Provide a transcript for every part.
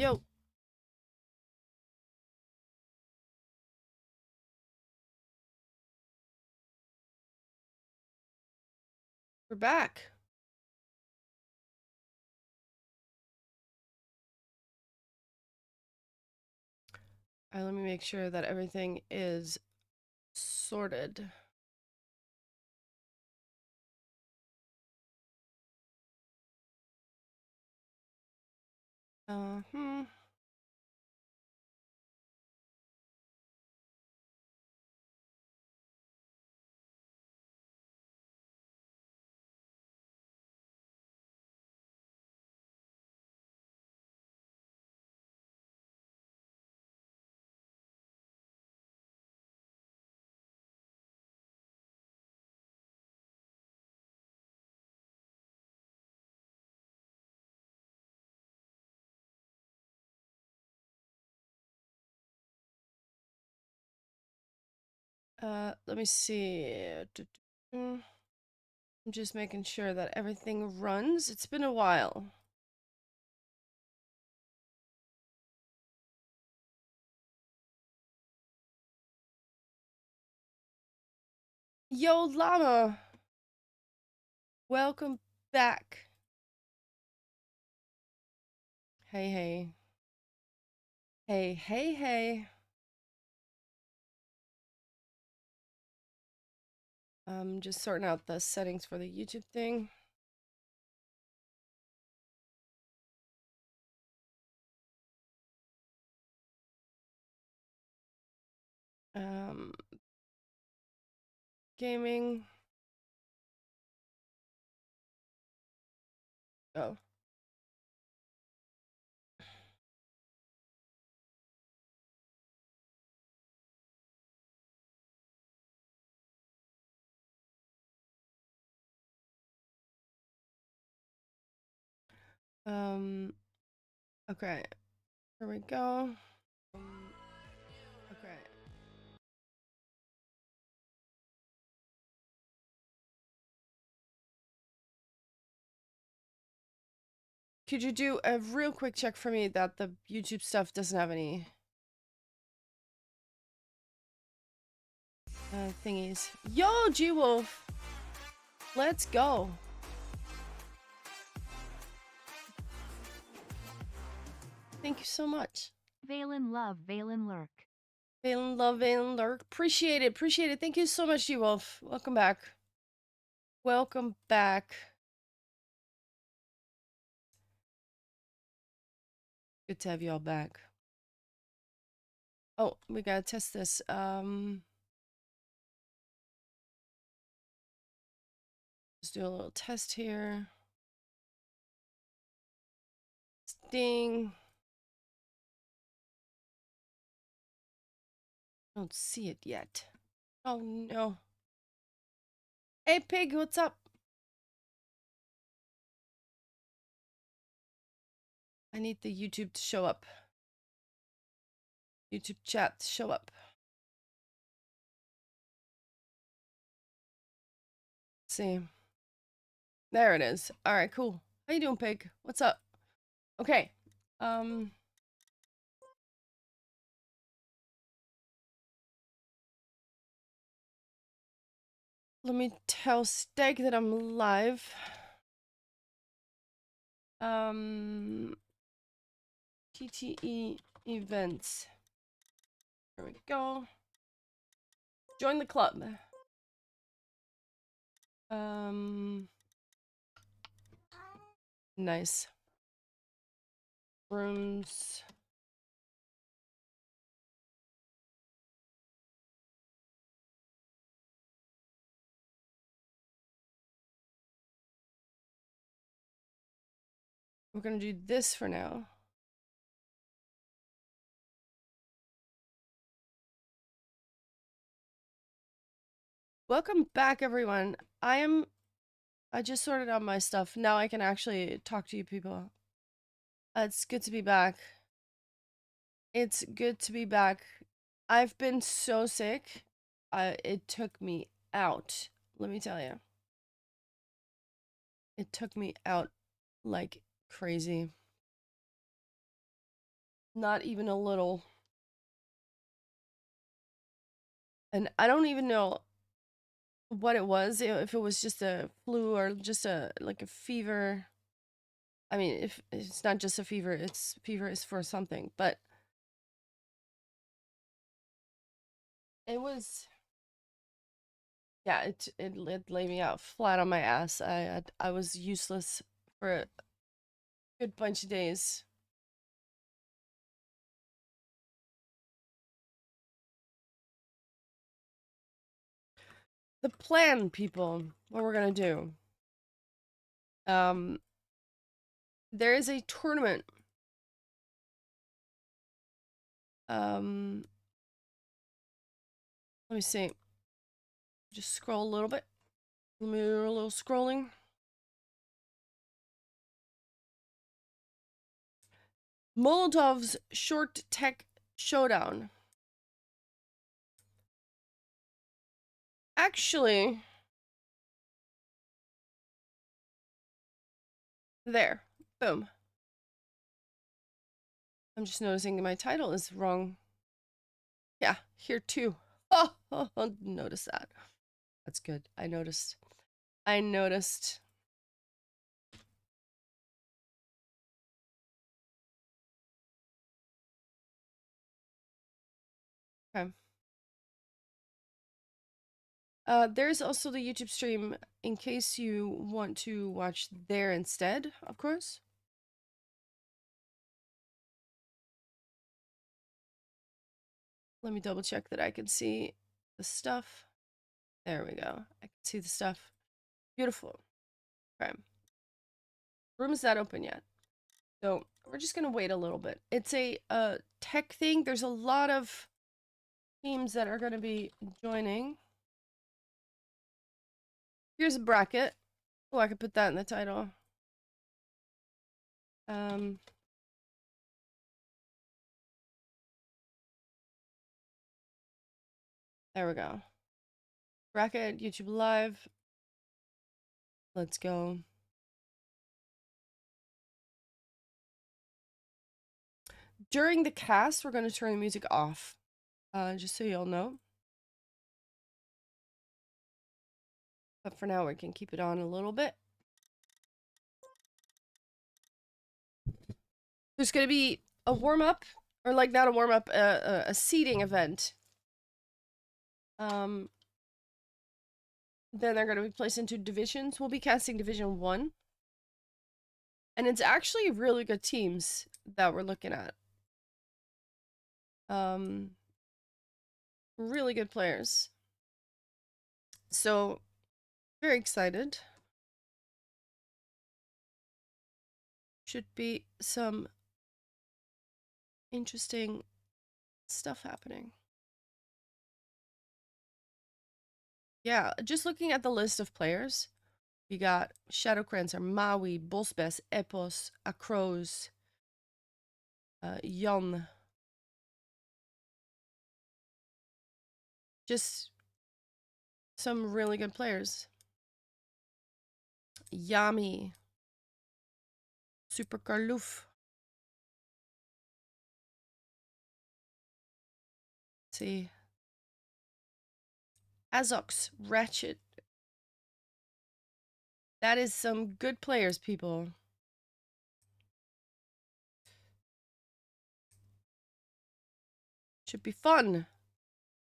Yo, we're back. Let me make sure that everything is sorted. Hmm. Let me see. I'm just making sure that everything runs. It's been a while. Yo, llama. Welcome back. Hey, hey. Hey, hey, hey. I'm just sorting out the settings for the YouTube thing. Um, Gaming. Oh. Um, okay. Here we go. Okay. Could you do a real quick check for me that the YouTube stuff doesn't have any thingies? Yo, G-Wolf! Let's go. Thank you so much. Valen love, Valen lurk. Valen love, Valen lurk. Appreciate it, appreciate it. Thank you so much, G-Wolf. Welcome back. Welcome back. Good to have you all back. Oh, we gotta test this. Let's do a little test here. Sting. Don't see it yet. Oh no. Hey pig, what's up? I need the YouTube to show up. YouTube chat to show up. Let's see. There it is. All right, cool. How you doing, pig? What's up? Okay. Let me tell Steg that I'm live. TTE events. There we go. Join the club. Nice. Rooms. We're gonna do this for now. Welcome back, everyone. I just sorted out my stuff. Now I can actually talk to you people. It's good to be back. It's good to be back. I've been so sick. It took me out. Let me tell you. It took me out like crazy. Not even a little. And I don't even know what it was, if it was just a flu or just a like a fever. I mean, if it's not just a fever, it's fever is for something. But it was, yeah, it laid me out flat on my ass. I was useless for a good bunch of days. The plan, people, what we're gonna do. Um, there is a tournament. Um, let me see. Just scroll a little bit. Let me do a little scrolling. Molotov's Short Tech Showdown. Actually, there. Boom. I'm just noticing my title is wrong. Yeah, here too. Oh, notice that. That's good. I noticed. I noticed. Okay. There's also the YouTube stream in case you want to watch there instead, of course. Let me double check that I can see the stuff. There we go. I can see the stuff. Beautiful. Okay. Room is not open yet. So we're just gonna wait a little bit. It's a tech thing. There's a lot of teams that are gonna be joining. Here's a bracket. Oh, I could put that in the title. Um, there we go. Bracket, YouTube Live. Let's go. During the cast, we're going to turn the music off. Just so you'll know. But for now, we can keep it on a little bit. There's going to be a warm-up, or like not a warm-up, a seating event. Then they're going to be placed into divisions. We'll be casting Division 1. And it's actually really good teams that we're looking at. Really good players. So, very excited. Should be some interesting stuff happening. Yeah, just looking at the list of players, we got Shadowcrancer, Maui, Bolsbes, Epos, Akros, Jon. Just some really good players. Yami, Super Karluf. Let's see. Azox, Ratchet. That is some good players, people. Should be fun.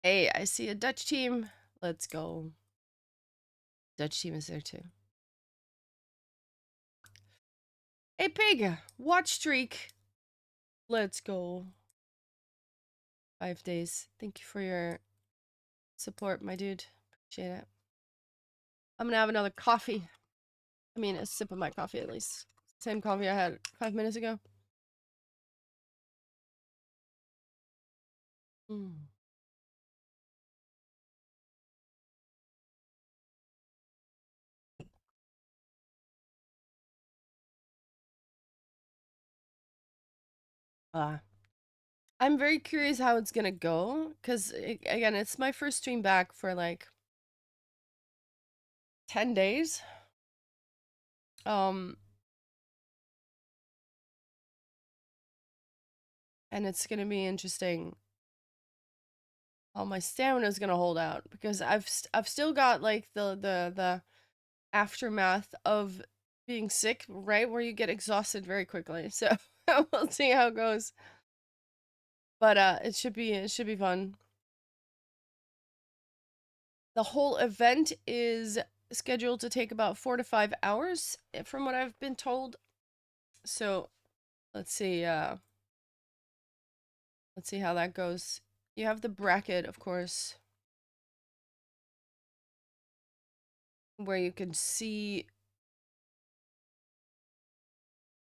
Hey, I see a Dutch team. Let's go. Dutch team is there too. Hey, Pig! Watch streak. Let's go. 5 days. Thank you for your support, my dude. Appreciate it. I'm gonna have another coffee. I mean, a sip of my coffee at least. Same coffee I had 5 minutes ago. Mm. Uh, I'm very curious how it's gonna go, because, again, it's my first stream back for, like, 10 days. Um, and it's gonna be interesting how my stamina is gonna hold out because I've still got like the aftermath of being sick, right, where you get exhausted very quickly. So we'll see how it goes. But it should be fun. The whole event is scheduled to take about 4 to 5 hours from what I've been told. So let's see let's see how that goes. You have the bracket, of course, where you can see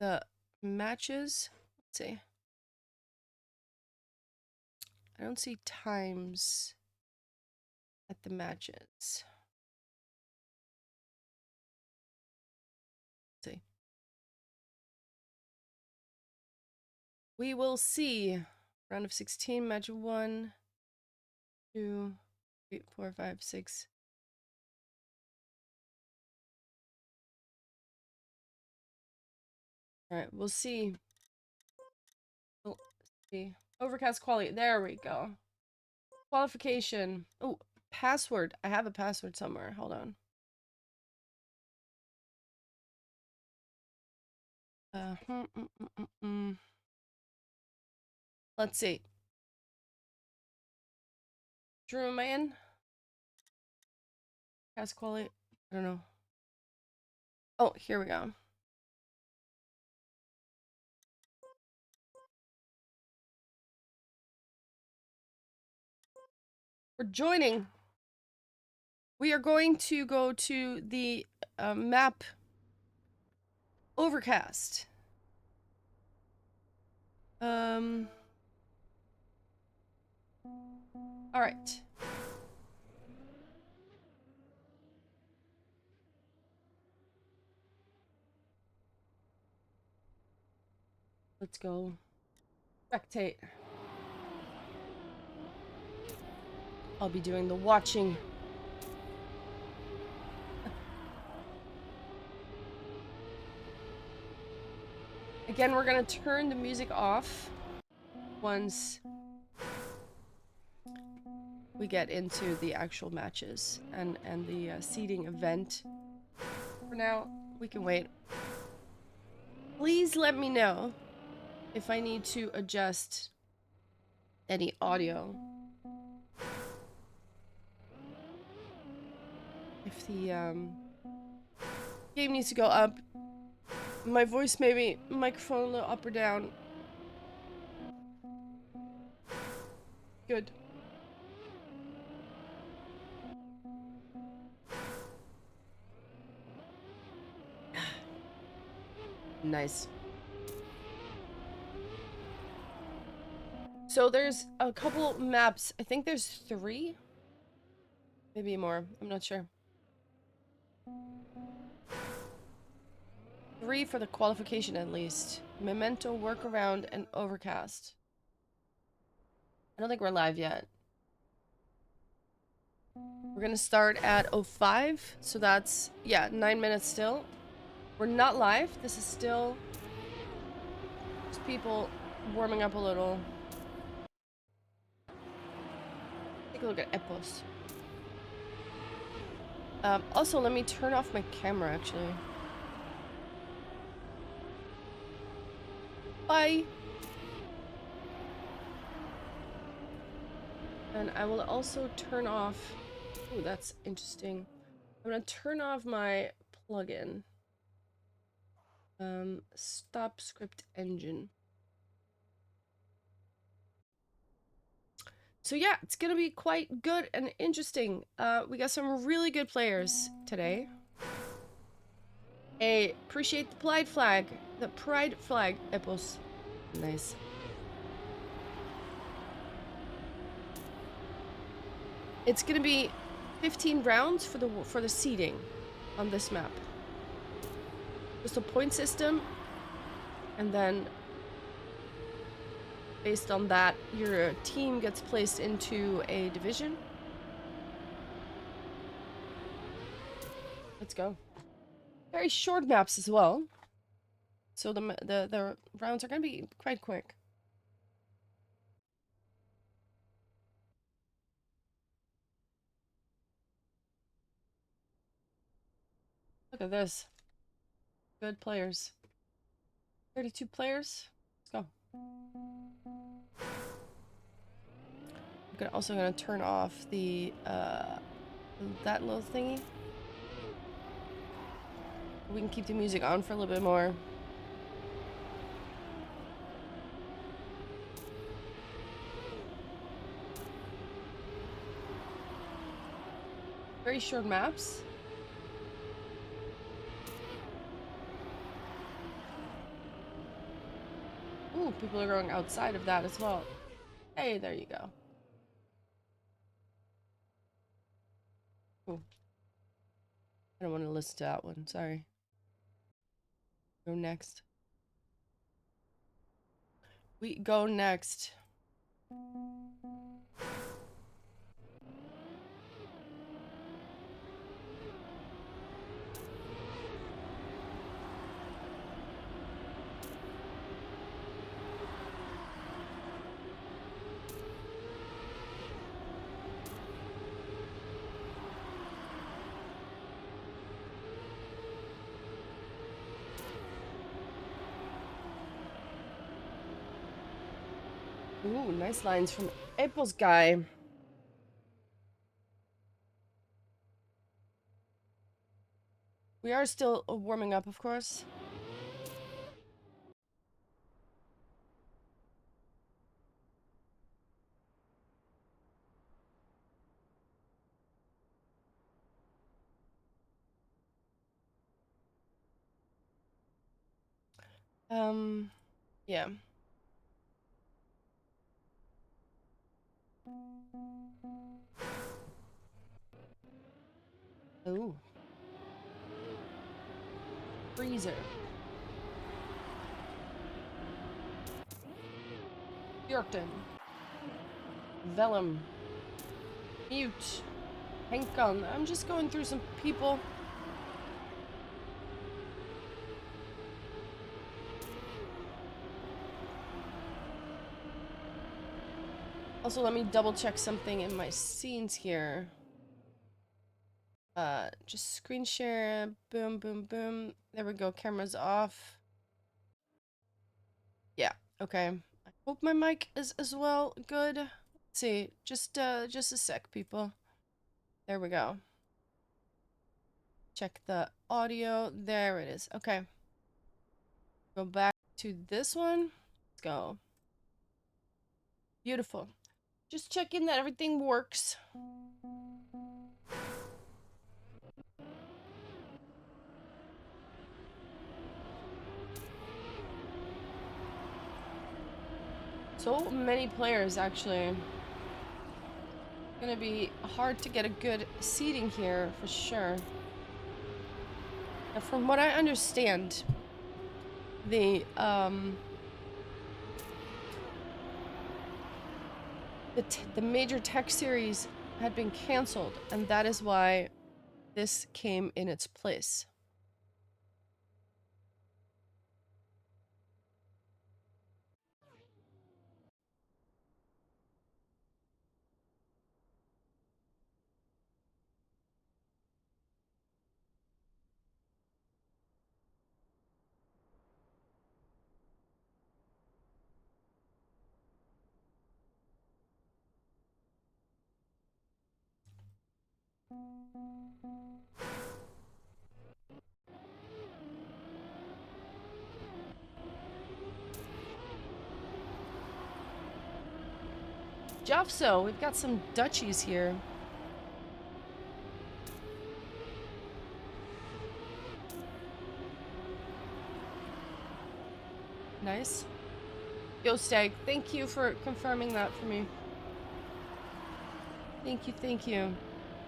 the matches. Let's see. I don't see times at the matches. Let's see. We will see. Round of 16, match 1, 2, 3, 4, 5, 6. All right, we'll see. We'll see. Overcast quality. There we go. Qualification. Oh, password. I have a password somewhere. Hold on. Hmm, Let's see. Drew, am I in? Cast quality. I don't know. Oh, here we go. We're joining. We are going to go to the map Overcast. All right. Let's go. Spectate. I'll be doing the watching. Again, we're gonna turn the music off once we get into the actual matches and the seeding event. For now, we can wait. Please let me know if I need to adjust any audio. If the game needs to go up, my voice maybe, microphone a little up or down. Good. Nice. So there's a couple maps. I think there's 3. Maybe more. I'm not sure. 3 for the qualification at least. Memento, Workaround, and Overcast. I don't think we're live yet. We're gonna start at 05, so that's, yeah, 9 minutes still. We're not live. This is still just people warming up a little. Take a look at Epos. Also, let me turn off my camera, actually. Bye! And I will also turn off... Ooh, that's interesting. I'm gonna turn off my plugin. Stop script engine. So yeah, it's gonna be quite good and interesting. We got some really good players today. Hey, appreciate the pride flag. The pride flag, Epos. Nice. It's gonna be 15 rounds for the seeding on this map. Just a point system, and then based on that, your team gets placed into a division. Let's go. Very short maps as well, so the rounds are gonna be quite quick. Look at this. Good players. 32 players. Let's go. I'm also gonna turn off the that little thingy. We can keep the music on for a little bit more. Very short maps. Ooh, people are going outside of that as well. Hey, there you go. Ooh. I don't want to listen to that one, sorry. Go next. We go next. Ooh, nice lines from April's guy. We are still warming up, of course. Yeah. Ooh. Freezer. Bjorkton. Vellum. Mute. Henkon. I'm just going through some people. Also, let me double check something in my scenes here. Just screen share. Boom, boom, boom. There we go. Camera's off. Yeah. Okay. I hope my mic is as well good. Let's see. Just a sec, people. There we go. Check the audio. There it is. Okay. Go back to this one. Let's go. Beautiful. Just checking that everything works. So many players, actually. Gonna be hard to get a good seating here, for sure. Now, from what I understand, the major tech series had been canceled, and that is why this came in its place. Jofso, we've got some duchies here. Nice. Yo, Stag, thank you for confirming that for me. Thank you, thank you.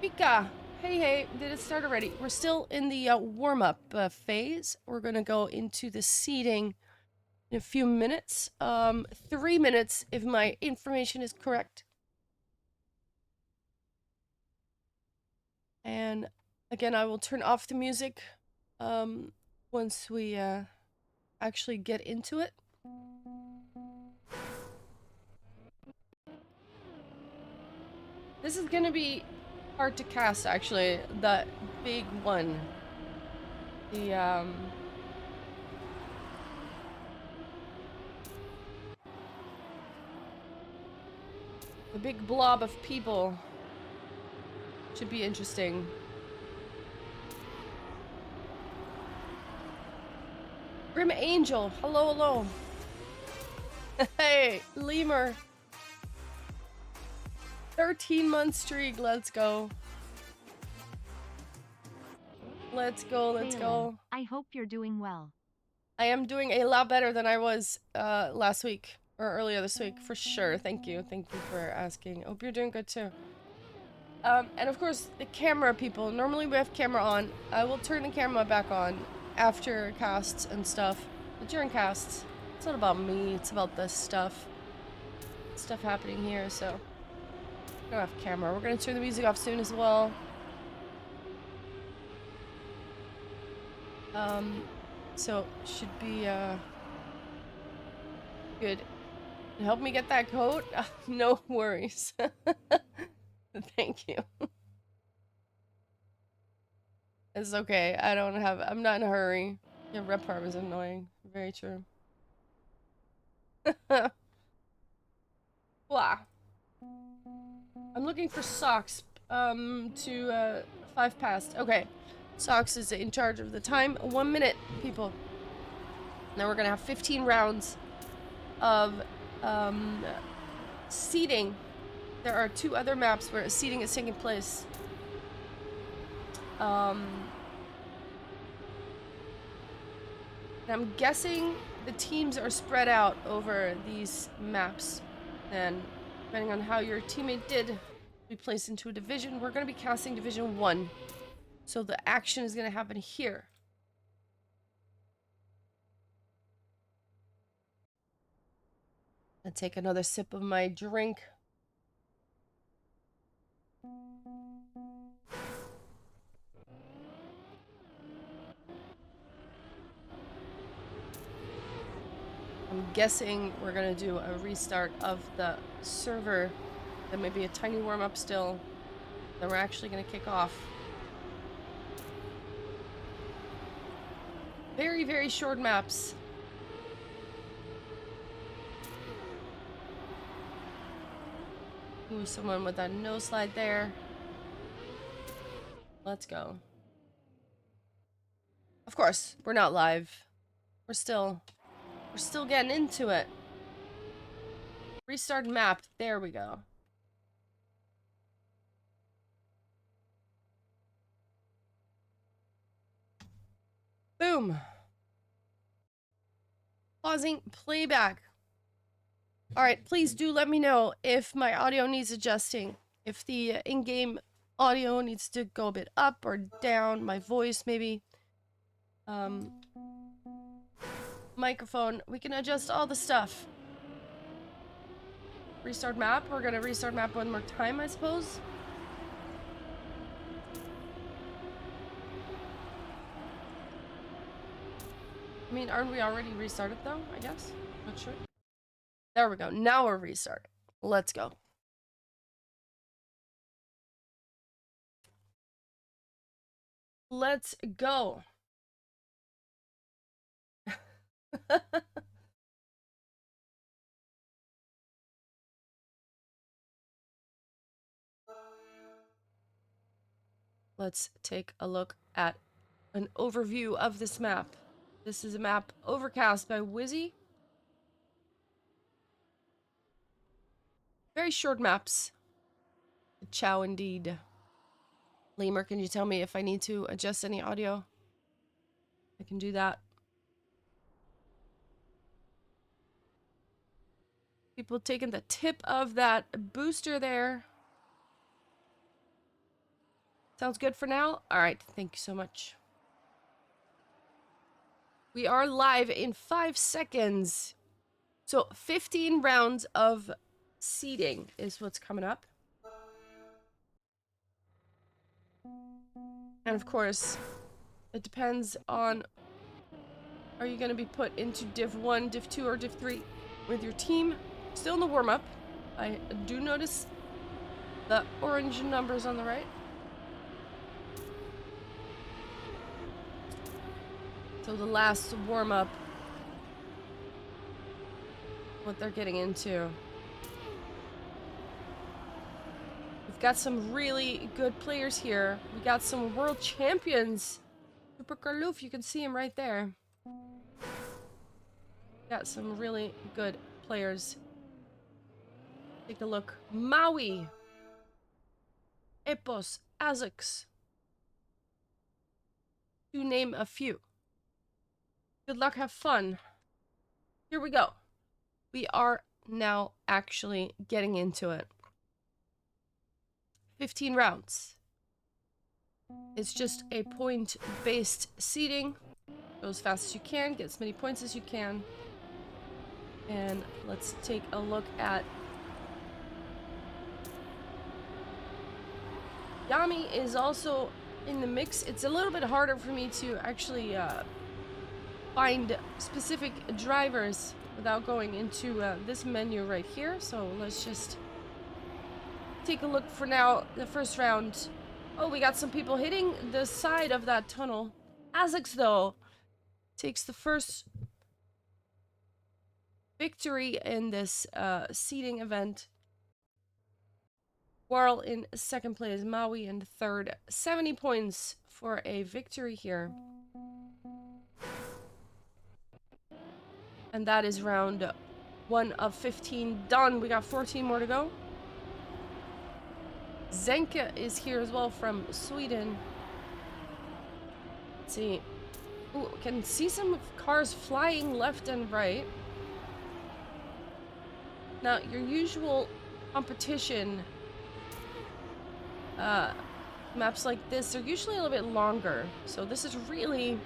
Pika! Hey, hey, did it start already? We're still in the warm-up phase. We're gonna go into the seating in a few minutes. 3 minutes, if my information is correct. And again, I will turn off the music once we actually get into it. This is gonna be hard to cast, actually, that big one. The the big blob of people should be interesting. Grim Angel, hello, hello. Hey, Lemur. 13-month streak, let's go. Let's go, let's go. I hope you're doing well. I am doing a lot better than I was last week or earlier this week, for sure. Thank you for asking. Hope you're doing good too. And of course, the camera people. Normally we have camera on. I will turn the camera back on after casts and stuff. But during casts, it's not about me. It's about the stuff happening here. So we don't have camera. We're gonna turn the music off soon as well. So should be good. Help me get that coat? No worries. Thank you. It's okay. I'm not in a hurry. Yeah, rep part was annoying. Very true. Blah. I'm looking for Socks. To 5 past. Okay. Socks is in charge of the time. 1 minute, people. Now we're gonna have 15 rounds of seeding. There are 2 other maps where seeding is taking place. And I'm guessing the teams are spread out over these maps. And depending on how your teammate did, be placed into a division. We're going to be casting Division 1. So the action is going to happen here. I'll take another sip of my drink. I'm guessing we're gonna do a restart of the server. There may be a tiny warm-up still. Then we're actually gonna kick off. Very, very short maps. Ooh, someone with a no slide there. Let's go. Of course, we're not live. We're still getting into it. Restart map. There we go. Boom. Pausing playback. All right, please do let me know if my audio needs adjusting. If the in-game audio needs to go a bit up or down, my voice maybe. Microphone, we can adjust all the stuff. Restart map, we're gonna restart map one more time, I suppose. I mean, aren't we already restarted though, I guess? Not sure. There we go, now we're restarting. Let's go. Let's go. Let's take a look at an overview of this map. This is a map overcast by Wizzy. Very short maps. Ciao indeed. Lemur, can you tell me if I need to adjust any audio? I can do that. People taking the tip of that booster there. Sounds good for now? Alright, thank you so much. We are live in 5 seconds. So 15 rounds of seeding is what's coming up. And of course, it depends on, are you going to be put into Div 1, Div 2, or Div 3 with your team? Still in the warm-up. I do notice the orange numbers on the right. So the last warm-up, what they're getting into. We've got some really good players here. We got some world champions. Super Karlouf, you can see him right there. Got some really good players. Take a look. Maui. Epos. Azux. To name a few. Good luck, have fun. Here we go. We are now actually getting into it. 15 rounds. It's just a point-based seeding. Go as fast as you can, get as many points as you can. And let's take a look at... Yami is also in the mix. It's a little bit harder for me to actually find specific drivers without going into this menu right here. So let's just take a look for now. The first round. Oh, we got some people hitting the side of that tunnel. Azix, though, takes the first victory in this seeding event. Warl in second place, Maui in third. 70 points for a victory here. And that is round 1 of 15 done. We got 14 more to go. Zenka is here as well from Sweden. Let's see. Ooh, can see some cars flying left and right. Now, your usual competition maps like this are usually a little bit longer. So this is really...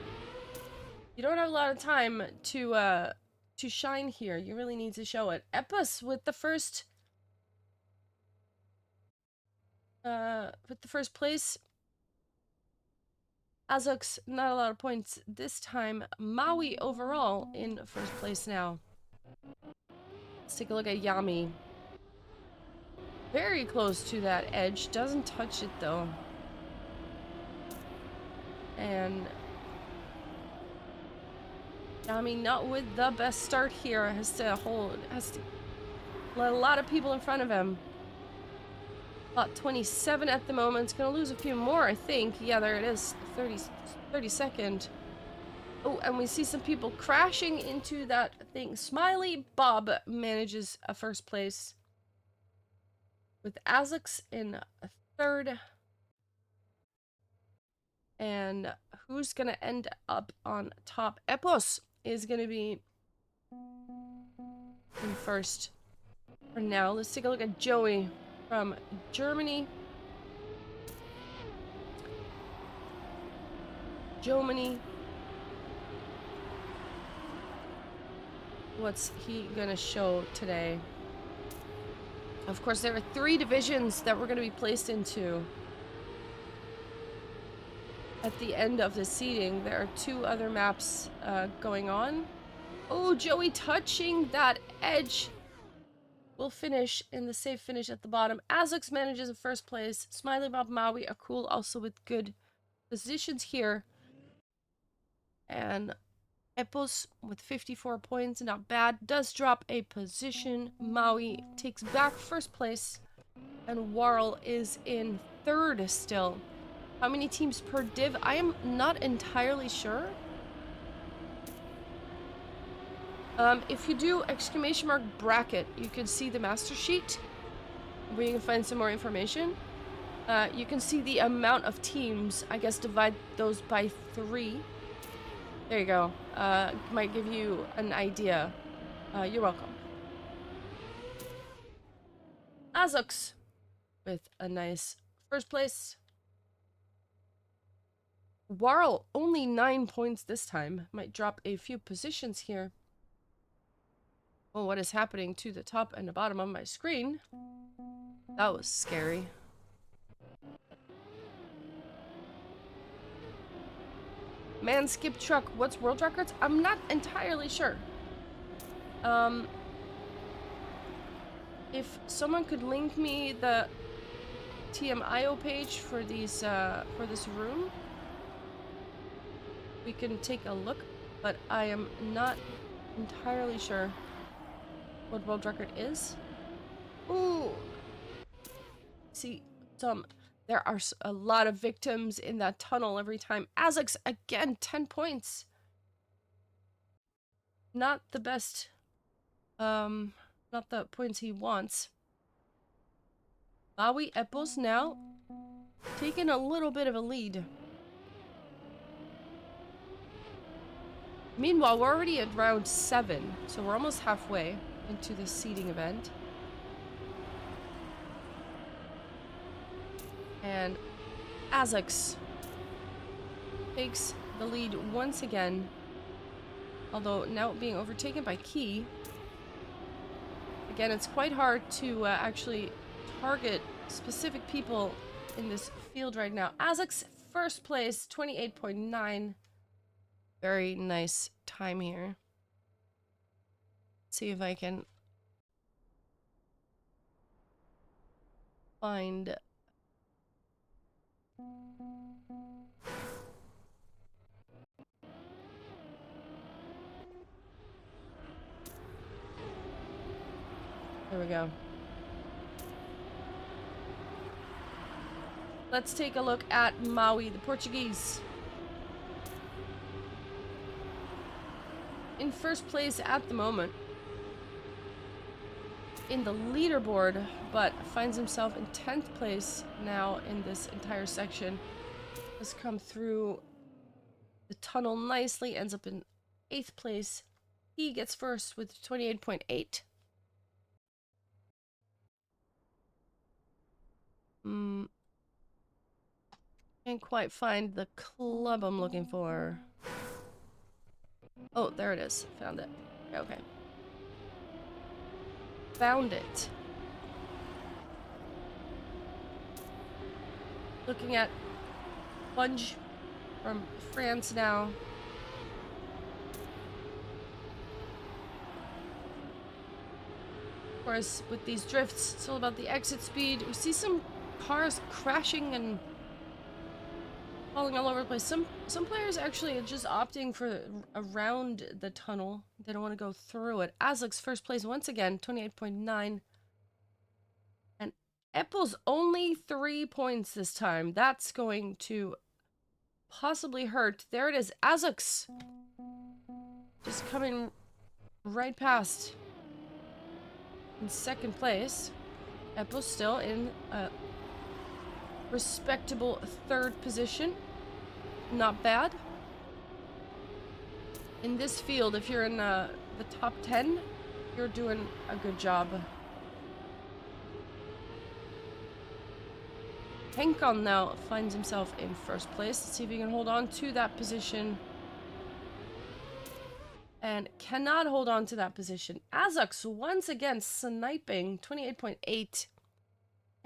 You don't have a lot of time to shine here. You really need to show it. Epos with the first... place. Azux, not a lot of points this time. Maui overall in first place now. Let's take a look at Yami. Very close to that edge. Doesn't touch it though. And Yami not with the best start here. Has to let a lot of people in front of him. About 27 at the moment. It's gonna lose a few more, I think. Yeah, there it is. 32nd. Oh, and we see some people crashing into that thing. Smiley Bob manages a first place. With Azix in third. And who's gonna end up on top? Epos is gonna be in first for now. Let's take a look at Joey from Germany. What's he gonna show today? Of course, there are 3 divisions that we're gonna be placed into. At the end of the seeding, there are 2 other maps going on. Oh, Joey touching that edge. Will finish in the safe finish at the bottom. Azux manages in first place. Smiley Bob Maui are cool, also with good positions here. And Epos with 54 points, not bad. Does drop a position. Maui takes back first place. And Warl is in third still. How many teams per div? I am not entirely sure. If you do ! bracket, you can see the master sheet where you can find some more information. You can see the amount of teams. I guess divide those by 3. There you go. Might give you an idea. You're welcome. Azux with a nice first place. Warl only 9 points this time. Might drop a few positions here. Oh, what is happening to the top and the bottom of my screen? That was scary. Man, skip truck. What's world records? I'm not entirely sure. If someone could link me the TMIO page for these for this room, we can take a look, but I am not entirely sure what world record is. Ooh, see there are a lot of victims in that tunnel every time. Azix again, 10 points. Not the best, not the points he wants. Maui Epos now taking a little bit of a lead. Meanwhile, we're already at round 7, so we're almost halfway into the seeding event. And Azix takes the lead once again, although now being overtaken by Key. Again, it's quite hard to actually target specific people in this field right now. Azix, first place, 28.9. Very nice time here. Let's see if I can find... There we go. Let's take a look at Maui, the Portuguese. In first place at the moment in the leaderboard, but finds himself in 10th place now in this entire section. Has come through the tunnel nicely, ends up in 8th place. He gets first with 28.8. Can't quite find the club I'm looking for. Oh, there it is. Found it. Okay. Found it. Looking at Bunge from France now. Of course, with these drifts, it's all about the exit speed. We see some cars crashing and falling all over the place. Some players actually are just opting for around the tunnel. They don't want to go through it. Azix first place once again, 28.9. And Eppel's only 3 points this time. That's going to possibly hurt. There it is. Azix just coming right past in 2nd place. Eppel's still in a respectable 3rd position. Not bad. In this field, if you're in the top 10, you're doing a good job. Henkon now finds himself in 1st place. Let's see if he can hold on to that position. And cannot hold on to that position. Azux once again sniping, 28.8.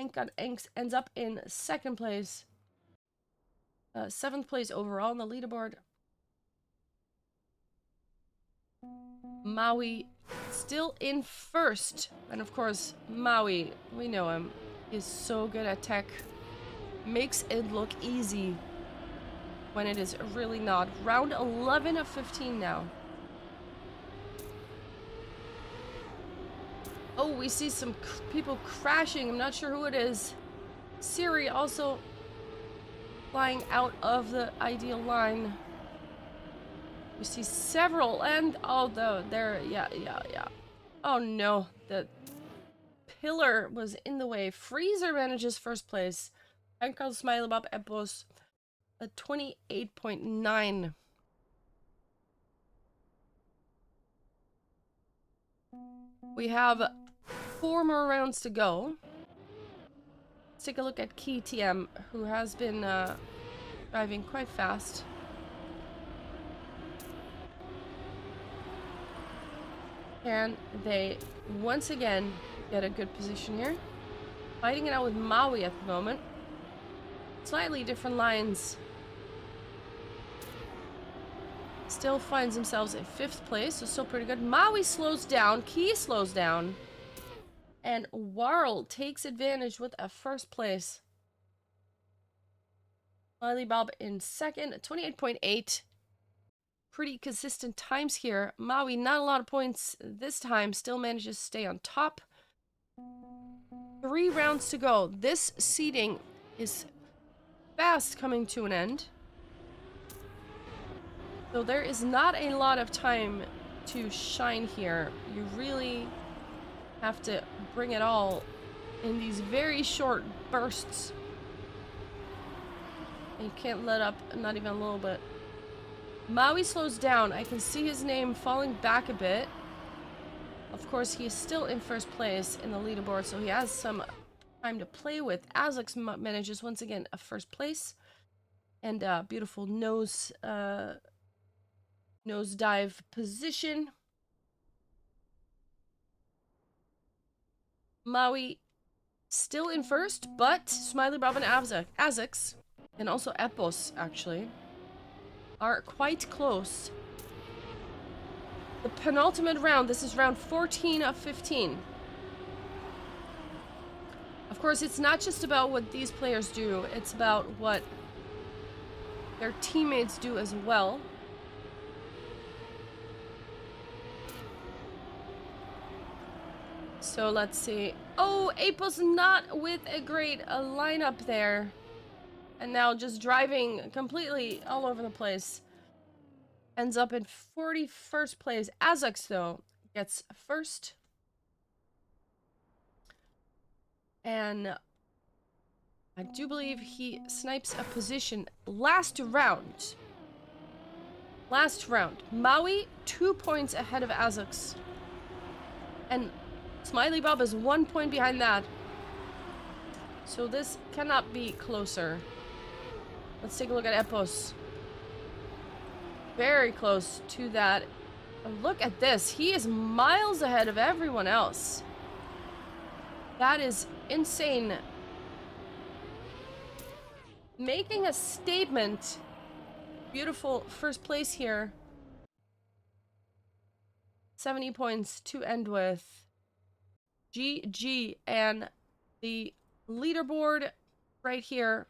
Henkon ends up in 2nd place. 7th place overall on the leaderboard. Maui still in 1st. And of course, Maui, we know him, is so good at tech. Makes it look easy when it is really not. Round 11 of 15 now. Oh, we see some people crashing. I'm not sure who it is. Siri also flying out of the ideal line. We see several, and yeah. Oh no, the pillar was in the way. Freezer manages 1st place. And Carl Smilebob Epos a 28.9. We have 4 more rounds to go. Let's take a look at Key TM, who has been driving quite fast. And they once again get a good position here. Fighting it out with Maui at the moment. Slightly different lines. Still finds themselves in 5th place, so still pretty good. Maui slows down, Key slows down. And Warl takes advantage with a 1st place. Smiley Bob in 2nd, 28.8. pretty consistent times here. Maui, not a lot of points this time, still manages to stay on top. 3 rounds to go. This seeding is fast coming to an end. So there is not a lot of time to shine here. You really have to bring it all in these very short bursts. And you can't let up, not even a little bit. Maui slows down. I can see his name falling back a bit. Of course, he is still in first place in the leaderboard, so he has some time to play with. Azix manages once again a first place. And beautiful nosedive position. Maui still in first, but Smiley Bob and Azix, and also Epos, actually, are quite close. The penultimate round, this is round 14 of 15. Of course, it's not just about what these players do, it's about what their teammates do as well. So let's see. Oh, April's not with a great lineup there. And now just driving completely all over the place. Ends up in 41st place. Azux, though, gets first. And I do believe he snipes a position last round. Last round. Maui, 2 points ahead of Azux. And Smiley Bob is 1 point behind that. So this cannot be closer. Let's take a look at Epos. Very close to that. Look at this. He is miles ahead of everyone else. That is insane. Making a statement. Beautiful first place here. 70 points to end with. GG. And the leaderboard right here.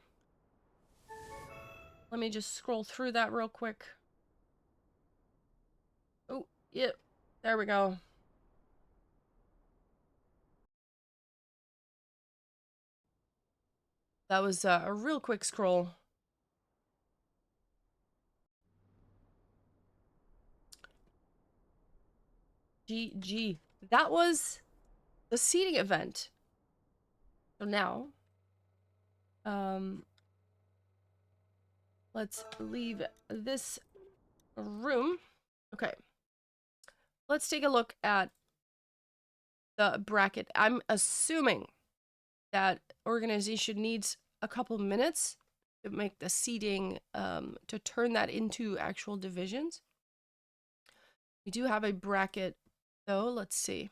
Let me just scroll through that real quick. Oh, yep. There we go. That was a real quick scroll. GG. That was the seating event. So now, let's leave this room. Okay. Let's take a look at the bracket. I'm assuming that organization needs a couple minutes to make the seating, to turn that into actual divisions. We do have a bracket, though. Let's see.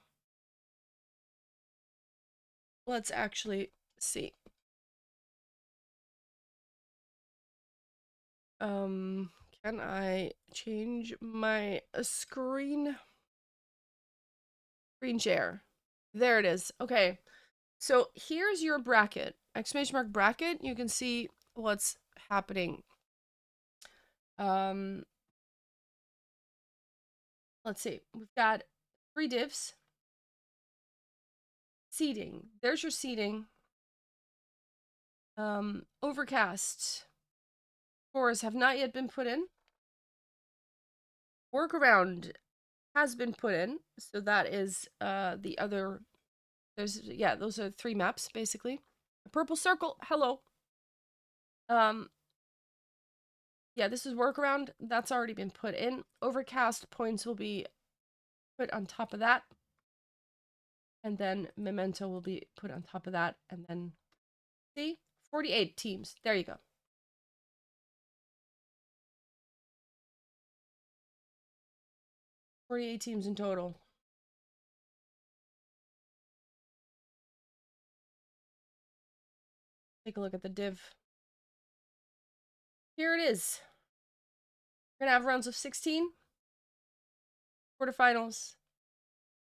Let's actually see. Can I change my screen share? There it is. Okay. So here's your bracket. Exclamation mark bracket. You can see what's happening. Let's see. We've got 3 divs. Seating. There's your seating. Overcast. Scores have not yet been put in. Workaround has been put in. So that is the other. Yeah, those are 3 maps basically. A purple circle. Hello. Yeah, this is workaround. That's already been put in. Overcast points will be put on top of that. And then Memento will be put on top of that. And then, see? 48 teams. There you go. $48 teams in total. Take a look at the div. Here it is. We're going to have rounds of 16, quarterfinals,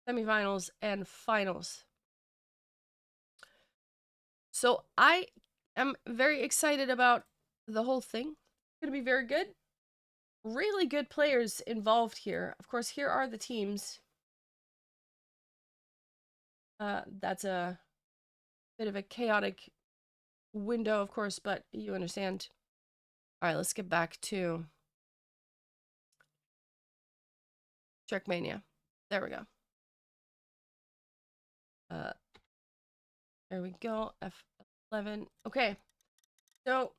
semifinals, and finals. So I am very excited about the whole thing. It's going to be very good. really good players involved here. Of course, here are the teams. That's a bit of a chaotic window, of course, but you understand. All right, let's get back to Trackmania. There we go. Uh, there we go. F11. Okay, so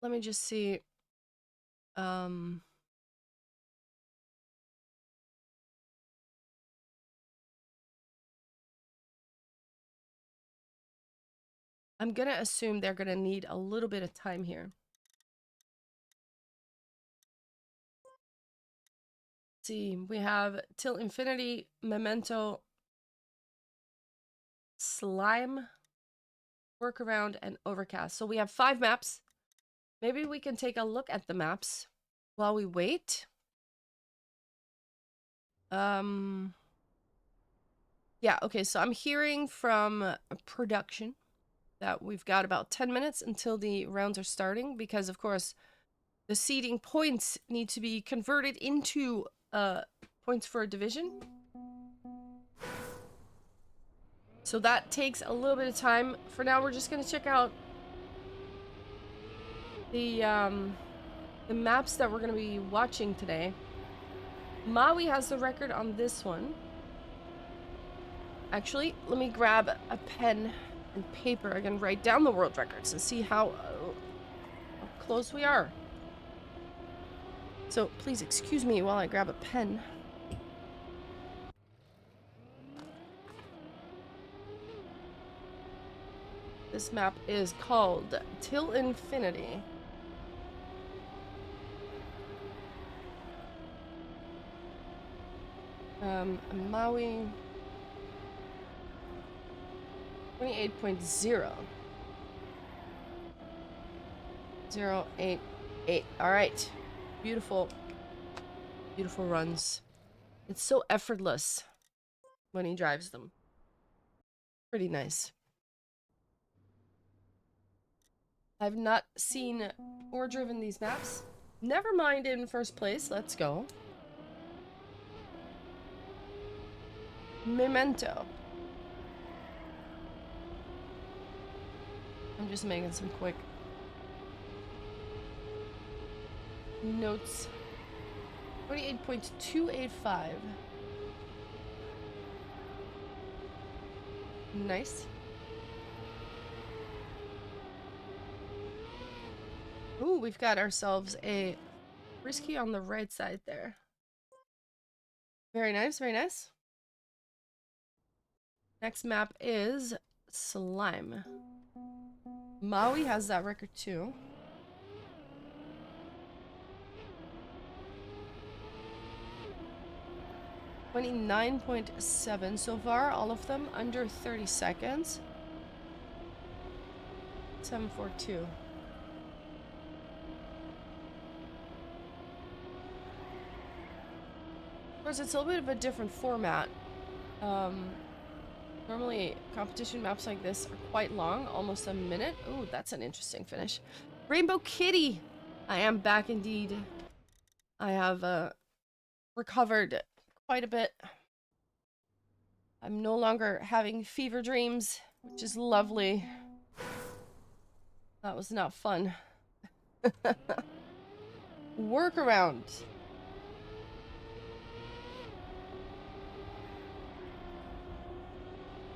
let me just see. I'm gonna assume they're gonna need a little bit of time here. Let's see, we have Till Infinity, Memento, Slime, Workaround, and Overcast. So we have 5 maps. Maybe we can take a look at the maps while we wait. Yeah, okay, so I'm hearing from production that we've got about 10 minutes until the rounds are starting because, of course, the seeding points need to be converted into points for a division. So that takes a little bit of time. For now, we're just going to check out the maps that we're going to be watching today. Maui has the record on this one. Actually, let me grab a pen and paper. I can write down the world records and see how close we are. So please excuse me while I grab a pen. This map is called Till Infinity. Maui 28.0. 088. All right. Beautiful. Beautiful runs. It's so effortless when he drives them. Pretty nice. I've not seen or driven these maps. Never mind in first place. Let's go. Memento. I'm just making some quick notes. 28.285. Nice. Ooh, we've got ourselves a risky on the right side there. Very nice, very nice. Next map is Slime. Maui has that record too. $29.7 so far, all of them under 30 seconds. 742. Of course, it's a little bit of a different format. Normally, competition maps like this are quite long, almost a minute. Oh, that's an interesting finish. Rainbow Kitty! I am back indeed. I have recovered quite a bit. I'm no longer having fever dreams, which is lovely. That was not fun. Workaround.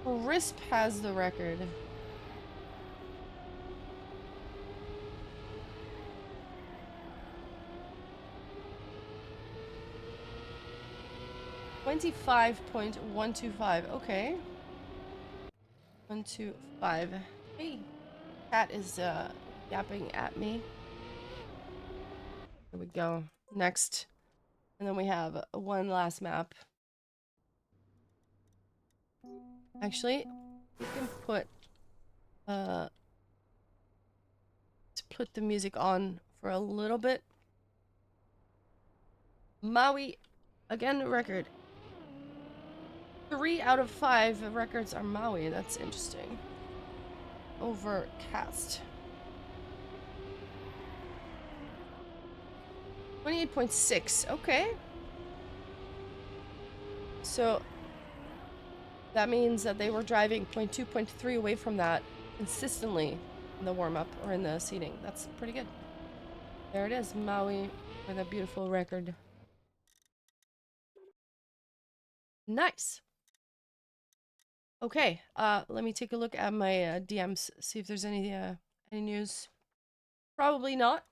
Crisp has the record. $25.125. Okay. 125. Hey, cat is yapping at me. Here we go. Next. And then we have one last map. Actually, we can put the music on for a little bit. Maui, again, record. 3 out of 5 records are Maui. That's interesting. Overcast. 28.6. Okay. So that means that they were driving 0.2, 0.3 away from that consistently in the warm-up or in the seating. That's pretty good. There it is, Maui with a beautiful record. Nice. Okay, let me take a look at my DMs, see if there's any news. Probably not.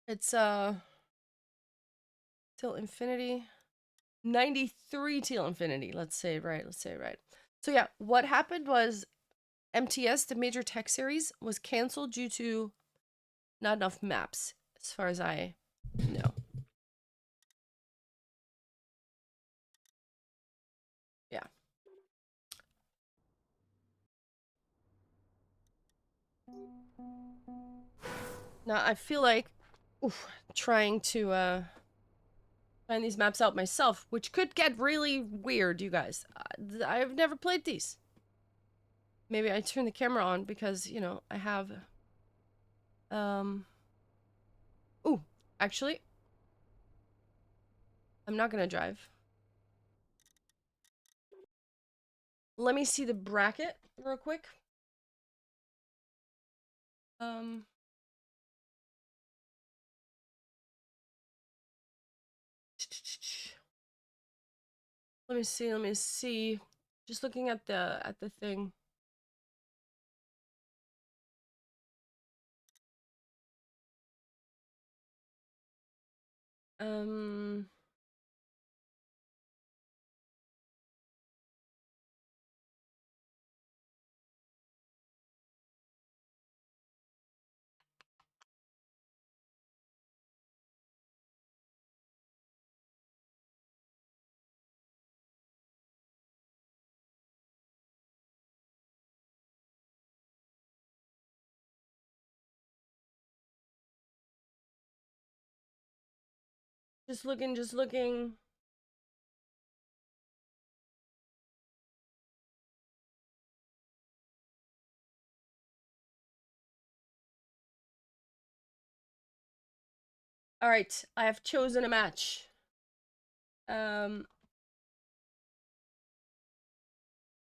It's till infinity. 93 till infinity. Let's say it right. Let's say it right. So yeah, what happened was MTS, the major tech series, was canceled due to not enough maps, as far as I know. Yeah. Now I feel like trying to find these maps out myself, which could get really weird, you guys. I've never played these. Maybe I turn the camera on because, you know, I have ooh, actually, I'm not gonna drive. Let me see the bracket real quick. Um, let me see. Let me see. Just looking at the thing. Um, just looking, just looking. All right, I have chosen a match. Um,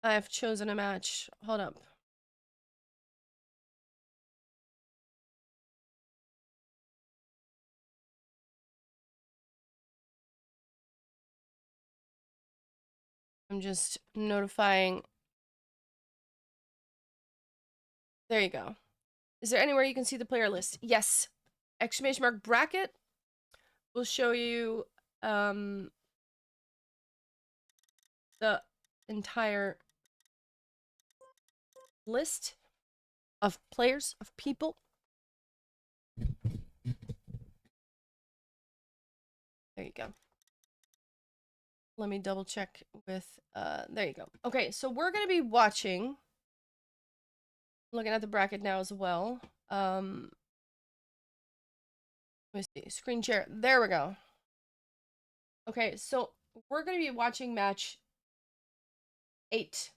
I have chosen a match. Hold up. I'm just notifying. There you go. Is there anywhere you can see the player list? Yes. Exclamation mark bracket will show you the entire list of players, of people. There you go. Let me double check with there you go. Okay, so we're gonna be watching, looking at the bracket now as well. Let me see. Screen share. There we go. Okay, so we're gonna be watching match 8.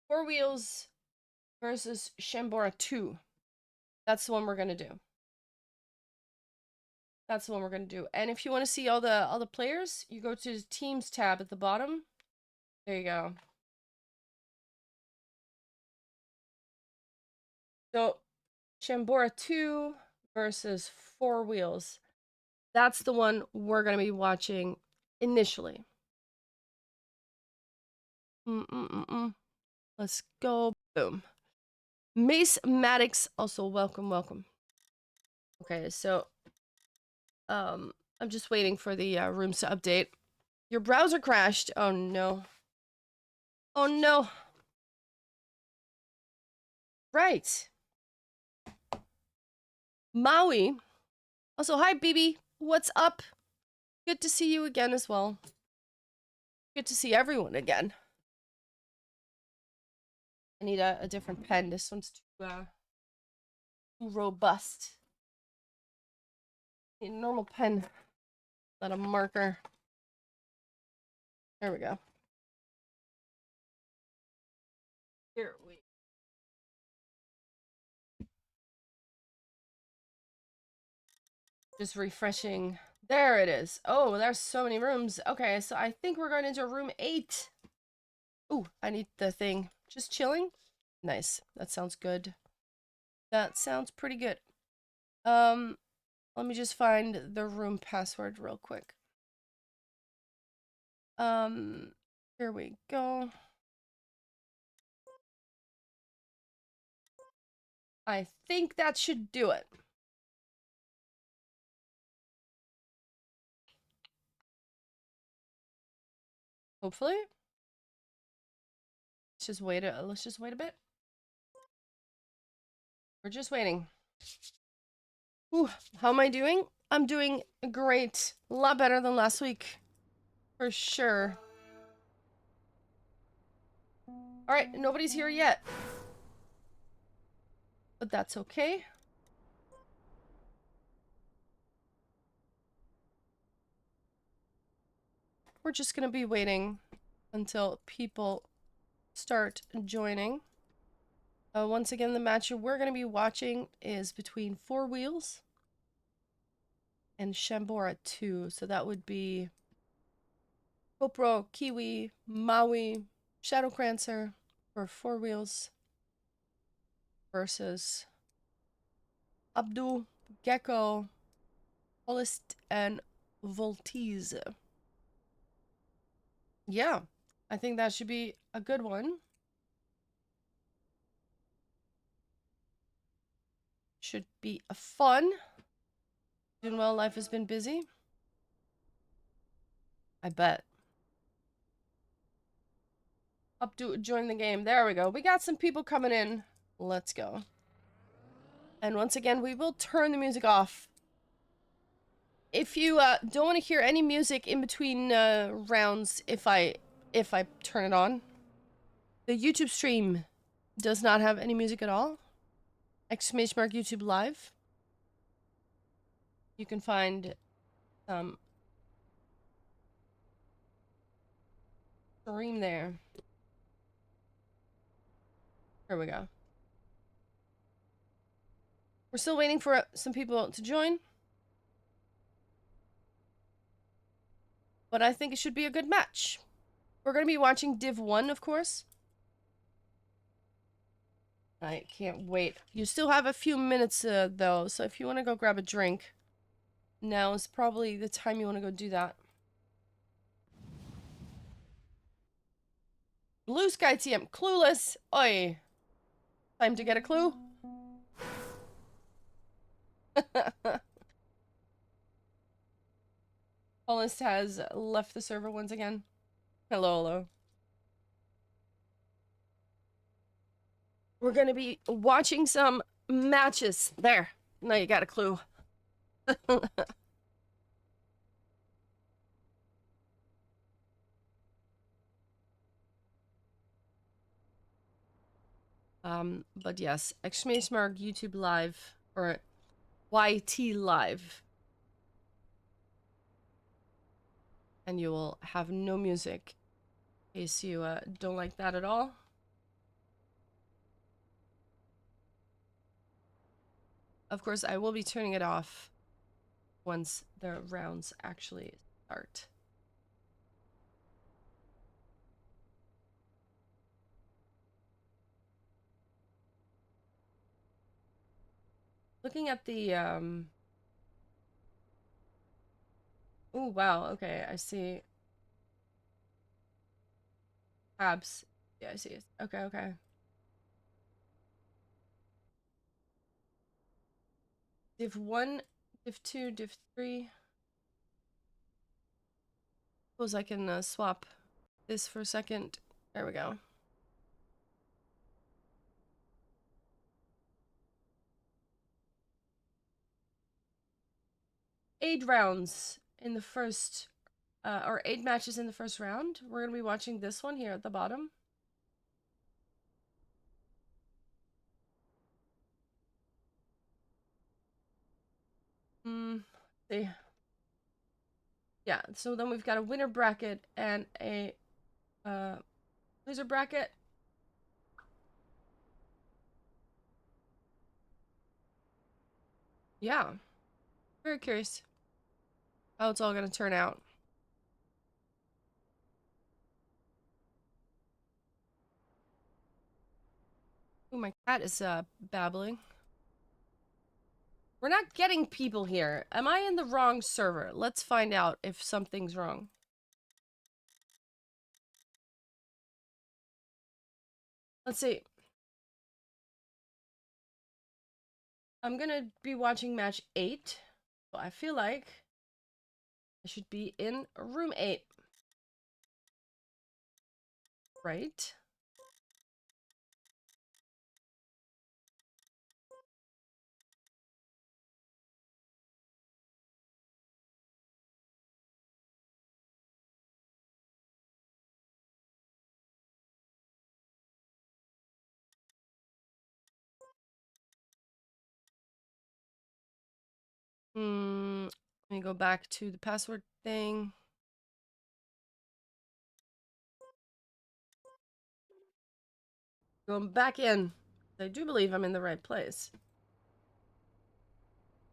Four Wheels versus Shambora 2. That's the one we're gonna do. That's the one we're gonna do. And if you want to see all the players, you go to the teams tab at the bottom. There you go. So Shambora 2 versus Four Wheels. That's the one we're gonna be watching initially. Let's go. Boom. Mace Maddox, also welcome, welcome. Okay, so I'm just waiting for the rooms to update. Your browser crashed. Oh no. Oh no. Right. Maui. Also, hi BB. What's up? Good to see you again as well. Good to see everyone again. I need a different pen. This one's too robust. Need a normal pen, not a marker. There we go. Here we Just refreshing. There it is. Oh, there's so many rooms. Okay, so I think we're going into room 8. Ooh, I need the thing. Just chilling? Nice. That sounds good. That sounds pretty good. Um, Let me just find the room password real quick. Um, Here we go. I think that should do it. Hopefully. Let's just wait a bit. We're just waiting. Ooh, how am I doing? I'm doing great. A lot better than last week. For sure. Alright, nobody's here yet. But that's okay. We're just gonna be waiting until people start joining. Once again, the match we're gonna be watching is between Four Wheels and Shambora 2. So that would be GoPro, Kiwi, Maui, Shadowcrancer for Four Wheels versus Abdul, Gecko, Holist, and Voltiz. Yeah, I think that should be a good one. Should be a fun. Doing well, life has been busy. I bet. Up to join the game. There we go. We got some people coming in. Let's go. And once again, we will turn the music off. If you don't want to hear any music in between rounds, if I turn it on, the YouTube stream does not have any music at all. Exclamation mark YouTube live. You can find stream there. Here we go. We're still waiting for some people to join. But I think it should be a good match. We're going to be watching Div 1, of course. I can't wait. You still have a few minutes, though, so if you want to go grab a drink, now is probably the time you want to go do that. Blue Sky TM, clueless. Oi. Time to get a clue. Hollis has left the server once again. Hello, hello. We're gonna be watching some matches. There. Now you got a clue. But yes, exclamation mark YouTube live or YT live. And you will have no music in case you don't like that at all. Of course, I will be turning it off once the rounds actually start. Looking at the oh wow, okay, I see tabs. Yeah, I see it. Okay, okay. Div 1, Div 2, Div 3. Suppose I can swap this for a second. There we go. Eight rounds in the first, or 8 matches in the first round. We're gonna be watching this one here at the bottom. See. Yeah, so then we've got a winner bracket and a loser bracket. Yeah. Very curious how it's all gonna turn out. Ooh, my cat is babbling. We're not getting people here. Am I in the wrong server? Let's find out if something's wrong. Let's see. I'm gonna be watching match 8. So I feel like I should be in room 8. Right? Let me go back to the password thing. Going back in. I do believe I'm in the right place.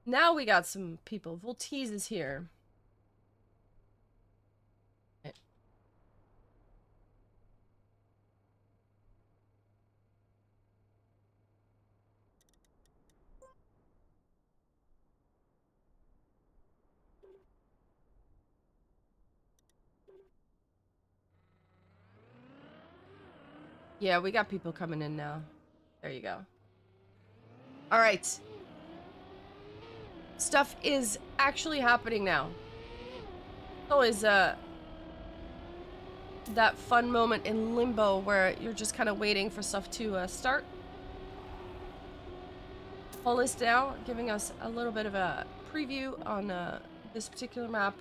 Now we got some people. Voltease is here. Yeah, we got people coming in now. There you go. All right. Stuff is actually happening now. Always that fun moment in limbo where you're just kind of waiting for stuff to start. Pull this down, giving us a little bit of a preview on this particular map.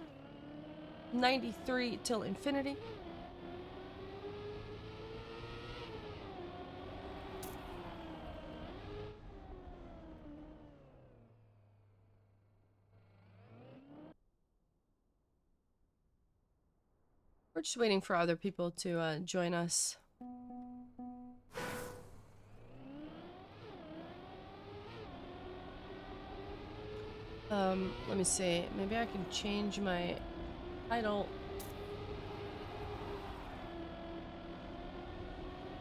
93 till infinity. We're just waiting for other people to join us. Let me see. Maybe I can change my title.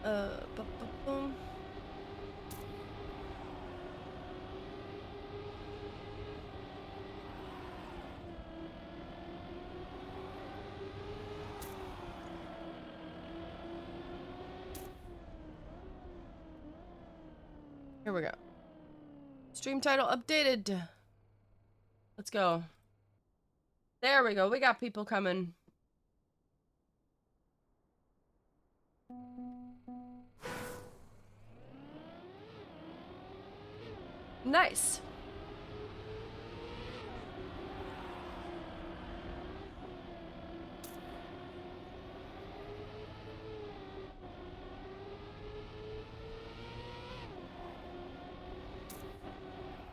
Boom. Here we go. Stream title updated. Let's go. There we go. We got people coming. Nice.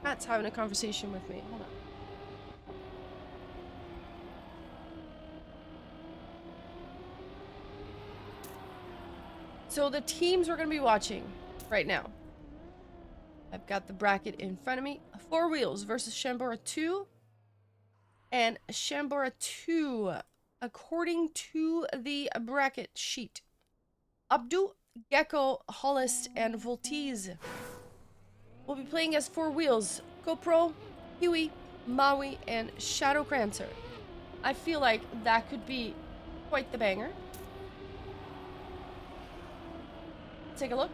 Matt's having a conversation with me. Hold on. So the teams we're going to be watching right now. I've got the bracket in front of me. Four Wheels versus Shambora 2. And Shambora 2, according to the bracket sheet. Abdu, Gecko, Hollis, and Voltease will be playing as Four Wheels, GoPro, Huey, Maui, and Shadow Crancer. I feel like that could be quite the banger. Take a look.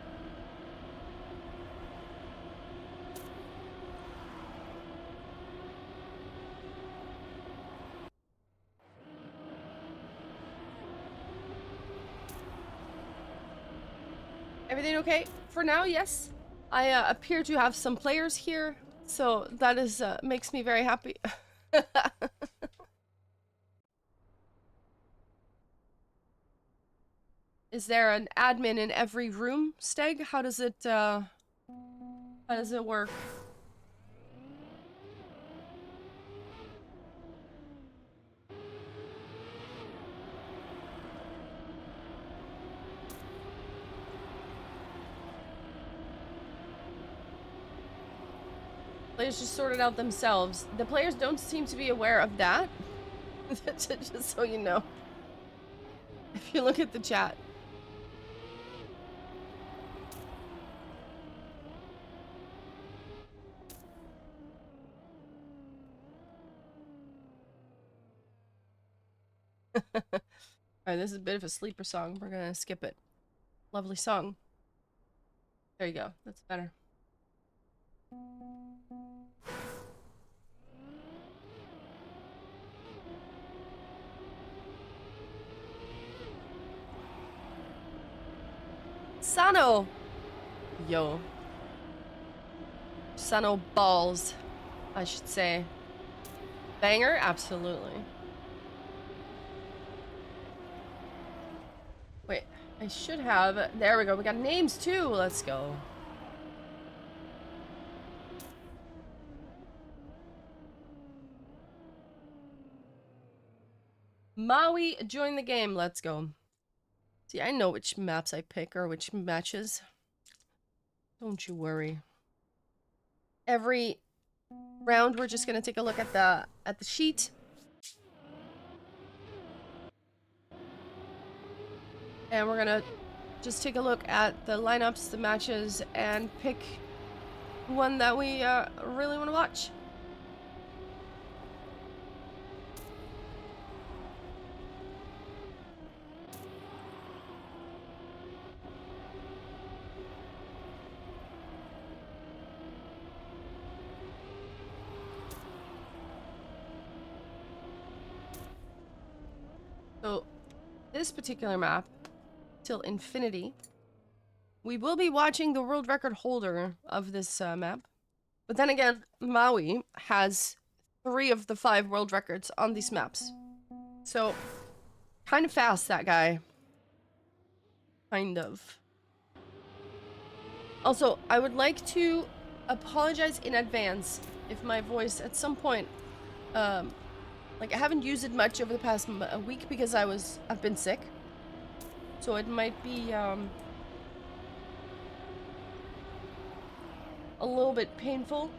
Everything okay? For now, yes. I appear to have some players here, so that is makes me very happy. Is there an admin in every room, Steg? How does it work? Players just sort it out themselves. The players don't seem to be aware of that. Just so you know. If you look at the chat. Alright, this is a bit of a sleeper song. We're gonna skip it. Lovely song. There you go. That's better. Sano! Yo. Sano balls, I should say. Banger? Absolutely. Wait, I should have... There we go. We got names too. Let's go. Maui, join the game. Let's go. See, I know which maps I pick or which matches. Don't you worry. Every round, we're just gonna take a look at the sheet. And we're gonna just take a look at the lineups, the matches, and pick one that we really want to watch. So, this particular map, till infinity, we will be watching the world record holder of this map. But then again, Maui has 3 of the 5 world records on these maps. So, kind of fast, that guy. Kind of. Also, I would like to apologize in advance if my voice at some point, like I haven't used it much over the past week because I've been sick. So it might be, a little bit painful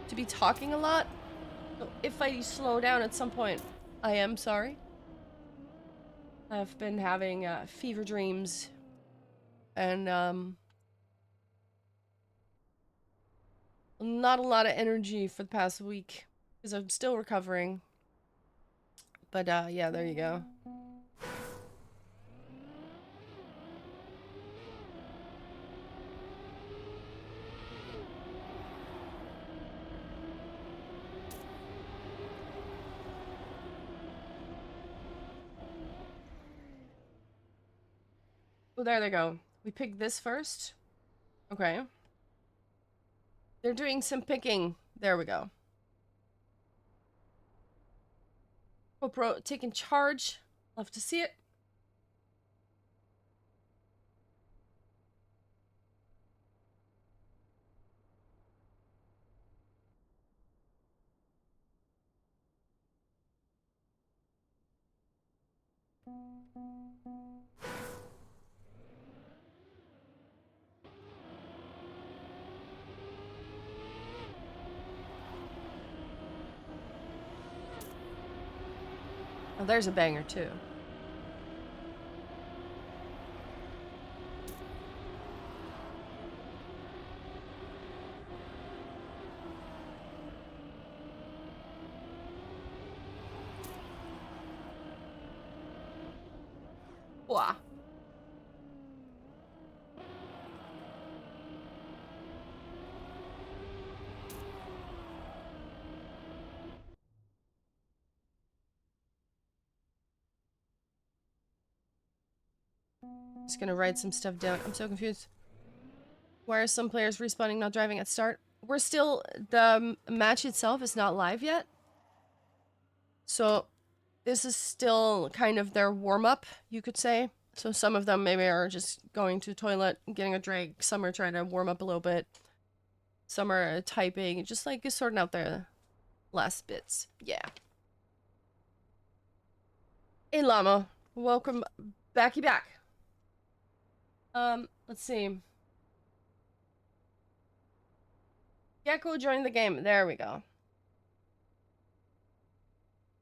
to be talking a lot. So if I slow down at some point, I am sorry. I've been having fever dreams and not a lot of energy for the past week because I'm still recovering. But yeah, there you go. Oh, there they go. We picked this first. Okay. They're doing some picking. There we go. GoPro taking charge. Love to see it. Oh, there's a banger too. Wow. Just gonna write some stuff down. I'm so confused. Why are some players respawning not driving at start? We're still... The match itself is not live yet. So this is still kind of their warm-up, you could say. So some of them maybe are just going to the toilet, getting a drink. Some are trying to warm up a little bit. Some are typing, just like sorting out their last bits. Yeah. Hey Llama, welcome backy back. Let's see. Gecko joined the game. There we go.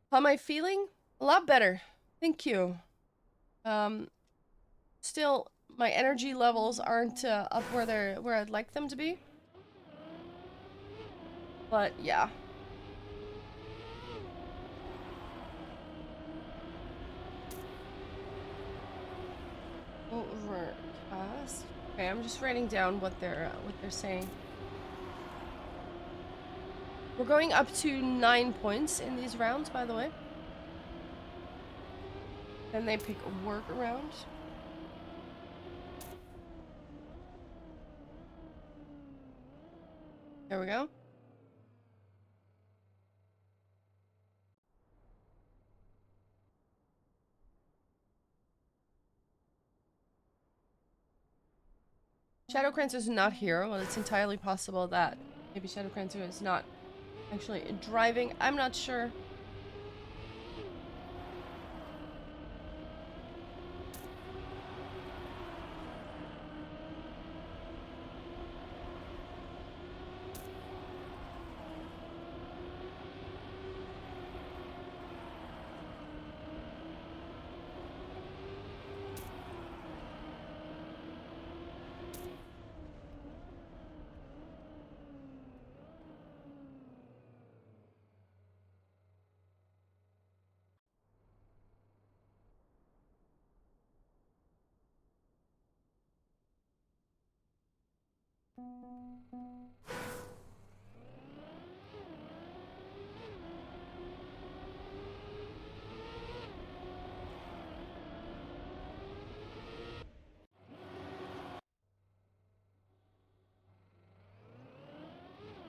How am I feeling? A lot better. Thank you. Still, my energy levels aren't up where I'd like them to be. But yeah. Overcast. Okay, I'm just writing down what they're saying. We're going up to 9 points in these rounds, by the way. Then they pick a workaround. There we go. Shadowcrancer is not here. Well, it's entirely possible that maybe Shadowcrancer is not actually driving. I'm not sure.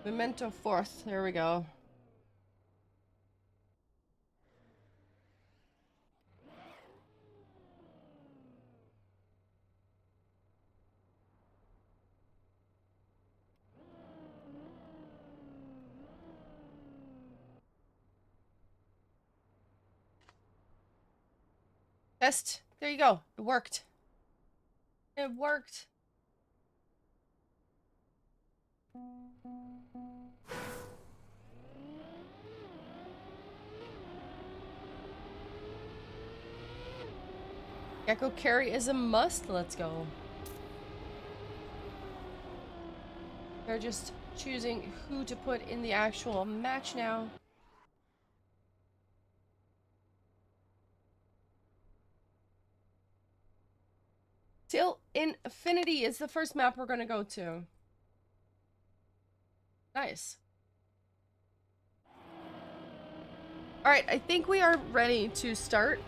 Memento Fourth. There we go. Test. There you go. It worked. It worked. Gecko carry is a must. Let's go. They're just choosing who to put in the actual match now. Till Infinity is the first map we're gonna go to. Nice. Alright, I think we are ready to start.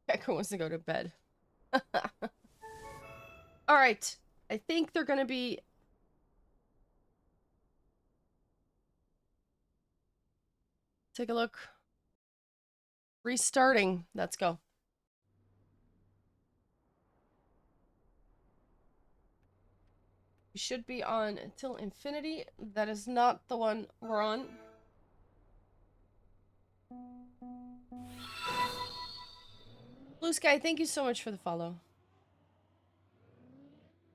Gecko wants to go to bed. Alright, I think they're gonna be... Take a look. Restarting. Let's go. We should be on Till Infinity. That is not the one we're on. Blue Sky, thank you so much for the follow.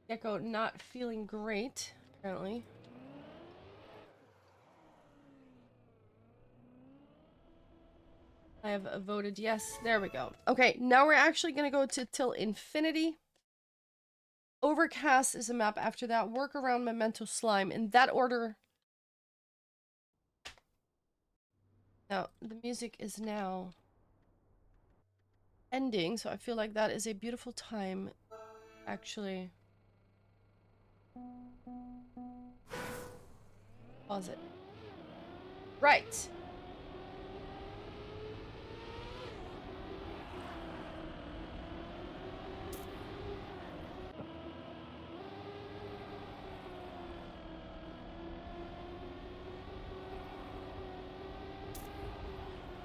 Gecko not feeling great, apparently. I have voted yes. There we go. Okay, now we're actually going to go to Till Infinity. Overcast is a map after that. Work around Memento Slime. In that order. Now, the music is now ending, so I feel like that is a beautiful time, actually. Pause it. Right.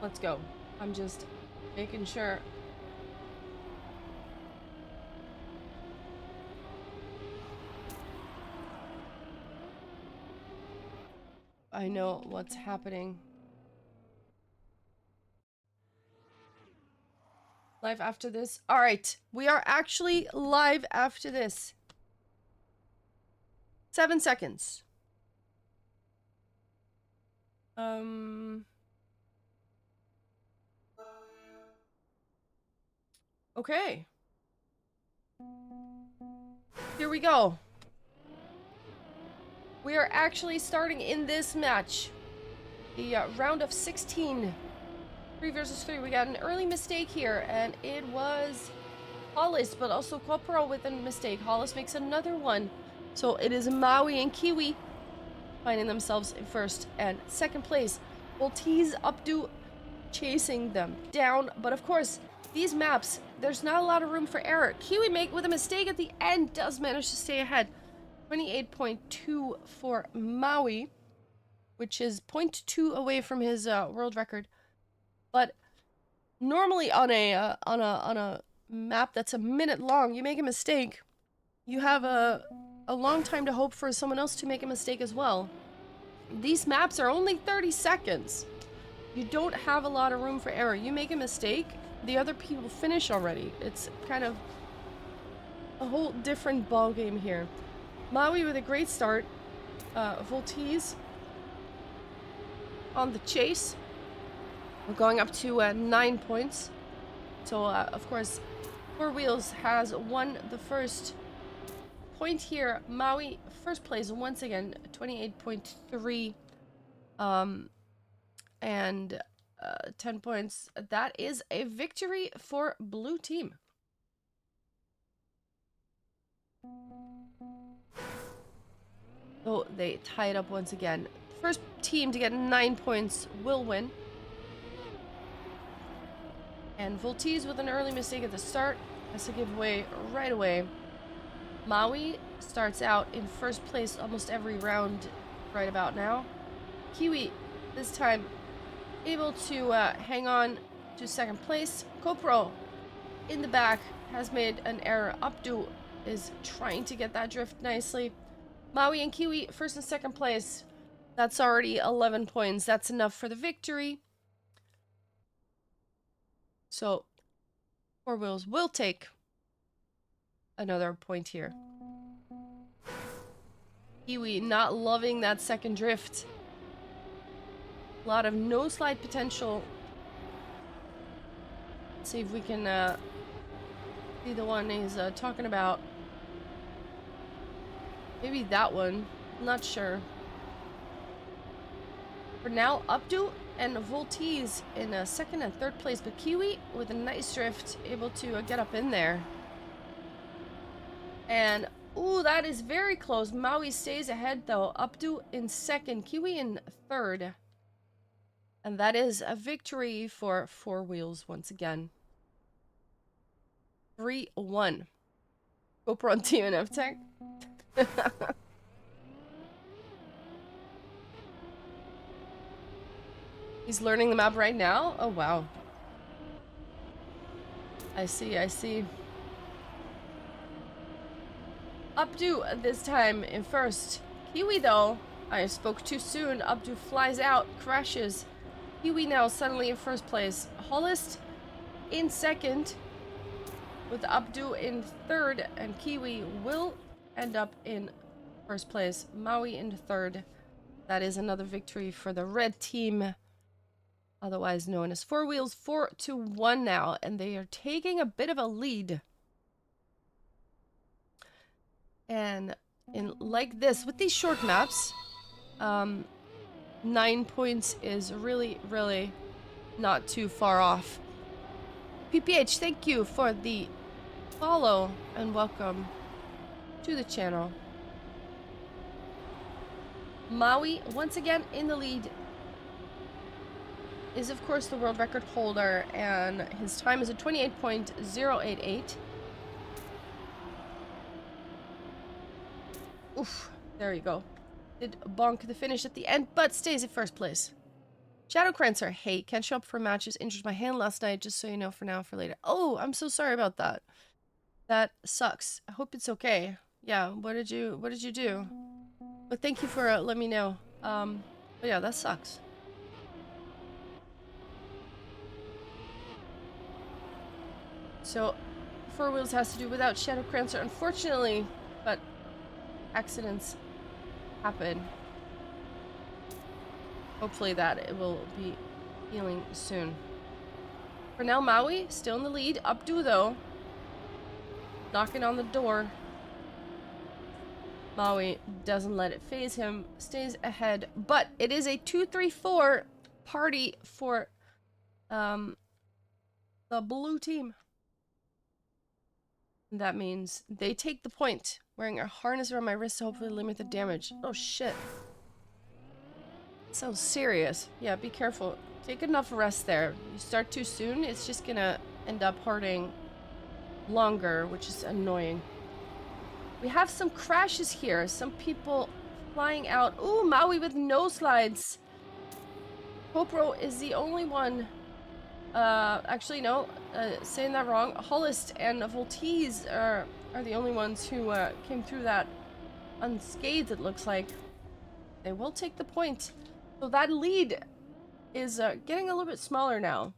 Let's go. I'm just making sure. I know what's happening. Live after this. All right, we are actually live after this. 7 seconds. Okay. Here we go. We are actually starting in this match. The round of 16. 3 versus 3. We got an early mistake here, and it was Hollis, but also Corporal with a mistake. Hollis makes another one. So it is Maui and Kiwi finding themselves in first and second place. Volteez, Updo chasing them down. But of course, these maps, there's not a lot of room for error. Kiwi with a mistake at the end does manage to stay ahead. 28.2 for Maui, which is 0.2 away from his world record. But normally on a map that's a minute long, you make a mistake, you have a long time to hope for someone else to make a mistake as well. These maps are only 30 seconds. You don't have a lot of room for error. You make a mistake, the other people finish already. It's kind of a whole different ball game here. Maui with a great start. Volteez on the chase. We're going up to 9 points. So, of course, Four Wheels has won the first point here. Maui, first place once again, 28.3. And 10 points. That is a victory for blue team. So they tie it up once again. First team to get 9 points will win. And Volteez with an early mistake at the start has to give way right away. Maui starts out in first place almost every round right about now. Kiwi this time able to hang on to second place. Kopro in the back has made an error. Updo is trying to get that drift nicely. Maui and Kiwi first and second place. That's already 11 points. That's enough for the victory. So Four Wheels will take another point here. Kiwi not loving that second drift. A lot of no slide potential. Let's see if we can see the one he's talking about. Maybe that one. I'm not sure. For now, Updo and Volteez in second and third place, but Kiwi with a nice drift, able to get up in there. And, ooh, that is very close. Maui stays ahead, though. Updo in second, Kiwi in third. And that is a victory for Four Wheels once again. 3-1. GoPro on TNF Tech. He's learning the map right now? Oh, wow. I see, I see. Updo this time in first. Kiwi, though, I spoke too soon. Updo flies out, crashes. Kiwi now suddenly in first place. Hollis in second, with Updo in third, and Kiwi will end up in first place. Maui in third. That is another victory for the red team, otherwise known as Four Wheels. 4-1 now, and they are taking a bit of a lead. And in like this, with these short maps, 9 points is really, really not too far off. PPH, thank you for the follow and welcome to the channel. Maui, once again in the lead, is of course the world record holder, and his time is a 28.088. Oof, there you go. Did bonk the finish at the end, but stays in first place. Shadow Crancer, hey, can't show up for matches. Injured my hand last night, just so you know, for now, for later. Oh, I'm so sorry about that. That sucks. I hope it's okay. Yeah, what did you do? But thank you for letting me know. But yeah, that sucks. So, Four Wheels has to do without Shadow Crancer, unfortunately, but accidents happen. Hopefully that it will be healing soon. For now, Maui still in the lead. Abdu, though, knocking on the door. Maui doesn't let it phase him, stays ahead, but it is a 2-3-4 party for the blue team. And that means they take the point, wearing a harness around my wrist to hopefully limit the damage. Oh shit. Sounds serious. Yeah, be careful. Take enough rest there. You start too soon, it's just gonna end up hurting longer, which is annoying. We have some crashes here. Some people flying out. Ooh, Maui with no slides. Popro is the only one. Actually, no. Saying that wrong. Hullist and Volteez are the only ones who came through that unscathed, it looks like. They will take the point. So that lead is getting a little bit smaller now.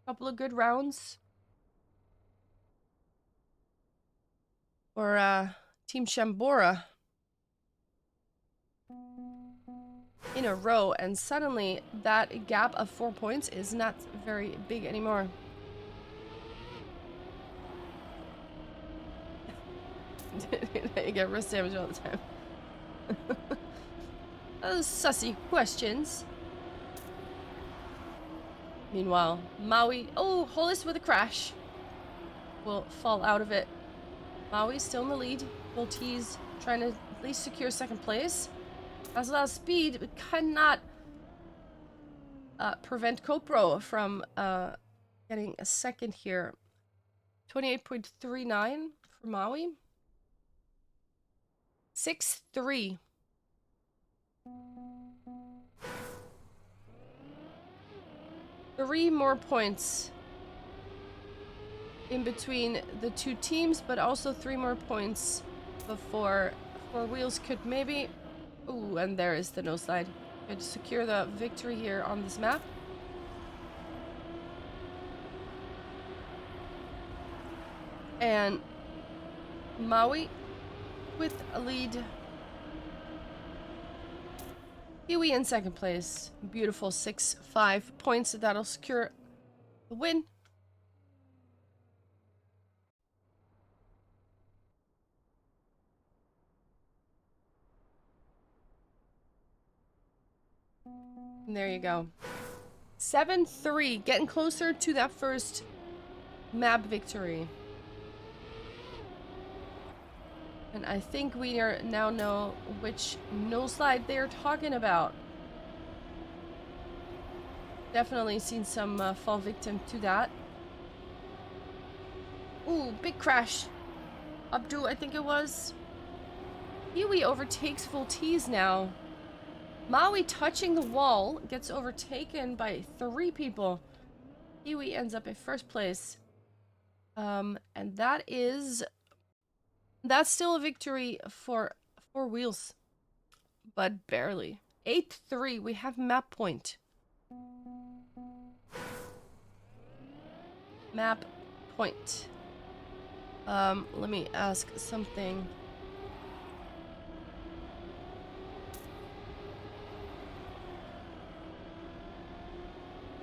Couple of good rounds. For Team Shambora. In a row, and suddenly that gap of 4 points is not very big anymore. You get wrist damage all the time. Those sussy questions. Meanwhile, Maui, oh, Hollis with a crash, will fall out of it. Maui's still in the lead. Volteez trying to at least secure second place. Has a lot of speed, but cannot prevent Kopro from getting a second here. 28.39 for Maui. 6-3. Three more points in between the two teams, but also 3 more points before Four Wheels could maybe... Ooh, and there is the no slide. Could secure the victory here on this map. And Maui with a lead. Kiwi in second place. Beautiful 6-5 points. That'll secure the win. And there you go. 7-3. Getting closer to that first map victory. And I think we now know which no slide they're talking about. Definitely seen some fall victim to that. Ooh, big crash. Abdul, I think it was. Kiwi overtakes Volteez now. Maui touching the wall gets overtaken by 3 people. Kiwi ends up in first place. And that's still a victory for Four Wheels. But barely. 8-3, we have map point. Map point. Let me ask something.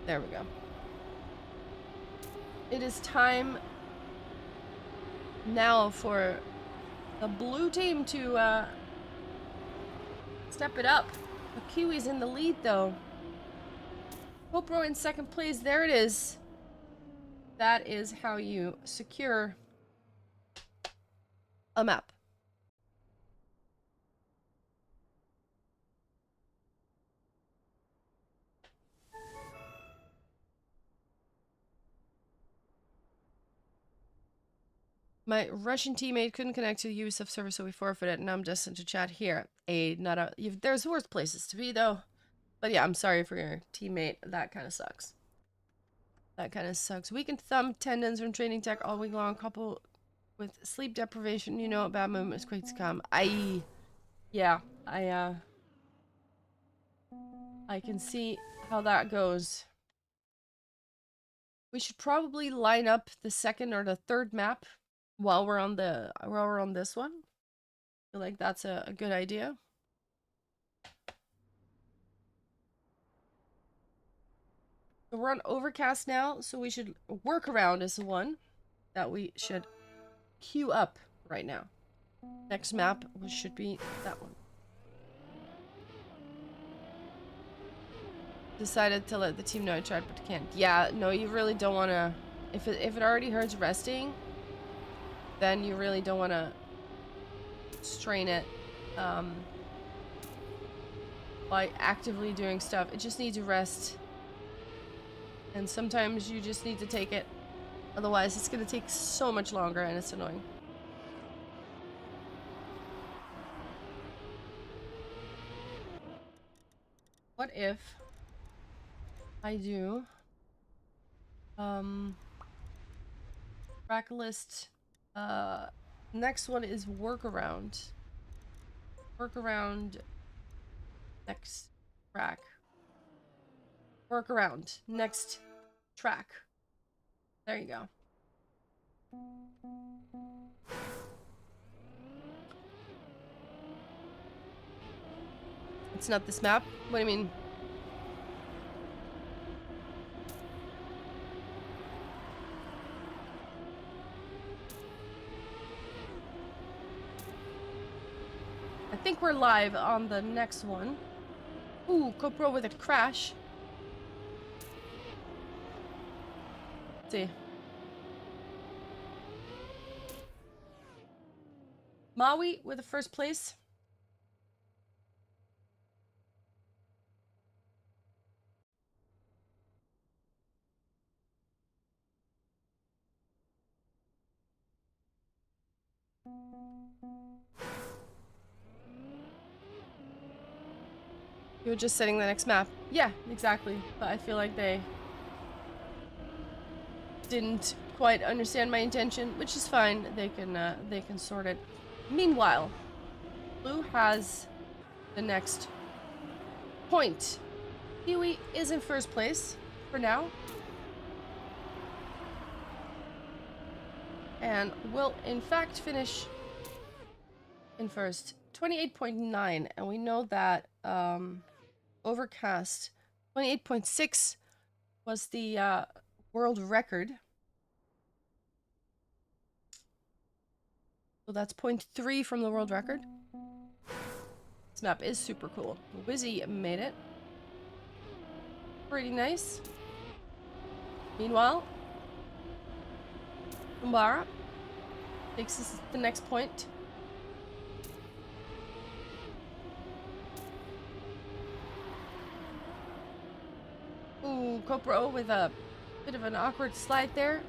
There we go. It is time now for the blue team to step it up. The Kiwi's in the lead though. Kopro in second place. There it is. That is how you secure a map. My Russian teammate couldn't connect to the Ubisoft server, so we forfeited, and I'm destined to chat here. There's worse places to be, though. But yeah, I'm sorry for your teammate. That kind of sucks. That kind of sucks. Weakened thumb, tendons from training tech all week long, coupled with sleep deprivation. You know, a bad moment is quick to come. Yeah, I can see how that goes. We should probably line up the second or the third map while we're on this one. I feel like that's a good idea. So we're on overcast now, so we should workaround is the one that we should queue up right now. Next map should be that one. Decided to let the team know I tried but can't. Yeah, no, you really don't want to. If it already hurts resting, then you really don't want to strain it by actively doing stuff. It just needs to rest. And sometimes you just need to take it. Otherwise, it's going to take so much longer and it's annoying. What if I do track list, next one is workaround. Workaround next track. Workaround next track. There you go. It's not this map? What do you mean? I think we're live on the next one. Ooh, GoPro with a crash. Let's see. Maui with the first place. You were just setting the next map. Yeah, exactly. But I feel like they didn't quite understand my intention, which is fine. They can sort it. Meanwhile, Blue has the next point. Kiwi is in first place for now. And will in fact finish in first. 28.9, and we know that overcast 28.6 was the world record. So that's 0.3 from the world record. This map is super cool. Wizzy made it. Pretty nice. Meanwhile, Umbara takes us to the next point. Ooh, Kopro with a bit of an awkward slide there.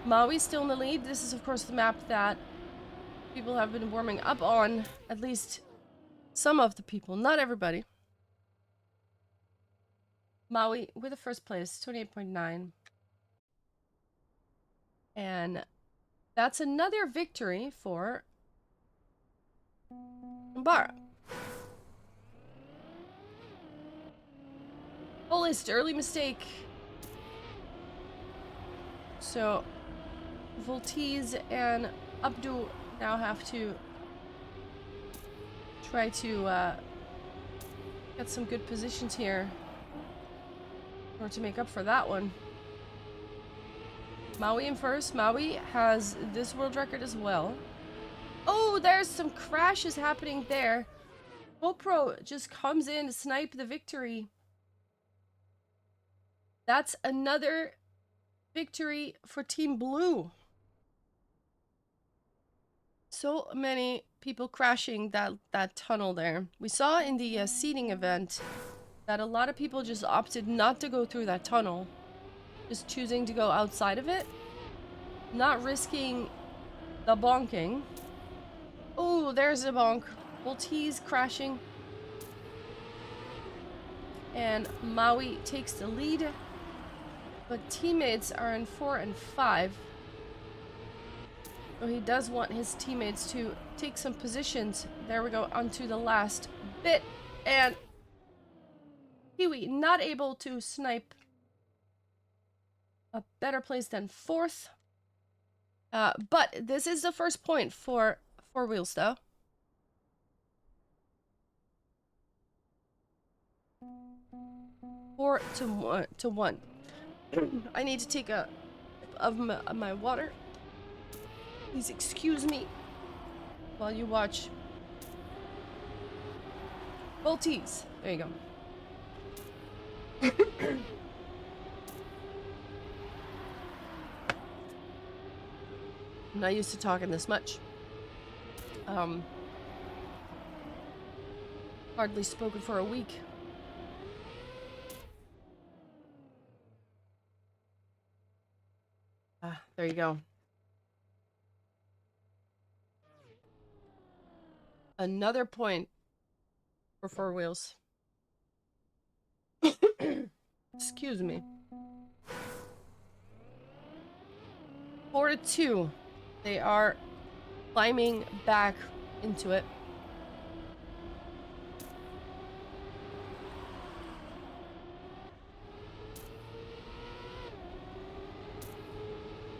Maui still in the lead. This is, of course, the map that people have been warming up on. At least some of the people, not everybody. Maui with the first place, 28.9. And that's another victory for Umbara. Fullest early mistake. So Voltiz and Abdu now have to try to get some good positions here in order to make up for that one. Maui in first. Maui has this world record as well. Oh, there's some crashes happening there. GoPro just comes in to snipe the victory. That's another victory for Team Blue. So many people crashing that tunnel there. We saw in the seeding event that a lot of people just opted not to go through that tunnel, just choosing to go outside of it, not risking the bonking. Oh, there's a bonk. Voltiz crashing. And Maui takes the lead, but teammates are in 4 and 5. So he does want his teammates to take some positions. There we go, onto the last bit. And Kiwi not able to snipe a better place than 4th. But this is the first point for 4 wheels, though. Four to one. I need to take a sip of my water. Please excuse me while you watch Voltees. There you go. I'm not used to talking this much. Hardly spoken for a week. There you go. Another point for 4 wheels. Excuse me. 4 to 2. They are climbing back into it.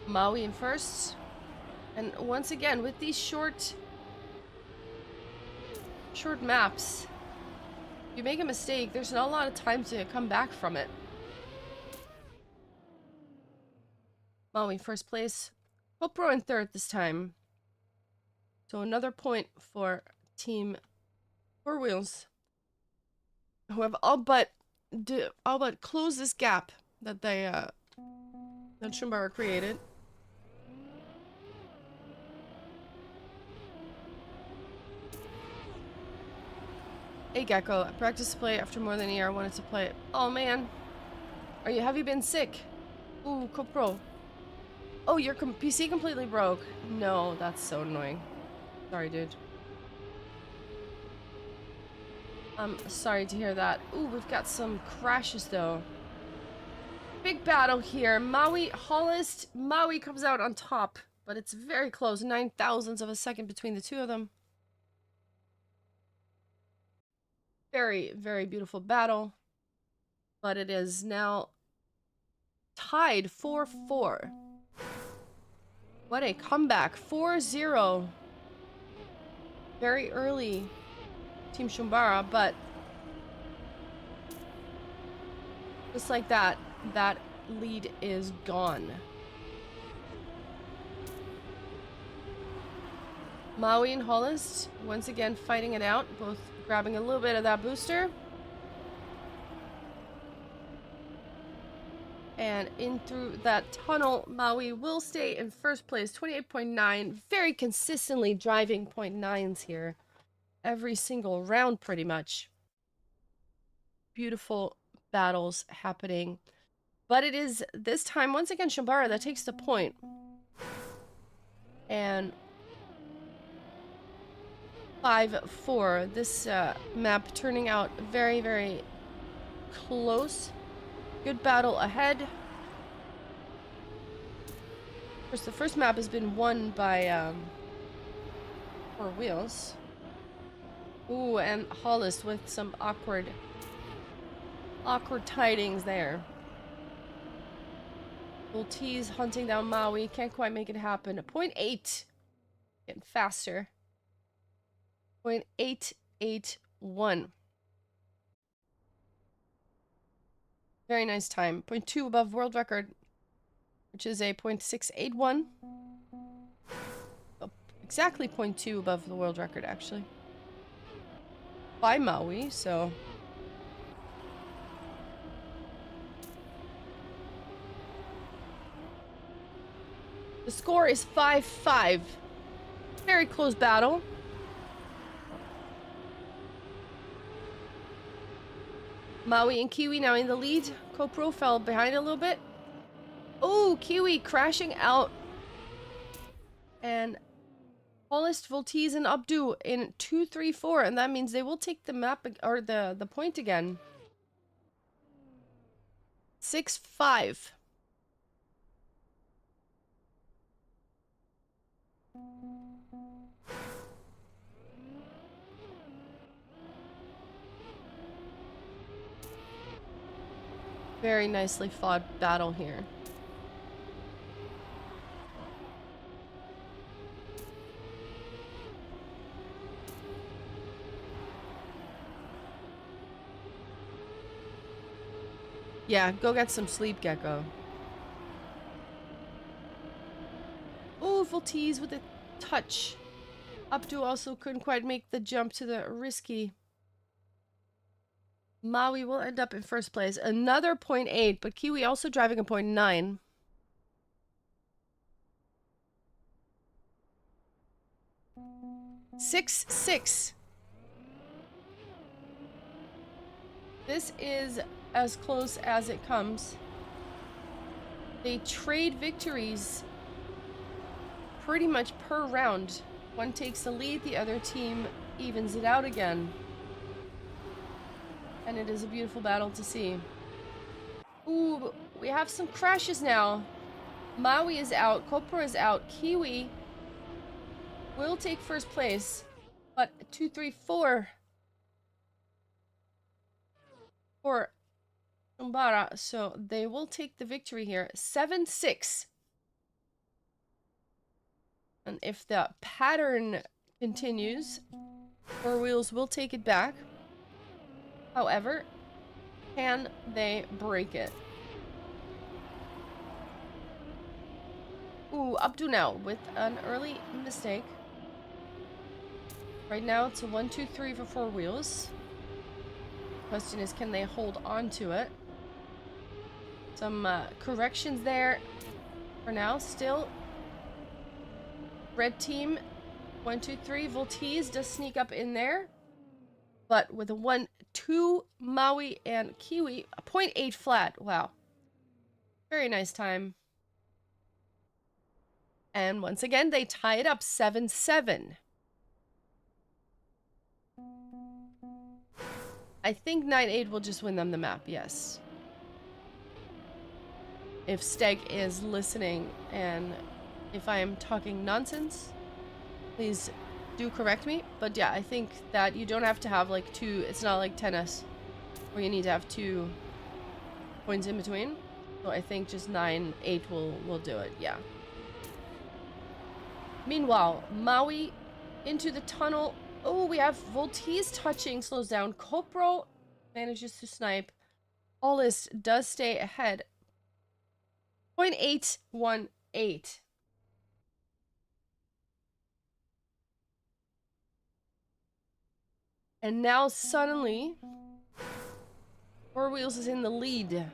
Maui in first. And once again, with these short maps, if you make a mistake, there's not a lot of time to come back from it. Maui first place. Kopro in third this time. So another point for Team 4 Wheels, who have all but closed this gap that they that Shumbara created. Hey Gecko, I practiced to play after more than a year. I wanted to play it. Oh man, have you been sick? Ooh, Kopro. Oh, your PC completely broke. No, that's so annoying. Sorry, dude. I'm sorry to hear that. Ooh, we've got some crashes though. Big battle here. Maui, Hollis. Maui comes out on top, but it's very close. 9,000ths of a second between the two of them. Very, very beautiful battle. But it is now tied 4-4. What a comeback. 4-0. Very early, Team Shumbara, but just like that, that lead is gone. Maui and Hollis once again fighting it out, both grabbing a little bit of that booster. And in through that tunnel, Maui will stay in first place, 28.9. Very consistently driving 0.9s here. Every single round, pretty much. Beautiful battles happening. But it is this time, once again, Shumbara that takes the point. And 5-4. This map turning out very, very close. Good battle ahead. Of course, the first map has been won by 4 Wheels. Ooh, and Hollis with some awkward tidings there. Voltees hunting down Maui. Can't quite make it happen. 0.8. Getting faster. 0.881. Very nice time. 0.2 above world record, which is a 0.681. Oh, exactly 0.2 above the world record, actually. By Maui, so... The score is 5-5. Very close battle. Maui and Kiwi now in the lead. Kopro fell behind a little bit. Oh, Kiwi crashing out. And Hollis, Voltees, and Abdu in 2-3-4. And that means they will take the map, or the point again. 6-5. Very nicely fought battle here. Yeah, go get some sleep, Gecko. Oh, Volteez with a touch. Abdu also couldn't quite make the jump to the risky. Maui will end up in first place. Another 0.8, but Kiwi also driving a 0.9. Six, 6. This is as close as it comes. They trade victories pretty much per round. One takes the lead, the other team evens it out again. And it is a beautiful battle to see. Ooh, we have some crashes now. Maui is out, Kopra is out, Kiwi will take first place, but 2, 3, 4 for Umbara, so they will take the victory here. 7, 6. And if the pattern continues, Four Wheels will take it back. However, can they break it? Ooh, Abdu now with an early mistake. Right now it's a 1, 2, 3 for Four Wheels. Question is, can they hold on to it? Some corrections there for now. Still, red team 1, 2, 3. Volteez does sneak up in there, but with a 1, 2 Maui and Kiwi, a 0.8 flat. Wow, very nice time. And once again, they tie it up 7, 7. I think 9, 8 will just win them the map. Yes. If Steg is listening and if I am talking nonsense, please do correct me. But yeah, I think that you don't have to have like two. It's not like tennis where you need to have 2 points in between. So I think just 9, 8 will do it. Yeah. Meanwhile, Maui into the tunnel. Oh, we have Volteez touching, slows down. Kopro manages to snipe. Allis does stay ahead. 0.818. And now suddenly, Four Wheels is in the lead.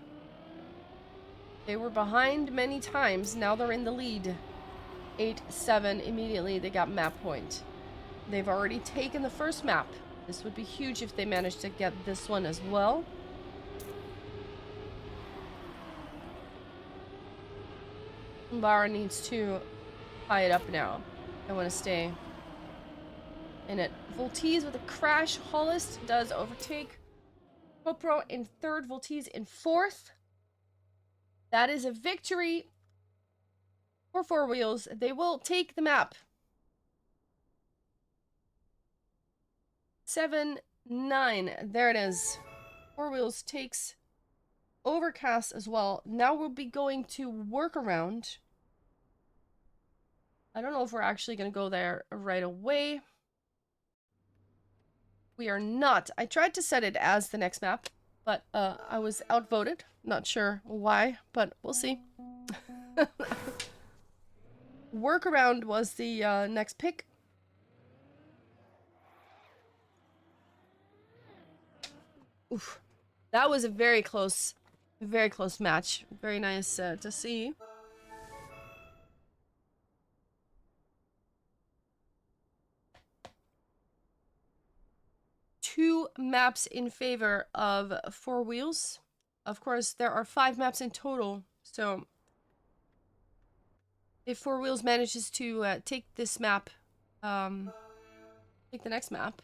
They were behind many times. Now they're in the lead. 8, 7. Immediately they got map point. They've already taken the first map. This would be huge if they managed to get this one as well. Umbara needs to tie it up now. I want to stay in it. Volteez with a crash. Hollis does overtake. Kopro in third. Volteez in fourth. That is a victory for Four Wheels. They will take the map. 7, 9. There it is. Four Wheels takes Overcast as well. Now we'll be going to Workaround. I don't know if we're actually going to go there right away. We are not. I tried to set it as the next map, but I was outvoted. Not sure why, but we'll see. Workaround was the next pick. Oof. That was a very close match. Very nice to see. Two maps in favor of Four Wheels. Of course, there are 5 maps in total, so if Four Wheels manages to take this map, take the next map,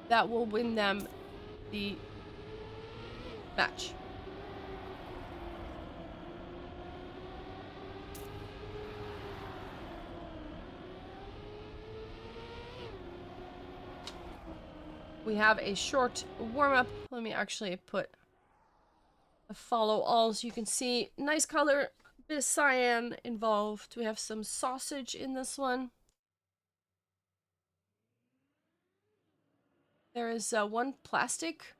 that will win them the match. We have a short warm-up. Let me actually put a follow all so you can see. Nice color, bit of cyan involved. We have some sausage in this one. There is one plastic.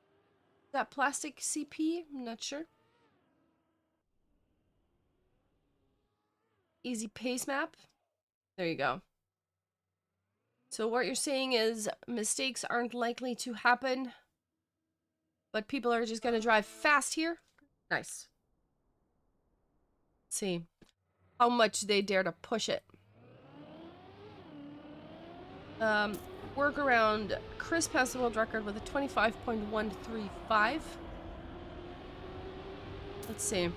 That plastic CP? I'm not sure. Easy pace map. There you go. So what you're saying is mistakes aren't likely to happen, but people are just gonna drive fast here? Nice. Let's see how much they dare to push it. Workaround. Chris passed the world record with a 25.135. Let's see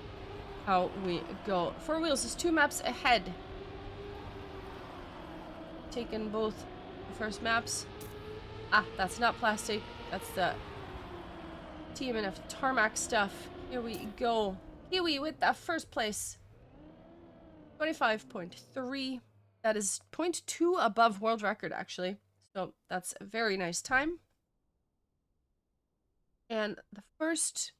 how we go. Four Wheels is 2 maps ahead. Taking both the first maps. Ah, that's not plastic. That's the TMNF tarmac stuff. Here we go. Kiwi with the first place. 25.3. That is 0.2 above world record, actually. So that's a very nice time. And the first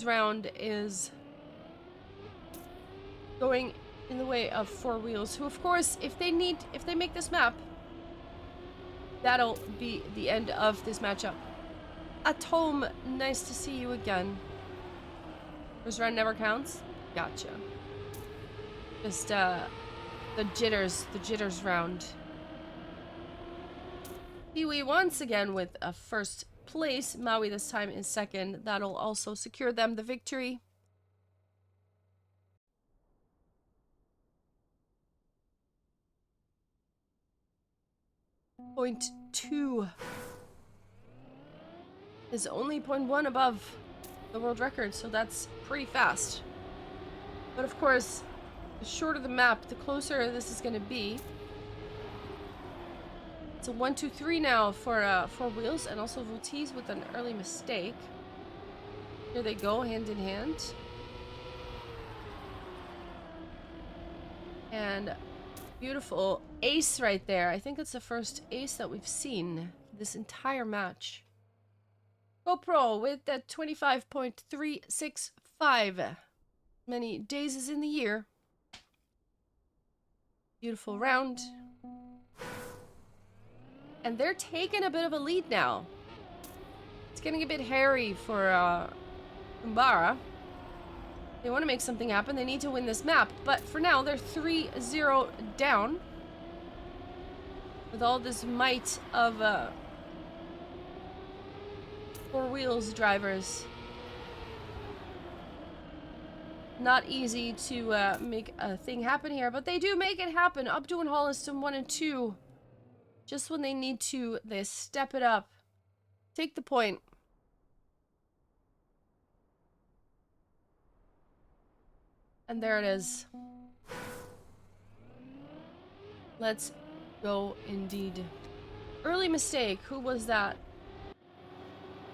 round is going in the way of Four Wheels, who, of course, if they make this map, that'll be the end of this matchup. Atom, nice to see you again. First round never counts? Gotcha. Just, the jitters round. Kiwi once again with a first place. Maui this time in second. That'll also secure them the victory. Point 2 is only 0.1 above the world record, so that's pretty fast. But of course, the shorter the map, the closer this is going to be. It's a 1, 2, 3 now for Four Wheels, and also Voltis with an early mistake. Here they go, hand in hand. And beautiful ace right there. I think it's the first ace that we've seen this entire match. GoPro with the 25.365. Many days is in the year. Beautiful round. And they're taking a bit of a lead now. It's getting a bit hairy for Umbara. They want to make something happen. They need to win this map. But for now, they're 3-0 down. With all this might of Four Wheels drivers. Not easy to make a thing happen here, but they do make it happen. Abdu and Holliston 1 and 2. Just when they need to, they step it up. Take the point. And there it is. Let's go indeed. Early mistake. Who was that?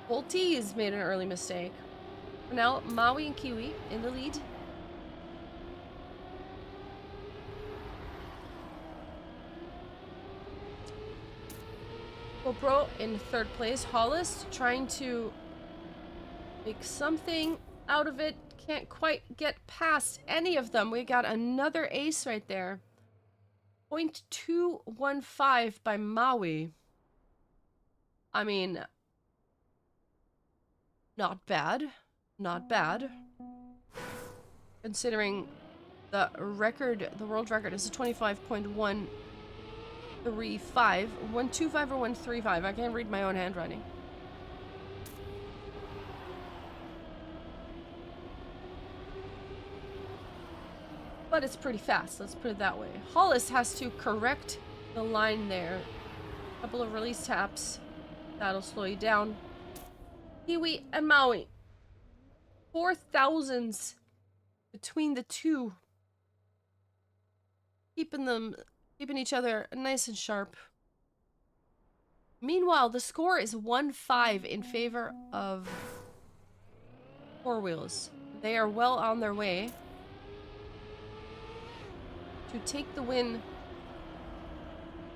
Voltis made an early mistake. For now, Maui and Kiwi in the lead. GoPro in third place. Hollis trying to make something out of it. Can't quite get past any of them. We got another ace right there. 0.215 by Maui. I mean, not bad. Not bad. Considering the record, the world record is a 25.135. 125 or 135. I can't read my own handwriting. But it's pretty fast, let's put it that way. Hollis has to correct the line there. A couple of release taps. That'll slow you down. Kiwi and Maui. 4,000s between the two. Keeping each other nice and sharp. Meanwhile, the score is 1-5 in favor of Four Wheels. They are well on their way to take the win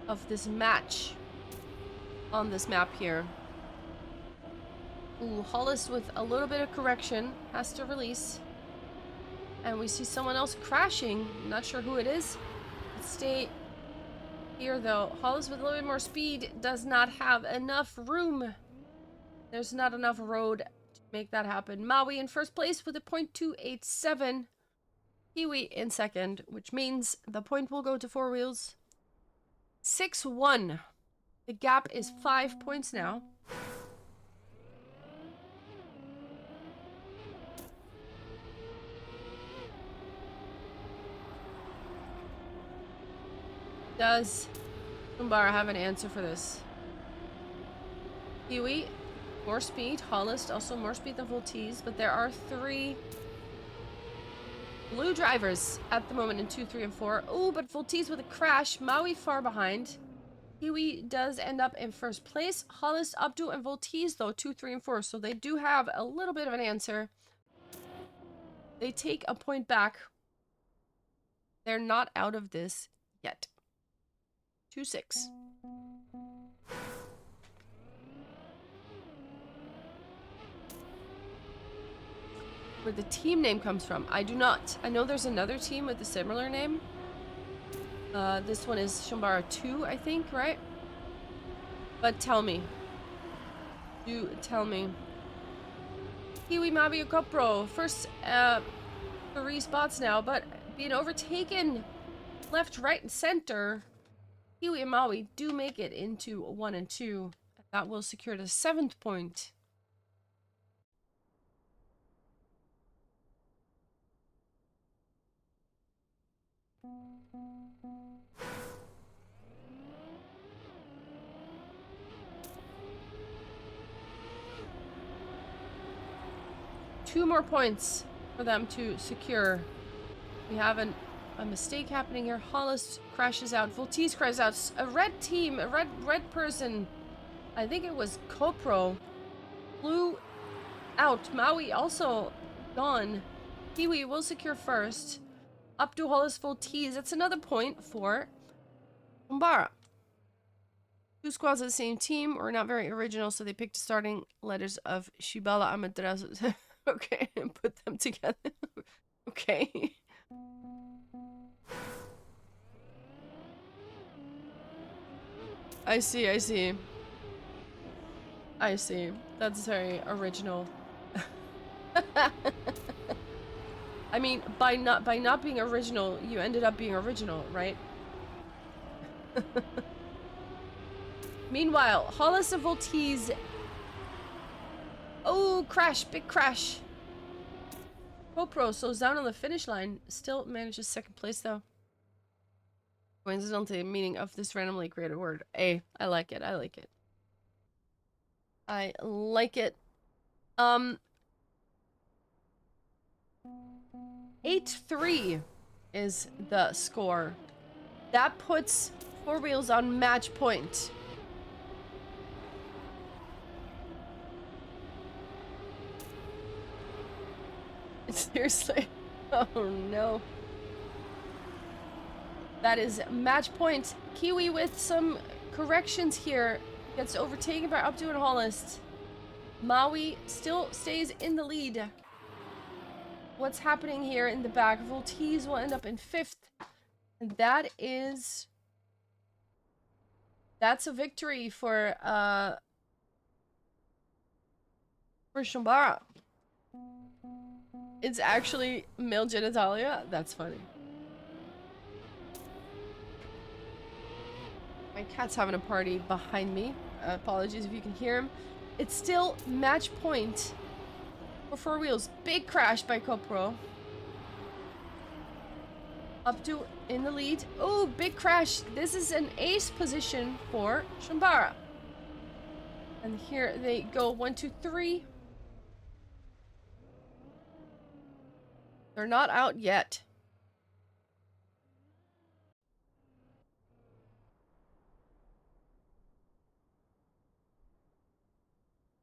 of this match on this map here. Ooh, Hollis with a little bit of correction has to release. And we see someone else crashing. Not sure who it is. Let's stay Here, though, Hollis with a little bit more speed does not have enough room. There's not enough road to make that happen. Maui in first place with a .287. Kiwi in second, which means the point will go to Four Wheels. 6-1. The gap is 5 points now. Does Umbara have an answer for this? Kiwi, more speed. Hollis, also more speed than Volteez, but there are 3 blue drivers at the moment in 2, 3, and 4. Oh, but Volteez with a crash. Maui far behind. Kiwi does end up in first place. Hollis, Abdu, and Volteez, though, 2, 3, and 4. So they do have a little bit of an answer. They take a point back. They're not out of this yet. 2-6. Where the team name comes from, I do not. I know there's another team with a similar name. This one is Shambara 2, I think, right? But tell me. Do tell me. Kiwi Mabi Kopro. First 3 spots now, but being overtaken left, right, and center. Kiwi and Maui do make it into 1 and 2. That will secure the 7th point. Two more points for them to secure. We have a mistake happening here. Hollis crashes out. Volteez crashes out. A red team, a red person. I think it was Copro. Flew out. Maui also gone. Kiwi will secure first. Up to Hollis Volteez. That's another point for Umbara. 2 squads of the same team were not very original, so they picked starting letters of Shibala Amaterasu. Okay, and put them together. Okay. I see. That's very original. I mean, by not being original, you ended up being original, right? Meanwhile, Hollis and Volteez. Oh, crash! Big crash! GoPro slows down on the finish line. Still manages 2nd place, though. Coincidentally, the meaning of this randomly created word. I like it. I like it. 8-3 is the score. That puts Four Wheels on match point. Seriously. Oh no. That is match point. Kiwi with some corrections here. Gets overtaken by Abdu and Hollis. Maui still stays in the lead. What's happening here in the back? Volteez will end up in 5th. And that's a victory for Shambara. It's actually male genitalia? That's funny. My cat's having a party behind me. Apologies if you can hear him. It's still match point for Four Wheels. Big crash by Copro. Up to in the lead. Oh, big crash. This is an ace position for Shambara. And here they go. 1, 2, 3. They're not out yet.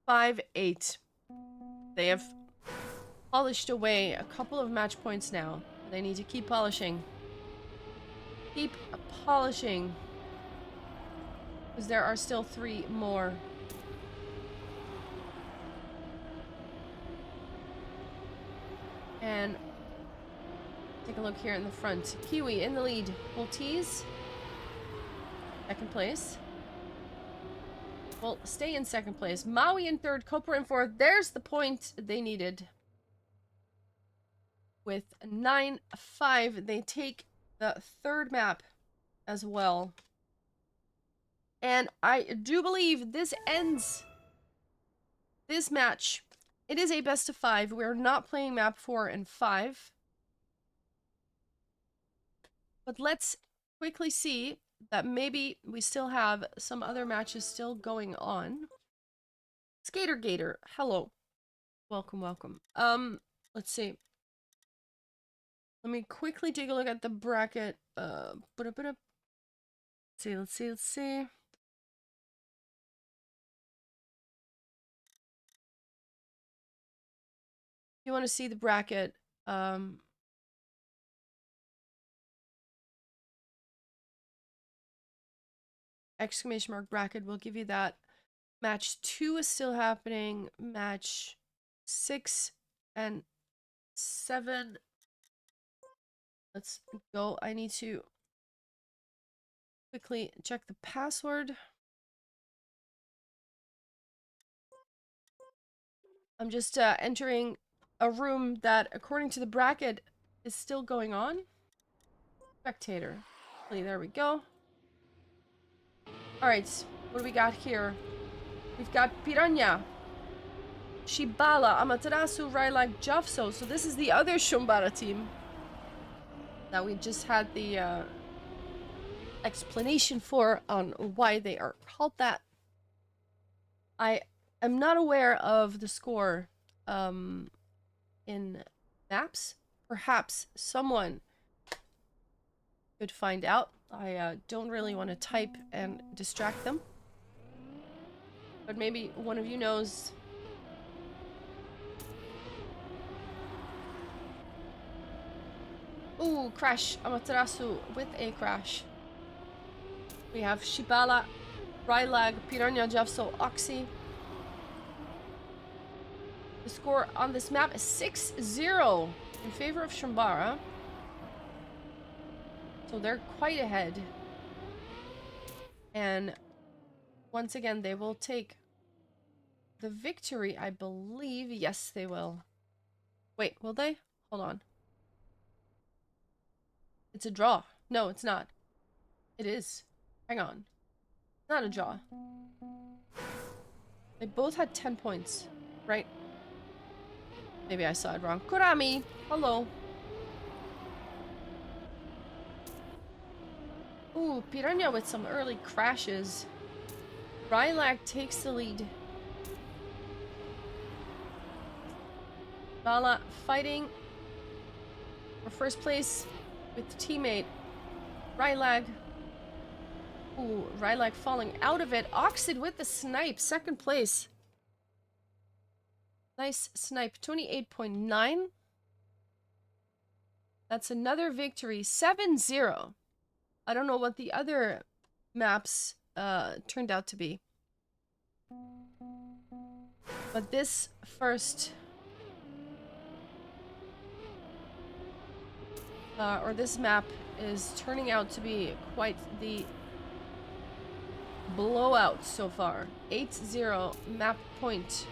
Five, 8. They have polished away a couple of match points now. They need to keep polishing. Keep polishing. Because there are still 3 more. And take a look here in the front. Kiwi in the lead. Volteez. second place. Well, stay in second place. Maui in third, Copra in fourth. There's the point they needed. With 9-5, they take the third map as well. And I do believe this ends this match. It is a best of 5. We're not playing map 4 and 5. But let's quickly see that maybe we still have some other matches still going on. Skater Gator, hello. Welcome, welcome. Let's see. Let me quickly take a look at the bracket. Let's see. You want to see the bracket, exclamation mark bracket will give you that. Match 2 is still happening. Match 6 and 7. Let's go. I need to quickly check the password. I'm just entering a room that, according to the bracket, is still going on. Spectator. There we go. Alright, what do we got here? We've got Piranha, Shibala, Amaterasu, Railag, Jafso. So this is the other Shumbara team that we just had the explanation for on why they are called that. I am not aware of the score in maps. Perhaps someone could find out. I don't really want to type and distract them. But maybe one of you knows. Ooh, crash. Amaterasu with a crash. We have Shibala, Rylag, Piranha, Jafso, Oxy. The score on this map is 6-0 in favor of Shumbara. So they're quite ahead. And once again, they will take the victory, I believe. Yes, they will. Wait, will they? Hold on. It's a draw. No, it's not. It is. Hang on. It's not a draw. They both had 10 points, right? Maybe I saw it wrong. Kurami! Hello. Ooh, Piranha with some early crashes. Rylag takes the lead. Bala fighting for first place with teammate Rylag. Ooh, Rylag falling out of it. Oxid with the snipe, second place. Nice snipe, 28.9. That's another victory, 7-0. I don't know what the other maps turned out to be. But this first... or this map is turning out to be quite the blowout so far. 8-0 map point.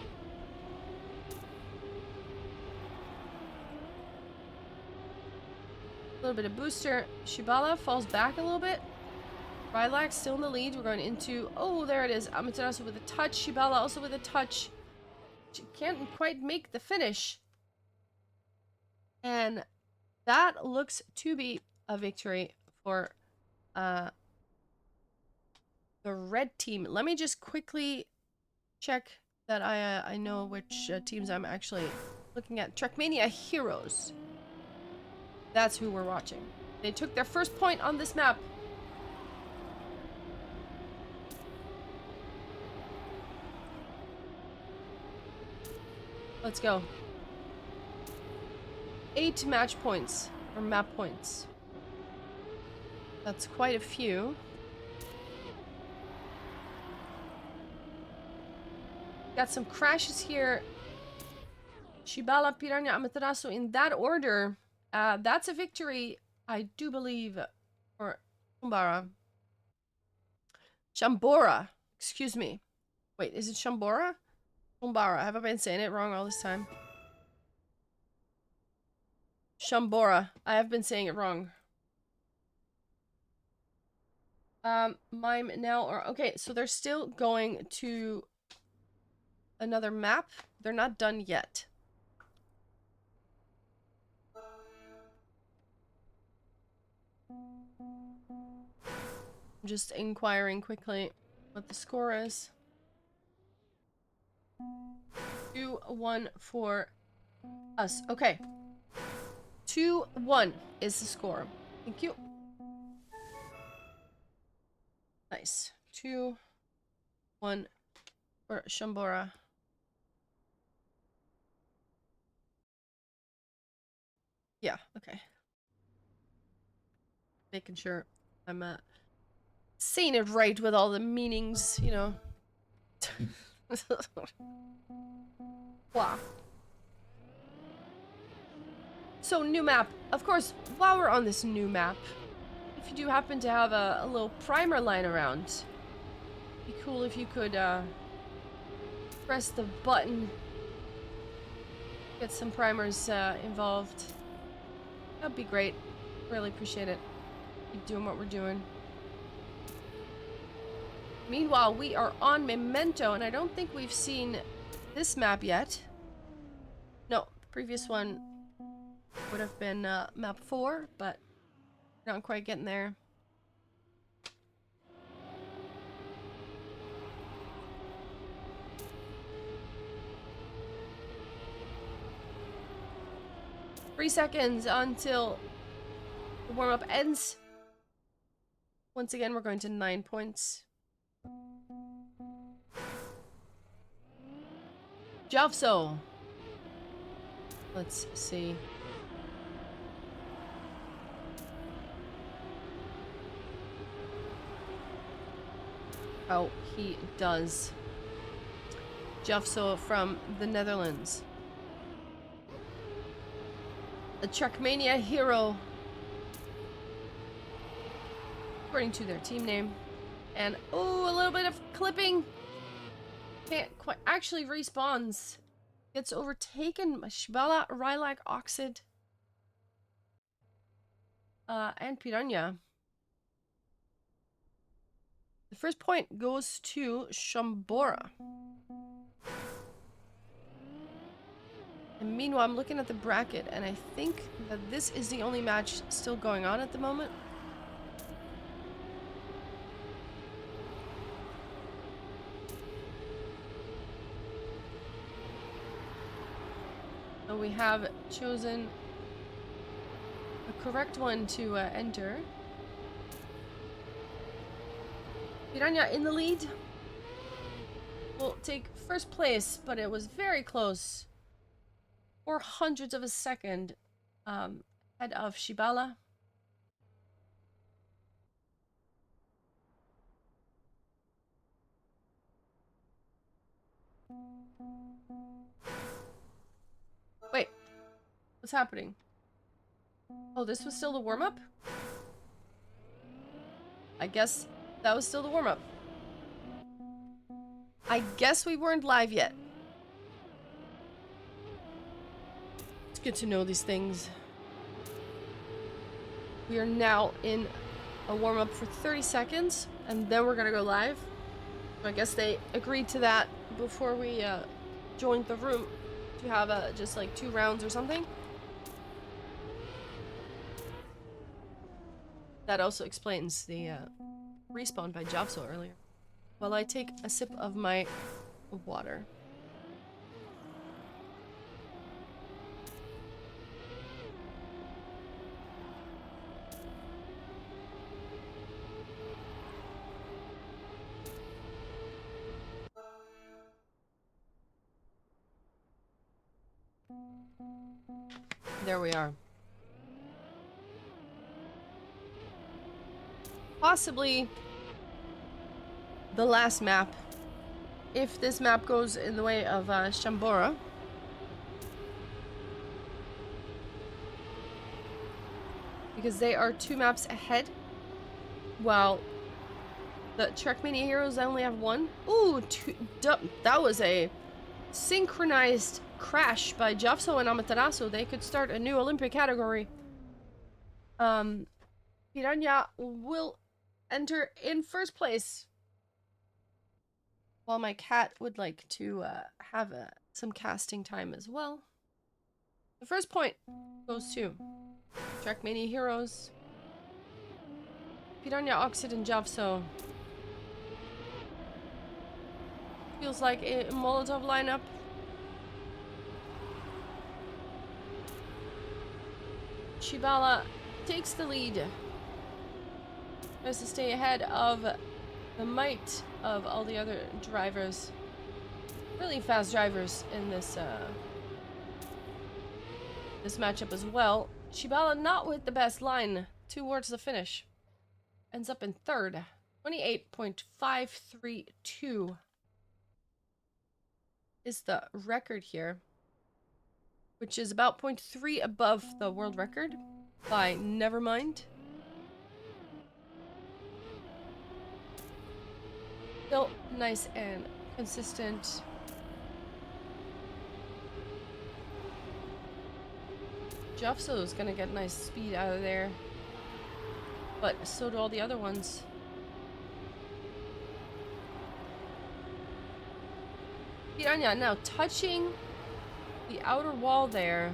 A little bit of booster. Shibala falls back a little bit. Rylax still in the lead. We're going into... Oh, there it is. Amaterasu with a touch. Shibala also with a touch. She can't quite make the finish. And that looks to be a victory for the red team. Let me just quickly check that I know which teams I'm actually looking at. Trackmania Heroes. That's who we're watching. They took their first point on this map. Let's go. 8 match points, or map points. That's quite a few. Got some crashes here. Shibala, Piranha, Amaterasu in that order. That's a victory, I do believe, for Umbara. Shambora. Excuse me. Wait, is it Shambora? Shambara. Have I been saying it wrong all this time? Shambora. I have been saying it wrong. Mime now or okay, so they're still going to another map. They're not done yet. I'm just inquiring quickly what the score is. 2-1 for us. Okay. 2-1 is the score. Thank you. Nice. 2-1 for Shambora. Yeah, okay. Making sure I'm saying it right with all the meanings, you know. Wow. So, new map. Of course, while we're on this new map, if you do happen to have a little primer lying around, it'd be cool if you could press the button, get some primers involved. That'd be great. Really appreciate it. Keep doing what we're doing. Meanwhile, we are on Memento, and I don't think we've seen this map yet. No, the previous one would have been map 4, but we're not quite getting there. Three seconds until the warm-up ends. Once again, we're going to 9 points. Jovso. Let's see. How he does. Jovso from the Netherlands. A Trackmania hero. According to their team name. And, oh, a little bit of clipping. Can't quite actually respawns. Gets overtaken by Shibala, Rylak, Oxid, and Piranha. The first point goes to Shambora. And meanwhile, I'm looking at the bracket, and I think that this is the only match still going on at the moment. So we have chosen the correct one to enter. Piranha in the lead. Will take first place, but it was very close. 400ths of a second ahead of Shibala. Wait, what's happening? Oh, this was still the warm-up? I guess that was still the warm-up. I guess we weren't live yet. It's good to know these things. We are now in a warm-up for 30 seconds, and then we're gonna go live. So I guess they agreed to that before we joined the room to have just like 2 rounds or something. That also explains the respawn by Jovso earlier. While I take a sip of my water. There we are. Possibly the last map, if this map goes in the way of Shambora. Because they are 2 maps ahead, while The Trackmania Heroes, I only have one. Ooh, that was a synchronized crash by Jafso and Amaterasu. They could start a new Olympic category. Piranha will enter in first place. While my cat would like to have some casting time as well. The first point goes to Trackmania Heroes, Piranha Oxid and Javso. Feels like a Molotov lineup. Shibala takes the lead. Tries to stay ahead of the might of all the other drivers. Really fast drivers in this this matchup as well. Shibala not with the best line towards the finish. Ends up in third. 28.532 is the record here, which is about 0.3 above the world record by Nevermind. Still nice and consistent. Jofso's gonna get nice speed out of there, but so do all the other ones. Piranha now touching the outer wall there.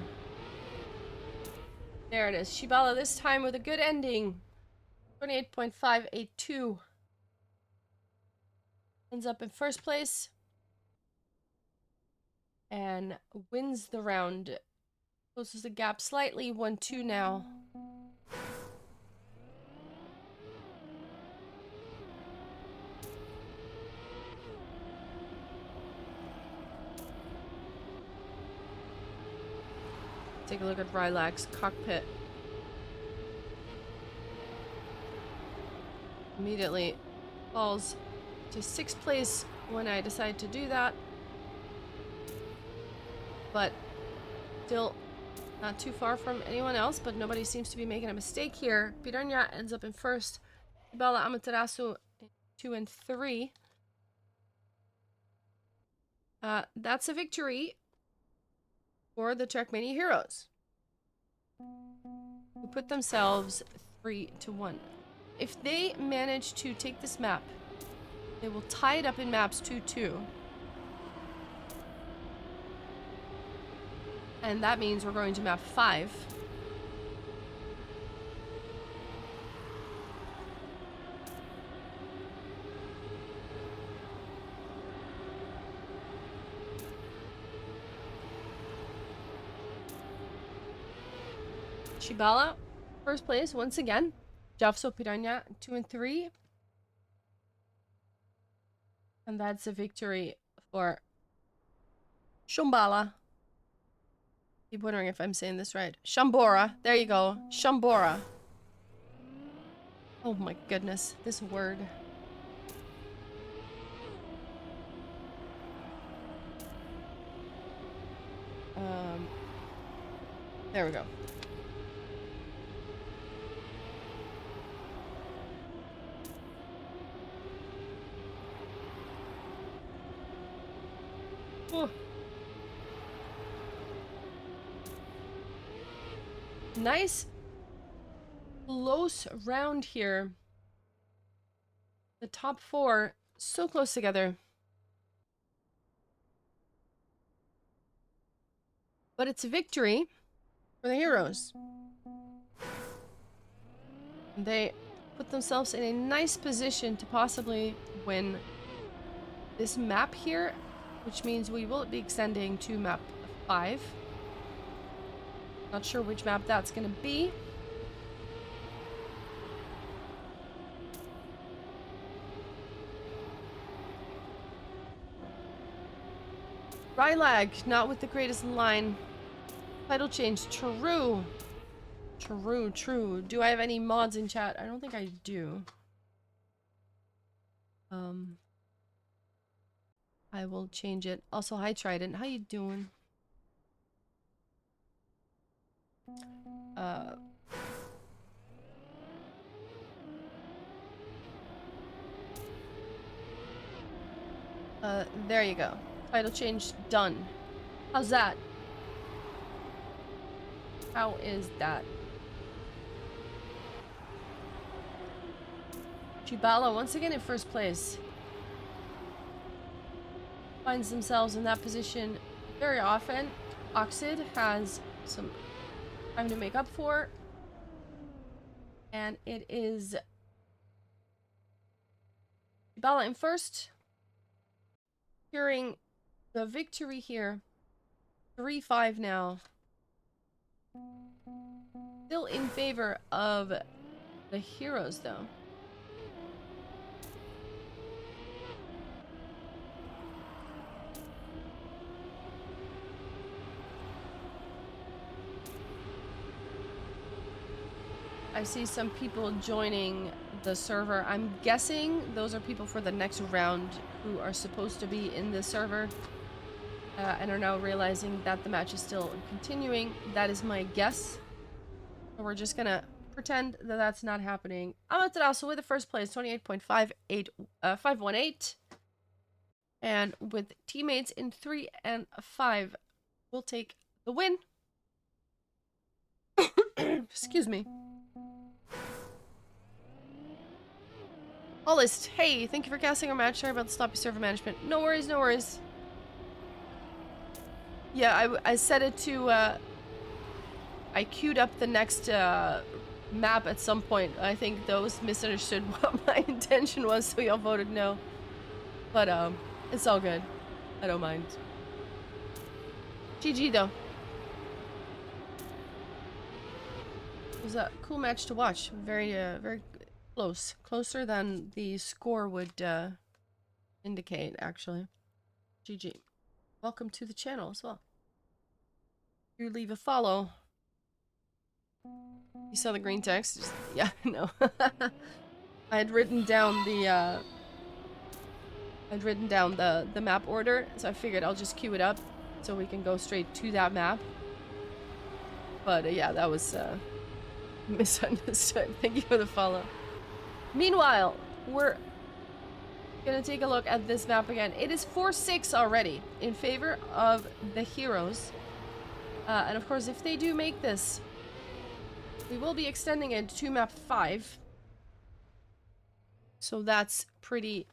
There it is. Shibala this time with a good ending. 28.582. Ends up in first place. And wins the round. Closes the gap slightly. 1-2 now. Take a look at Rylak's cockpit. Immediately falls to 6th place when I decide to do that. But still not too far from anyone else, but nobody seems to be making a mistake here. Piranha ends up in first. Ibala Amaterasu 2 and 3. That's a victory for the Trackmania Heroes, who put themselves 3-1. If they manage to take this map, they will tie it up in maps 2-2. And that means we're going to map 5. Shibala, first place once again. Jafso Piranha, 2 and 3. And that's a victory for Shumbala. Keep wondering if I'm saying this right. Shambora. There you go. Shambora. Oh my goodness. This word. There we go. Oh. Nice close round here. The top 4 so close together. But it's a victory for the heroes. They put themselves in a nice position to possibly win this map here, which means we will be extending to map 5. Not sure which map that's going to be. Rylag, not with the greatest line. Title change, true. True. Do I have any mods in chat? I don't think I do. I will change it. Also, hi Trident, how you doing? There you go. Title change done. How's that? How is that? Shibala once again in first place. Finds themselves in that position very often. Oxid has some time to make up for. And it is Shibala in first. Securing the victory here. 3-5 now. Still in favor of the heroes, though. I see some people joining the server. I'm guessing those are people for the next round who are supposed to be in the server and are now realizing that the match is still continuing. That is my guess. So we're just gonna pretend that that's not happening. Amaterasu with the first place, 28.518. And with teammates in 3 and 5, we'll take the win. Excuse me. Allist, hey, thank you for casting our match. Sorry about the sloppy server management. No worries, no worries. Yeah, I set it to, I queued up the next, map at some point. I think those misunderstood what my intention was, so y'all voted no. But, it's all good. I don't mind. GG, though. It was a cool match to watch. Very, very close. Closer than the score would, indicate, actually. GG. Welcome to the channel as well. You leave a follow. You saw the green text? Just, yeah, no. I had written down the, the map order, so I figured I'll just queue it up so we can go straight to that map. But, yeah, that was, misunderstood. Thank you for the follow. Meanwhile, we're gonna take a look at this map again. It is 4-6 already in favor of the heroes. And of course, if they do make this, we will be extending it to map 5. So that's pretty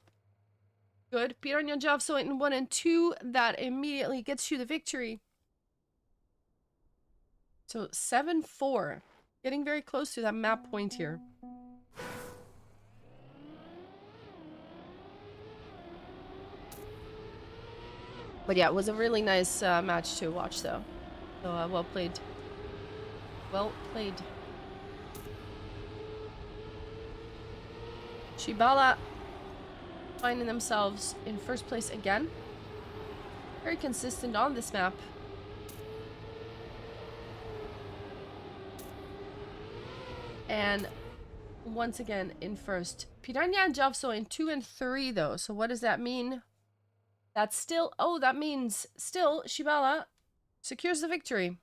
good. Piranha Javso in 1 and 2. That immediately gets you the victory. So 7-4. Getting very close to that map point here. But yeah, it was a really nice match to watch, though. So, well played. Well played. Shibala finding themselves in first place again. Very consistent on this map. And once again in first. Piranha and Javso in 2 and 3, though. So what does that mean? That's still... Oh, that means still Shibala secures the victory.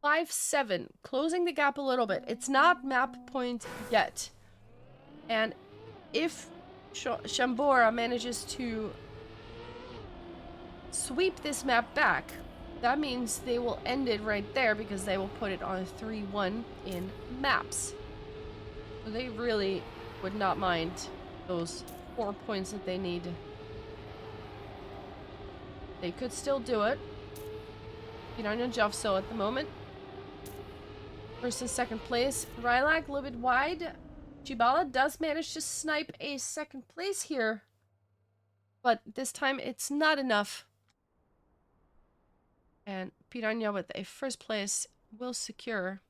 5-7. Closing the gap a little bit. It's not map point yet. And if Shambora manages to sweep this map back, that means they will end it right there because they will put it on a 3-1 in maps. So they really would not mind those 4 points that they need. They could still do it. Piranha Javso at the moment. First and second place. Rylag a little bit wide. Shibala does manage to snipe a second place here. But this time it's not enough. And Piranha with a first place will secure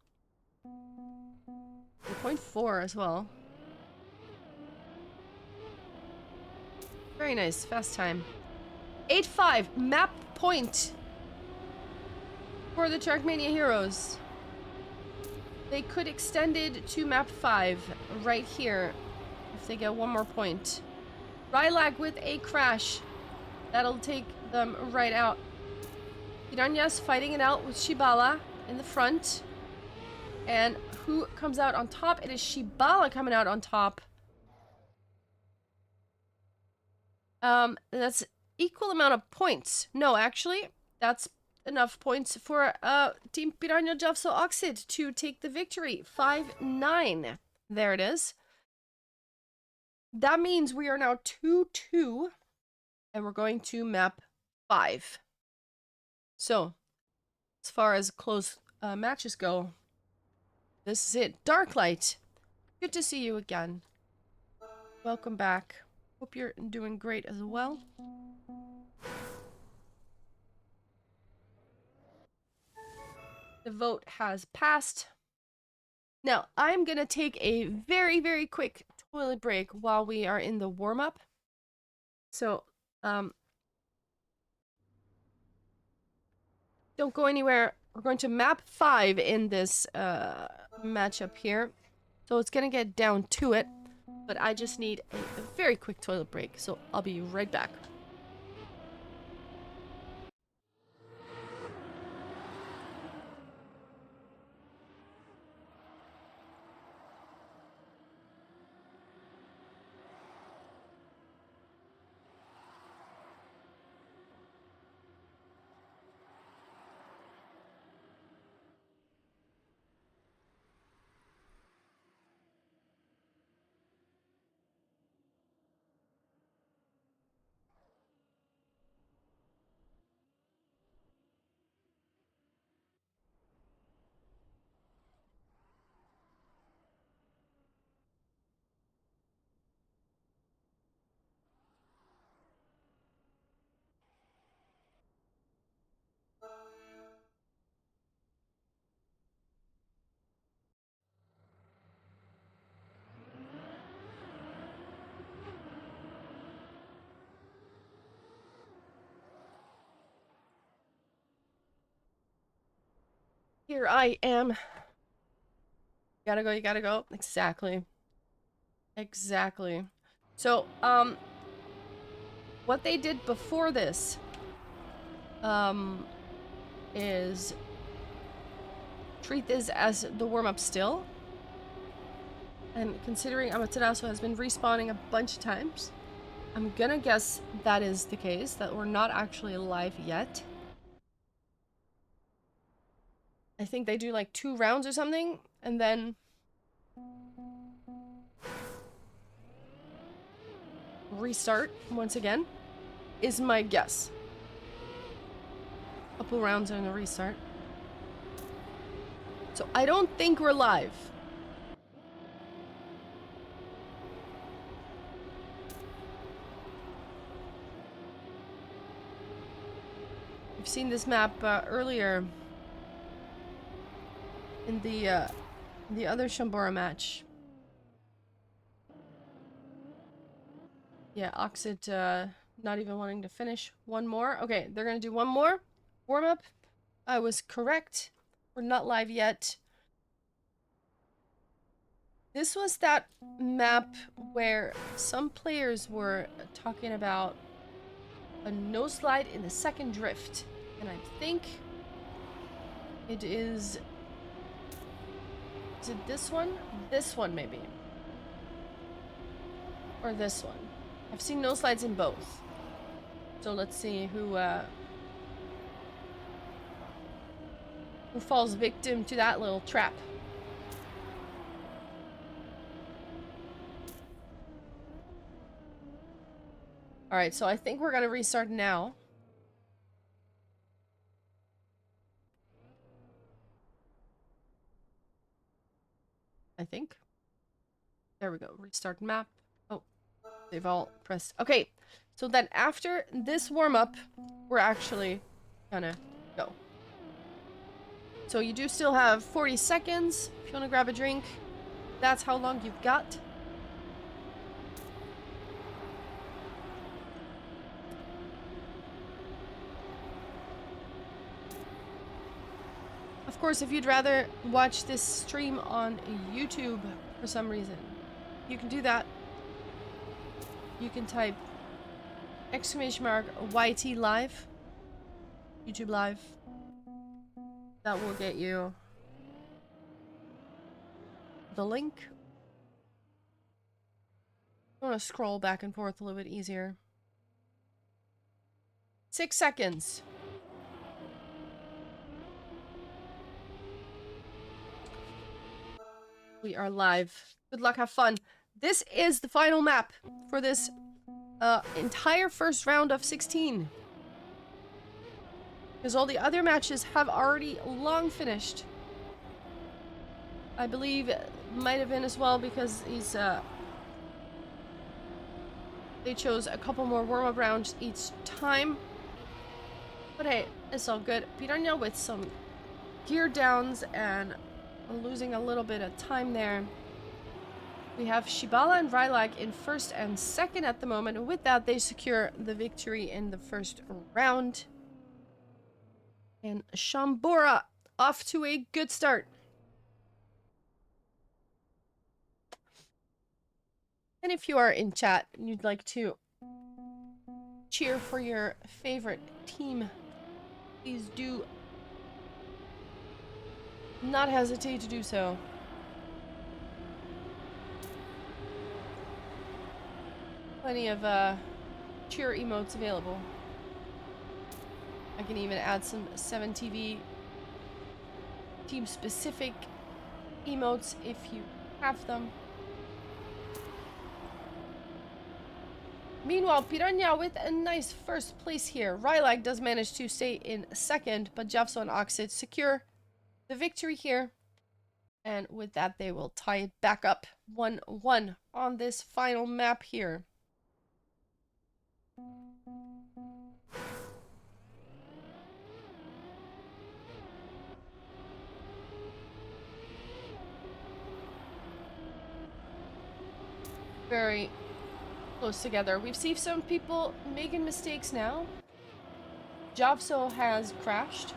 0.4 as well. Very nice. Fast time. 8-5. Map point for the Trackmania heroes. They could extend it to map 5 right here if they get one more point. Rylag with a crash. That'll take them right out. Piranha's fighting it out with Shibala in the front. And who comes out on top? It is Shibala coming out on top. That's equal amount of points. No, actually, that's enough points for Team Piranha Jafso Oxid to take the victory. 5-9. There it is. That means we are now 2-2, and we're going to map 5. So, as far as close matches go, this is it. Darklight, good to see you again. Welcome back. Hope you're doing great as well. The vote has passed. Now, I'm going to take a very, very quick toilet break while we are in the warm-up. So, don't go anywhere. We're going to map 5 in this matchup here. So it's going to get down to it. But I just need a very quick toilet break. So I'll be right back. Here I am. Gotta go, you gotta go. Exactly. Exactly. So, what they did before this, is treat this as the warm-up still. And considering Amaterasu has been respawning a bunch of times, I'm gonna guess that is the case, that we're not actually live yet. I think they do like 2 rounds or something, and then restart once again, is my guess. Couple rounds and a restart. So I don't think we're live. We've seen this map earlier in the other Shambora match. Yeah, Oxid not even wanting to finish. One more. Okay, they're gonna do one more warm up. I was correct. We're not live yet. This was that map where some players were talking about a no slide in the second drift. And I think it is... Is it this one? This one, maybe. Or this one. I've seen no slides in both. So let's see who falls victim to that little trap. Alright, so I think we're gonna restart now. I think. There we go. Restart map. Oh, they've all pressed. Okay, so then after this warm-up, we're actually gonna go. So you do still have 40 seconds if you want to grab a drink. That's how long you've got. Of course, if you'd rather watch this stream on YouTube for some reason, you can do that. You can type !YT live, YouTube live. That will get you the link. I want to scroll back and forth a little bit easier. 6 seconds. We are live. Good luck, have fun. This is the final map for this entire first round of 16. Because all the other matches have already long finished. I believe it might have been as well because they chose a couple more warm-up rounds each time. But hey, it's all good. Piranha with some gear downs and losing a little bit of time there. We have Shibala and Rylag in first and second at the moment. And with that, they secure the victory in the first round. And Shambora off to a good start. And if you are in chat and you'd like to cheer for your favorite team, please do not hesitate to do so. Plenty of cheer emotes available. I can even add some 7TV team-specific emotes if you have them. Meanwhile, Piranha with a nice first place here. Rylag does manage to stay in second, but Javso and Oxid secure the victory here. And with that, they will tie it back up 1-1 on this final map here. Very close together. We've seen some people making mistakes now. Javso has crashed.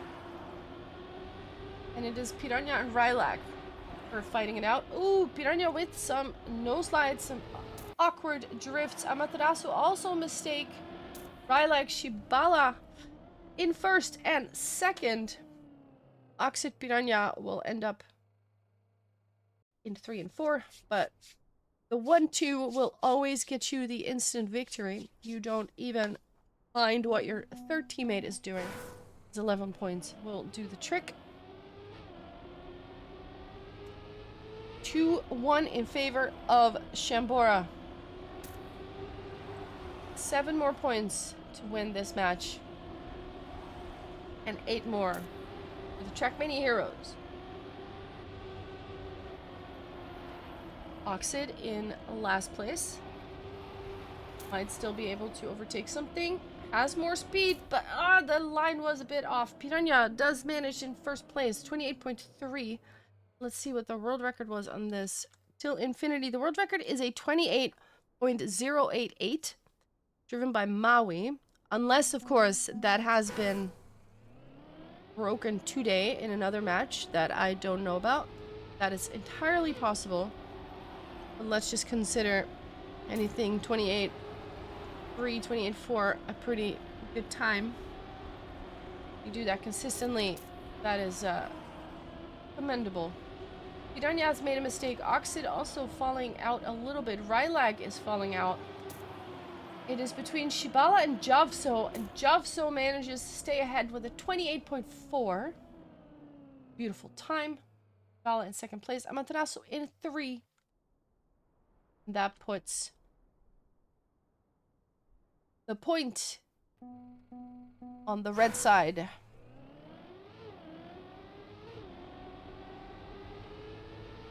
And it is Piranha and Rylag who are fighting it out. Ooh, Piranha with some no slides, some awkward drifts. Amaterasu also a mistake. Rylag, Shibala in first and second. Oxid Piranha will end up in 3 and 4, but the 1-2 will always get you the instant victory. You don't even mind what your third teammate is doing. It's 11 points will do the trick. 2-1 in favor of Shambora. 7 more points to win this match. And 8 more for the Trackmania Heroes. Oxid in last place. Might still be able to overtake something. Has more speed, but the line was a bit off. Piranha does manage in first place, 28.3. Let's see what the world record was on this. Till Infinity, the world record is a 28.088, driven by Maui. Unless, of course, that has been broken today in another match that I don't know about. That is entirely possible. But let's just consider anything 28.3, 28.4 a pretty good time. You do that consistently, that is commendable. Piranha has made a mistake. Oxid also falling out a little bit. Rylag is falling out. It is between Shibala and Javso, and Javso manages to stay ahead with a 28.4. Beautiful time. Shibala in second place. Amaterasu in 3. That puts the point on the red side.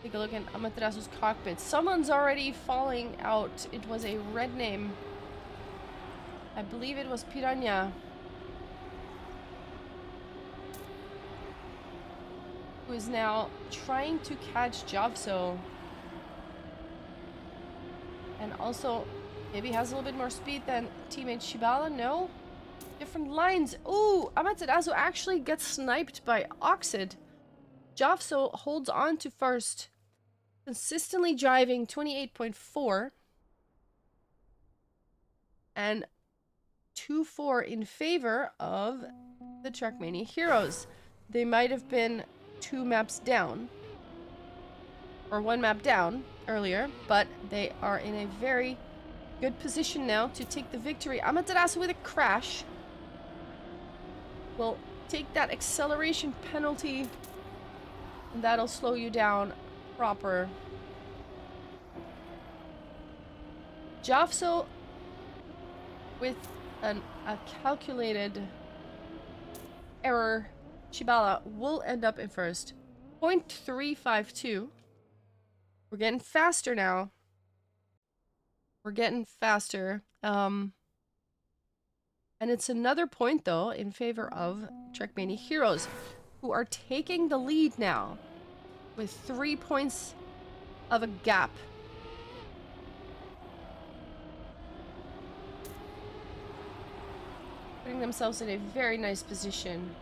Take a look at Amaterasu's cockpit. Someone's already falling out. It was a red name. I believe it was Piranha. Who is now trying to catch Javso. And also, maybe has a little bit more speed than teammate Shibala. No? Different lines. Ooh, Amaterasu actually gets sniped by Oxid. Javso holds on to first. Consistently driving 28.4. And 2-4 in favor of the Trackmania Heroes. They might have been 2 maps down. Or 1 map down earlier, but they are in a very good position now to take the victory. Amaterasu with a crash. will take that acceleration penalty, and that'll slow you down proper. Jafso, with a calculated error, Shibala will end up in first. 0.352. We're getting faster now. We're getting faster. And it's another point, though, in favor of Trackmania Heroes, who are taking the lead now with 3 points of a gap. Putting themselves in a very nice position.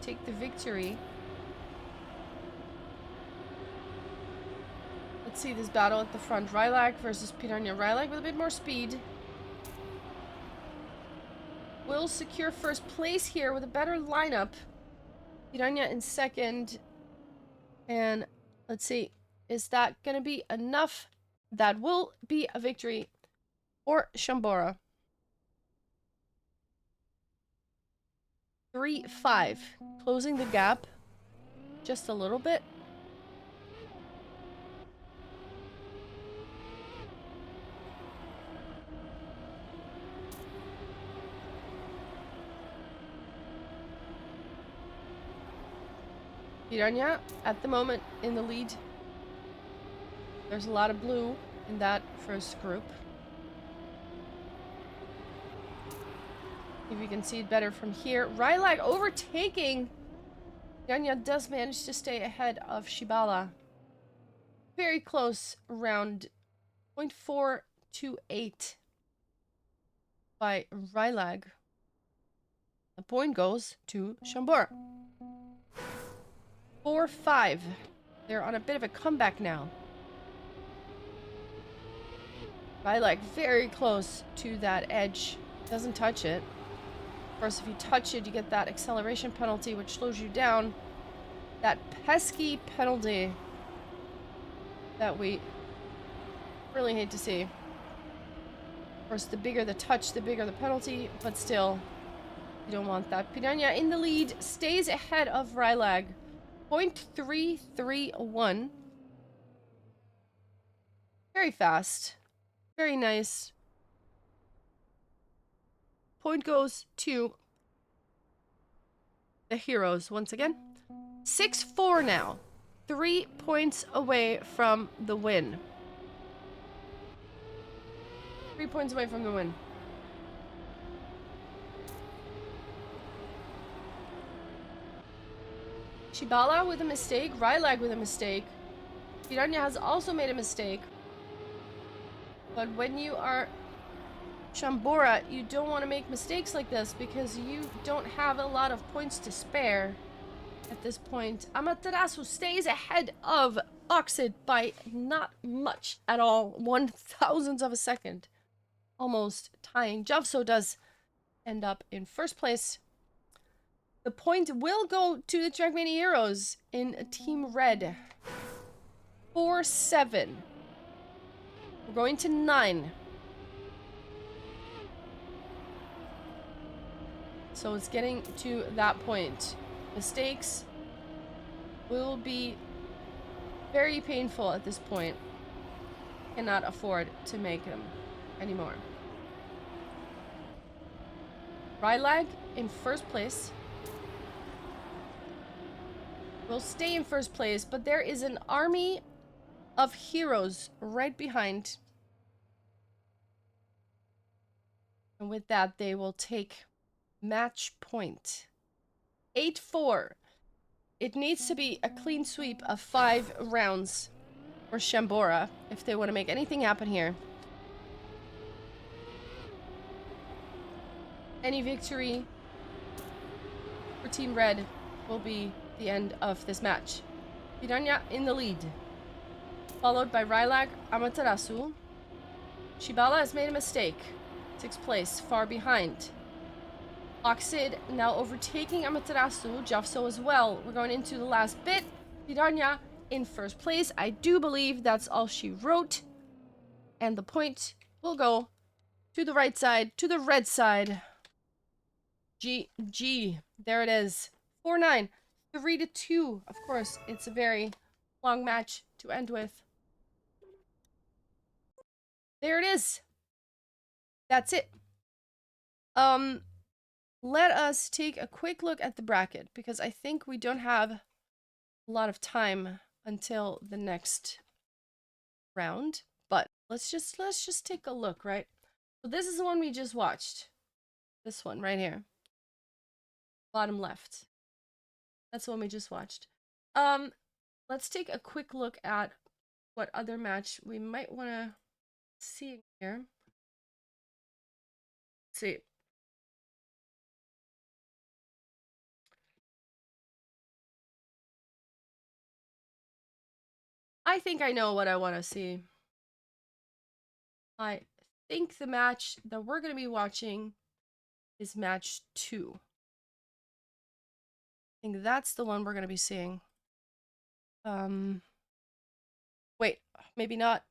Take the victory. Let's see this battle at the front. Rylag versus Piranha. Rylag with a bit more speed. Will secure first place here with a better lineup. Piranha in second. And let's see. Is that going to be enough? That will be a victory for Shambora. 3-5. Closing the gap just a little bit. Piranha at the moment in the lead. There's a lot of blue in that first group. If you can see it better from here. Rylag overtaking. Piranha does manage to stay ahead of Shibala. Very close, around 0.428 by Rylag. The point goes to Shambora. 4-5. They're on a bit of a comeback now. Rylag very close to that edge. Doesn't touch it. Of course, if you touch it, you get that acceleration penalty, which slows you down. That pesky penalty that we really hate to see. Of course, the bigger the touch, the bigger the penalty, but still, you don't want that. Piranha in the lead, stays ahead of Rylag. 0.331. Very fast. Very nice. Point goes to the heroes once again. 6-4 now. 3 points away from the win. 3 points away from the win. Shibala with a mistake. Rylag with a mistake. Piranha has also made a mistake. But when you are Shambora, you don't want to make mistakes like this because you don't have a lot of points to spare at this point. Amaterasu stays ahead of Oxid by not much at all. 1/1000th of a second. Almost tying. Javso does end up in first place. The point will go to the Trackmania Heroes in Team Red. 4-7. We're going to 9. So it's getting to that point. Mistakes will be very painful at this point. Cannot afford to make them anymore. Rylag in first place. Will stay in first place, but there is an army of heroes right behind. And with that, they will take match point. 8-4. It needs to be a clean sweep of 5 rounds for Shambora if they want to make anything happen here. Any victory for Team Red will be the end of this match. Piranha in the lead, followed by Rylag, Amaterasu. Shibala has made a mistake. 6th place, far behind. Oxid now overtaking Amaterasu, Jafso as well. We're going into the last bit. Piranha in first place. I do believe that's all she wrote. And the point will go to the right side, to the red side. GG. There it is. 4-9. 3-2. Of course, it's a very long match to end with. There it is. That's it. Let us take a quick look at the bracket because I think we don't have a lot of time until the next round. But let's just take a look, right? So this is the one we just watched. This one right here. Bottom left. That's the one we just watched. Let's take a quick look at what other match we might want to see here. Let's see. I think I know what I want to see. I think the match that we're going to be watching is match 2. I think that's the one we're going to be seeing. Wait, maybe not.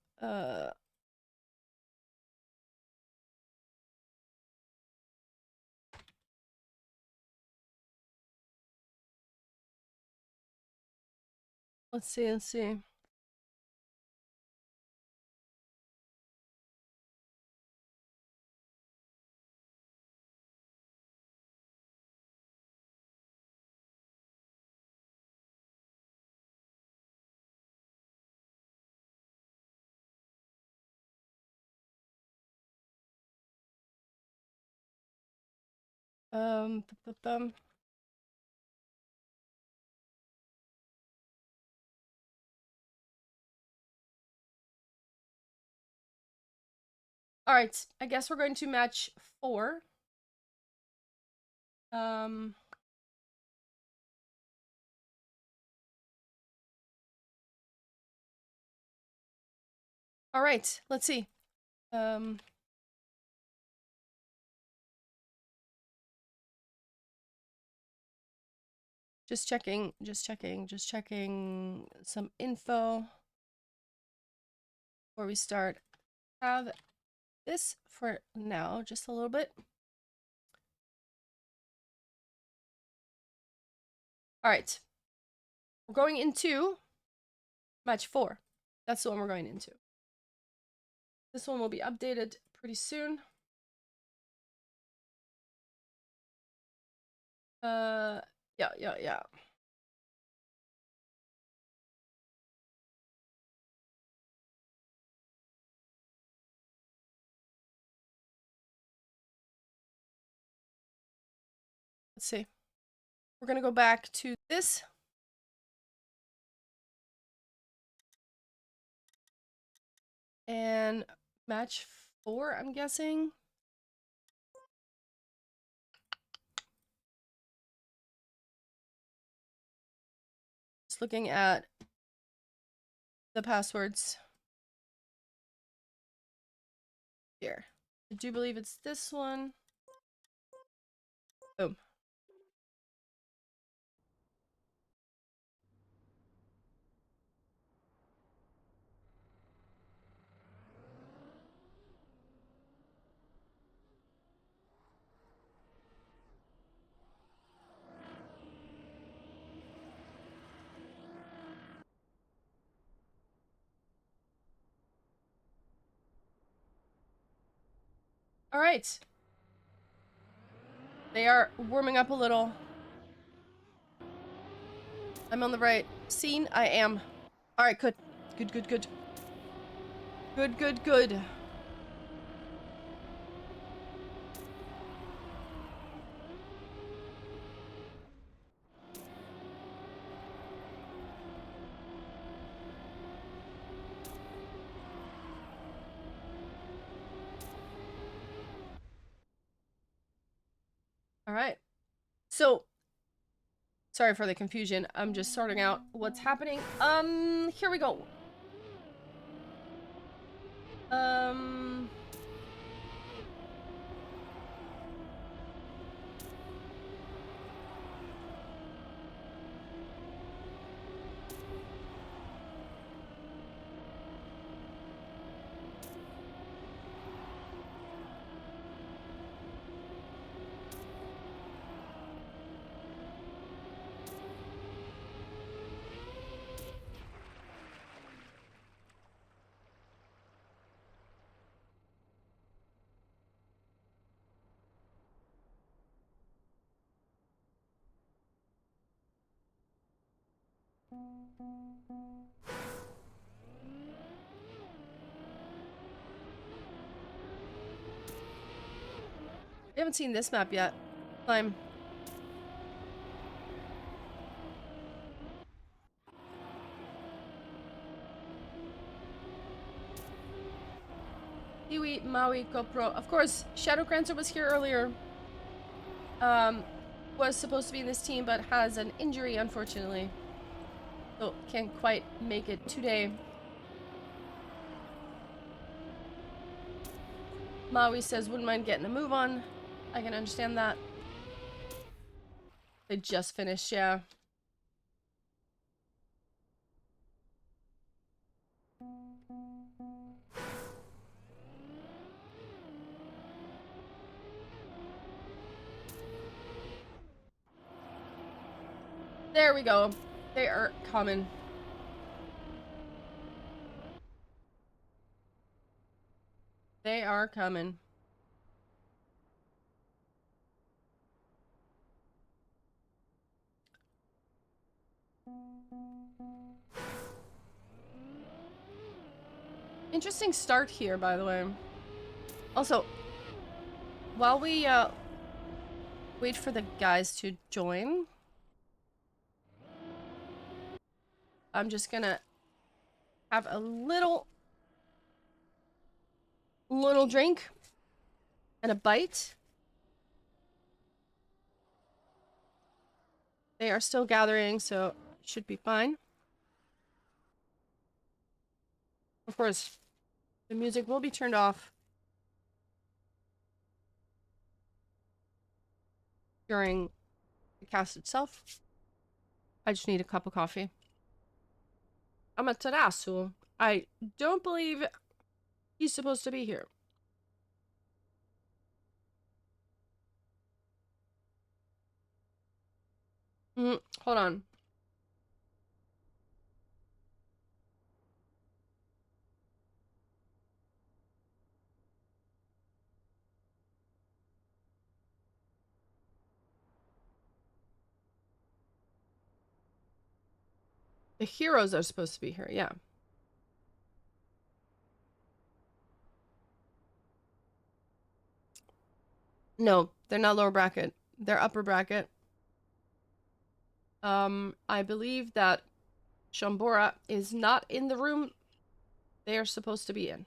Let's see. Um, All right, I guess we're going to match 4. Um, all right, let's see. Just checking some info before we start. Have this for now, just a little bit. All right. We're going into match 4. That's the one we're going into. This one will be updated pretty soon. Yeah. Let's see. We're gonna go back to this. And match 4, I'm guessing. Just looking at the passwords here. I do believe it's this one. Boom. All right. They are warming up a little. I'm on the right scene. I am. All right, good. Good. Good. All right. So, sorry for the confusion. I'm just sorting out what's happening. Here we go. Um, We haven't seen this map yet. Climb. Iwi, Maui, Kopro. Of course, Shadowcrancer was here earlier. Was supposed to be in this team, but has an injury, unfortunately. So can't quite make it today. Maui says, wouldn't mind getting a move on. I can understand that. They just finished, yeah. There we go. They are coming. They are coming. Interesting start here, by the way. Also, while we wait for the guys to join, I'm just gonna have a little drink and a bite. They are still gathering, so should be fine. Of course, the music will be turned off during the cast itself. I just need a cup of coffee. Amaterasu. I don't believe he's supposed to be here. Hold on. The heroes are supposed to be here, yeah. No, they're not lower bracket. They're upper bracket. I believe that Shambora is not in the room they are supposed to be in.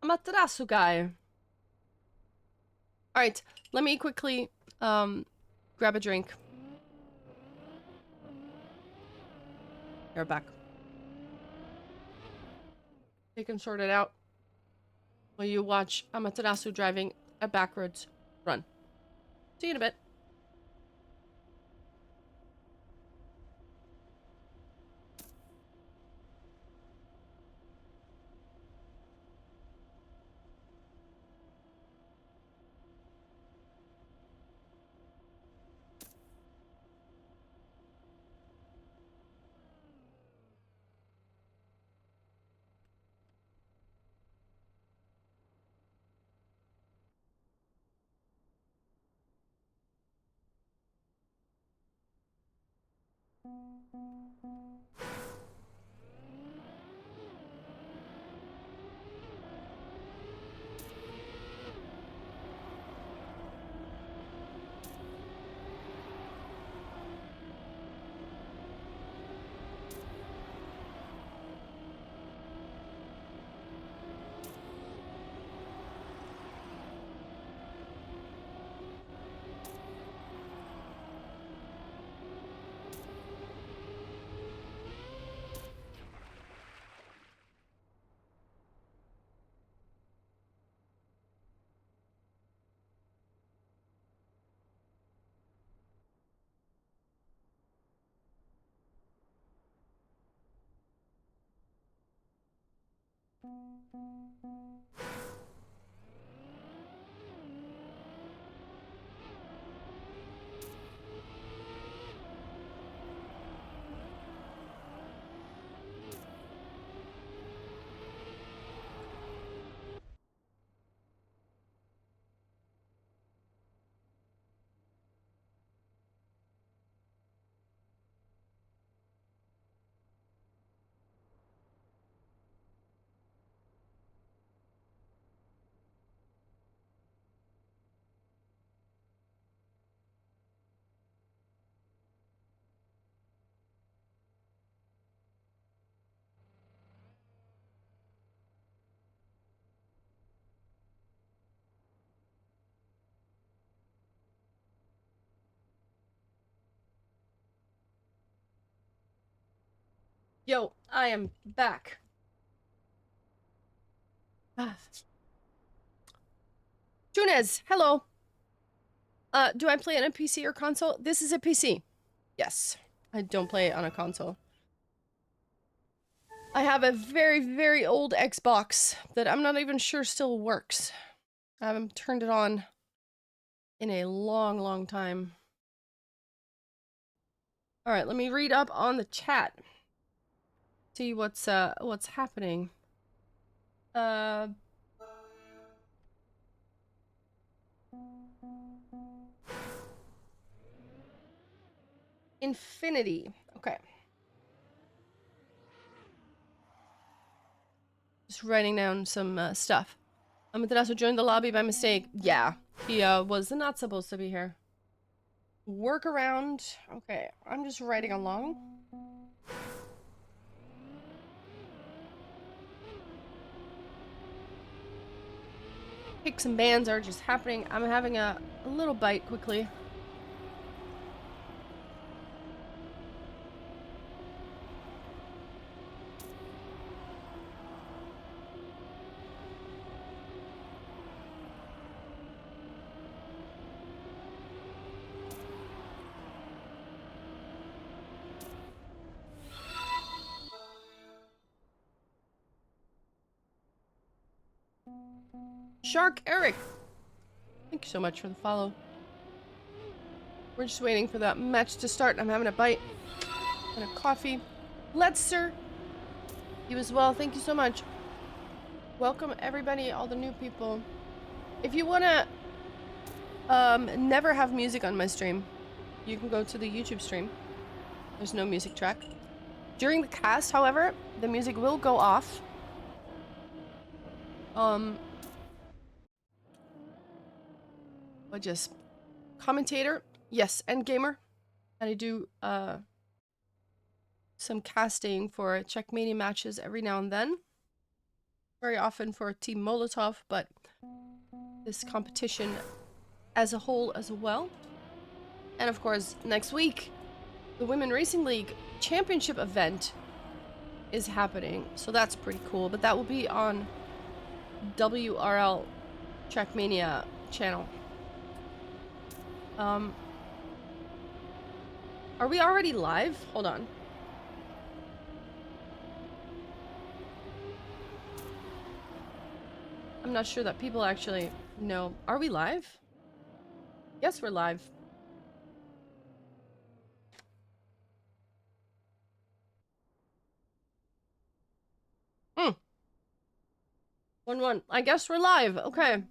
Amaterasu guy. Alright, let me quickly grab a drink. They're back. They can sort it out while you watch Amaterasu driving a backwards run. See you in a bit. Yo, I am back. Ah. Junez, hello. Do I play it on a PC or console? This is a PC. Yes. I don't play it on a console. I have a very, very old Xbox that I'm not even sure still works. I haven't turned it on in a long, long time. All right, let me read up on the chat. See what's happening. Uh Infinity. Okay. Just writing down some stuff. Amaterasu joined the lobby by mistake. Yeah, he was not supposed to be here. Workaround. Okay, I'm just writing along. Picks and bans are just happening. I'm having a little bite quickly. Shark Eric. Thank you so much for the follow. We're just waiting for that match to start. I'm having a bite and a coffee. Let's, sir. You as well. Thank you so much. Welcome everybody, all the new people. If you wanna never have music on my stream, you can go to the YouTube stream. There's no music track. During the cast, however, the music will go off. But just commentator, yes, and gamer. And I do some casting for Checkmania matches every now and then. Very often for Team Molotov, but this competition as a whole as well. And of course, next week, the Women Racing League Championship event is happening. So that's pretty cool. But that will be on WRL Trackmania channel. Are we already live? Hold on. I'm not sure that people actually know. Are we live? Yes, we're live. Hmm. 1-1. I guess we're live. Okay.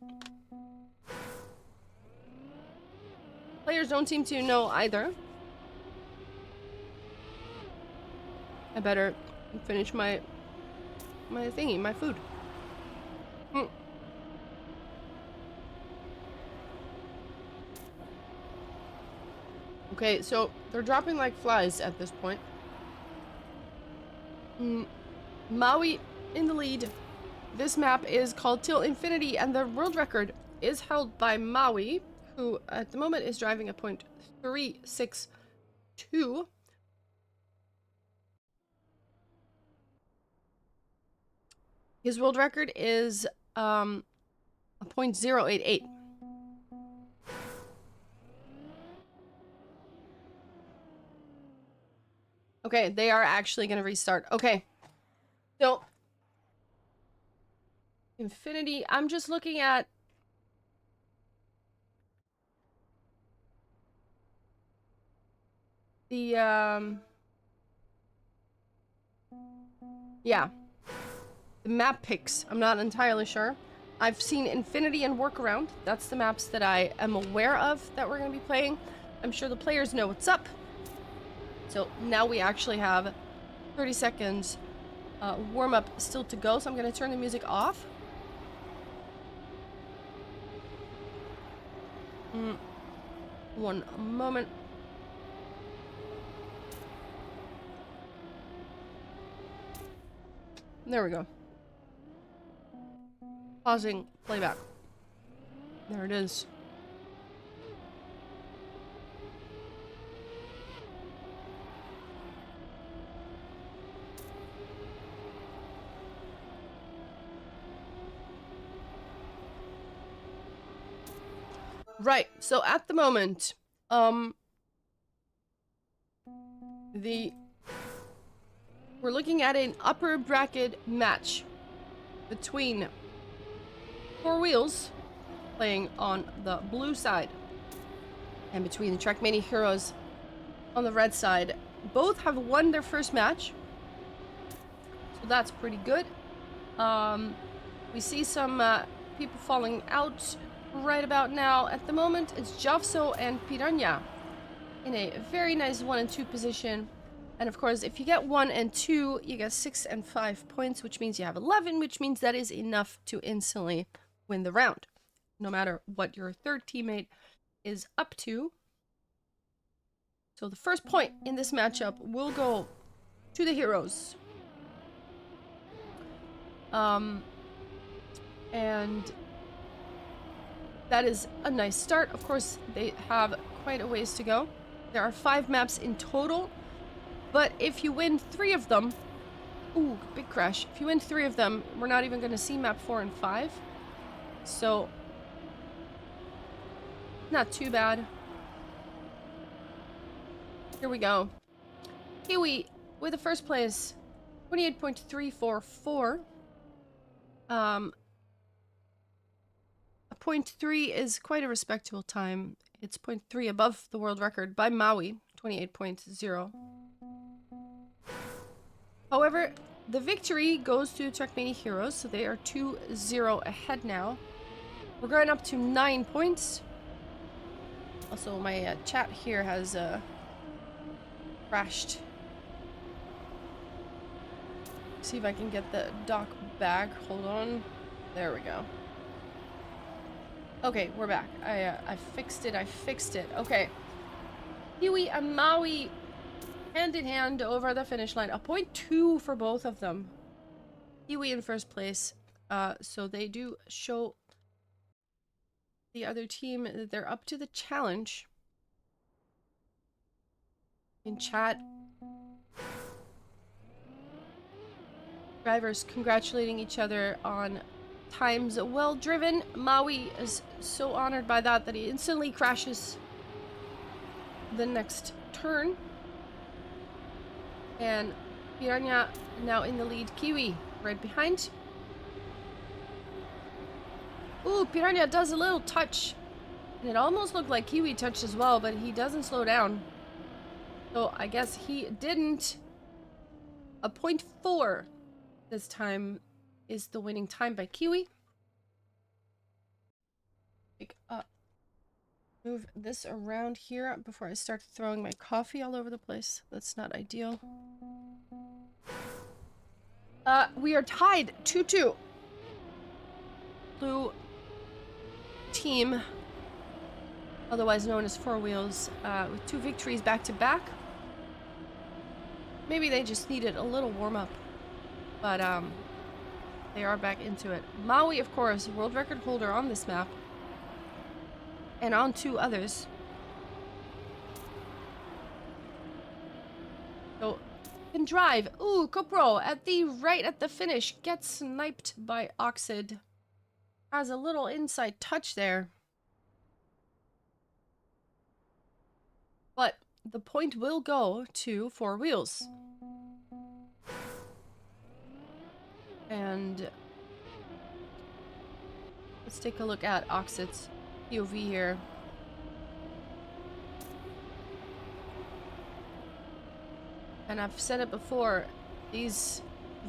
Players don't seem to know either. I better finish my thingy, my food. Hmm. Okay, so they're dropping like flies at this point. Maui in the lead. This map is called Till Infinity, and the world record is held by Maui, who at the moment is driving a .362. His world record is a .088. Okay, they are actually going to restart. Okay. So, Infinity, I'm just looking at the, yeah. The map picks. I'm not entirely sure. I've seen Infinity and Workaround. That's the maps that I am aware of that we're going to be playing. I'm sure the players know what's up. So now we actually have 30 seconds warm-up still to go. So I'm going to turn the music off. One moment. There we go. Pausing playback. There it is. Right. So at the moment, we're looking at an upper bracket match between Four Wheels playing on the blue side and between the Trackmania Heroes on the red side. Both have won their first match, so that's pretty good. We see some people falling out right about now. At the moment, it's Javso and Piranha in a very nice 1 and 2 position. And of course, if you get 1 and 2, you get 6 and 5 points, which means you have 11, which means that is enough to instantly win the round, no matter what your third teammate is up to. So the first point in this matchup will go to the heroes. And that is a nice start. Of course, they have quite a ways to go. There are 5 maps in total, but if you win 3 of them, ooh, big crash. If you win 3 of them, we're not even going to see map 4 and 5. So, not too bad. Here we go. Kiwi with the first place, 28.344. A 0.3 is quite a respectable time. It's 0.3 above the world record by Maui, 28.0. However, the victory goes to Trackmania Heroes, so they are 2-0 ahead now. We're going up to 9 points. Also, my chat here has crashed. See if I can get the dock back. Hold on. There we go. Okay, we're back. I fixed it. Okay. Kiwi and Maui hand in hand over the finish line. A 0.2 for both of them. Kiwi in first place. So they do show the other team that they're up to the challenge. In chat, drivers congratulating each other on times well driven. Maui is so honored by that he instantly crashes the next turn. And Piranha now in the lead. Kiwi right behind. Ooh, Piranha does a little touch. And it almost looked like Kiwi touched as well, but he doesn't slow down. So I guess he didn't. A 0.4 this time is the winning time by Kiwi. Move this around here before I start throwing my coffee all over the place. That's not ideal. We are tied 2-2. Blue team, otherwise known as Four Wheels, with 2 victories back to back. Maybe they just needed a little warm-up, but they are back into it. Maui, of course, world record holder on this map, and on 2 others. So, can drive. Ooh, Copro right at the finish gets sniped by Oxid. Has a little inside touch there. But the point will go to Four Wheels. And let's take a look at Oxid's POV here. And I've said it before, these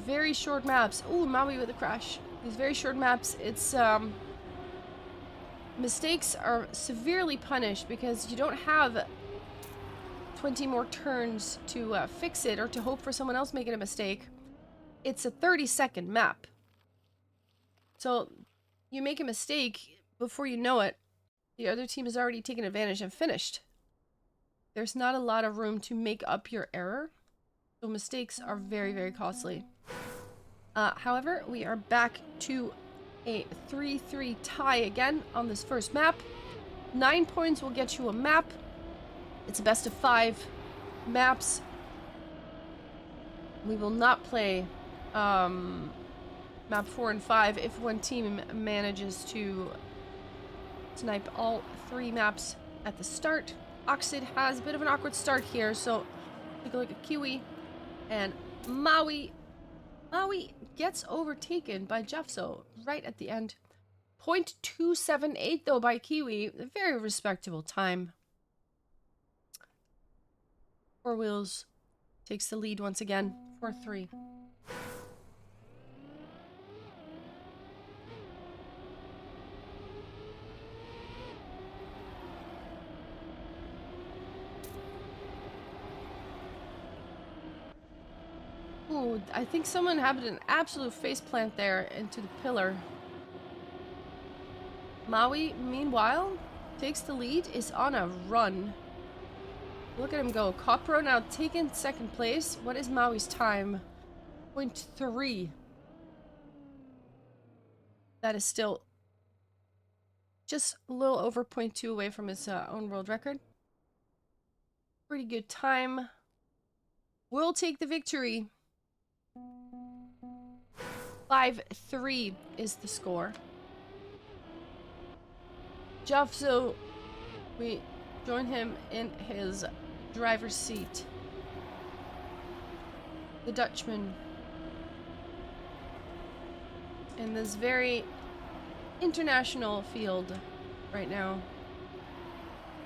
very short maps. Ooh, Maui with a crash. These very short maps, it's mistakes are severely punished because you don't have 20 more turns to fix it or to hope for someone else making a mistake. It's a 30-second map. So you make a mistake, before you know it, the other team has already taken advantage and finished. There's not a lot of room to make up your error. So mistakes are very, very costly. However, we are back to a 3-3 tie again on this first map. 9 points will get you a map. It's a best of 5 maps. We will not play map 4 and 5 if one team manages to snipe all 3 maps at the start. Oxid has a bit of an awkward start here, so take a look at Kiwi and Maui. Maui gets overtaken by Jeffso right at the end. 0.278 though by Kiwi, a very respectable time. Four Wheels takes the lead once again, 4-3. Ooh, I think someone had an absolute faceplant there into the pillar. Maui, meanwhile, takes the lead, is on a run. Look at him go. Copro now taking second place. What is Maui's time? 0.3. That is still just a little over 0.2 away from his own world record. Pretty good time. Will take the victory. 5-3 is the score. Jeffso, we join him in his driver's seat. The Dutchman. In this very international field right now.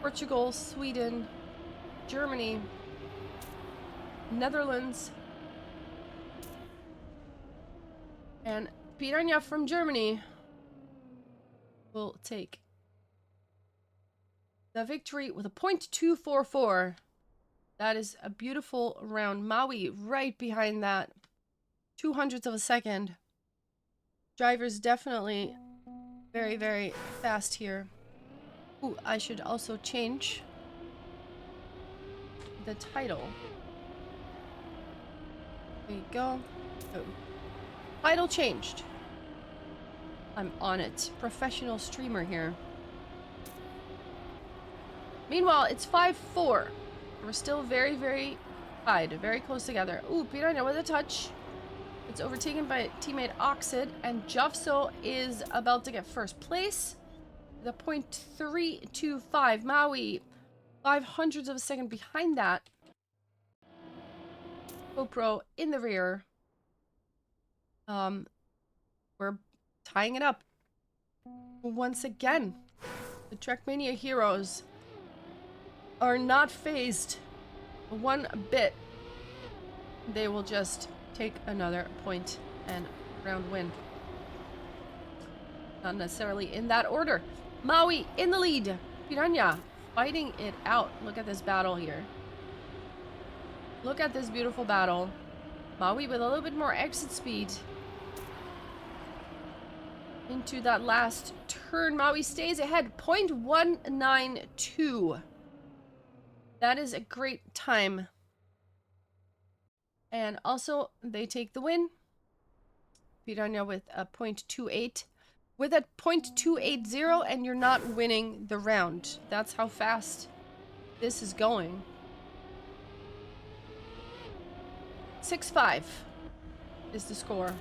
Portugal, Sweden, Germany, Netherlands, and Piranha from Germany will take the victory with a 0.244. That is a beautiful round. Maui right behind that. 0.02 of a second. Driver's definitely very, very fast here. Ooh, I should also change the title. There you go. Oh. Title changed. I'm on it. Professional streamer here. Meanwhile, it's 5-4. We're still very, very tied. Very close together. Ooh, Piranha with a touch. It's overtaken by teammate Oxid, and Jeffso is about to get first place. The 0.325. Maui, 0.05 of a second behind that. GoPro in the rear. We're tying it up. Once again, the Trackmania heroes are not phased one bit. They will just take another point and round win. Not necessarily in that order. Maui in the lead. Piranha fighting it out. Look at this battle here. Look at this beautiful battle. Maui with a little bit more exit speed. Into that last turn. Maui stays ahead. 0.192. That is a great time. And also, they take the win. Piranha with a 0.28. With a 0.280, and you're not winning the round. That's how fast this is going. 6-5 is the score.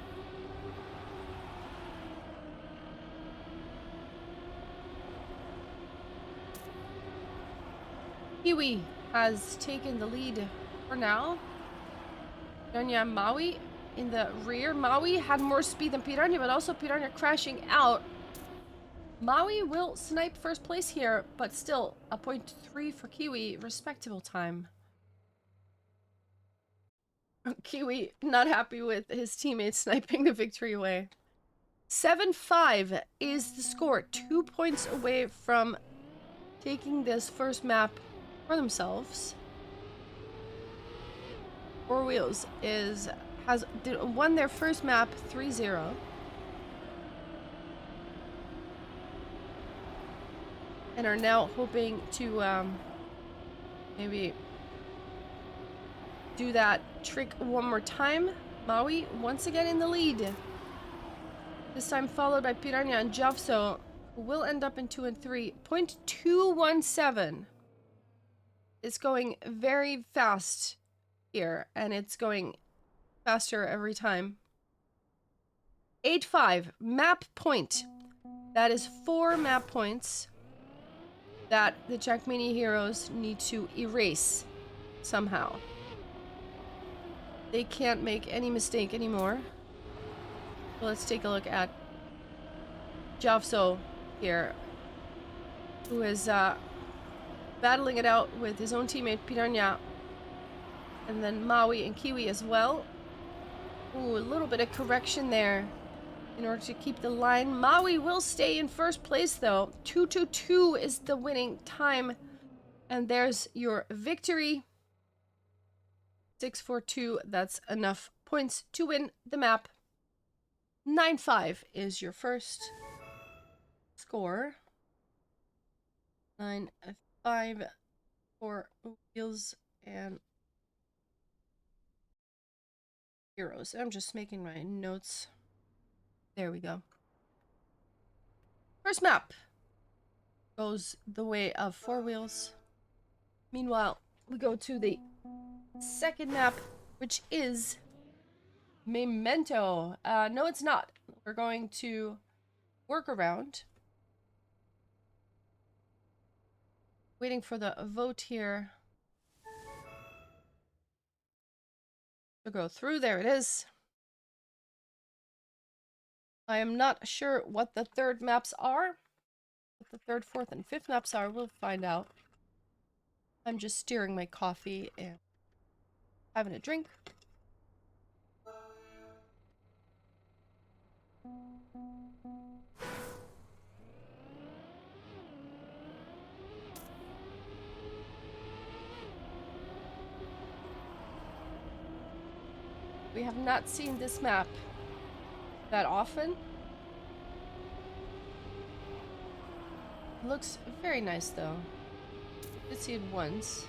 Kiwi has taken the lead for now. Piranha and Maui in the rear. Maui had more speed than Piranha, but also Piranha crashing out. Maui will snipe first place here, but still a 0.3 for Kiwi. Respectable time. Kiwi not happy with his teammates sniping the victory away. 7-5 is the score. 2 points away from taking this first map for themselves. Four Wheels won their first map 3-0. And are now hoping to maybe do that trick one more time. Maui once again in the lead. This time followed by Piranha and Jeffso, who will end up in 2 and 3. 0.217. It's going very fast here, and it's going faster every time. 8-5. Map point. That is 4 map points. that the Czech Mini Heroes need to erase somehow. They can't make any mistake anymore. So let's take a look at Javso here, who is battling it out with his own teammate Piranha, and then Maui and Kiwi as well. Ooh, a little bit of correction there in order to keep the line. Maui will stay in first place though. 2:22 is the winning time, and there's your victory. 6:42, that's enough points to win the map. 9-5 is your first score. 9-5 for wheels and heroes. I'm just making my notes. There we go. First map goes the way of four wheels. Meanwhile, we go to the second map, which is Memento. No, it's not. We're going to work around. Waiting for the vote here to go through. There it is. I am not sure what the third maps are. What the third, fourth, and fifth maps are, we'll find out. I'm just stirring my coffee and having a drink. We have not seen this map that often. It looks very nice though. I did see it once.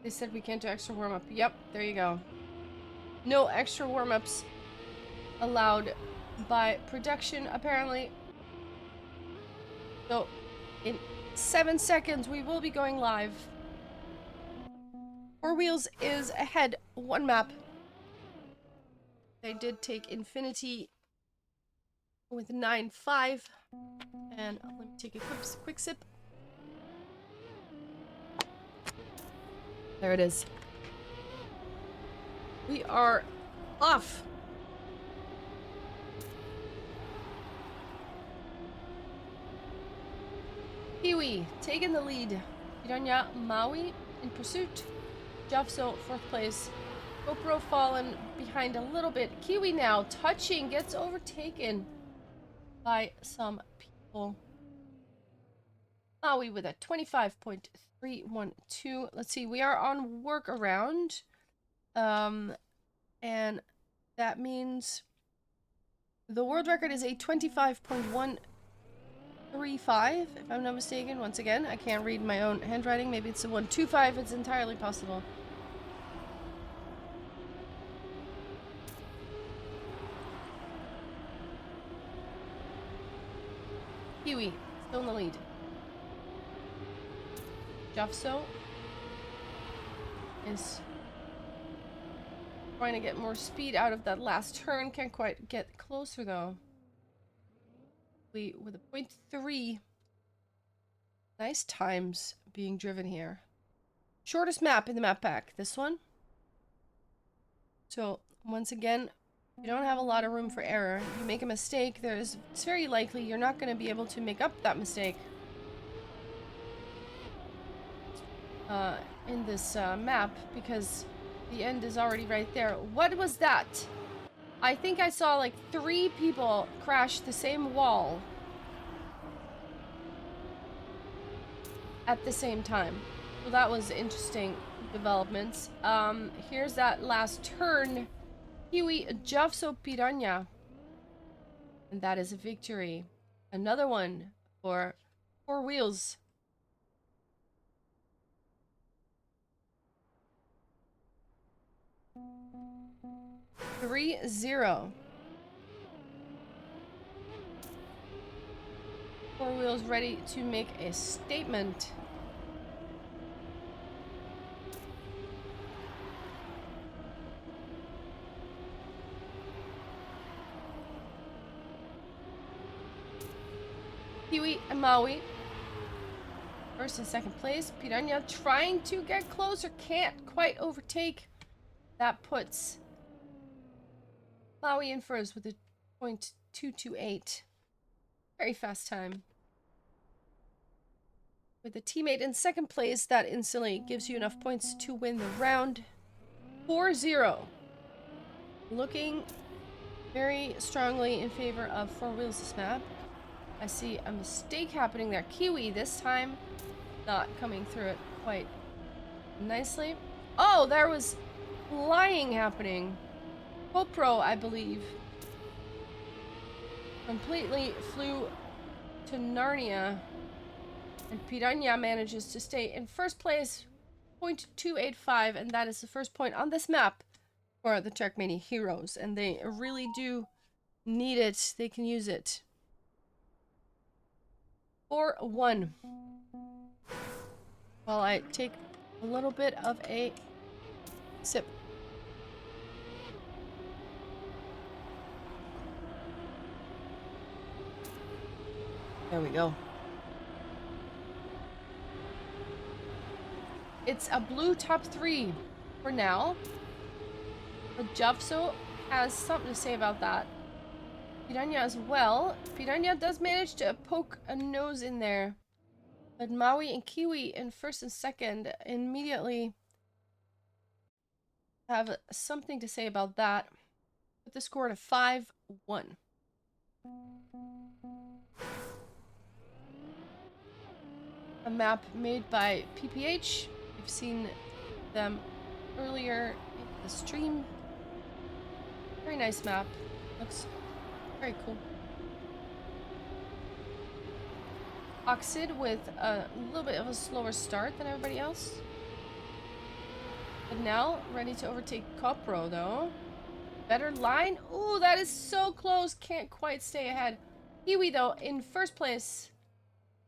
They said we can't do extra warm-up. Yep, there you go. No extra warm-ups allowed by production, apparently. So, in 7 seconds, we will be going live. Four Wheels is ahead, one map. They did take Infinity with 9-5. And let me take a quick sip. There it is. We are off. Kiwi taking the lead. Piranha Maui in pursuit. Javso fourth place. GoPro fallen behind a little bit. Kiwi now touching, gets overtaken by some people. Maui with a 25.312. Let's see, we are on workaround. And that means the world record is a 25.135, if I'm not mistaken. Once again, I can't read my own handwriting. Maybe it's a 125. It's entirely possible. Kiwi, still in the lead. Javso is trying to get more speed out of that last turn. Can't quite get closer though. We with a 0.3. Nice times being driven here. Shortest map in the map pack, this one. So once again, you don't have a lot of room for error. You make a mistake, it's very likely you're not going to be able to make up that mistake in this map, because the end is already right there. What was that? I think I saw like 3 people crash the same wall at the same time. So that was interesting developments. Here's that last turn. Kiwi, Javso, Piranha. And that is a victory. Another one for Four Wheels. 3-0. Four Wheels ready to make a statement. Kiwi and Maui. First and second place. Piranha trying to get closer. Can't quite overtake. That puts Maui in first with a .228. Very fast time. With a teammate in second place, that instantly gives you enough points to win the round. 4-0. Looking very strongly in favor of Four Wheels this map. I see a mistake happening there. Kiwi this time not coming through it quite nicely. Oh, there was flying happening. Popro, I believe, completely flew to Narnia. And Piranha manages to stay in first place, .285, and that is the first point on this map for the Trackmania heroes. And they really do need it. They can use it. 4-1. While I take a little bit of a sip. There we go. It's a blue top 3 for now. But Javso has something to say about that. Piranha as well. Piranha does manage to poke a nose in there. But Maui and Kiwi in first and second immediately have something to say about that. Put the score to 5-1. A map made by PPH. We've seen them earlier in the stream. Very nice map. Looks very cool. Oxid with a little bit of a slower start than everybody else. But now, ready to overtake Copro, though. Better line. Ooh, that is so close. Can't quite stay ahead. Kiwi, though, in first place.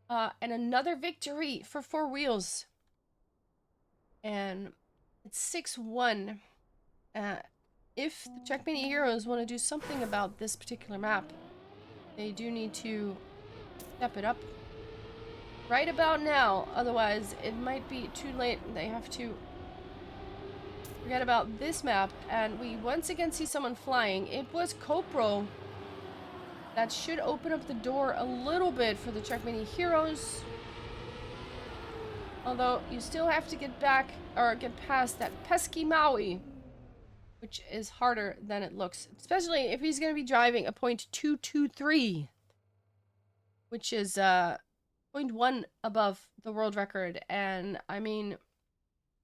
And another victory for Four Wheels. And it's 6-1. If the Trackmania heroes want to do something about this particular map, they do need to step it up right about now. Otherwise, it might be too late. They have to forget about this map. And we once again see someone flying. It was Copro. That should open up the door a little bit for the Trackmania heroes. Although, you still have to get back, or get past that pesky Maui. Which is harder than it looks. Especially if he's going to be driving a .223. Which is, 0.1 above the world record. And, I mean,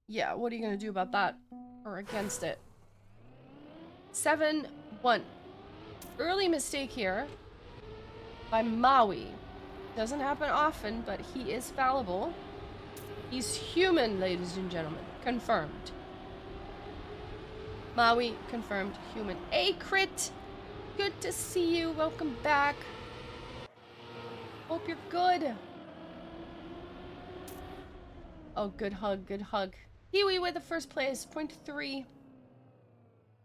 yeah, what are you going to do about that? Or against it? 7-1. Early mistake here by Maui. Doesn't happen often, but he is fallible. He's human, ladies and gentlemen. Confirmed. Maui, confirmed human. A crit! Good to see you. Welcome back. Hope you're good. Oh, good hug, good hug. Kiwi with the first place, .3.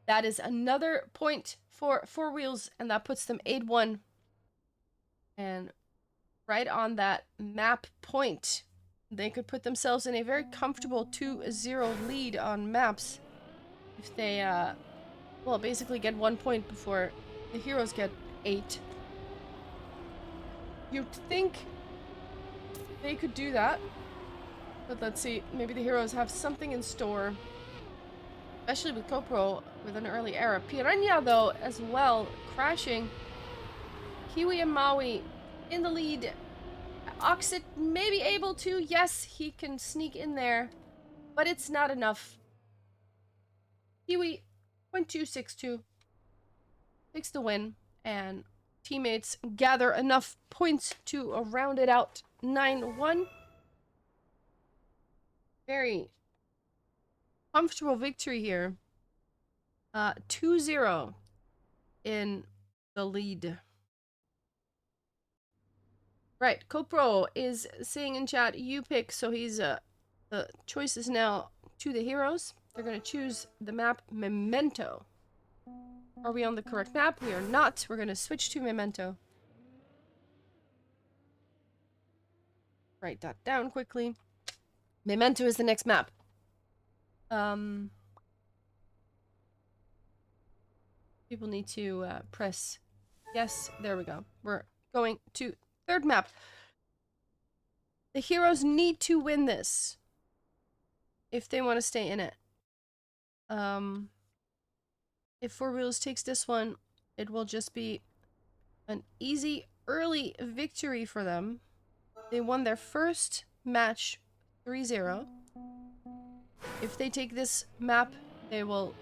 That is another point for Four Wheels, and that puts them 8-1. And right on that map point, they could put themselves in a very comfortable 2-0 lead on maps. If they, well, basically get 1 point before the heroes get 8. You'd think they could do that. But let's see, maybe the heroes have something in store. Especially with Copro with an early error. Piranha, though, as well, crashing. Kiwi and Maui in the lead. Oxid may be able to. Yes, he can sneak in there. But it's not enough. Kiwi, .262. Takes the win. And teammates gather enough points to round it out 9-1. Very comfortable victory here. 2-0 in the lead. Right, Copro is saying in chat, you pick, so he's, the choice is now to the heroes. They're gonna choose the map Memento. Are we on the correct map? We are not. We're gonna switch to Memento. write that down quickly. Memento is the next map. People need to press yes. There we go. We're going to third map. The heroes need to win this if they want to stay in it. If Four Wheels takes this one, it will just be an easy early victory for them. They won their first match 3-0. If they take this map, they will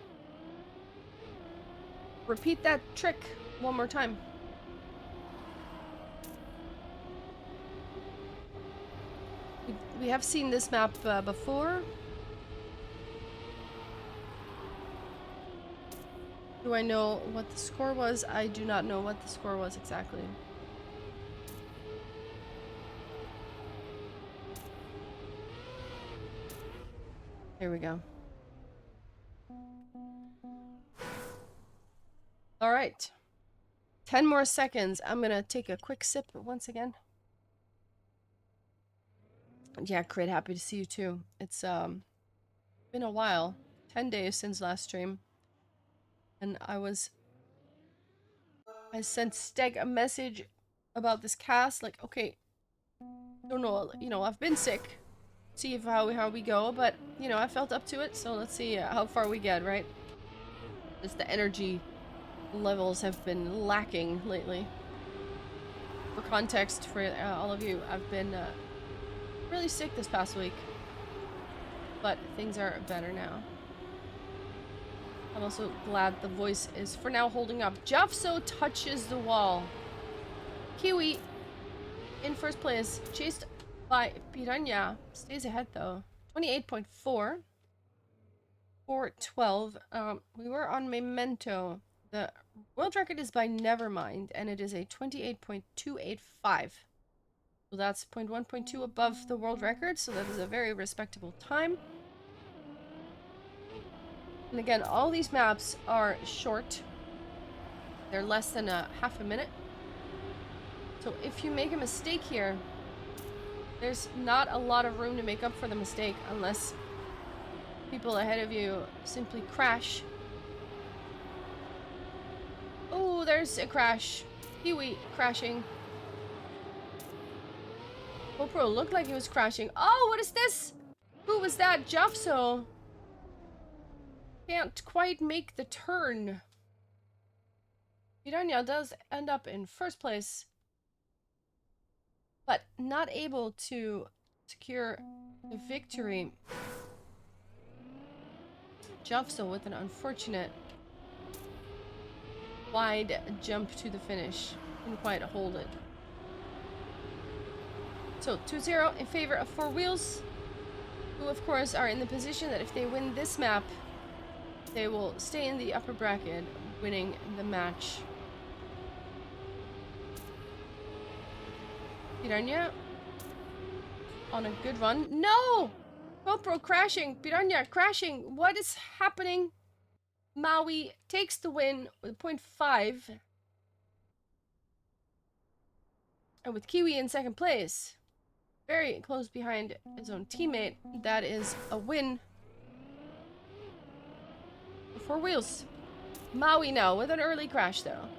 repeat that trick one more time. We have seen this map before. Do I know what the score was? I do not know what the score was exactly. Here we go. All right. 10 more seconds. I'm gonna take a quick sip once again. Yeah, Crit, happy to see you too. It's been a while. 10 days since last stream. And I sent Steg a message about this cast, like, okay, don't know, you know, I've been sick. See if how we go, but you know, I felt up to it, so let's see how far we get, right? Just the energy levels have been lacking lately. For context, for all of you, I've been really sick this past week, but things are better now. I'm also glad the voice is for now holding up. Jafso touches the wall. Kiwi in first place, chased by Piranha. Stays ahead though. 28.4. 412. We were on Memento. The world record is by Nevermind, and it is a 28.285. So that's 0.1.2 above the world record, so that is a very respectable time. And again, all these maps are short. They're less than a half a minute. So if you make a mistake here, there's not a lot of room to make up for the mistake unless people ahead of you simply crash. Oh, there's a crash. Kiwi crashing. GoPro looked like he was crashing. Oh, what is this? Who was that? Jafso. Can't quite make the turn. Piranha does end up in first place, but not able to secure the victory. Jafso with an unfortunate wide jump to the finish. Couldn't quite hold it. So 2-0 in favor of Four Wheels, who of course are in the position that if they win this map, they will stay in the upper bracket, winning the match. Piranha on a good run. No! GoPro crashing. Piranha crashing. What is happening? Maui takes the win with 0.5. And with Kiwi in second place, very close behind his own teammate, that is a win for Four Wheels. Maui now with an early crash though.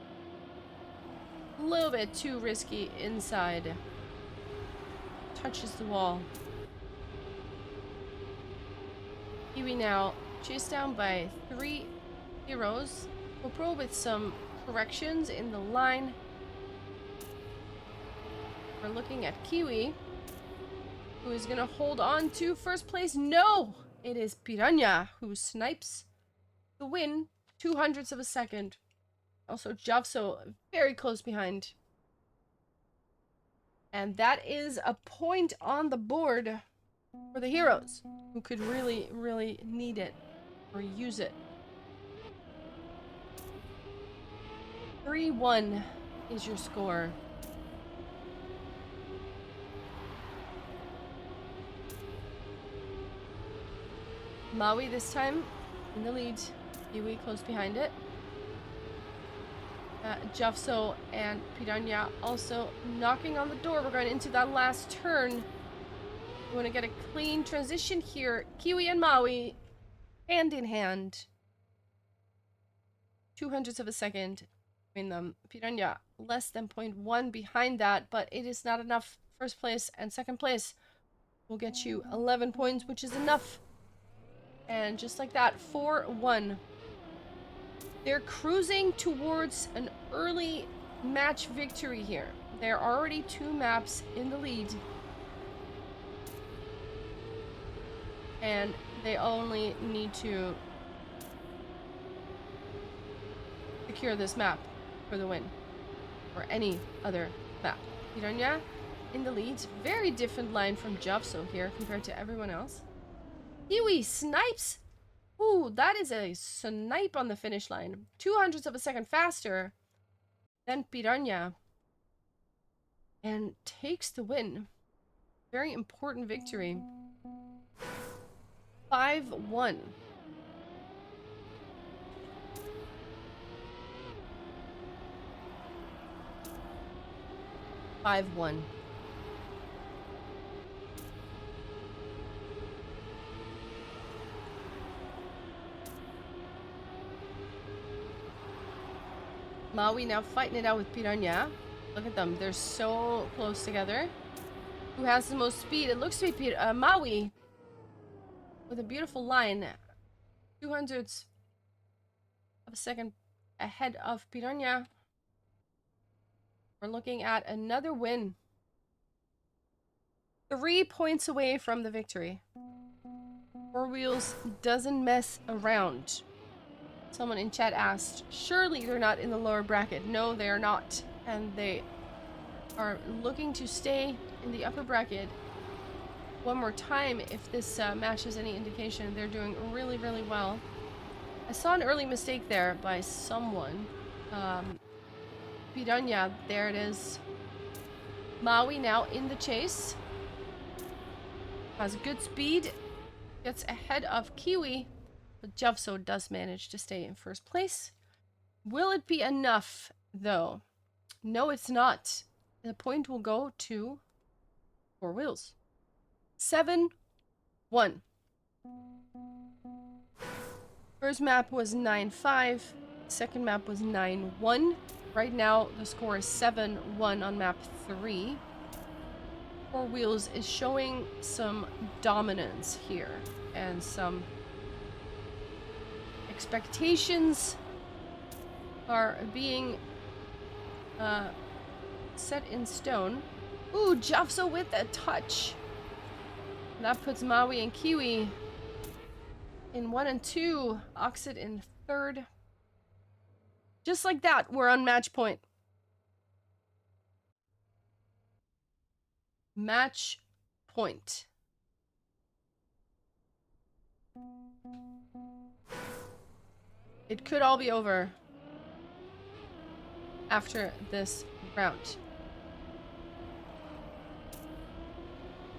A little bit too risky inside. Touches the wall. Kiwi now chased down by 3 heroes. GoPro with some corrections in the line. We're looking at Kiwi, who is gonna hold on to first place. No! It is Piranha who snipes the win, 0.02 of a second. Also, Javso very close behind. And that is a point on the board for the heroes, who could really, really need it or use it. 3-1 is your score. Maui this time in the lead. Kiwi close behind it. Jafso and Piranha also knocking on the door. We're going into that last turn. We want to get a clean transition here. Kiwi and Maui, hand in hand. 200ths of a second between them. Piranha, less than 0.1 behind that, but it is not enough. First place and second place will get you 11 points, which is enough. And just like that, 4-1. They're cruising towards an early match victory here. They're already 2 maps in the lead. And they only need to secure this map for the win. Or any other map. Piranha in the lead. Very different line from Javso here compared to everyone else. Kiwi snipes. Ooh, that is a snipe on the finish line. 200ths of a second faster than Piranha. And takes the win. Very important victory. 5-1. Maui now fighting it out with Piranha. Look at them. They're so close together. Who has the most speed? It looks to be Maui. With a beautiful line. 200ths of a second ahead of Piranha. We're looking at another win. 3 points away from the victory. Four Wheels doesn't mess around. Someone in chat asked, surely they're not in the lower bracket. No, they are not. And they are looking to stay in the upper bracket one more time. If this match is any indication, they're doing really, really well. I saw an early mistake there by someone. Piranha, there it is. Maui now in the chase. Has good speed. Gets ahead of Kiwi. But Javso does manage to stay in first place. Will it be enough, though? No, it's not. The point will go to Four Wheels. 7-1. First map was 9-5. Second map was 9-1. Right now, the score is 7-1 on map 3. Four Wheels is showing some dominance here. And some expectations are being set in stone. Ooh, Javso with a touch. That puts Maui and Kiwi in 1 and 2. Oxid in 3rd. Just like that, we're on match point. Match point. It could all be over after this round.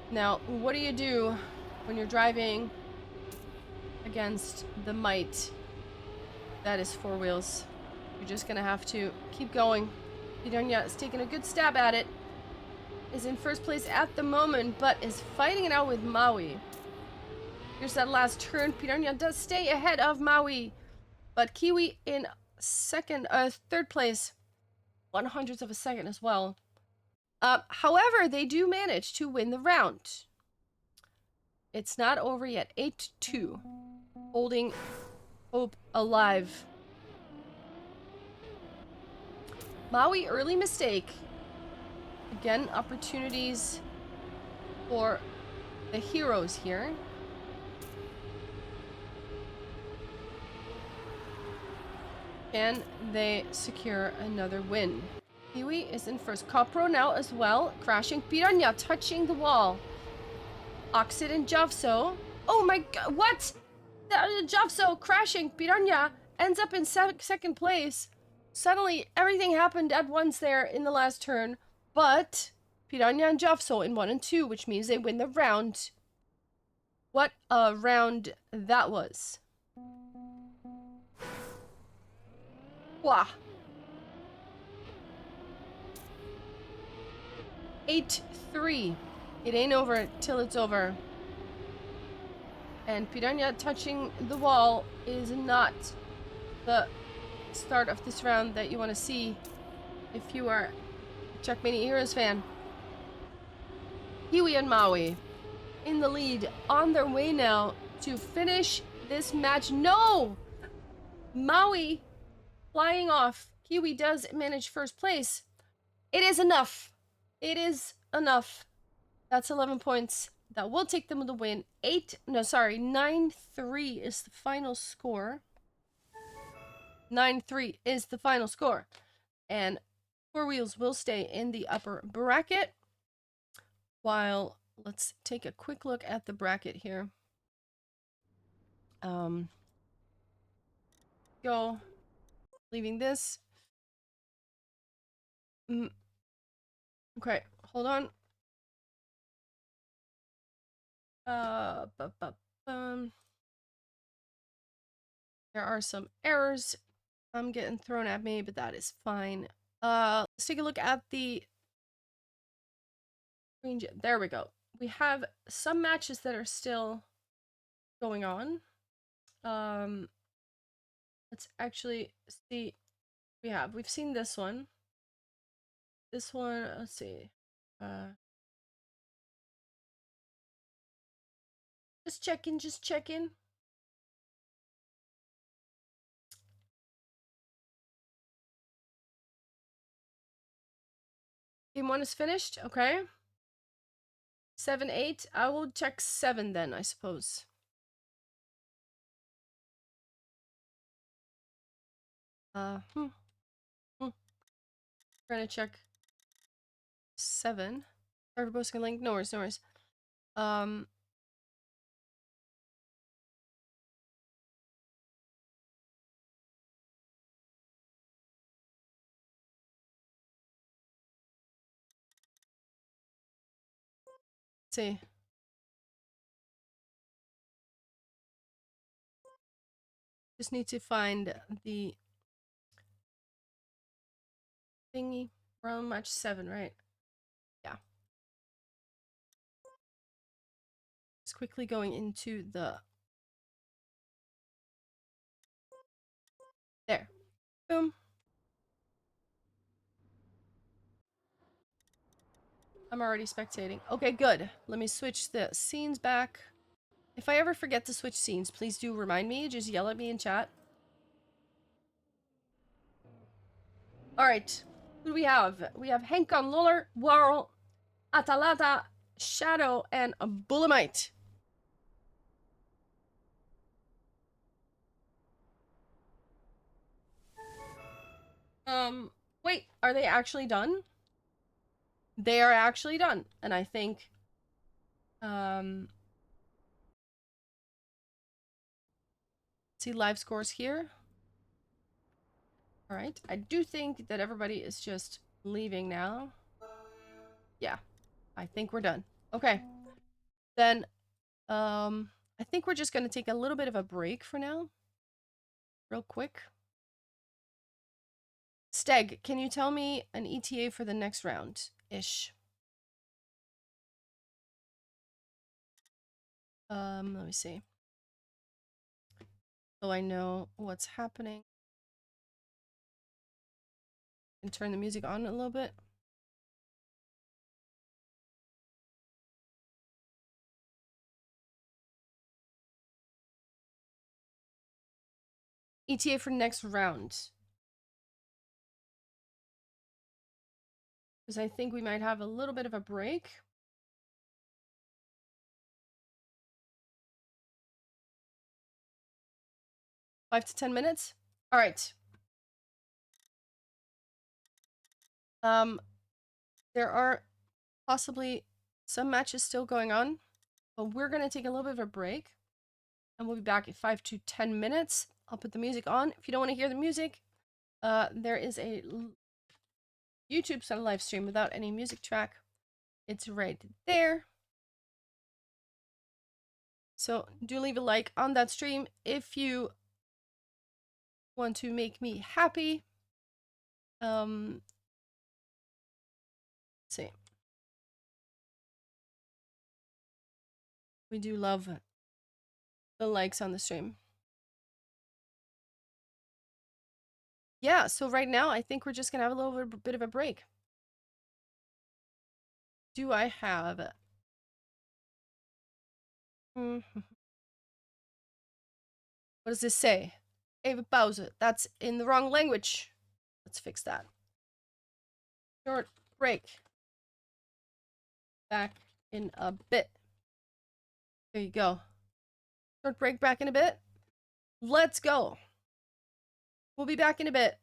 Now, what do you do when you're driving against the might that is Four Wheels? You're just gonna have to keep going. Piranha is taking a good stab at it. Is in first place at the moment, but is fighting it out with Maui. Here's that last turn. Piranha does stay ahead of Maui, but Kiwi in third place. 100ths of a second as well. However, they do manage to win the round. It's not over yet. 8-2. Holding hope alive. Maui, early mistake. Again, opportunities for the heroes here. Can they secure another win? Kiwi is in first. Copro now as well. Crashing. Piranha touching the wall. Oxid and Javso. Oh my god, what? Javso crashing. Piranha ends up in second place. Suddenly, everything happened at once there in the last turn. But Piranha and Javso in 1 and 2, which means they win the round. What a round that was. Wow. 8-3 It ain't over till it's over. And Piranha touching the wall is not the start of this round that you want to see if you are a Chuck Mini Heroes fan. Kiwi and Maui in the lead, on their way now to finish this match. No! Maui flying off. Kiwi does manage first place. It is enough. It is enough. That's 11 points. That will take them to the win. 9-3 is the final score. 9-3 is the final score. And Four Wheels will stay in the upper bracket. While, let's take a quick look at the bracket here. Go. Leaving this. Okay, hold on. There are some errors getting thrown at me, but that is fine. Let's take a look at the range. There we go. We have some matches that are still going on. Let's actually see. We've seen this one. This one, let's see. Just checking. Game 1 is finished. Okay. 7-8. I will check 7 then, I suppose. We're gonna check 7. Sorry for posting a link. No worries. Let's see. Just need to find the thingy. We're on match 7, right? Yeah. Just quickly going into the... There. Boom. I'm already spectating. Okay, good. Let me switch the scenes back. If I ever forget to switch scenes, please do remind me. Just yell at me in chat. Alright. Who do we have? We have Henkan, Loller, Warl, Atalata, Shadow, and a Bullemite. Wait, are they actually done? They are actually done. And I think, see live scores here. Alright, I do think that everybody is just leaving now. Yeah, I think we're done. Okay, then, I think we're just gonna take a little bit of a break for now. Real quick. Steg, can you tell me an ETA for the next round-ish? Let me see. So I know what's happening. And turn the music on a little bit. ETA for next round. Because I think we might have a little bit of a break. 5 to 10 minutes. All right. There are possibly some matches still going on, but we're gonna take a little bit of a break, and we'll be back in 5 to 10 minutes. I'll put the music on. If you don't want to hear the music, there is a YouTube style live stream without any music track. It's right there. So do leave a like on that stream if you want to make me happy. Let's see. We do love the likes on the stream. Yeah, so right now I think we're just gonna have a little bit of a break. Do I have what does this say? Even pause. That's in the wrong language. Let's fix that. Short break. Back in a bit. There you go. Short break, back in a bit. Let's go. We'll be back in a bit.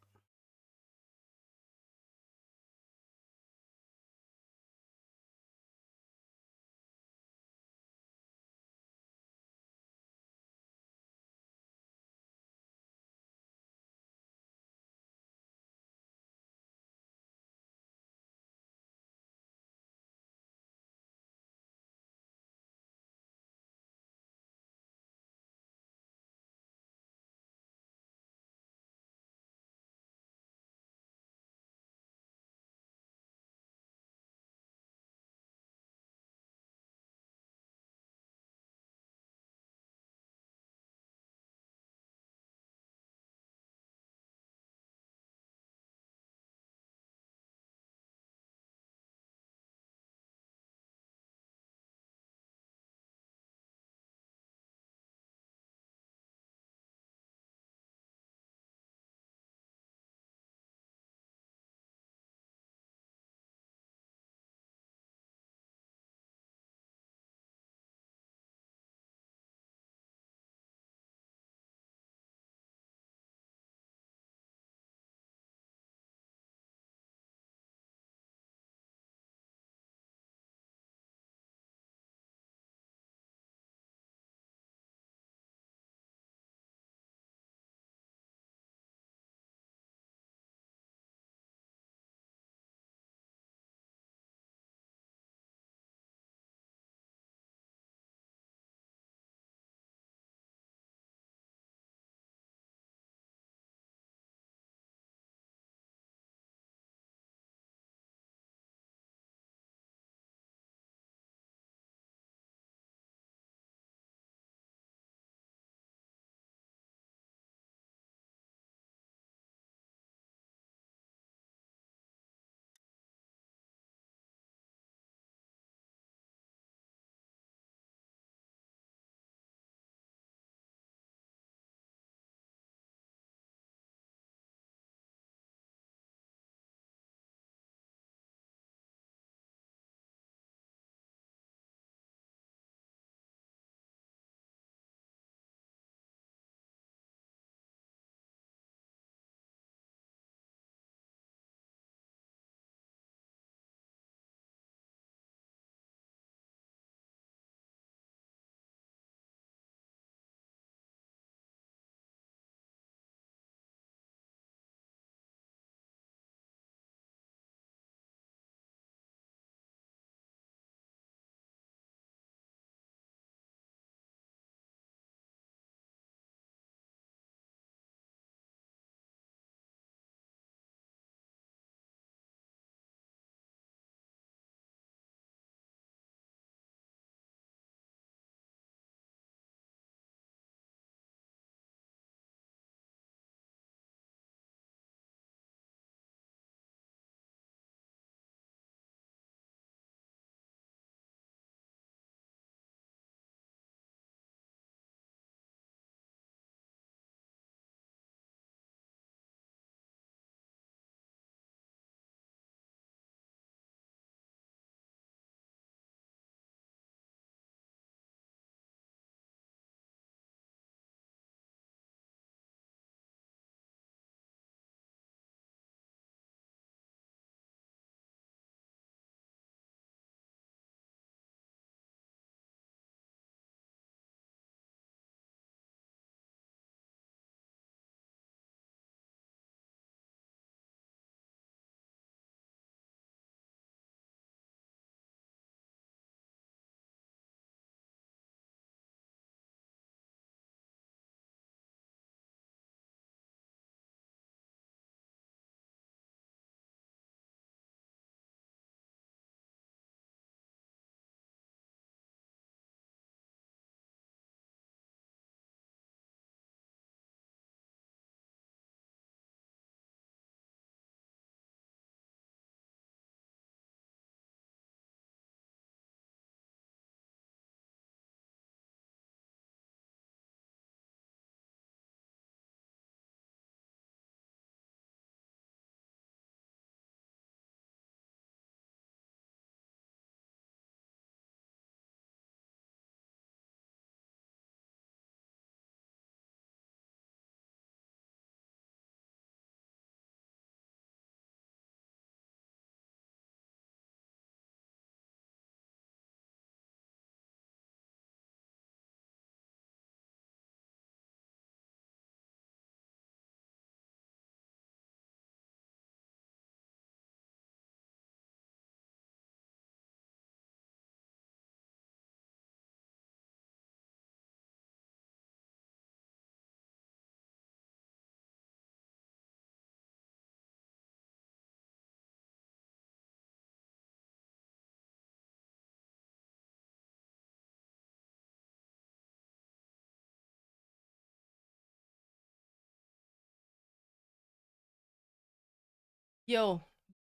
Yo,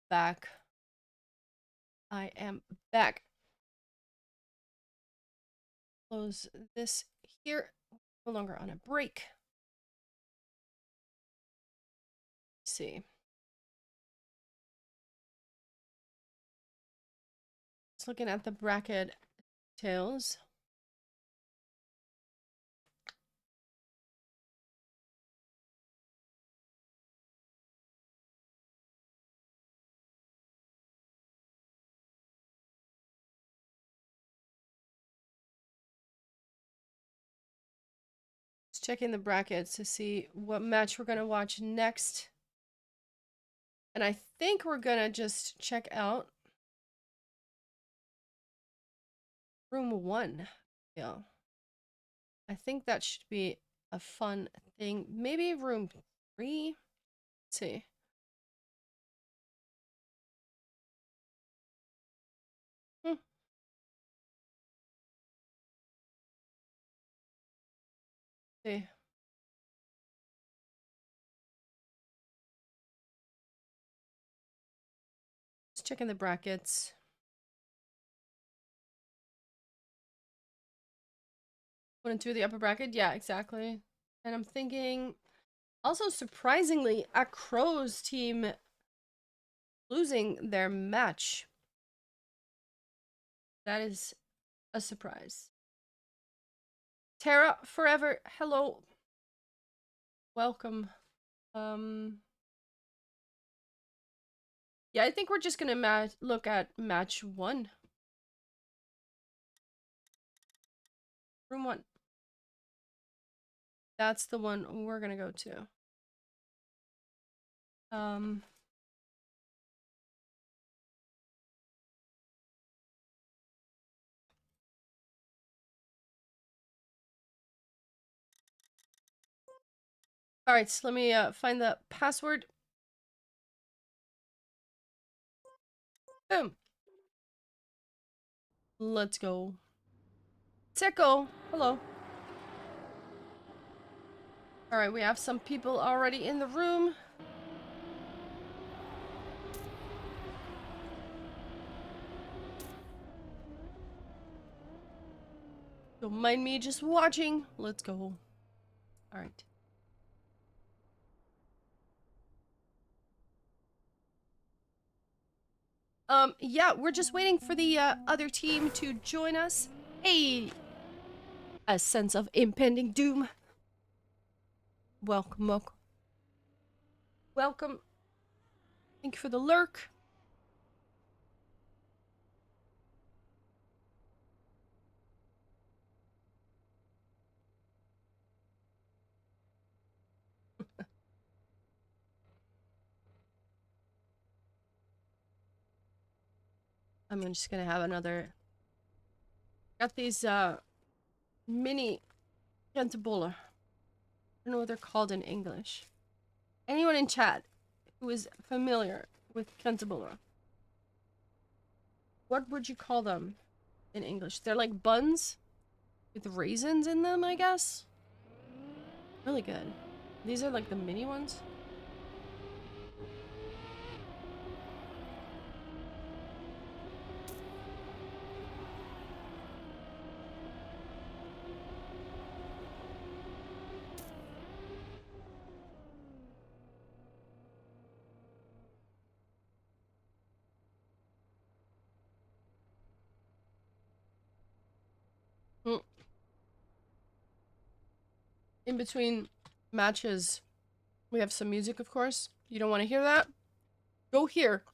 back. I am back. Close this here. No longer on a break. Let's see. Just looking at the bracket details. Just checking the brackets to see what match we're gonna watch next. And I think we're gonna just check out room 1. Yeah. I think that should be a fun thing. Maybe room 3? Let's see. Hmm. See. Just checking the brackets. 1 and 2 of the upper bracket? Yeah, exactly. And I'm thinking, also surprisingly, a Crows team losing their match. That is a surprise. Tara, forever, hello. Welcome. Yeah, I think we're just gonna look at match 1. Room 1. That's the one we're gonna go to. All right, so let me find the password. Boom. Let's go. Teko, hello. All right, we have some people already in the room. Don't mind me just watching. Let's go. All right. Yeah, we're just waiting for the other team to join us. Hey, a sense of impending doom. Welcome, welcome. Welcome. Thank you for the lurk. I'm just gonna have another. Got these mini krentenbollen. I don't know what they're called in English. Anyone in chat who is familiar with krentenbollen? What would you call them in English? They're like buns with raisins in them, I guess. Really good. These are like the mini ones. Mm. In between matches, we have some music, of course. You don't want to hear that? Go here.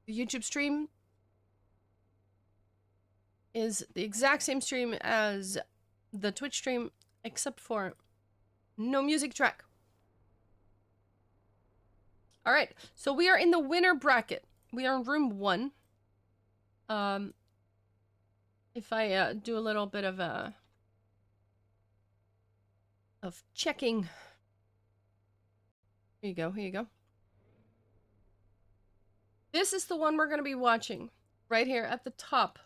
The YouTube stream is the exact same stream as the Twitch stream, except for no music track. All right, so we are in the winner bracket. We are in room 1. If I do a little bit of checking. Here you go, here you go. This is the one we're going to be watching right here at the top.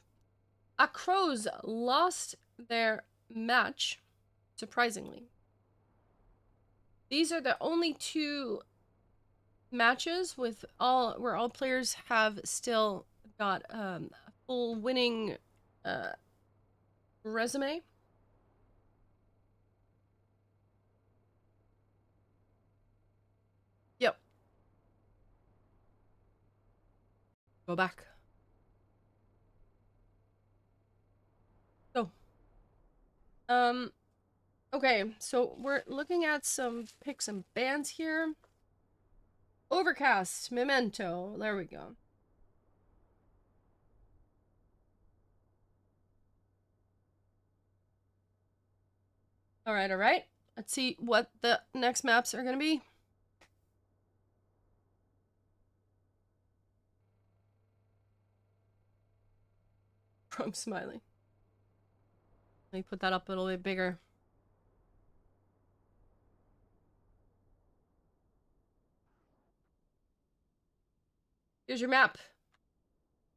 A Crows lost their match, surprisingly. These are the only 2 matches with all players have still got a full winning uh resume. Yep. Go back. Go. Okay, so we're looking at some picks and bands here. Overcast, Memento. There we go. All right, all right. Let's see what the next maps are gonna be. From Smiley. Let me put that up a little bit bigger. Here's your map.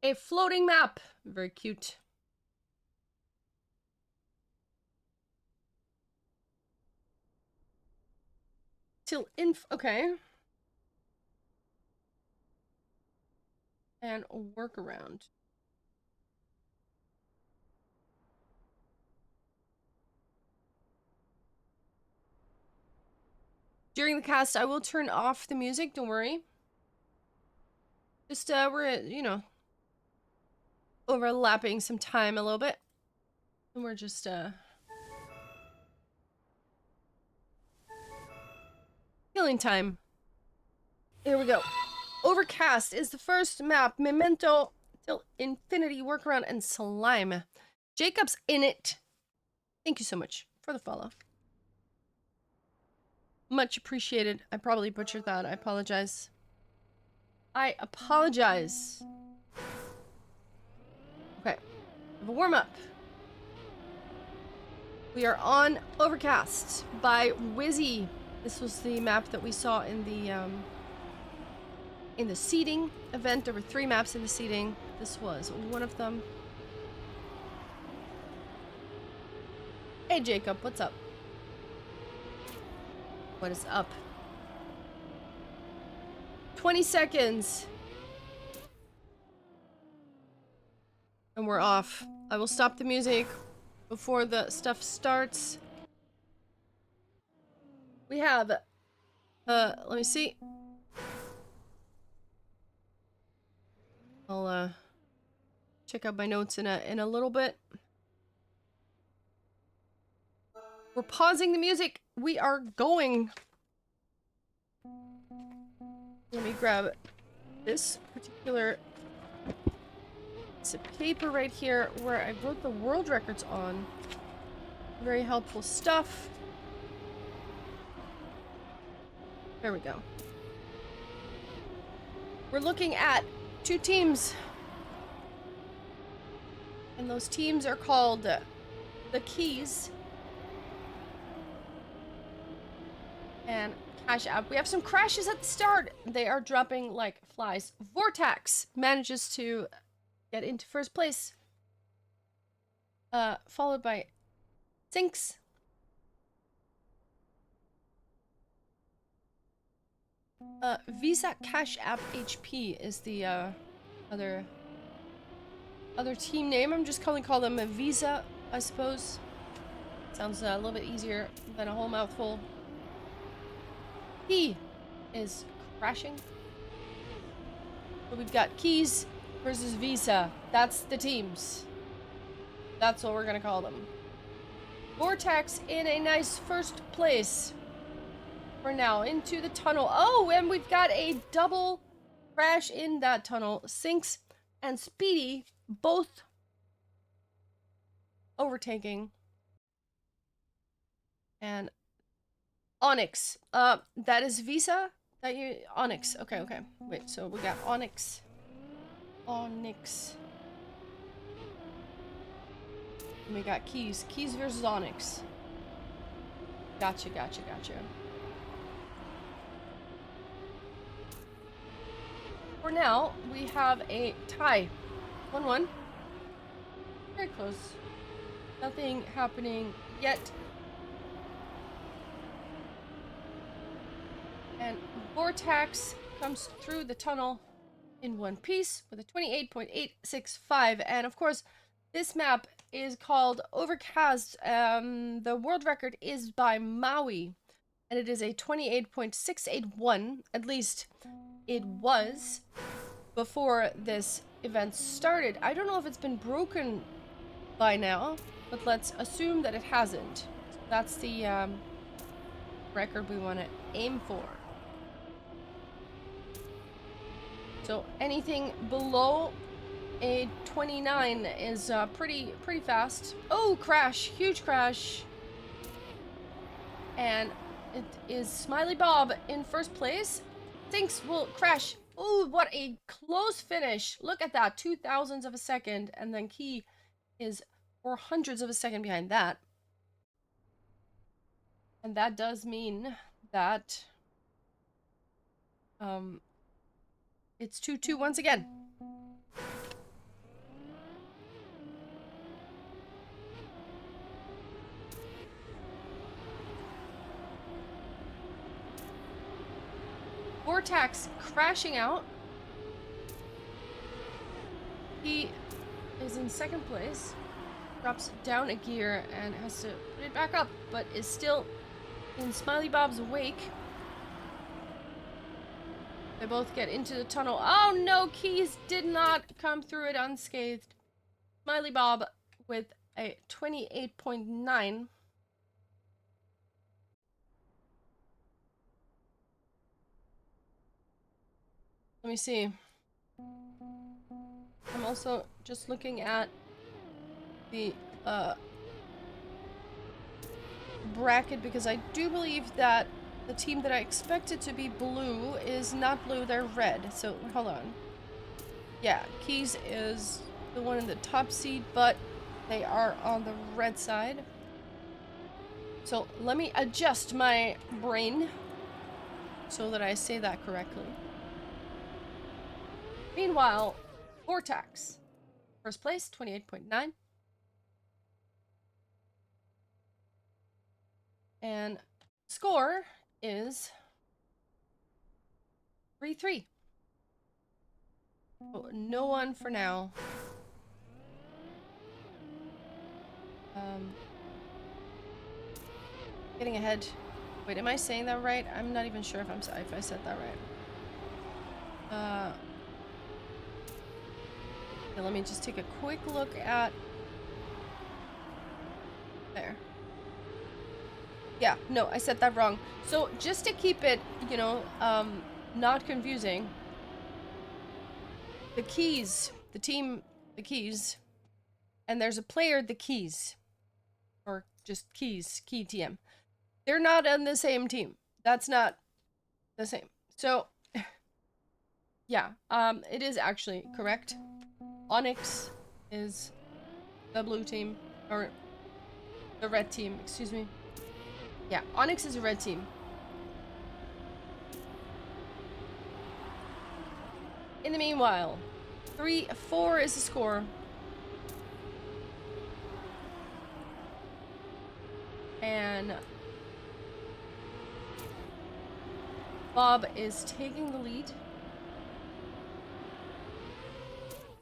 A floating map. Very cute. Okay. And workaround. During the cast, I will turn off the music, don't worry. Just, we're, you know, overlapping some time a little bit. And we're just, killing time. Here we go. Overcast is the first map. Memento till infinity, workaround, and slime. Jacob's in it. Thank you so much for the follow. Much appreciated. I probably butchered that. I apologize. I apologize. Okay. Have a warm up. We are on Overcast by Wizzy. This was the map that we saw in the seeding event. There were 3 maps in the seeding. This was one of them. Hey Jacob, what's up? What is up? 20 seconds. And we're off. I will stop the music before the stuff starts. We have, let me see. I'll, check out my notes in a little bit. We're pausing the music. We are going. Let me grab this particular piece of paper right here where I wrote the world records on. Very helpful stuff. There we go. We're looking at 2 teams. And those teams are called the Keys and Cash App. We have some crashes at the start. They are dropping like flies. Vortex manages to get into first place. Followed by Sinks. Visa Cash App HP is the other team name. I'm just calling them a Visa, I suppose. Sounds a little bit easier than a whole mouthful. He is crashing. So we've got Keys versus Visa. That's the teams. That's what we're gonna call them. Vortex in a nice first place. For now, into the tunnel. Oh, and we've got a double crash in that tunnel. Sinks and Speedy both overtaking. And Onyx. That is Visa? That you Onyx. Okay. Wait, so we got Onyx. Onyx. And we got Keys. Keys versus Onyx. Gotcha. For now, we have a tie. 1-1. Very close. Nothing happening yet. And Vortex comes through the tunnel in one piece with a 28.865. And of course, this map is called Overcast. The world record is by Maui, and it is a 28.681. At least it was before this event started. I don't know if it's been broken by now, but let's assume that it hasn't. So that's the record we want to aim for. So anything below a 29 is pretty fast. Oh, crash! Huge crash! And it is Smiley Bob in first place. Thinks will crash. Oh, what a close finish! Look at that, 0.02 of a second, and then Key is 0.04 of a second behind that. And that does mean that it's 2-2 once again. Vortex crashing out. He is in second place. Drops down a gear and has to put it back up, but is still in Smiley Bob's wake. They both get into the tunnel. Oh no, Keys did not come through it unscathed. Smiley Bob with a 28.9. Let me see. I'm also just looking at the bracket because I do believe that the team that I expected to be blue is not blue, they're red. So hold on. Yeah, Keys is the one in the top seed, but they are on the red side. So let me adjust my brain so that I say that correctly. Meanwhile, Vortex, first place, 28.9. And score is 3-3. Oh, no one for now. Getting ahead. Wait, am I saying that right? I'm not even sure if I said that right. Okay, let me just take a quick look at there. Yeah, no, I said that wrong. So just to keep it, you know, not confusing, the Keys, the team, the Keys, and there's a player, the Keys, or just Keys, Key TM. They're not on the same team. That's not the same. So, yeah, it is actually correct. Onyx is the blue team, or the red team, excuse me. Yeah, Onyx is a red team. In the meanwhile, 3-4 is the score. And Bob is taking the lead.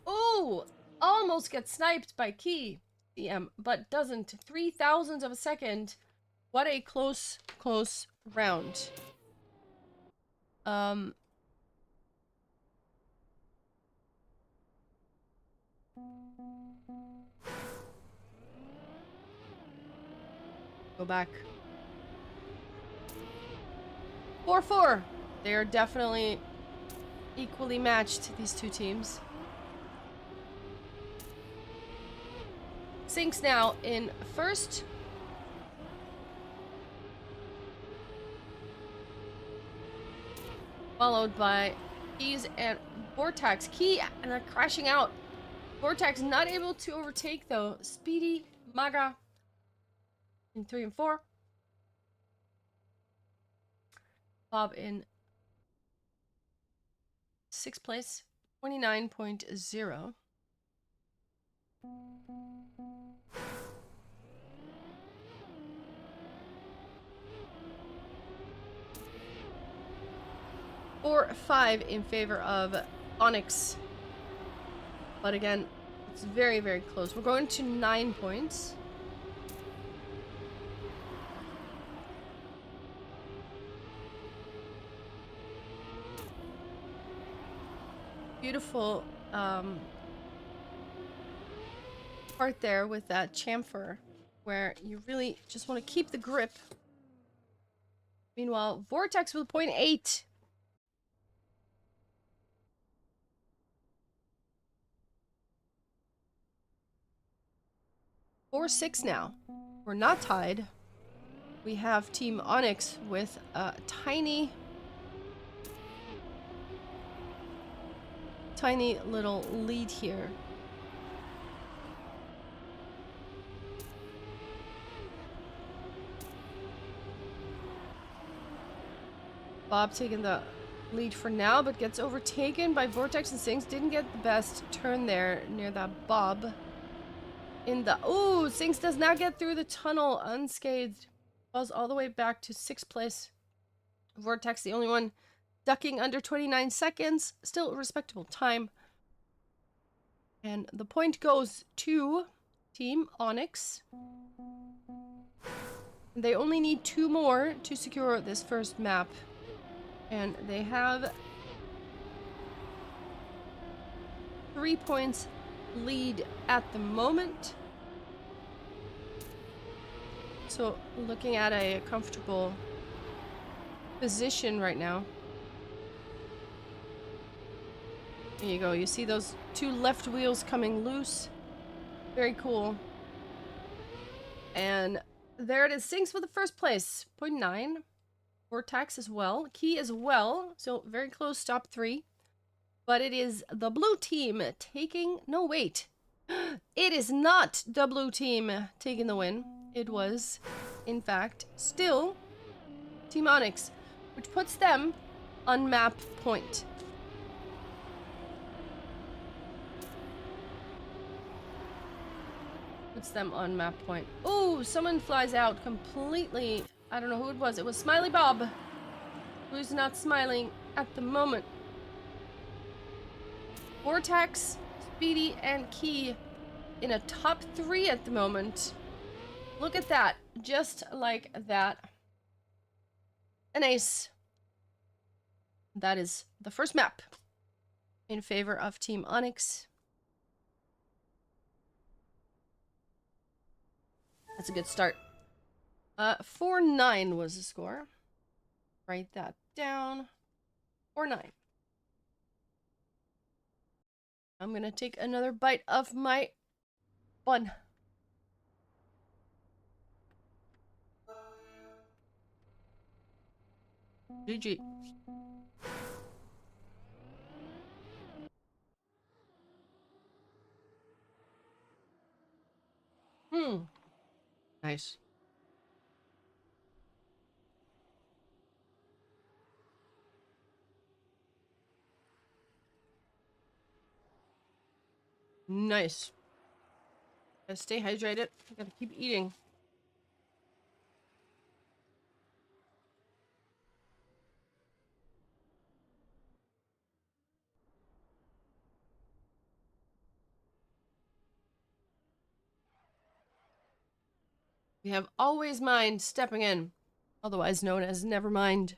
Oh, almost gets sniped by Key DM, but doesn't. 0.03 of a second. What a close round. Go back. 4-4. They are definitely equally matched, these two teams. Sinks now in first. Followed by Keys and Vortex. Key crashing out. Vortex not able to overtake though. Speedy, Maga in 3 and 4. Bob in 6th place, 29.0. 4-5 in favor of Onyx. But again, it's very, very close. We're going to 9 points. Beautiful part there with that chamfer, where you really just want to keep the grip. Meanwhile, Vortex with 0.8. Four, 6 now. We're not tied. We have Team Onyx with a tiny little lead here. Bob taking the lead for now, but gets overtaken by Vortex and Sinks. Didn't get the best turn there near that Bob. In the... Ooh, Sinks does not get through the tunnel unscathed. Falls all the way back to 6th place. Vortex, the only one ducking under 29 seconds. Still a respectable time. And the point goes to Team Onyx. They only need 2 more to secure this first map. And they have 3 points lead at the moment. So looking at a comfortable position right now. There you go. You see those 2 left wheels coming loose. Very cool. And there it is. Sinks with the first place. 0.9. Vortex as well. Key as well. So very close. Top 3. But it is the blue team taking... No, wait. It is not the blue team taking the win. It was, in fact, still Team Onyx, which puts them on map point. Puts them on map point. Oh, someone flies out completely. I don't know who it was. It was Smiley Bob, who's not smiling at the moment. Vortex, Speedy, and Key in a top 3 at the moment. Look at that. Just like that. An ace. That is the first map in favor of Team Onyx. That's a good start. 4-9 was the score. Write that down. 4-9. I'm gonna take another bite of my bun. GG. Nice. Nice. Gotta stay hydrated. Gotta keep eating. We have Always Mind stepping in, otherwise known as Nevermind.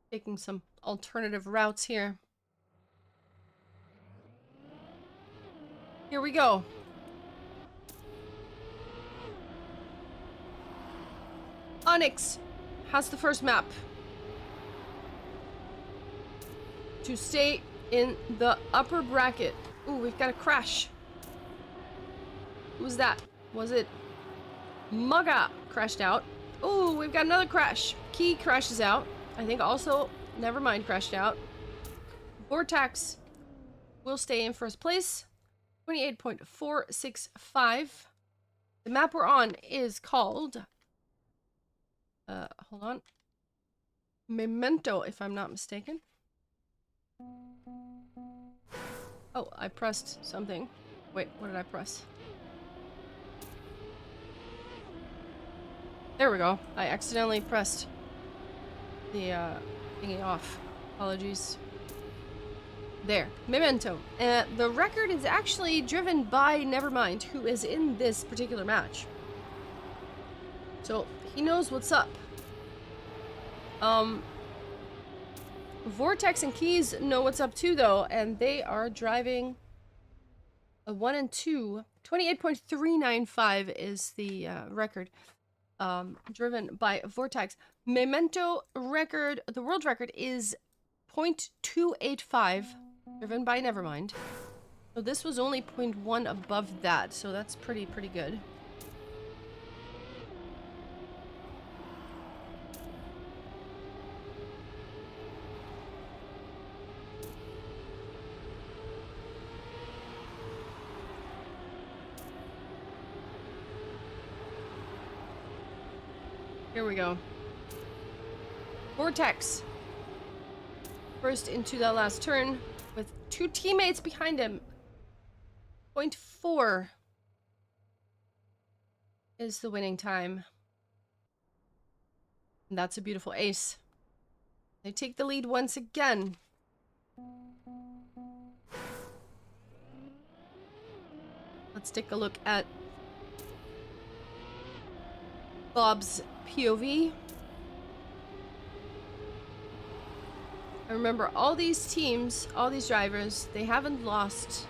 Taking some alternative routes here. Here we go. Onyx has the first map to stay in the upper bracket. Ooh, we've got a crash. Who was that? Was it Mugga crashed out? Ooh, we've got another crash. Key crashes out. I think also Nevermind crashed out. Vortex will stay in first place. 28.465. The map we're on is called... hold on. Memento, if I'm not mistaken. Oh, I pressed something. Wait, what did I press? There we go. I accidentally pressed the thingy off. Apologies. There. Memento. The record is actually driven by Nevermind, who is in this particular match. So, he knows what's up. Vortex and Keys know what's up too, though, and they are driving a 1 and 2. 28.395 is the record. Driven by Vortex. Memento record, the world record is 0.285, driven by Nevermind. So this was only 0.1 above that, so that's pretty good. Here we go. Vortex. First into that last turn with 2 teammates behind him. 0.4 is the winning time. And that's a beautiful ace. They take the lead once again. Let's take a look at Bob's POV. I remember all these teams, all these drivers, they haven't lost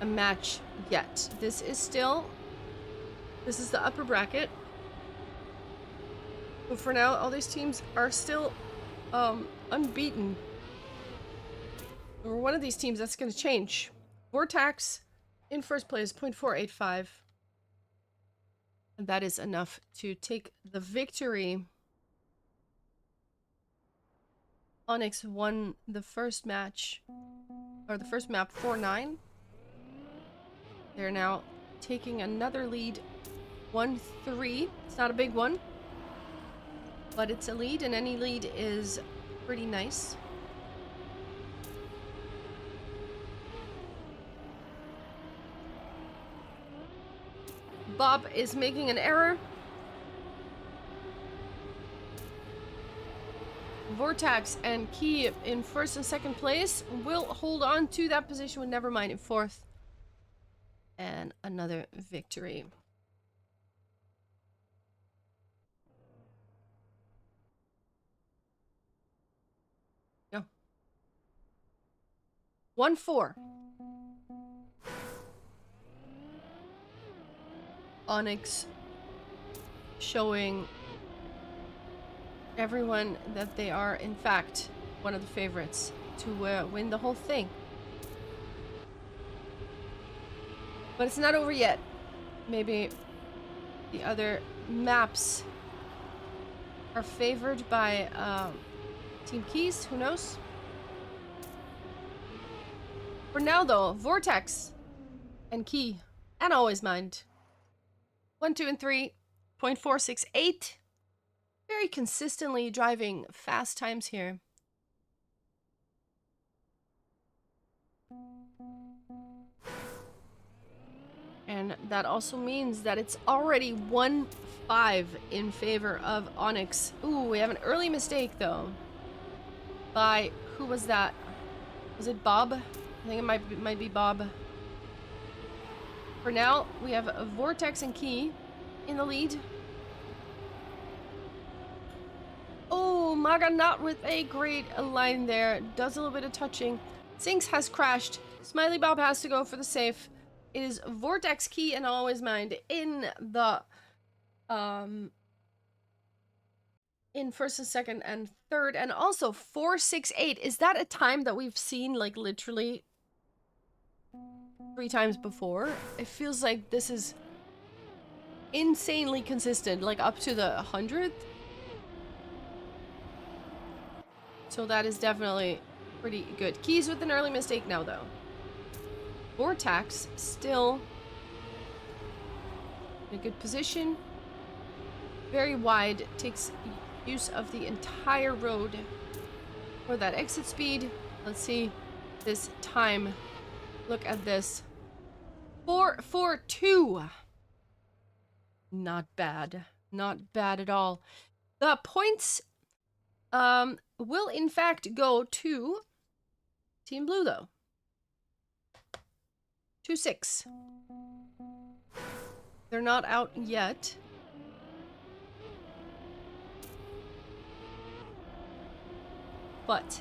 a match yet. This is the upper bracket. But for now, all these teams are still unbeaten. Or one of these teams, that's going to change. Vortex in first place, 0.485. And that is enough to take the victory. Onyx won the first match, or the first map, 4-9. They're now taking another lead, 1-3. It's not a big one, but it's a lead, and any lead is pretty nice. Bob is making an error. Vortex and Key in first and second place will hold on to that position with Nevermind in fourth. And another victory. No. 1-4. Onyx showing everyone that they are, in fact, one of the favorites to win the whole thing. But it's not over yet. Maybe the other maps are favored by Team Keys. Who knows? For now, though, Vortex and Key, and Always Mind. 1, 2, and 3, 0.468. Very consistently driving fast times here. And that also means that it's already 1-5 in favor of Onyx. Ooh, we have an early mistake, though. By, who was that? Was it Bob? I think it might be Bob. For now, we have a Vortex and Key in the lead. Oh, Maga not with a great line there. Does a little bit of touching. Sinks has crashed. Smiley Bob has to go for the safe. It is Vortex, Key, and Always Mind in the in first and second and third, and also 468. Is that a time that we've seen like literally 3 times before? It feels like this is insanely consistent, like up to the 100th. So that is definitely pretty good. Keys with an early mistake now, though. Vortex still in a good position. Very wide. Takes use of the entire road for that exit speed. Let's see this time. Look at this. 4-4-2. Not bad. Not bad at all. The points will in fact go to Team Blue though. 2-6. They're not out yet. But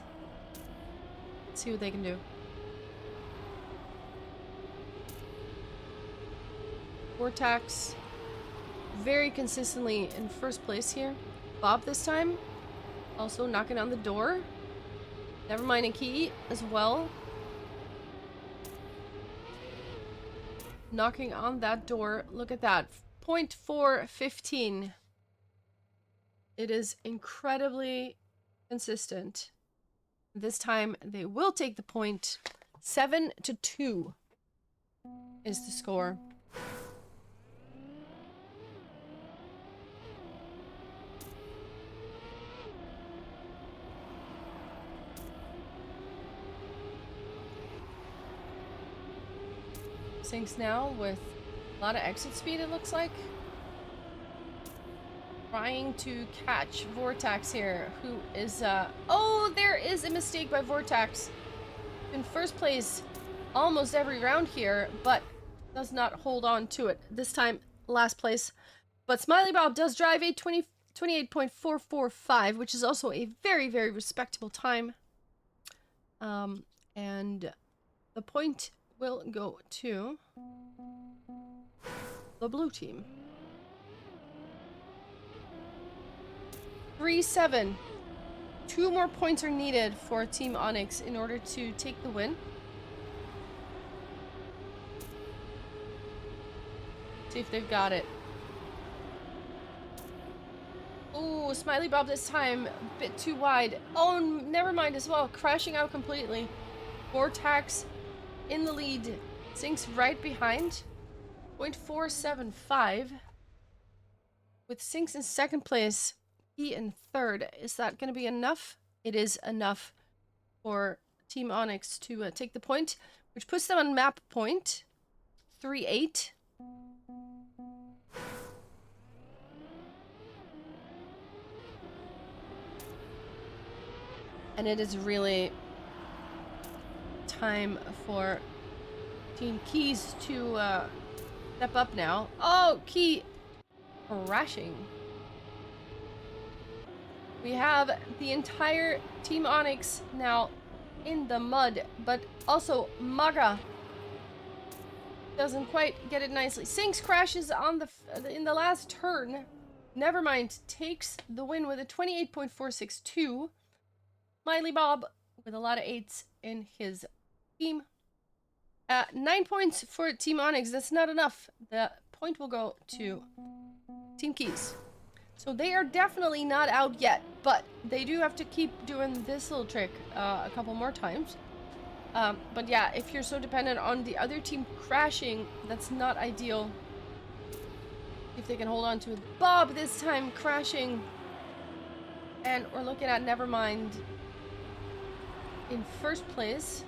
let's see what they can do. Vortax very consistently in first place here. Bob this time also knocking on the door. Never mind a key as well. Knocking on that door. Look at that. 0.415. It is incredibly consistent. This time they will take the point. 7-2 is the score. Sinks now with a lot of exit speed, it looks like. Trying to catch Vortax here, who is, oh, there is a mistake by Vortax. In first place almost every round here, but does not hold on to it. This time, last place. But Smiley Bob does drive a 28.445, which is also a very, very respectable time. And the point will go to the blue team. 3-7. 2 more points are needed for Team Onyx in order to take the win. See if they've got it. Ooh, Smiley Bob this time a bit too wide. Oh, never mind as well. Crashing out completely. Vortax in the lead. Sinks right behind. 0.475. With Sinks in second place. He in third. Is that going to be enough? It is enough for Team Onyx to take the point, which puts them on map point. 3-8. And it is really time for Team Keys to step up now. Oh, Key crashing. We have the entire Team Onyx now in the mud, but also Maga doesn't quite get it nicely. Sinks crashes on in the last turn. Nevermind takes the win with a 28.462. Smiley Bob with a lot of 8s in his team. 9 points for Team Onyx. That's not enough. The point will go to Team Keys. So they are definitely not out yet, but they do have to keep doing this little trick a couple more times. But yeah, if you're so dependent on the other team crashing, that's not ideal. If they can hold on to it. Bob this time crashing. And we're looking at Nevermind in first place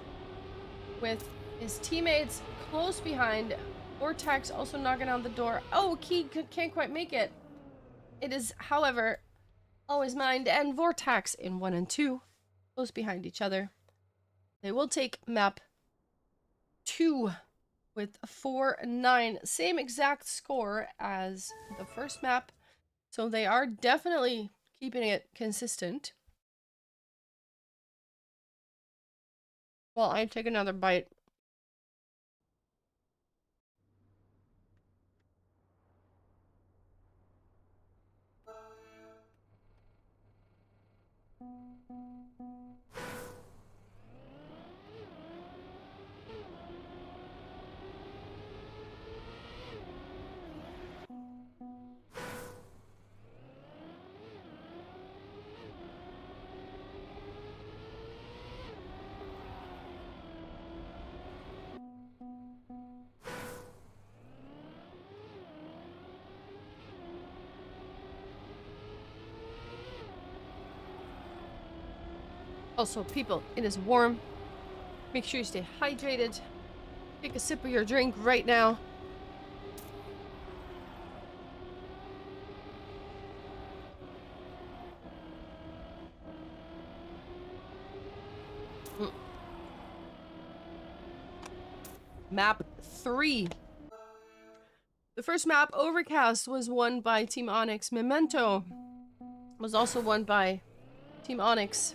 with his teammates close behind. Vortax also knocking on the door. Oh, Key can't quite make it. It is, however, always Mind and Vortax in 1 and 2, close behind each other. They will take map 2 with 4-9. Same exact score as the first map. So they are definitely keeping it consistent. Well, I take another bite. Also, people, it is warm. Make sure you stay hydrated. Take a sip of your drink right now. Mm. Map 3. The first map, Overcast, was won by Team Onyx. Memento was also won by Team Onyx.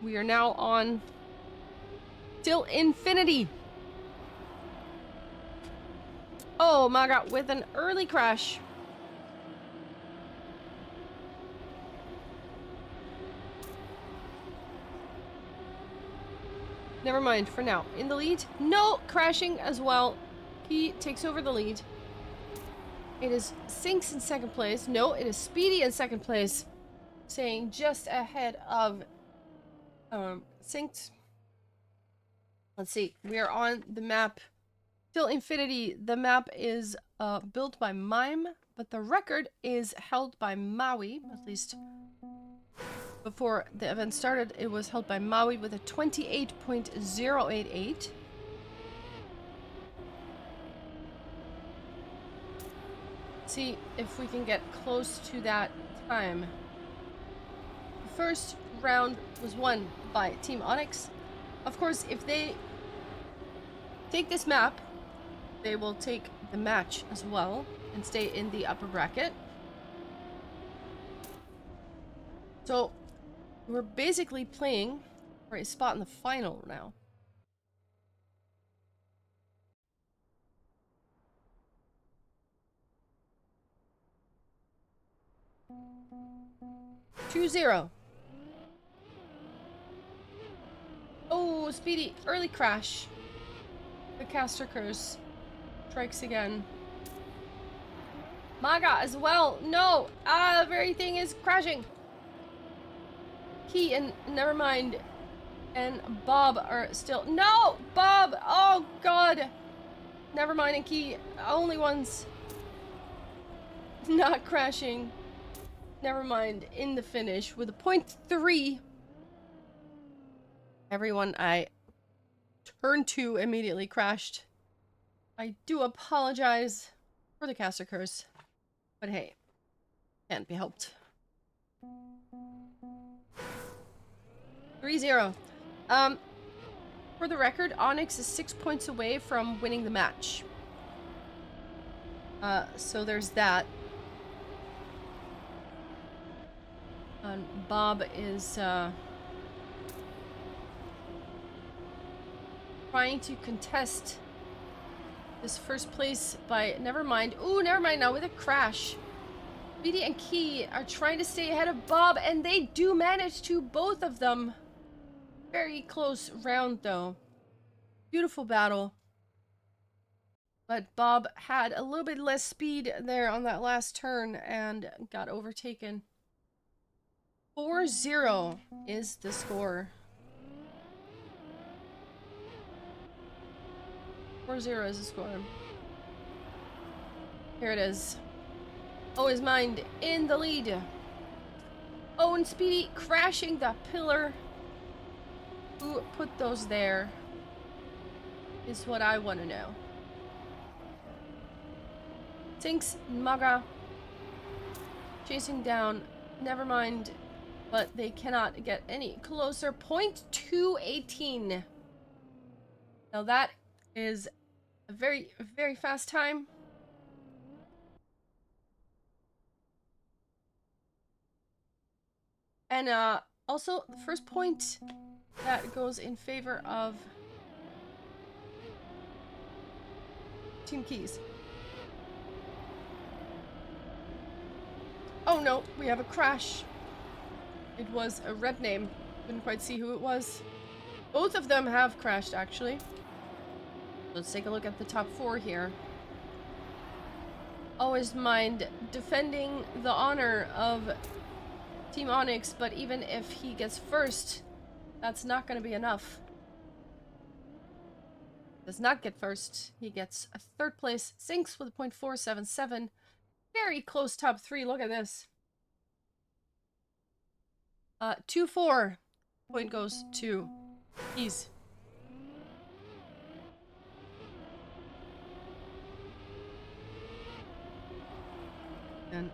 We are now on till infinity. Oh my god, with an early crash. Never mind, for now. In the lead? No, crashing as well. He takes over the lead. It is Sinks in second place. No, it is Speedy in second place. Staying just ahead of Sinks. Let's see. We are on the map till infinity. The map is built by Mime, but the record is held by Maui, at least before the event started. It was held by Maui with a 28.088. See if we can get close to that time. The first round was won by Team Onyx. Of course, if they take this map, they will take the match as well and stay in the upper bracket. So we're basically playing for a spot in the final now. Two zero. Oh, Speedy, early crash. The caster curse strikes again. Maga as well. No, everything is crashing. Key and Nevermind and Bob are still. No, Bob. Oh God. Nevermind and Key, only ones not crashing. Nevermind in the finish with a 0.3. Everyone I turned to immediately crashed. I do apologize for the caster curse, but hey, can't be helped. 3-0. For the record, Onyx is 6 points away from winning the match. So there's that. Bob is trying to contest this first place by Nevermind. Ooh, Nevermind now with a crash. Speedy and Key are trying to stay ahead of Bob, and they do manage to, both of them. Very close round, though. Beautiful battle. But Bob had a little bit less speed there on that last turn and got overtaken. 4-0 is the score. 4-0 is the score. Here it is. Always Mind in the lead. Oh, and Speedy crashing the pillar. Who put those there? Is what I want to know. Sinks, Maga chasing down. Nevermind, but they cannot get any closer. 0.218. Now that is a very, very fast time. And also the first point that goes in favor of Team Keys. Oh no, we have a crash. It was a red name. Couldn't quite see who it was. Both of them have crashed, actually. Let's take a look at the top 4 here. Always Mind defending the honor of Team Onyx, but even if he gets first, that's not going to be enough. Does not get first. He gets a 3rd place. Sinks with a 0.477. Very close top 3. Look at this. 2-4. Point goes to Keys. And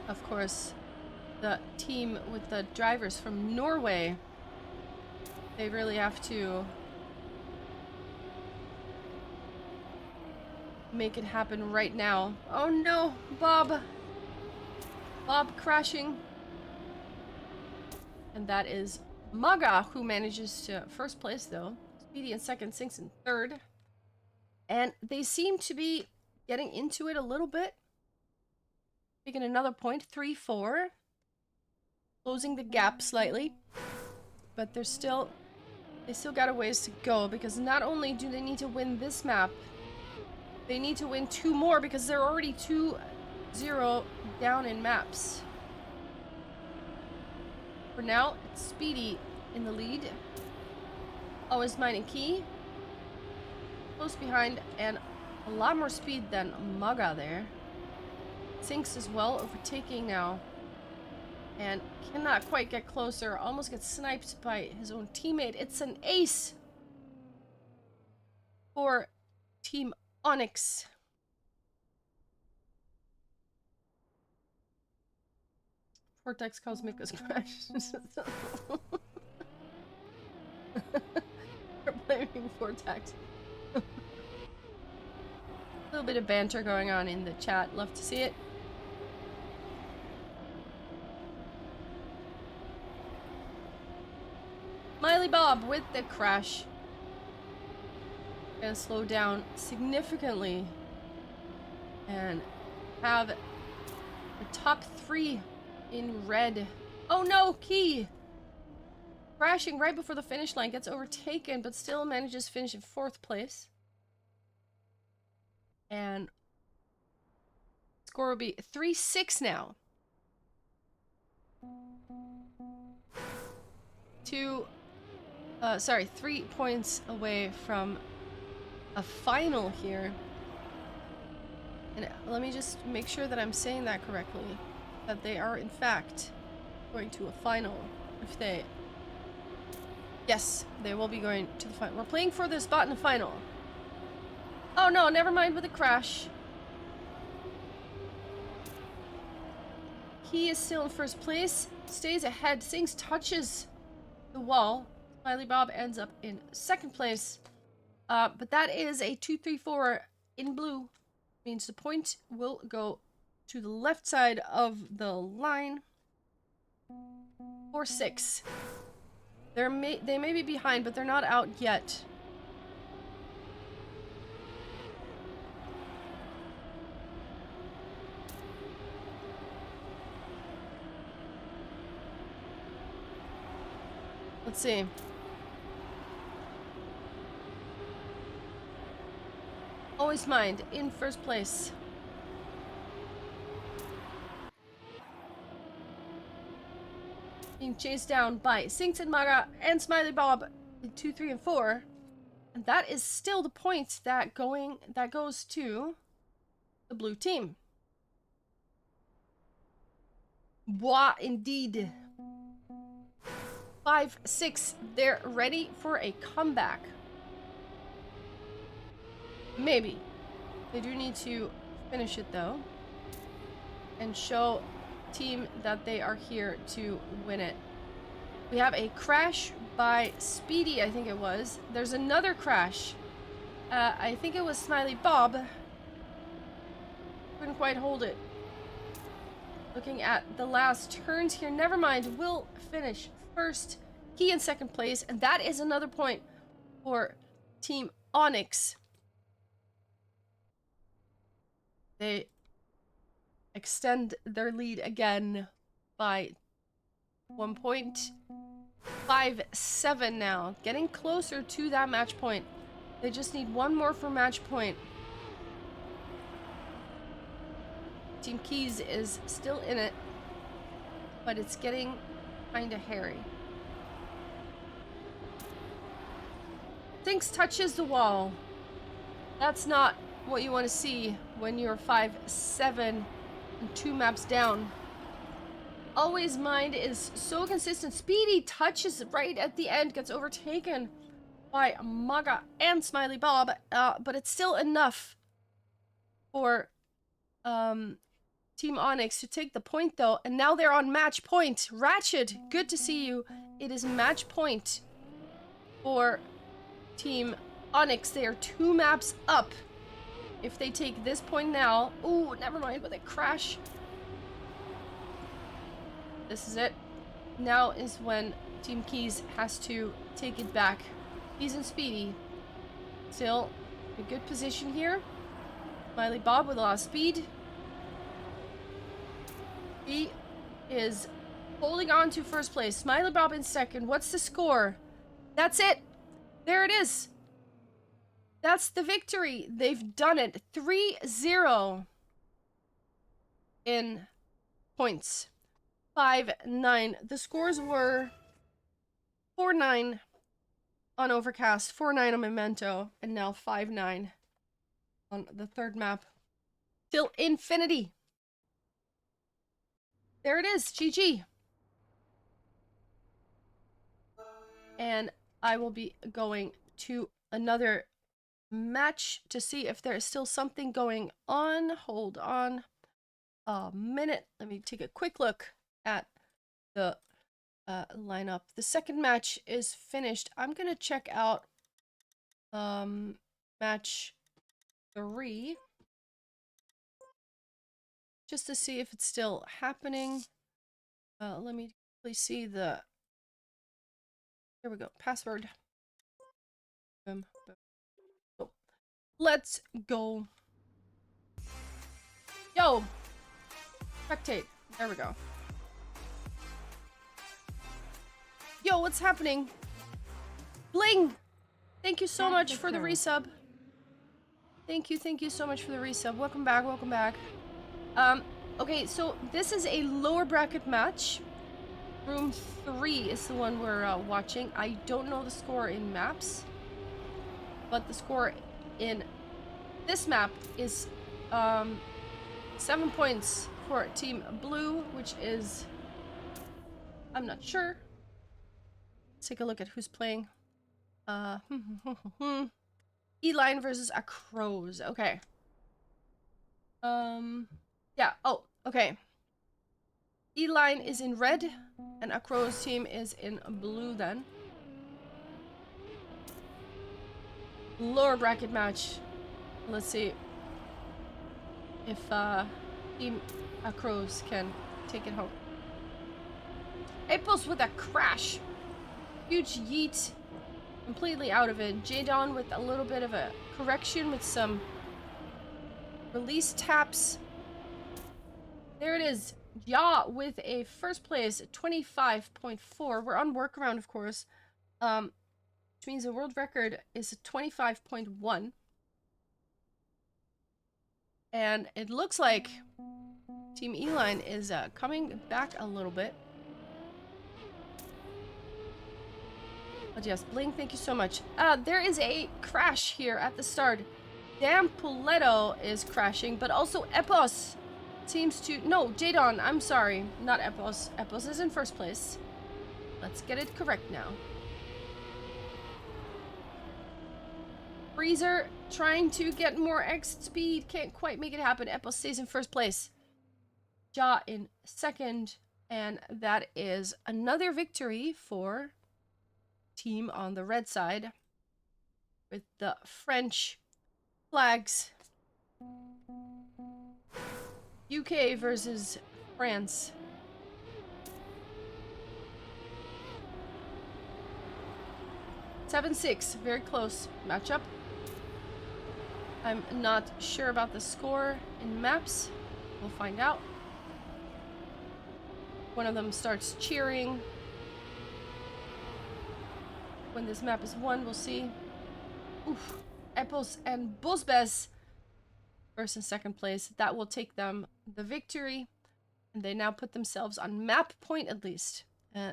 of course, the team with the drivers from Norway, they really have to make it happen right now. Oh no, Bob! Bob crashing. And that is Maga, who manages to first place though. Speedy in second, Sinks in third. And they seem to be getting into it a little bit. Taking another point, 3-4. Closing the gap slightly. But they still got a ways to go, because not only do they need to win this map, they need to win 2 more, because they're already 2-0 down in maps. For now, it's Speedy in the lead. Always Mine and Key. Close behind, and a lot more speed than Maga there. Sinks as well, overtaking now. And cannot quite get closer. Almost gets sniped by his own teammate. It's an ace for Team Onyx. Vortex Cosmicus crash. We're blaming Vortex. A little bit of banter going on in the chat. Love to see it. Miley Bob with the crash. Gonna slow down significantly and have the top 3 in red. Oh no, Key! Crashing right before the finish line, gets overtaken, but still manages to finish in 4th place. And score will be 3-6 now. Sorry, 3 points away from a final here. And let me just make sure that I'm saying that correctly. That they are, in fact, going to a final. If they... Yes, they will be going to the final. We're playing for this spot in the final. Oh no, never mind with the crash. He is still in 1st place. Stays ahead. Sings touches the wall. Smiley Bob ends up in 2nd place. But that is a 2-3-4 in blue. Means the point will go to the left side of the line. 4-6. They may be behind, but they're not out yet. Let's see. Always Mind in 1st place. Being chased down by Sinks and Maga and Smiley Bob in 2, 3, and 4. And that is still the point that goes to the blue team. Bois, indeed. 5-6. They're ready for a comeback. Maybe. They do need to finish it though. And show team that they are here to win it. We have a crash by Speedy, I think it was. There's another crash. I think it was Smiley Bob. Couldn't quite hold it. Looking at the last turns here. Never mind. Will finish 1st. Key in 2nd place. And that is another point for Team Onyx. They extend their lead again by 1.57 now. Getting closer to that match point. They just need 1 more for match point. Team Keys is still in it, but it's getting kinda hairy. Sinks touches the wall. That's not what you want to see when you're 5-7 and 2 maps down. Always Mind is so consistent. Speedy touches right at the end, gets overtaken by Maga and Smiley Bob, but it's still enough for Team Onyx to take the point though, and now they're on match point. Ratchet, good to see you. It is match point for Team Onyx. They are 2 maps up. If they take this point now, ooh, never mind, but they crash. This is it. Now is when Team Keys has to take it back. Keys and Speedy still in a good position here. Smiley Bob with a lot of speed. He is holding on to first place. Smiley Bob in second. What's the score? That's it. There it is. That's the victory. They've done it. 3-0 in points. 5-9. The scores were 4-9 on Overcast, 4-9 on Memento, and now 5-9 on the third map. Till infinity. There it is. GG. And I will be going to another match to see if there is still something going on. Hold on a minute. Let me take a quick look at the lineup. The second match is finished. I'm gonna check out match 3 just to see if it's still happening. Let me please see the. Here we go. Password. Boom. Oh. Let's go. Yo. Spectate. There we go. Yo, what's happening? Bling! Thank you so much for the resub. Thank you so much for the resub. Welcome back, welcome back. Okay, so this is a lower bracket match. Room 3 is the one we're watching. I don't know the score in maps, but the score in this map is 7 points for Team Blue, which is, I'm not sure. Let's take a look at who's playing. E-Line versus Acros. Okay. Yeah. Oh, okay. E-Line is in red, and Acros team is in blue then. Lower bracket match. Let's see if Team Acros can take it home. Apos with a crash. Huge yeet. Completely out of it. Jadon with a little bit of a correction with some release taps. There it is. Ja with a first place 25.4. We're on workaround, of course. Which means the world record is 25.1. And it looks like Team E-Line is coming back a little bit. But yes, Bling, thank you so much. There is a crash here at the start. Damn, Puletto is crashing, but also Epos seems to... No, Jadon, I'm sorry. Not Epos. Epos is in first place. Let's get it correct now. Freezer trying to get more exit speed. Can't quite make it happen. Epos stays in first place. Ja in second. And that is another victory for team on the red side with the French flags. UK versus France. (7-6), very close matchup. I'm not sure about the score in maps. We'll find out. One of them starts cheering. When this map is won, we'll see. Oof. Epos and Bosbes first and second place. That will take them the victory. And they now put themselves on map point at least.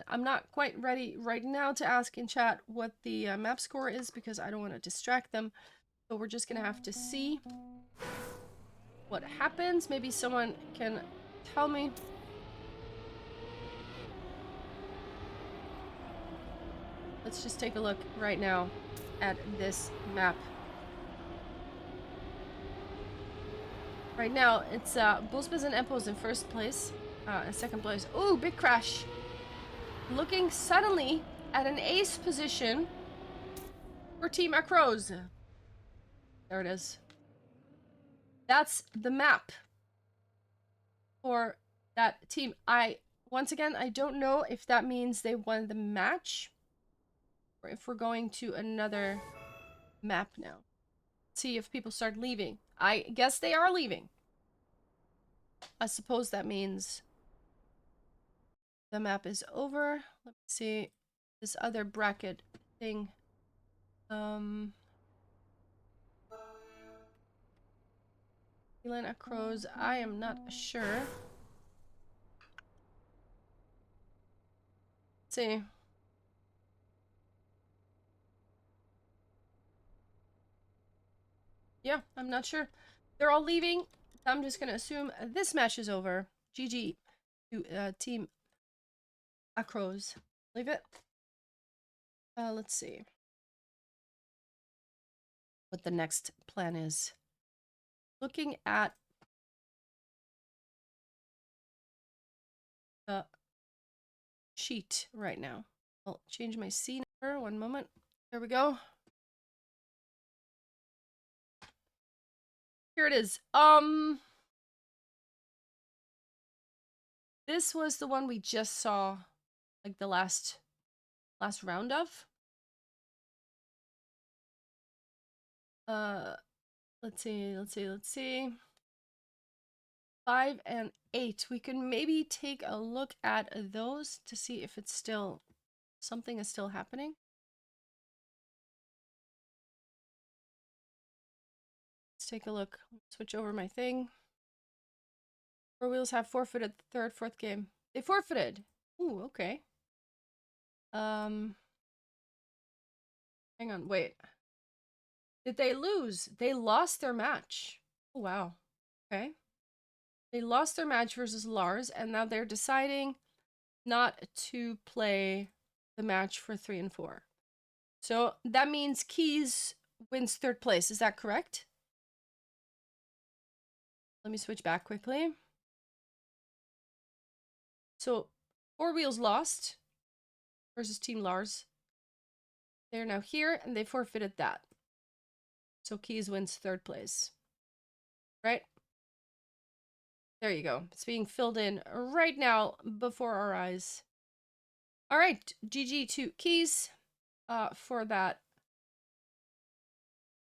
I'm not quite ready right now to ask in chat what the map score is because I don't want to distract them. So we're just going to have to see what happens. Maybe someone can tell me. Let's just take a look right now at this map. Right now, it's Bulspez and Empos in first place. In second place. Ooh, big crash. Looking suddenly at an ace position for Team Acros. There it is. That's the map for that team. Once again, I don't know if that means they won the match or if we're going to another map now. See if people start leaving. I guess they are leaving. I suppose that means the map is over. Let me see this other bracket thing. Elena Crows, I am not sure. Let's see. Yeah, I'm not sure. They're all leaving. I'm just gonna assume this match is over. GG to Team Acros. Leave it. Let's see what the next plan is. Looking at the sheet right now. I'll change my C number. One moment. There we go. Here it is. This was the one we just saw, like the last round of. Let's see. 5 and 8. We can maybe take a look at those to see if it's still something is still happening. Let's take a look. Switch over my thing. Four Wheels have forfeited the third, fourth game. They forfeited. Ooh, okay. Hang on, wait. Did they lose? They lost their match. Oh, wow. Okay. They lost their match versus Lars, and now they're deciding not to play the match for 3 and 4. So that means Keys wins third place. Is that correct? Let me switch back quickly. So Four Wheels lost versus Team Lars. They're now here, and they forfeited that. So Keys wins third place. Right? There you go. It's being filled in right now before our eyes. All right, GG to Keys for that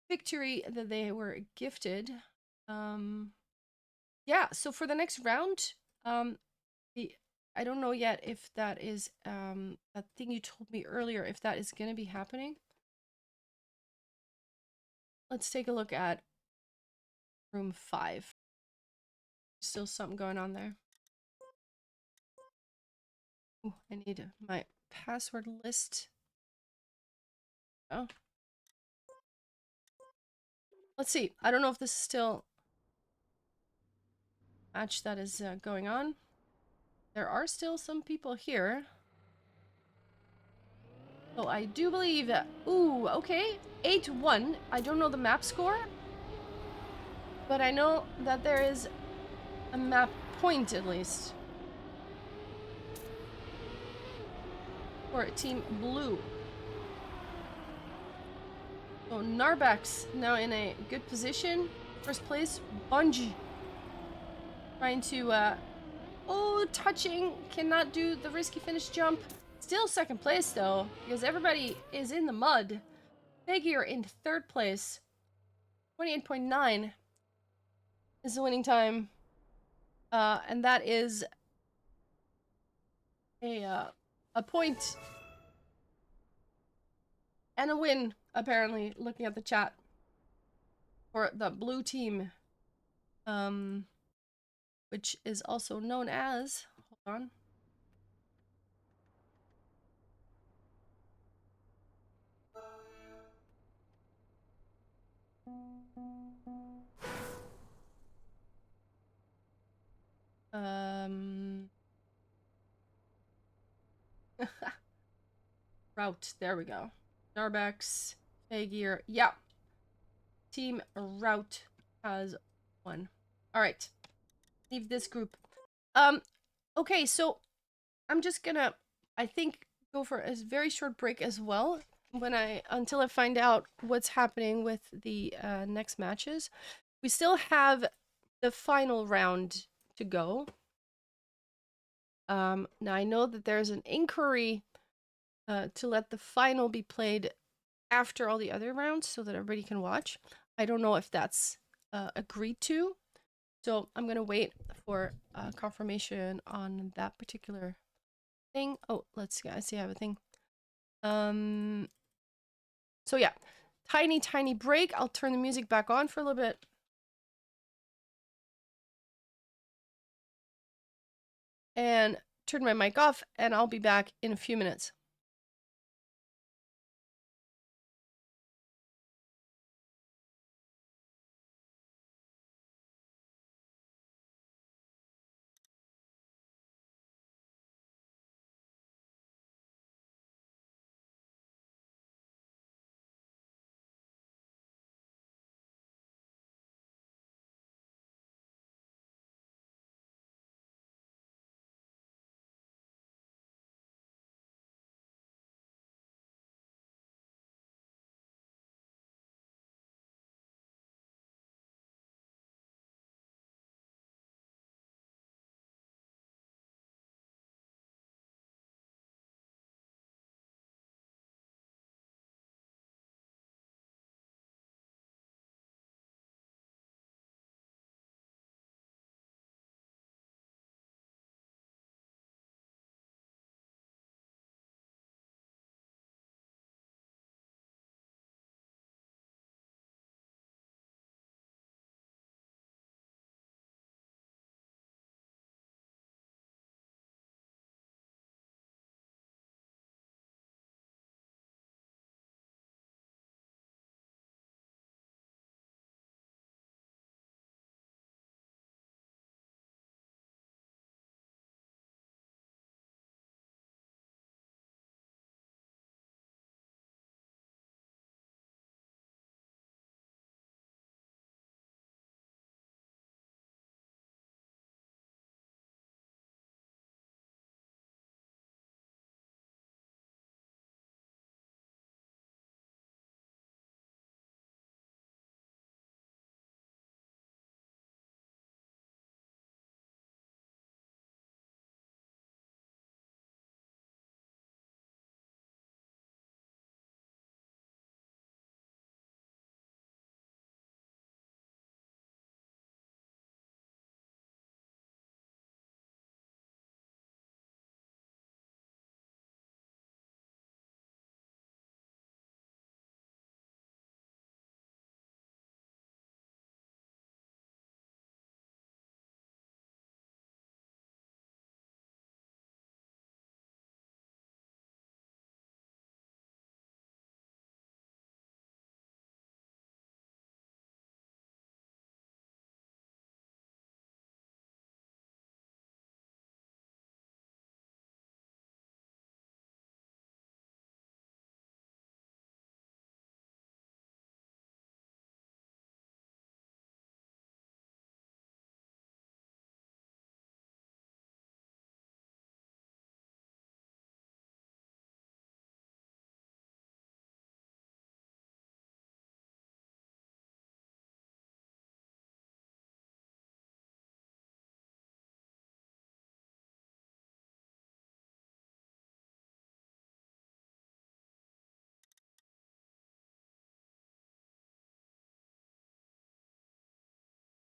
victory that they were gifted. Yeah, so for the next round, I don't know yet if that is that thing you told me earlier, if that is going to be happening. Let's take a look at room 5. Still something going on there. Ooh, I need my password list. Oh. Let's see. I don't know if this is still a match that is going on. There are still some people here. So I do believe that... Ooh, okay. 8-1. I don't know the map score. But I know that there is a map point, at least. For Team Blue. So Narbax now in a good position. First place. Bungie. Trying to... Oh, touching. Cannot do the risky finish jump. Still second place, though. Because everybody is in the mud. Figure in third place. 28.9 is the winning time. And that is a point and a win, apparently, looking at the chat for the blue team, which is also known as, hold on, Route, there we go. Narbex, Fagir, yeah. Team Route has won. All right. Leave this group. Okay, so I'm just gonna, I think, go for a very short break as well until I find out what's happening with the next matches. We still have the final round to go. Now I know that there's an inquiry to let the final be played after all the other rounds so that everybody can watch. I don't know if that's agreed to, so I'm gonna wait for confirmation on that particular thing. Oh, let's see. I see I have a thing. So yeah, tiny break. I'll turn the music back on for a little bit. And turn my mic off, and I'll be back in a few minutes.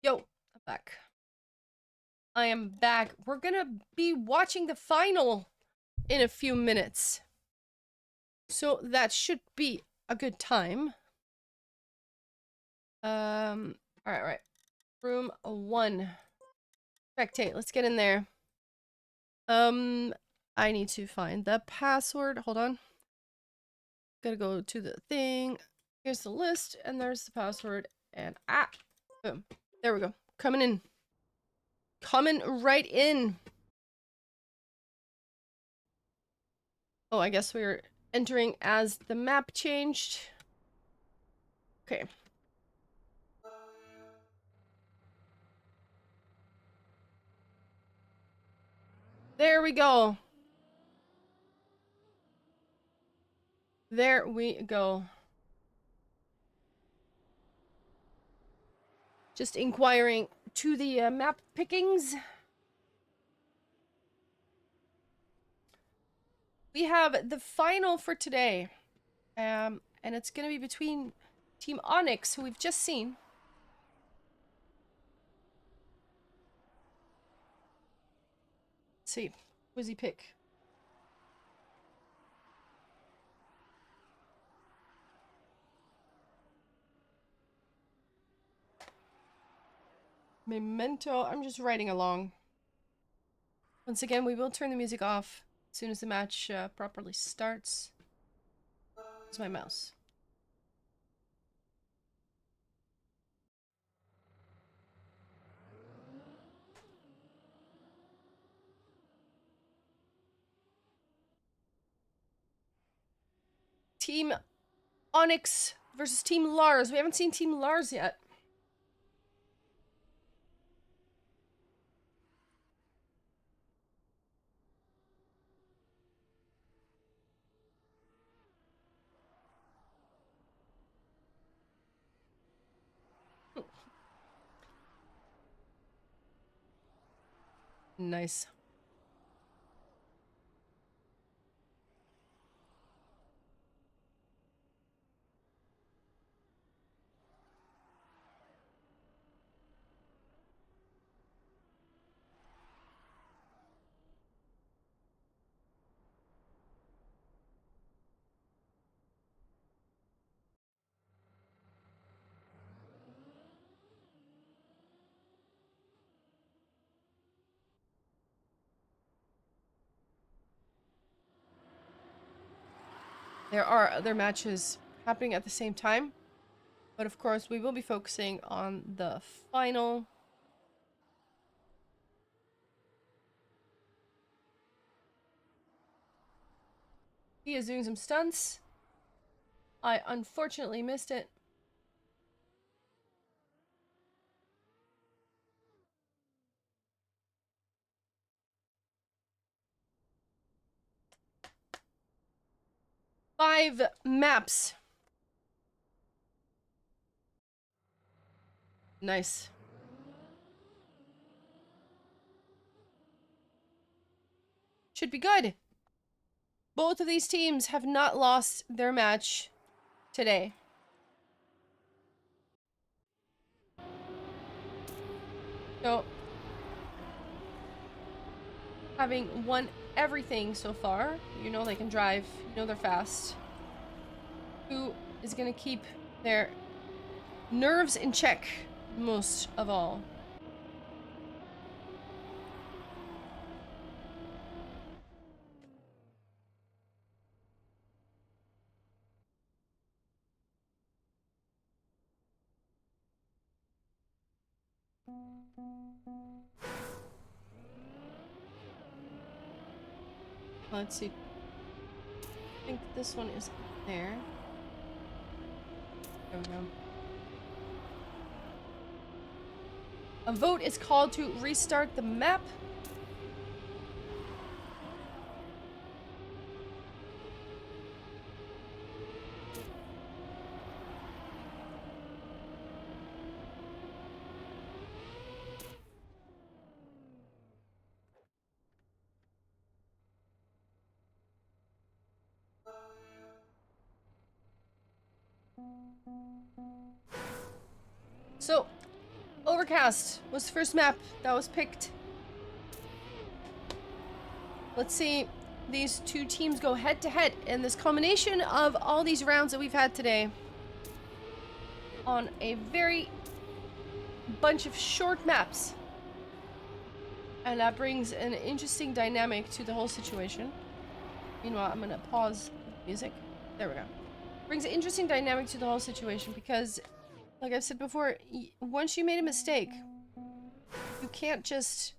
Yo, I'm back. I am back. We're gonna be watching the final in a few minutes. So that should be a good time. All right. Room 1. Spectate. Let's get in there. I need to find the password. Hold on. Gotta go to the thing. Here's the list, and there's the password. And boom. There we go. Coming in. Coming right in. Oh, I guess we're entering as the map changed. Okay. There we go. There we go. Just inquiring to the map pickings. We have the final for today. And it's going to be between Team Onyx, who we've just seen. Let's see. Who does he pick? Memento. I'm just writing along. Once again, we will turn the music off as soon as the match properly starts. It's my mouse. Team Onyx versus Team Lars. We haven't seen Team Lars yet. Nice. There are other matches happening at the same time, but of course we will be focusing on the final. He is doing some stunts. I unfortunately missed it. Five maps. Nice. Should be good. Both of these teams have not lost their match today. So, having won everything so far, you know they can drive, you know they're fast. Who is going to keep their nerves in check most of all? Let's see. I think this one is there. There we go. A vote is called to restart the map. So, Overcast was the first map that was picked. Let's see these two teams go head to head in this combination of all these rounds that we've had today on a very bunch of short maps. And that brings an interesting dynamic to the whole situation. Meanwhile, I'm gonna pause the music. There we go. Brings an interesting dynamic to the whole situation because, like I've said before, once you made a mistake, you can't just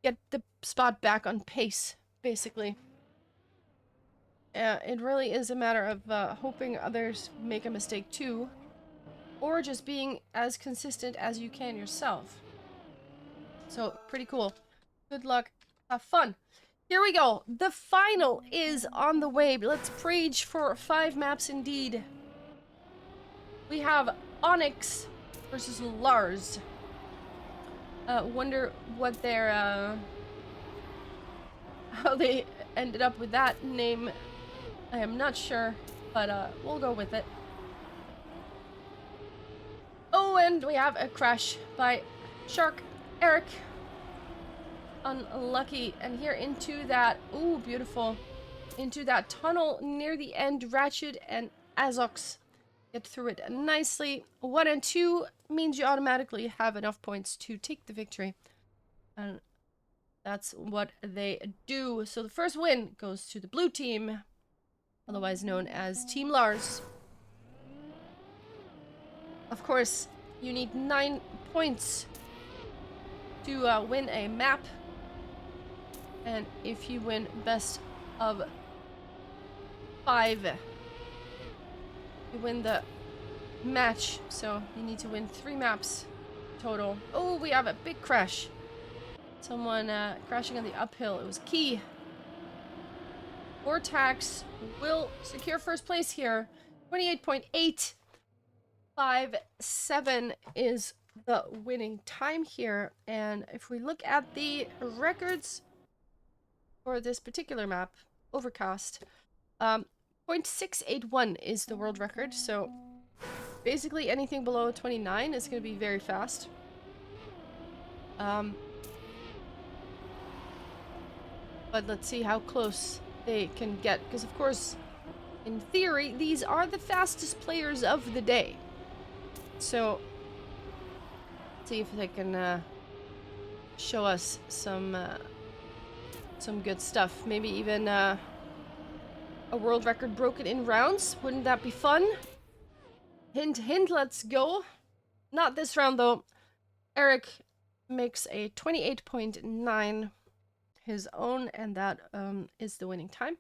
get the spot back on pace, basically. It really is a matter of hoping others make a mistake too, or just being as consistent as you can yourself. So, pretty cool. Good luck. Have fun. Here we go. The final is on the way. Let's rage for 5 maps indeed. We have Onyx versus Lars. Wonder what their, how they ended up with that name. I am not sure, but we'll go with it. Oh, and we have a crash by Shark Eric. Unlucky. And here into that, ooh, beautiful. Into that tunnel near the end, Ratchet and Azox get through it nicely. 1 and 2 means you automatically have enough points to take the victory. And that's what they do. So the first win goes to the blue team, otherwise known as Team Lars. Of course, you need 9 points to win a map. And if you win best of 5, you win the match. So you need to win 3 maps total. Oh, we have a big crash. Someone crashing on the uphill. It was Key. Vortax will secure first place here. 28.857 is the winning time here. And if we look at the records for this particular map, Overcast, 0.681 is the world record. So basically anything below 29 is going to be very fast. But let's see how close they can get, because of course, in theory, these are the fastest players of the day. So, let's see if they can show us some good stuff. Maybe even a world record broken in rounds. Wouldn't that be fun? Hint, hint, let's go. Not this round, though. Eric makes a 28.9 his own, and that is the winning time.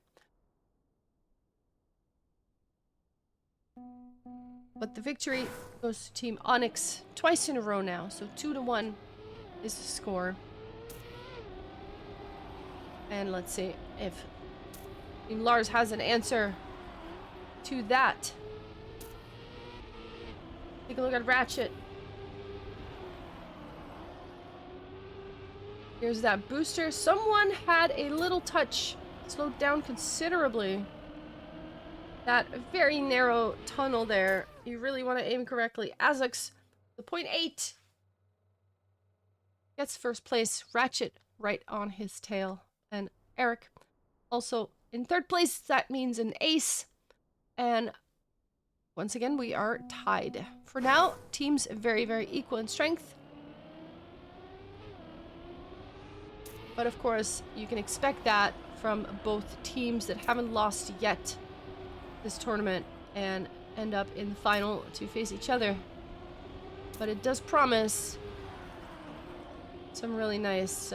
But the victory goes to Team Onyx twice in a row now, so 2-1 is the score. And let's see if Team Lars has an answer to that. Take a look at Ratchet. Here's that booster. Someone had a little touch. Slowed down considerably. That very narrow tunnel there. You really want to aim correctly. Azox, the 0.8. Gets first place. Ratchet right on his tail. And Eric also in third place. That means an ace. And once again, we are tied. For now, teams very, very equal in strength. But of course, you can expect that from both teams that haven't lost yet this tournament and end up in the final to face each other. But it does promise some really nice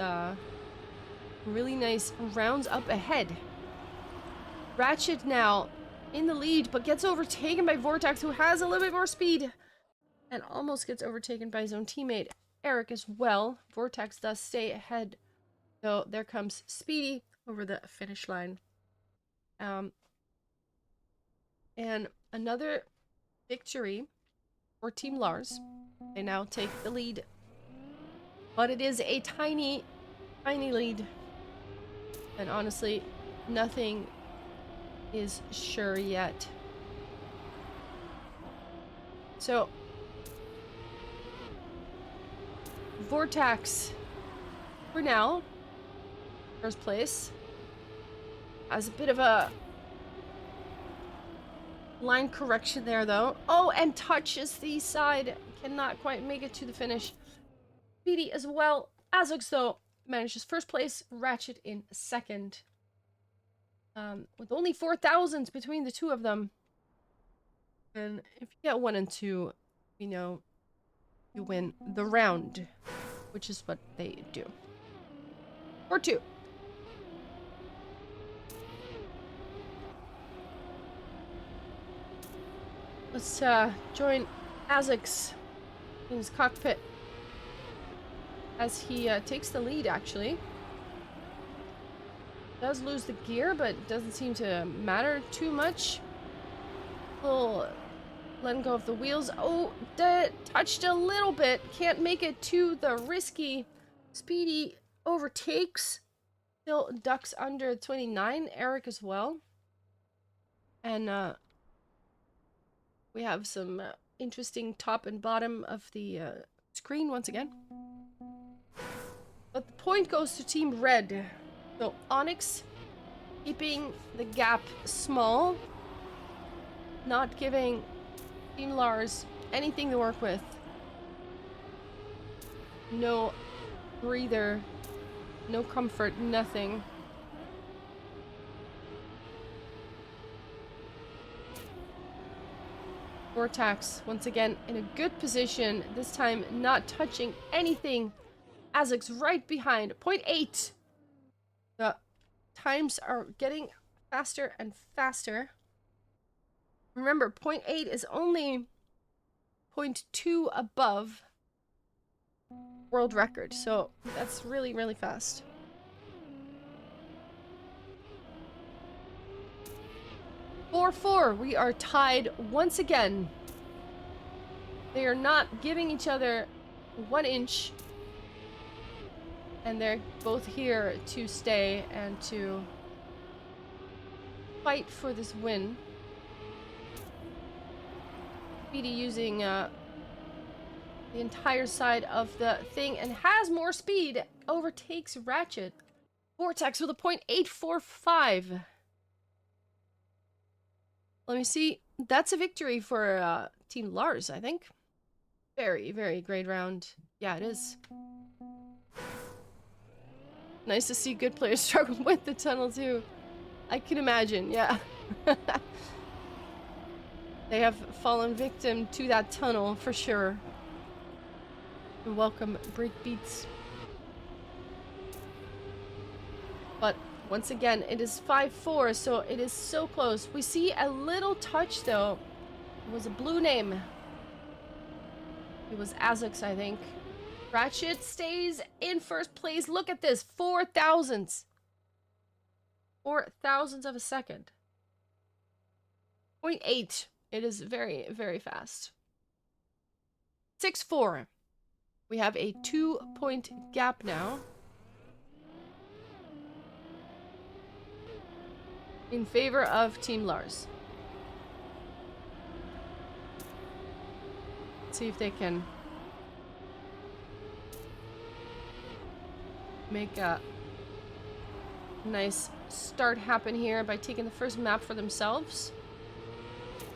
rounds up ahead. Ratchet now in the lead, but gets overtaken by Vortex, who has a little bit more speed, and almost gets overtaken by his own teammate Eric as well. Vortex does stay ahead. So there comes Speedy over the finish line. And another victory for Team Lars. They now take the lead. But it is a tiny, tiny lead. And honestly, nothing is sure yet. So, Vortex, for now, first place, has a bit of a line correction there, though. Oh, and touches the side. Cannot quite make it to the finish. Speedy as well. Azox, though, manages first place. Ratchet in second. With only 4,000 between the two of them. And if you get 1 and 2, you know, you win the round, which is what they do. Or 2. Let's join Azox in his cockpit as he takes the lead, actually. Does lose the gear, but doesn't seem to matter too much. Little letting go of the wheels. Oh, touched a little bit. Can't make it to the risky. Speedy overtakes. Still ducks under 29. Eric as well. And we have some interesting top and bottom of the screen once again. But the point goes to Team Red. So Onyx keeping the gap small. Not giving Team Lars anything to work with. No breather. No comfort. Nothing. Vortex, once again, in a good position. This time, not touching anything. Azek's right behind. 0.8. The times are getting faster and faster. Remember, 0.8 is only 0.2 above world record. So that's really, really fast. 4-4. We are tied once again. They are not giving each other 1 inch. And they're both here to stay and to fight for this win. Speedy using the entire side of the thing and has more speed. Overtakes Ratchet. Vortex with a 0.845. Let me see. That's a victory for Team Lars, I think. Very, very great round. Yeah, it is. Nice to see good players struggle with the tunnel, too. I can imagine, yeah. They have fallen victim to that tunnel, for sure. And welcome, Breakbeats. But once again, it is 5-4, so it is so close. We see a little touch, though. It was a blue name. It was Azix, I think. Ratchet stays in first place. Look at this. 4 thousandths. 4 thousandths of a second. 0.8. It is very, very fast. 6-4. We have a 2-point gap now. In favor of Team Lars. Let's see if they can make a nice start happen here by taking the first map for themselves.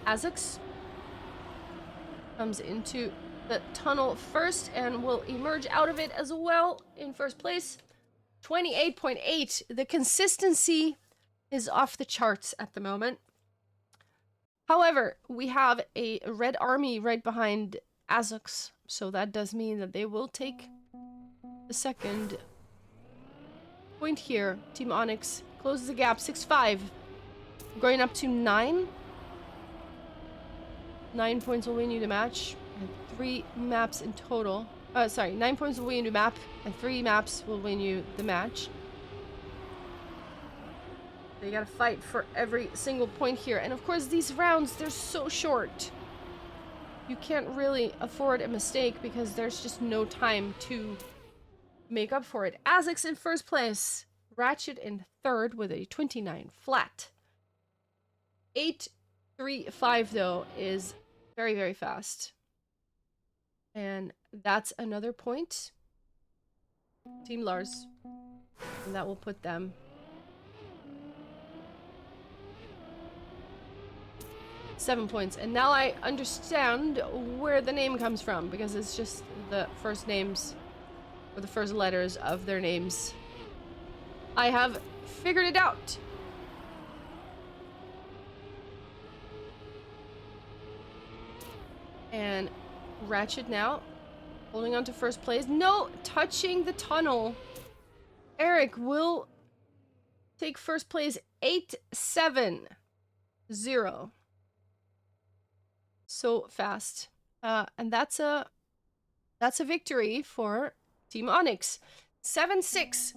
Azix comes into the tunnel first and will emerge out of it as well in first place. 28.8. The consistency is off the charts at the moment. However, we have a red army right behind Azix, so that does mean that they will take the second point here. Team Onyx closes the gap, 6-5. Going up to 9. 9 points will win you the match, and 3 maps in total. 9 points will win you the map, and 3 maps will win you the match. You gotta fight for every single point here. And of course, these rounds, they're so short. You can't really afford a mistake because there's just no time to make up for it. Azix in first place. Ratchet in third with a 29 flat. 8-3-5, though, is very, very fast. And that's another point. Team Lars. And that will put them 7 points. And now I understand where the name comes from, because it's just the first names, or the first letters of their names. I have figured it out. And Ratchet now holding on to first place. No, touching the tunnel. Eric will take first place, 8-7-0. So fast. And that's a victory for Team Onyx. 7-6.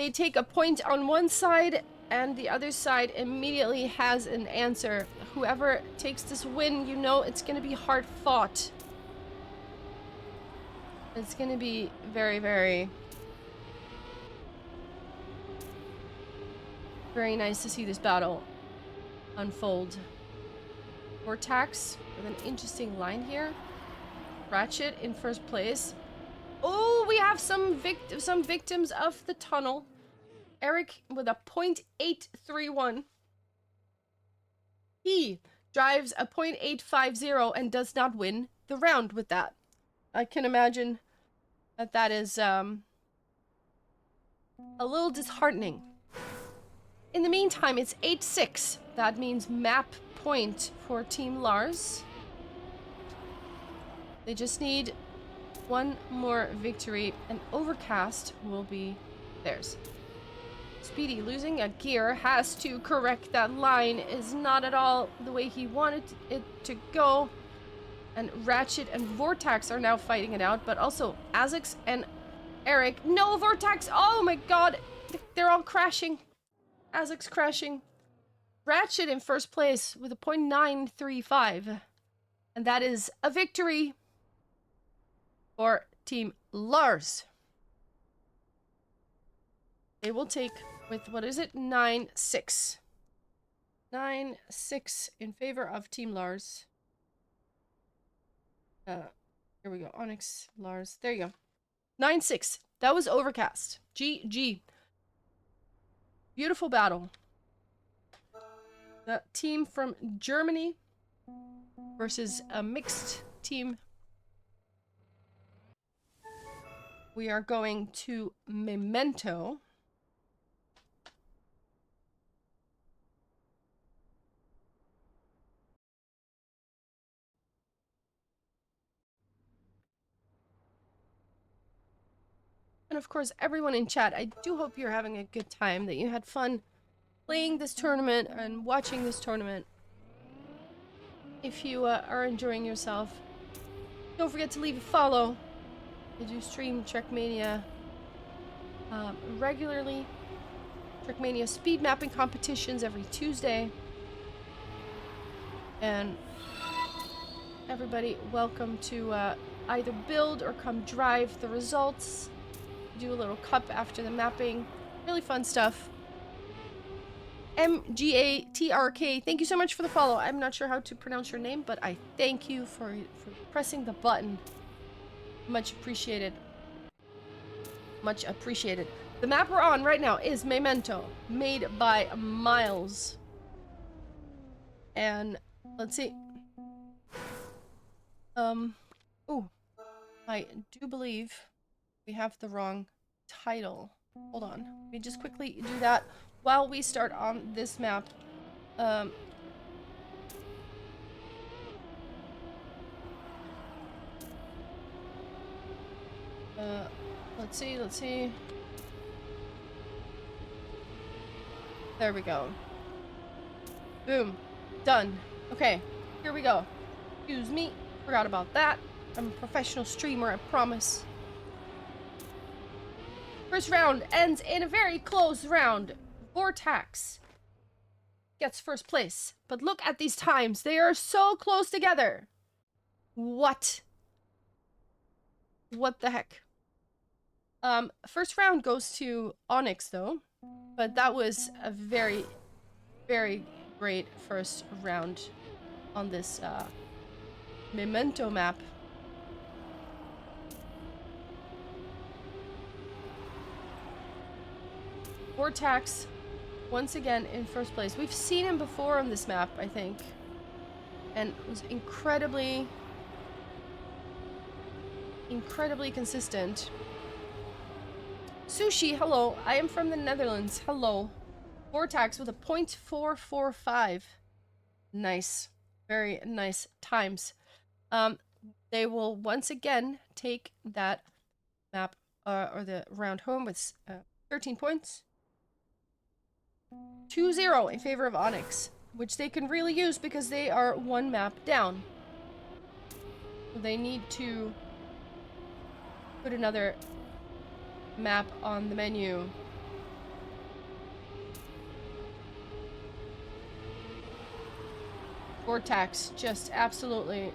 they take a point on one side and the other side immediately has an answer. Whoever takes this win, you know it's gonna be hard fought. It's gonna be very, very, very nice to see this battle unfold. Vortax with an interesting line here. Ratchet in first place. Oh, we have some victims of the tunnel. Eric with a .831. He drives a .850 and does not win the round with that. I can imagine that that is a little disheartening. In the meantime, it's 8-6. That means map point for Team Lars. They just need one more victory, and Overcast will be theirs. Speedy losing a gear, has to correct that line, is not at all the way he wanted it to go. And Ratchet and Vortax are now fighting it out, but also Azix and Eric. No, Vortax! Oh my god! They're all crashing. Azix crashing. Ratchet in first place with a .935. And that is a victory for Team Lars. They will take with, what is it? 9-6. 9-6 in favor of Team Lars. Here we go. Onyx, Lars. There you go. 9-6. That was Overcast. GG. Beautiful battle. The team from Germany versus a mixed team. We are going to Memento. And of course, everyone in chat, I do hope you're having a good time, that you had fun playing this tournament and watching this tournament. If you are enjoying yourself, don't forget to leave a follow. I do stream Trackmania regularly. Trackmania speed mapping competitions every Tuesday. And everybody, welcome to either build or come drive the results. Do a little cup after the mapping. Really fun stuff. MGATRK, thank you so much for the follow. I'm not sure how to pronounce your name, but I thank you for pressing the button. Much appreciated. Much appreciated. The map we're on right now is Memento, made by Miles. And let's see. Oh, I do believe we have the wrong title. Hold on. Let me just quickly do that while we start on this map. Let's see. There we go. Boom. Done. Okay, here we go. Excuse me. Forgot about that. I'm a professional streamer, I promise. First round ends in a very close round. Vortax gets first place. But look at these times. They are so close together. What? What the heck? First round goes to Onyx, though. But that was a very, very great first round on this Memento map. Vortax, once again in first place. We've seen him before on this map, I think. And was incredibly consistent. Sushi, hello. I am from the Netherlands. Hello. Vortax with a .445. Nice. Very nice times. They will once again take that map or the round home with 13 points. 2-0 in favor of Onyx, which they can really use because they are one map down. They need to put another map on the menu Vortex just absolutely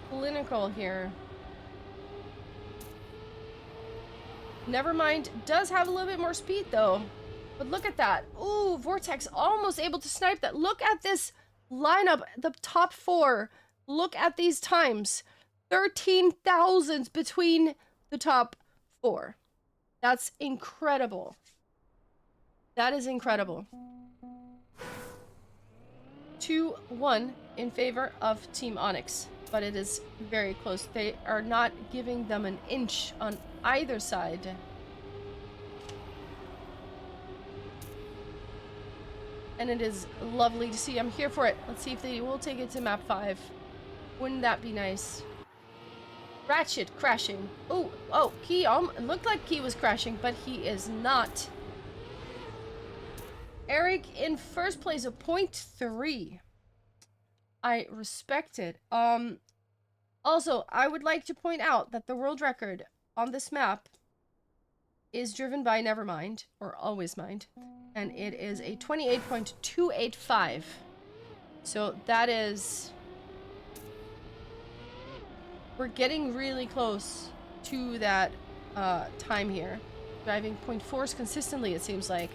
clinical here. Nevermind does have a little bit more speed though. But look at that. Ooh, Vortex almost able to snipe that. Look at this lineup, the top 4. Look at these times. 13,000 between the top 4. That's incredible. That is incredible. 2-1 in favor of Team Onyx, but it is very close. They are not giving them an inch on either side. And it is lovely to see. I'm here for it. Let's see if they will take it to map 5. Wouldn't that be nice? Ratchet crashing. Oh, Key looked like Key was crashing, but he is not. Eric in first place, a 0.3. I respect it. Also, I would like to point out that the world record on this map is driven by Nevermind, or Always Mind, and it is a 28.285. So that is... We're getting really close to that time here. Driving 0.4s consistently, it seems like.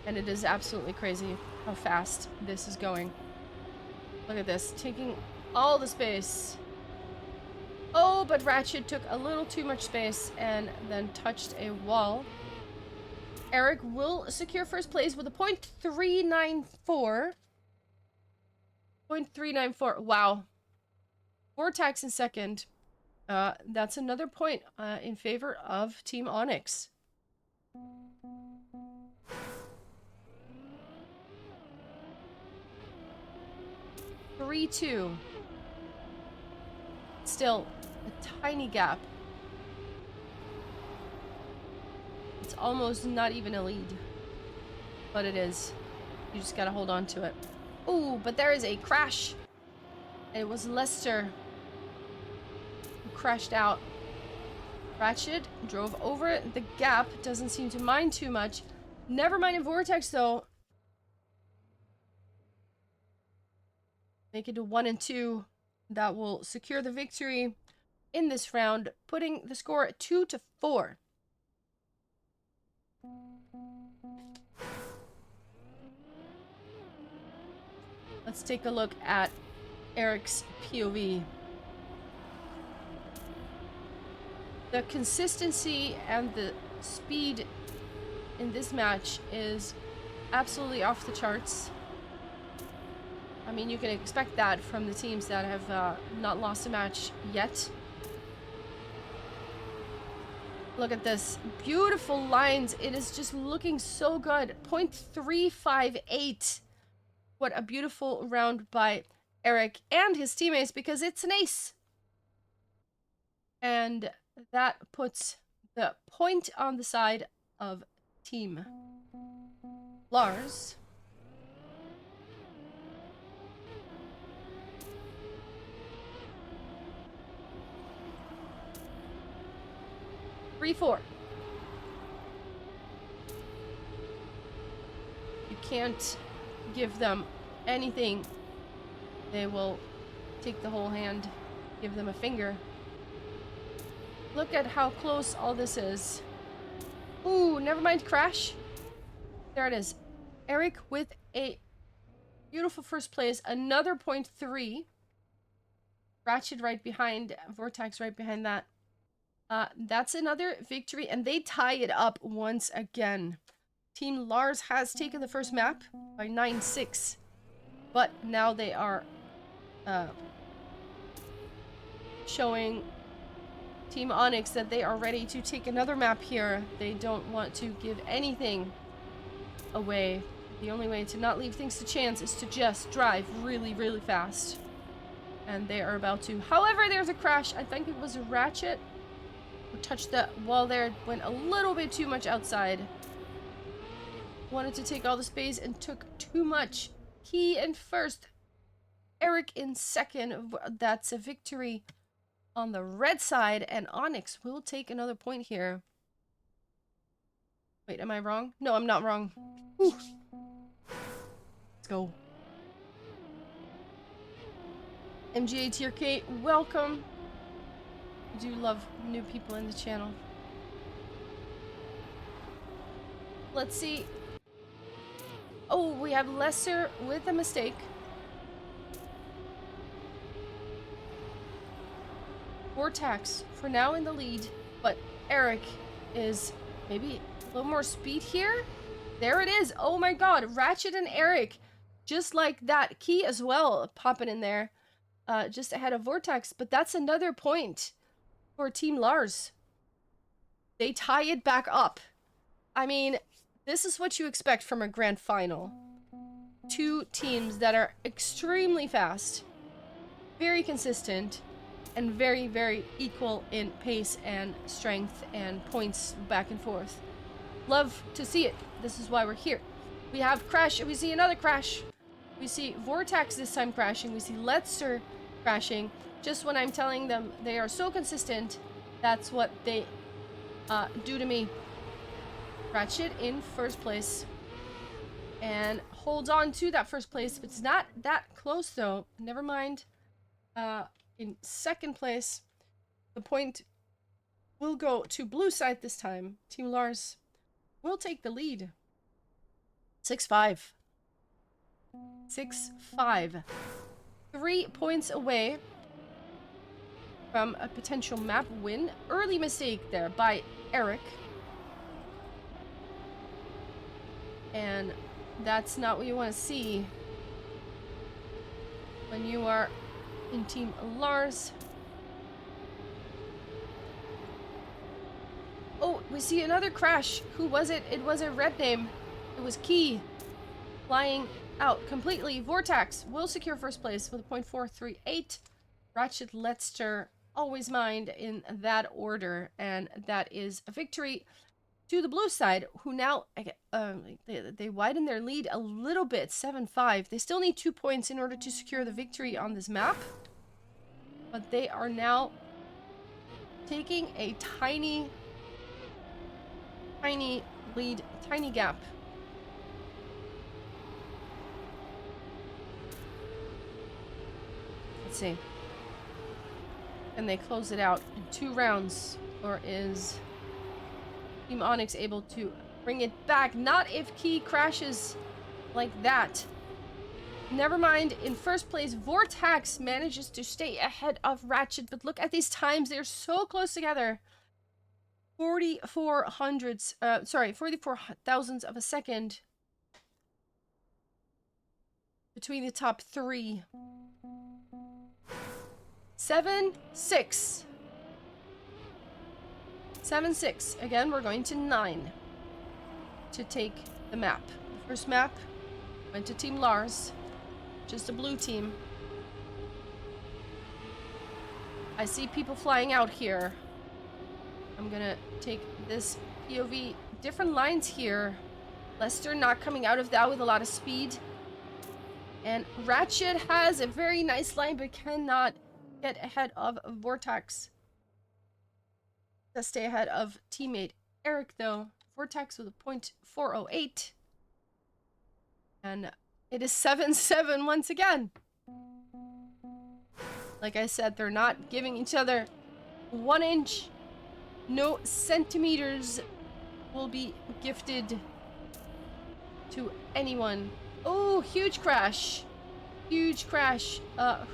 And it is absolutely crazy how fast this is going. Look at this, taking all the space. Oh, but Ratchet took a little too much space and then touched a wall. Eric will secure first place with a 0.394. 0.394. Wow. Vortex in second. That's another point in favor of Team Onyx. (3-2). Still a tiny gap. It's almost not even a lead, but it is. You just gotta hold on to it. Ooh, but there is a crash. It was Lester who crashed out. Ratchet drove over the gap. Doesn't seem to mind too much. Nevermind in Vortex though. Make it a 1 and 2. That will secure the victory in this round, putting the score at 2-4. Let's take a look at Eric's POV. The consistency and the speed in this match is absolutely off the charts. I mean, you can expect that from the teams that have not lost a match yet. Look at this. Beautiful lines. It is just looking so good. 0.358. What a beautiful round by Eric and his teammates, because it's an ace. And that puts the point on the side of Team Lars. Three, 4. You can't give them anything. They will take the whole hand, give them a finger. Look at how close all this is. Ooh, never mind, crash. There it is. Eric with a beautiful first place. Another 0.3. Ratchet right behind. Vortex right behind that. That's another victory, and they tie it up once again. Team Lars has taken the first map by 9-6, but now they are showing Team Onyx that they are ready to take another map here. They don't want to give anything away. The only way to not leave things to chance is to just drive really, really fast. And they are about to. However, there's a crash. I think it was a Ratchet who touched the wall there. Went a little bit too much outside. Wanted to take all the space and took too much. Key in first. Eric in second. That's a victory on the red side, and Onyx will take another point here. Wait, am I wrong? No, I'm not wrong. Whew. Let's go. MGA Tier K, welcome. I do love new people in the channel. Let's see. Oh, we have Lesser with a mistake. Vortex for now in the lead, but Eric is maybe a little more speed here. There it is. Oh my god, Ratchet and Eric, just like that. Key as well, popping in there, just ahead of Vortex. But that's another point for Team Lars. They tie it back up. I mean, this is what you expect from a grand final. Two teams that are extremely fast, very consistent, and very, very equal in pace and strength and points back and forth. Love to see it. This is why we're here. We have Crash, and we see another crash. We see Vortex this time crashing. We see Letzer crashing. Just when I'm telling them they are so consistent, that's what they do to me. Ratchet in first place. And holds on to that first place. It's not that close, though. Never mind. In second place, the point will go to blue side this time. Team Lars will take the lead. 6-5. 6-5. 3 points away from a potential map win. Early mistake there by Eric. And that's not what you want to see when you are in Team Lars. Oh, we see another crash. Who was it? It was a red name. It was Key. Flying out completely. Vortex will secure first place with a .438. Ratchet Letster always mind in that order. And that is a victory to the blue side, who now they widen their lead a little bit, 7-5. They still need 2 points in order to secure the victory on this map, but they are now taking a tiny lead, tiny gap. Let's see. Can they close it out in 2 rounds, or is Team Onyx able to bring it back? Not if Key crashes like that. Never mind. In first place, Vortex manages to stay ahead of Ratchet, but look at these times. They're so close together. 44 thousandths of a second between the top 3. 7-6. 7-6. Again, we're going to 9 to take the map. The first map went to Team Lars, just a blue team. I see people flying out here. I'm gonna take this POV. Different lines here. Lester not coming out of that with a lot of speed. And Ratchet has a very nice line, but cannot get ahead of Vortex. To stay ahead of teammate Eric, though. Vortex with a .408. And it is 7-7 once again. Like I said, they're not giving each other 1 inch. No centimeters will be gifted to anyone. Oh, huge crash. Huge crash.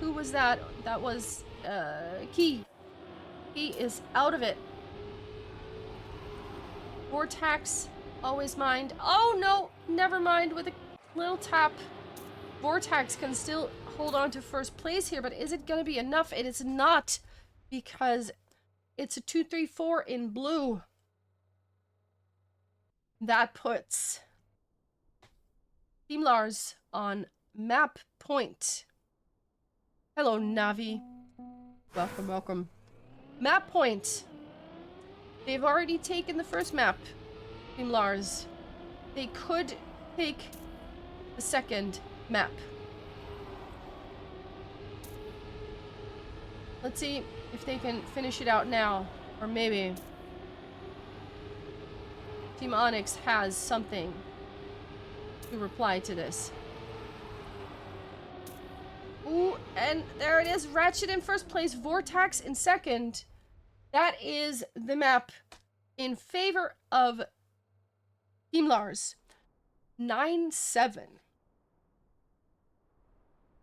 Who was that? That was Key. He is out of it. Vortex, always mind. Oh no, never mind. With a little tap, Vortex can still hold on to first place here, but is it going to be enough? It is not, because it's a 2-3-4 in blue. That puts Team Lars on map point. Hello, Navi. Welcome, welcome. Map point. They've already taken the first map, Team Lars. They could take the second map. Let's see if they can finish it out now. Or maybe Team Onyx has something to reply to this. Ooh, Ooh, and there it is. Ratchet in first place, Vortex in second. That is the map in favor of Team Lars. 9-7.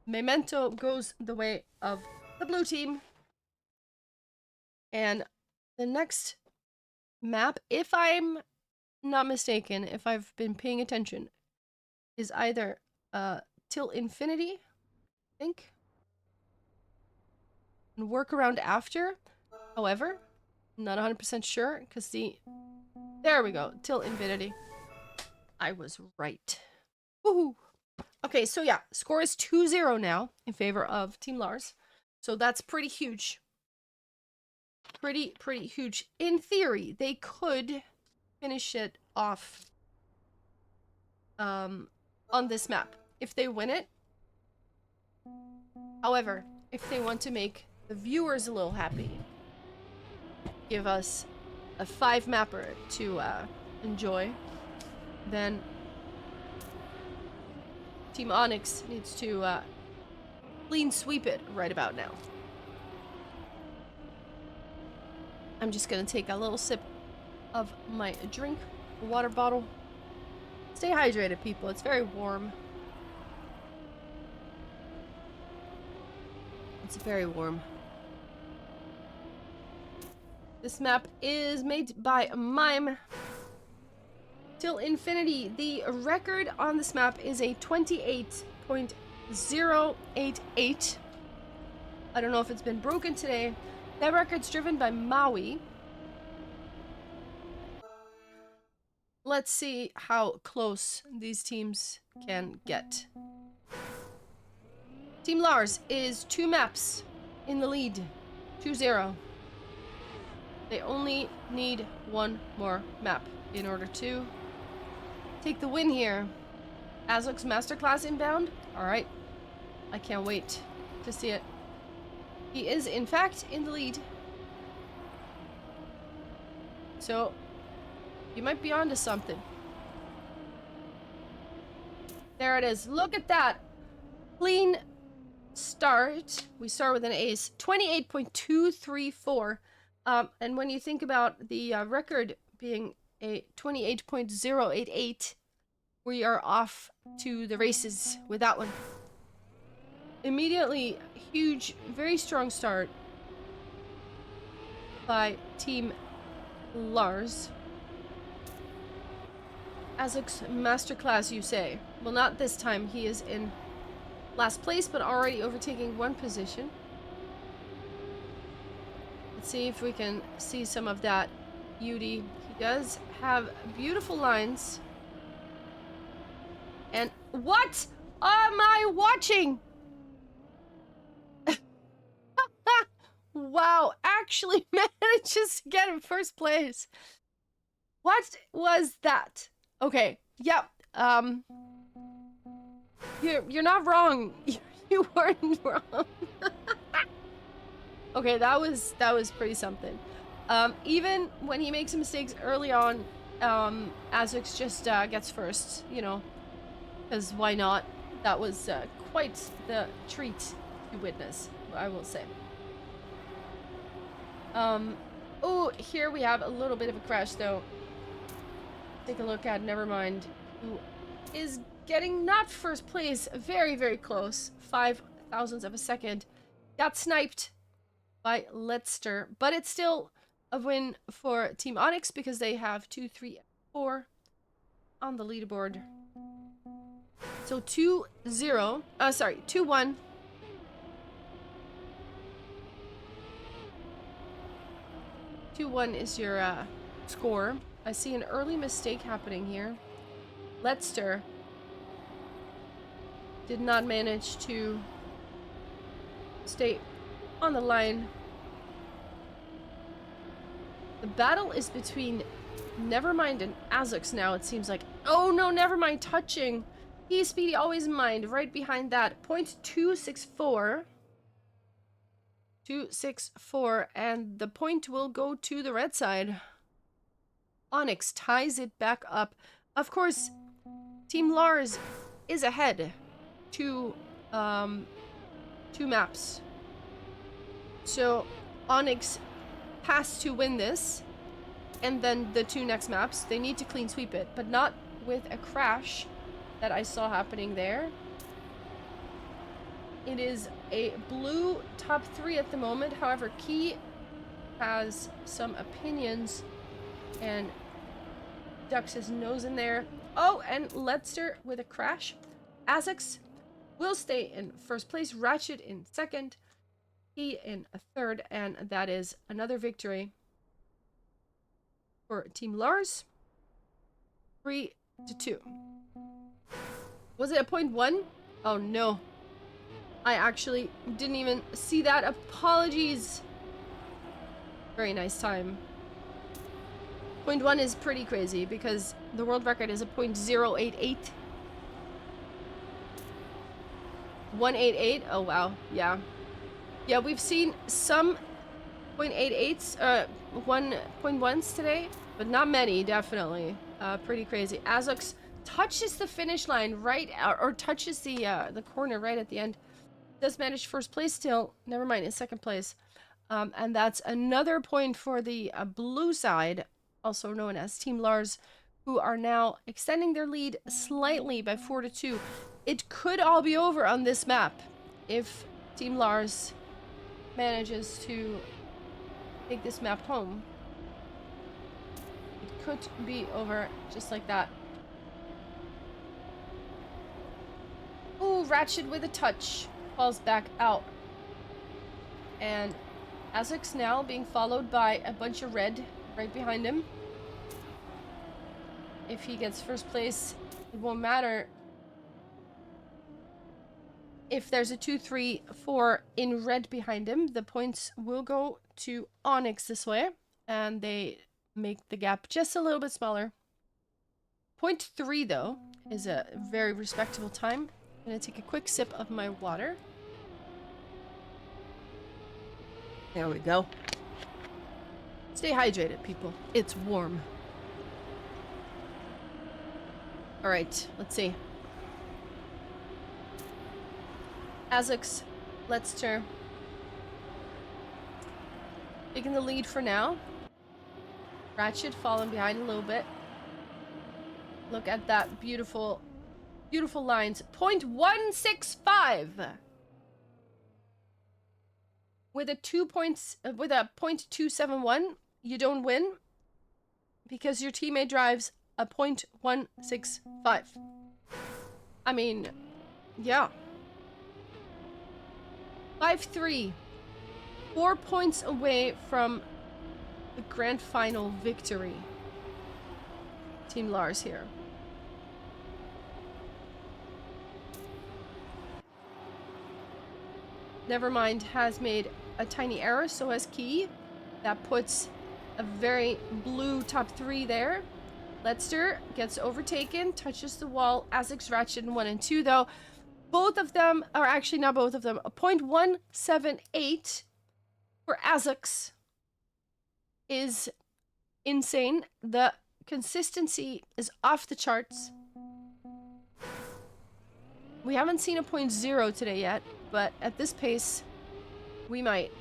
Memento goes the way of the blue team. And the next map, if I'm not mistaken, if I've been paying attention, is either Till Infinity, I think, and work around after. However, not 100% sure, because there we go, Till Infinity. I was right. Woohoo! Okay, so yeah, score is 2-0 now in favor of Team Lars. So that's pretty huge. Pretty huge. In theory, they could finish it off on this map if they win it. However, if they want to make the viewers a little happy, give us a 5-mapper to enjoy, then Team Onyx needs to clean sweep it right about now. I'm just gonna take a little sip of my drink, a water bottle. Stay hydrated, people. It's very warm. It's very warm. This map is made by Mime. Till Infinity. The record on this map is a 28.088. I don't know if it's been broken today. That record's driven by Maui. Let's see how close these teams can get. Team Lars is 2 maps in the lead. 2-0. They only need 1 more map in order to take the win here. Azok's Masterclass inbound. Alright. I can't wait to see it. He is, in fact, in the lead. So, you might be onto something. There it is. Look at that. Clean start. We start with an ace. 28.234. And when you think about the record being a 28.088, we are off to the races with that one. Immediately, huge, very strong start by Team Lars. Azok's Masterclass, you say? Well, not this time. He is in last place, but already overtaking 1 position. Let's see if we can see some of that beauty. He does have beautiful lines. And what am I watching? Wow, actually manages to get in first place. What was that? Okay, yep. You're not wrong. You weren't wrong. Okay, that was pretty something. Even when he makes mistakes early on, Azix just gets first, you know, because why not? That was quite the treat to witness, I will say. Oh, here we have a little bit of a crash, though. Take a look at Nevermind, who is getting not first place, very, very close, 0.005 of a second. Got sniped by Letster, but it's still a win for Team Onyx because they have 2, 3, 4 on the leaderboard. So 2-0, sorry, 2-1. 2-1 is your score. I see an early mistake happening here. Letster did not manage to stay on the line. The battle is between Nevermind and Azux now, it seems like. Oh no, Nevermind touching. He's Speedy, always in mind. Right behind that. 0.264. 264, and the point will go to the red side. Onyx ties it back up. Of course, Team Lars is ahead to 2 maps. So Onyx has to win this, and then the 2 next maps, they need to clean sweep it, but not with a crash that I saw happening there. It is a blue top 3 at the moment. However, Key has some opinions and ducks his nose in there. Oh, and Leicester with a crash. Azix will stay in first place. Ratchet in second. He in a third. And that is another victory for Team Lars. 3-2. Was it a 0.1? Oh no. I actually didn't even see that. Apologies. Very nice time. 0.1 is pretty crazy because the world record is a 0.088. 188. Oh wow. Yeah. Yeah, we've seen some 0.88s, 1.1s today, but not many, definitely. Pretty crazy. Azux touches the finish line right, or touches the corner right at the end. Does manage first place still. Never mind, in second place. And that's another point for the blue side, also known as Team Lars, who are now extending their lead slightly by 4-2. It could all be over on this map if Team Lars manages to take this map home. It could be over just like that. Ooh, Ratchet with a touch. Falls back out. And Azix now being followed by a bunch of red right behind him. If he gets first place, it won't matter. If there's a 2, 3, 4 in red behind him, the points will go to Onyx this way. And they make the gap just a little bit smaller. 0.3 though is a very respectable time. I'm gonna take a quick sip of my water. There we go. Stay hydrated, people. It's warm. Alright, let's see. Azix, Leicester. Taking the lead for now. Ratchet falling behind a little bit. Look at that beautiful, beautiful lines. 0.165! With a 0.271, you don't win because your teammate drives a 0.165. I mean, yeah. 5-3. 4 points away from the grand final victory. Team Lars here. Nevermind has made a tiny error, so has Key. That puts a very blue top 3 there. Leicester gets overtaken, touches the wall. Azix, Ratchet in 1 and 2 though. Both of them, or actually not both of them, a 0.178 for Azix is insane. The consistency is off the charts. We haven't seen a 0.0 today yet, but at this pace, we might.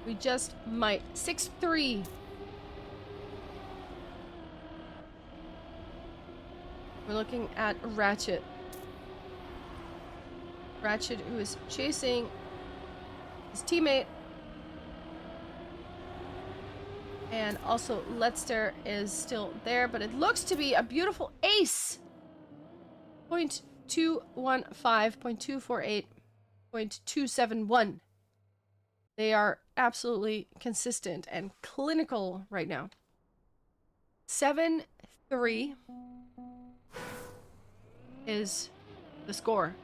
We just might. 6-3. We're looking at Ratchet. Ratchet, who is chasing his teammate. And also Leicester is still there, but it looks to be a beautiful ace. 0.215, 0.248, 0.271. They are absolutely consistent and clinical right now. 7-3 is the score.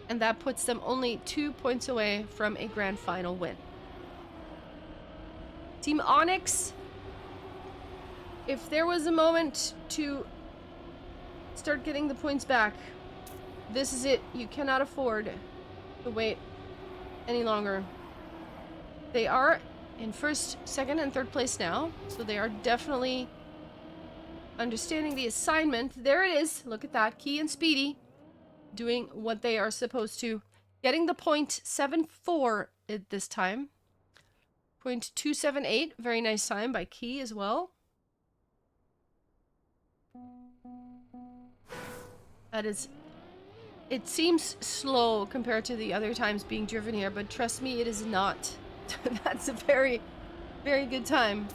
And that puts them only 2 points away from a grand final win. Team Onyx, if there was a moment to start getting the points back, this is it. You cannot afford to wait any longer. They are in first, second, and third place now, so they are definitely understanding the assignment. There it is. Look at that. Key and Speedy doing what they are supposed to Getting the 0.74 at this time. 0.278, very nice time by Key as well. That is, it seems slow compared to the other times being driven here, but trust me, it is not. That's a very, very good time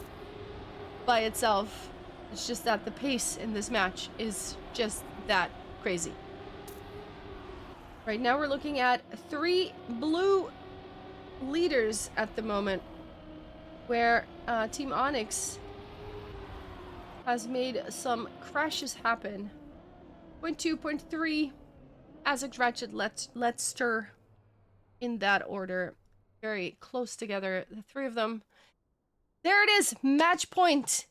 by itself. It's just that the pace in this match is just that crazy. Right now we're looking at 3 blue leaders at the moment, where Team Onyx has made some crashes happen. 0.2, 0.3, Azek, Ratchet, Letster in that order. Very close together, the 3 of them. There it is, match point.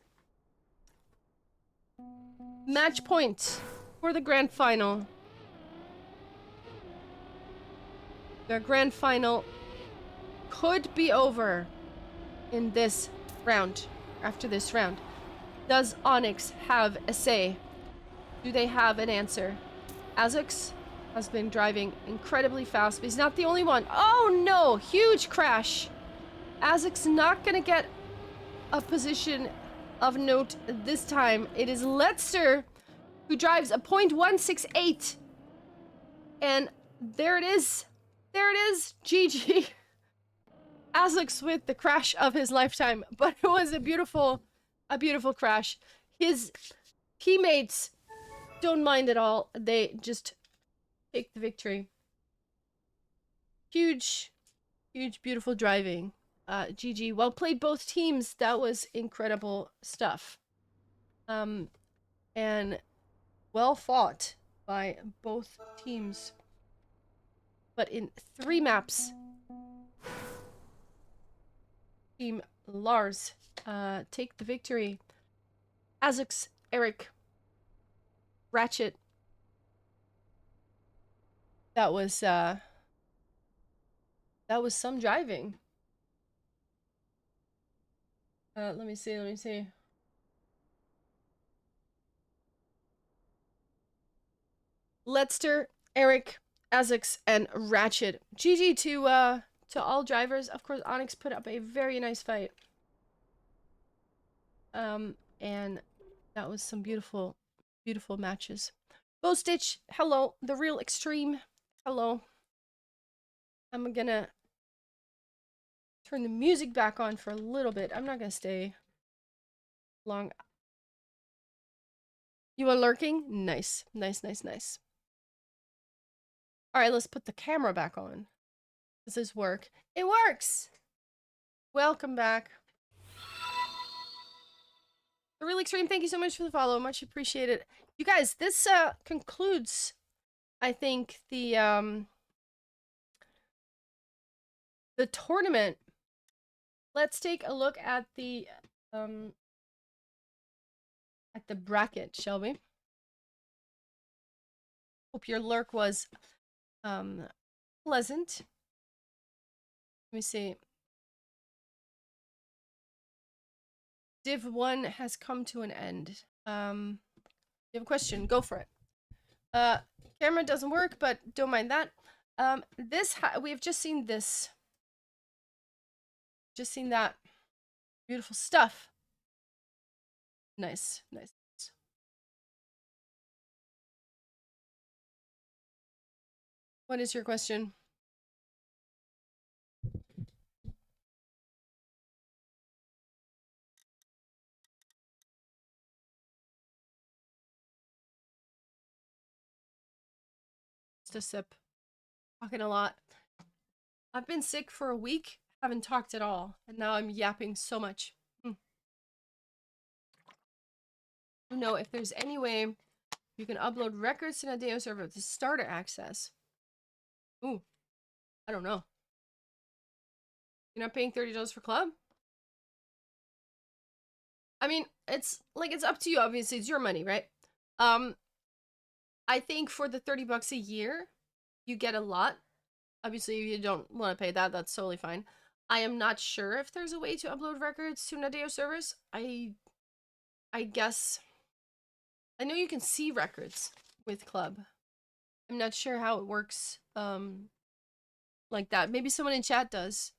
Match point for the grand final. The grand final could be over in this round, after this round. Does Onyx have a say? Do they have an answer? Azix has been driving incredibly fast, but he's not the only one. Oh no! Huge crash! Azix not gonna get a position of note this time. It is Letster who drives a 0.168. And there it is. There it is. GG. Azix with the crash of his lifetime. But it was a beautiful crash. His teammates don't mind at all. They just take the victory. Huge, beautiful driving. GG. Well played, both teams. That was incredible stuff. And well fought by both teams. But in 3 maps, Team Lars take the victory. Azix, Eric, Ratchet. That was some driving. Let me see. Letster, Eric, Azix, and Ratchet. GG to all drivers. Of course, Onyx put up a very nice fight. And that was some beautiful matches. Bow Stitch, hello. The Real Extreme, hello. I'm gonna turn the music back on for a little bit. I'm not gonna stay long. You are lurking? Nice. Alright, let's put the camera back on. Does this work? It works! Welcome back. The Real Extreme, thank you so much for the follow. Much appreciated. You guys, this concludes, I think, the tournament. Let's take a look at the bracket, shall we? Hope your lurk was pleasant. Let me see. Div 1 has come to an end. You have a question? Go for it. Camera doesn't work, but don't mind that. We have just seen this. Just seen that. Beautiful stuff. Nice. What is your question? Just a sip. Talking a lot. I've been sick for a week. Haven't talked at all. And now I'm yapping so much. No, if there's any way you can upload records to Nadeo server with the starter access. Ooh. I don't know. You're not paying $30 for club? I mean, it's up to you, obviously. It's your money, right? I think for the $30 a year, you get a lot. Obviously, if you don't want to pay that, that's totally fine. I am not sure if there's a way to upload records to Nadeo servers. I guess I know you can see records with club. I'm not sure how it works like that. Maybe someone in chat does.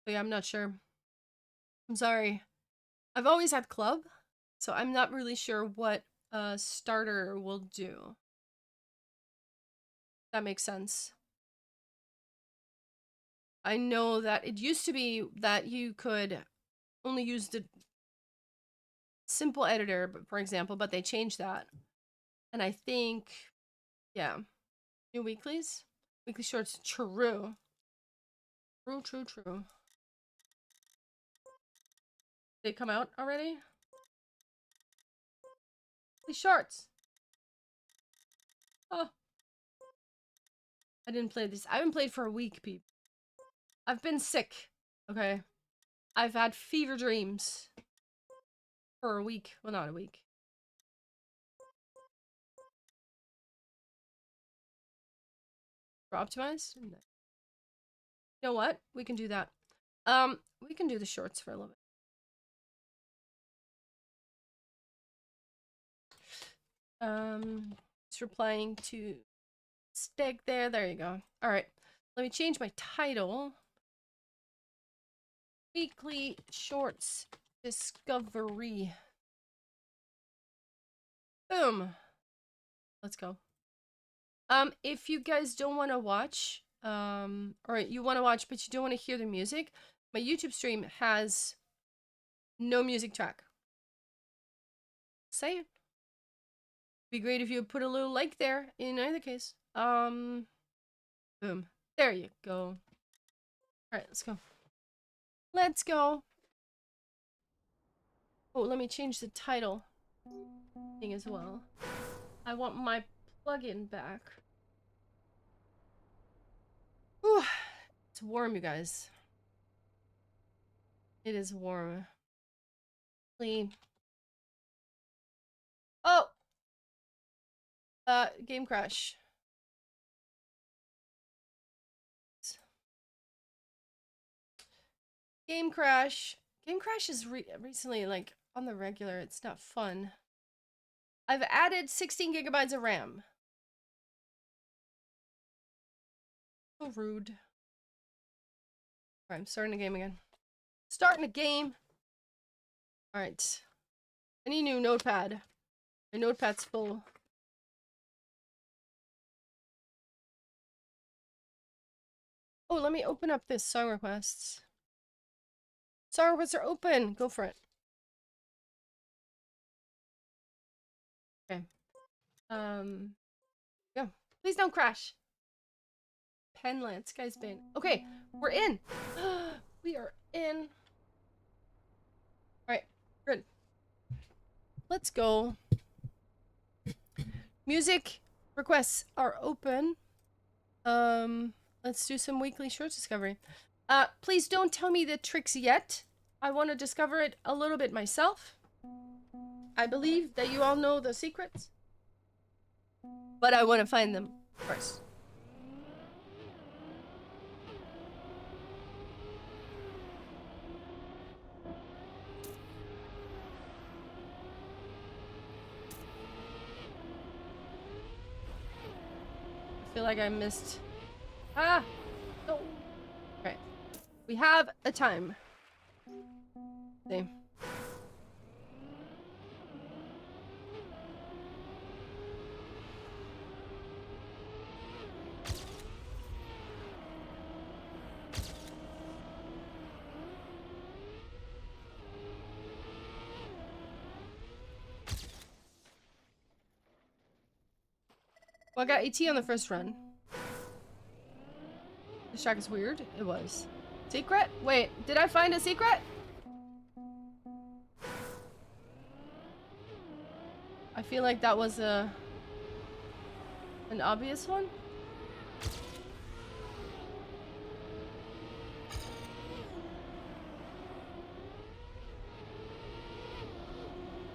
But yeah, I'm not sure. I'm sorry. I've always had club, so I'm not really sure what a starter will do. That makes sense. I know that it used to be that you could only use the simple editor, for example, but they changed that. And I think, yeah, new weeklies? Weekly shorts, true. True. They come out already? These shorts. Oh, I didn't play this. I haven't played for a week, people. I've been sick, okay? I've had fever dreams for a week. Well, not a week. For optimized? You know what? We can do that. We can do the shorts for a little bit. Just replying to Steg there. There you go. All right. Let me change my title. Weekly Shorts Discovery. Boom. Let's go. If you guys don't want to watch, or you want to watch but you don't want to hear the music, my YouTube stream has no music track. Say it. Be great if you put a little like there in either case. Boom. There you go. Alright, let's go. Let's go. Oh, let me change the title thing as well. I want my plugin back. Whew. It's warm, you guys. It is warm. Clean. Oh! Game crash. Game crash. Game crash is recently, like, on the regular. It's not fun. I've added 16 gigabytes of RAM. So rude. Alright, I'm starting the game again. Starting a game! Alright. I need a new notepad. My notepad's full. Oh, let me open up this song requests. Song requests are open! Go for it. Okay. Go. Please don't crash. Penland, Sky's Bane. Okay, we're in! We are in. Alright, good. Let's go. Music requests are open. Let's do some weekly short discovery. Please don't tell me the tricks yet. I want to discover it a little bit myself. I believe that you all know the secrets, but I want to find them first. I feel like I missed. Ah! No! Okay. We have a time. See. Well, I got AT on the first run. This track is weird. It was. Secret? Wait, did I find a secret? I feel like that was an obvious one.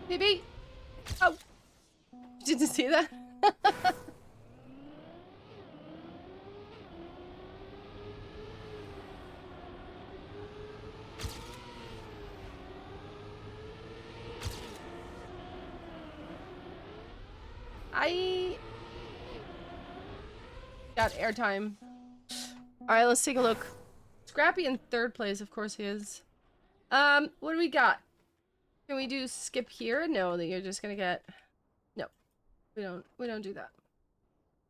Maybe. Oh. Did you see that? I got airtime. Alright, let's take a look. Scrappy in third place, of course he is. What do we got? Can we do skip here? No, that you're just gonna get... No, we don't do that.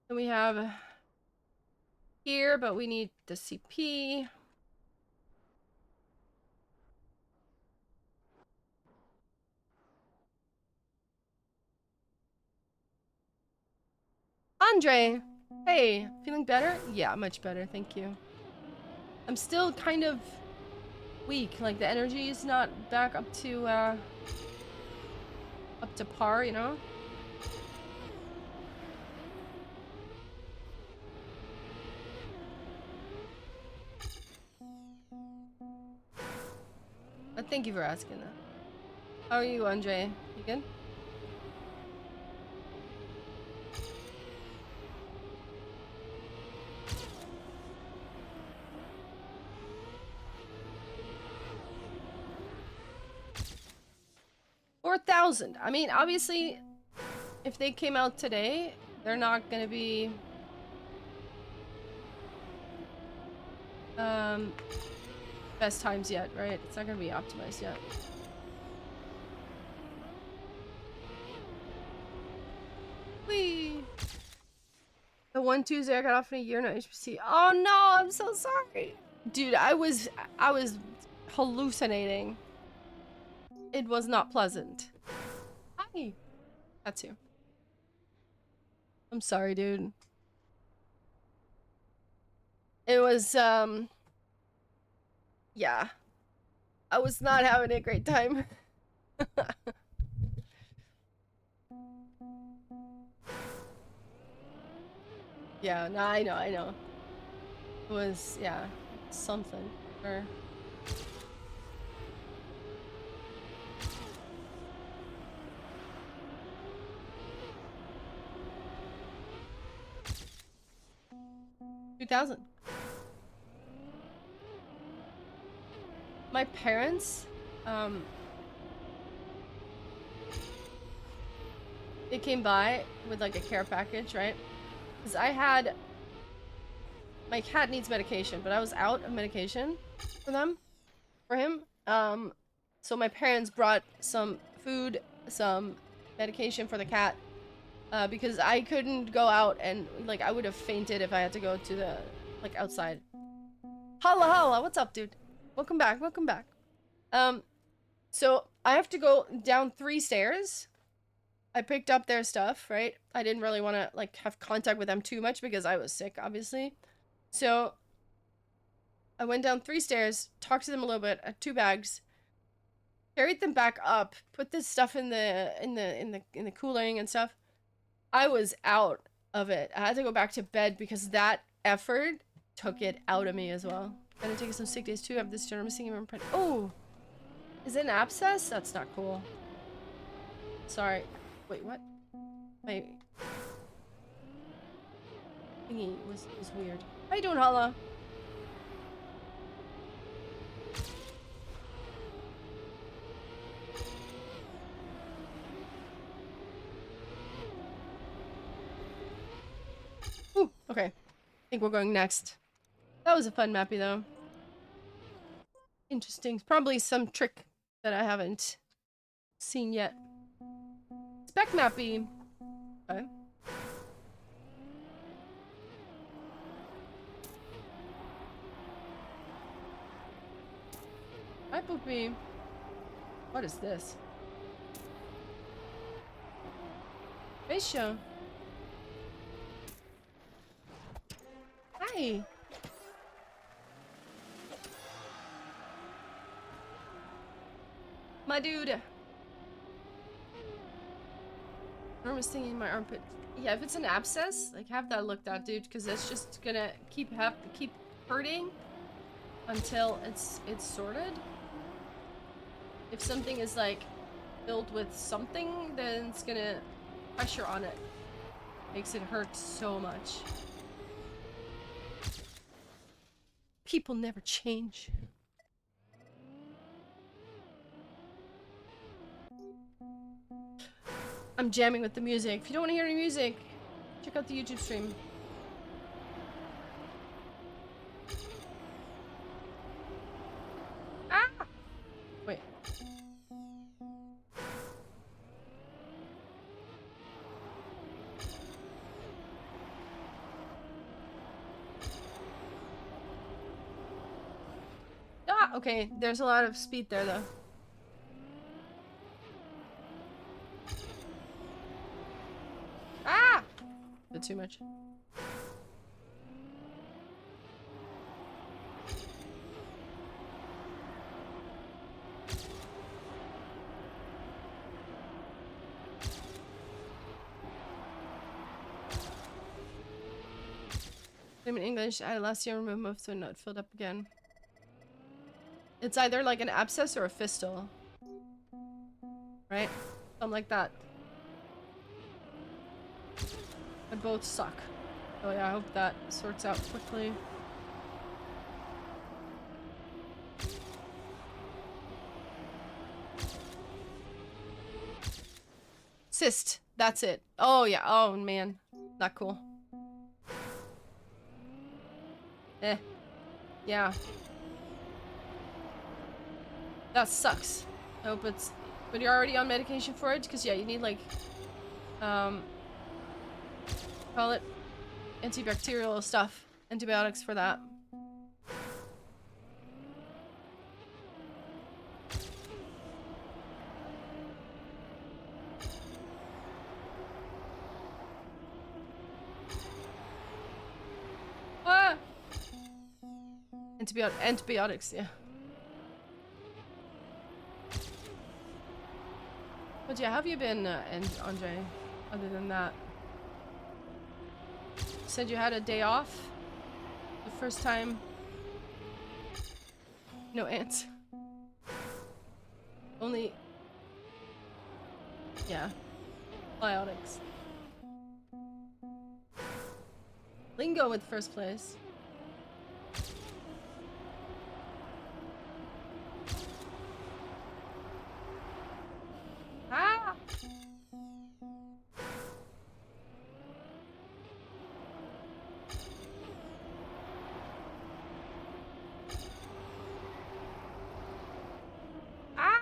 Then we have here, but we need the CP. Andre! Hey, feeling better? Yeah, much better, thank you. I'm still kind of weak, like the energy is not back up to par, you know? But thank you for asking that. How are you, Andre? You good? $4,000. I mean, obviously, if they came out today, they're not gonna be best times yet, right? It's not gonna be optimized yet. Whee! The one Tuesday I got off in a year, no HPC. Oh no, I'm so sorry. Dude, I was hallucinating. It was not pleasant. Hi. That's you. I'm sorry, dude. It was, yeah. I was not having a great time. Yeah, no, I know. It was, yeah, something. Or... $2,000. My parents, they came by with like a care package, right? Because my cat needs medication, but I was out of medication for him. So my parents brought some food, some medication for the cat, because I couldn't go out and, like, I would have fainted if I had to go to the, like, outside. Holla holla, what's up, dude? Welcome back, welcome back. So I have to go down 3 stairs. I picked up their stuff, right? I didn't really want to, like, have contact with them too much because I was sick, obviously. So I went down 3 stairs, talked to them a little bit, 2 bags, carried them back up, put this stuff in the cooling and stuff. I was out of it. I had to go back to bed because that effort took it out of me as well. Gonna take some sick days too. I have this general missing imprint. Oh, is it an abscess? That's not cool. Sorry. Wait, what? My thingy was weird. How you doing, Hala? Ooh, okay. I think we're going next. That was a fun mappy though. Interesting. Probably some trick that I haven't seen yet. Spec mappy. Okay. Hi, Poopy. What is this? Face show. Hi. My dude. I'm stinging my armpit. Yeah, if it's an abscess, like, have that looked at, dude, because that's just gonna keep hurting until it's sorted. If something is, like, filled with something, then it's gonna pressure on it. Makes it hurt so much. People never change. I'm jamming with the music. If you don't want to hear any music, check out the YouTube stream. Ah! Wait. Ah! Okay, there's a lot of speed there, though. Ah! Bit too much. I'm in English. I had last year removed most so not filled up again. It's either like an abscess or a fistule. Right? Something like that. But both suck. Oh yeah, I hope that sorts out quickly. Cyst. That's it. Oh yeah. Oh man. Not cool. Eh. Yeah. That sucks. I hope it's... But you're already on medication for it? Because yeah, you need like... Call it antibacterial stuff. Antibiotics for that. Ah! Antibiotics, yeah. But yeah, how have you been, Andre? Other than that, you said you had a day off. The first time. No ants. Only. Yeah. Biotics. Lingo with first place. Ah! Ah!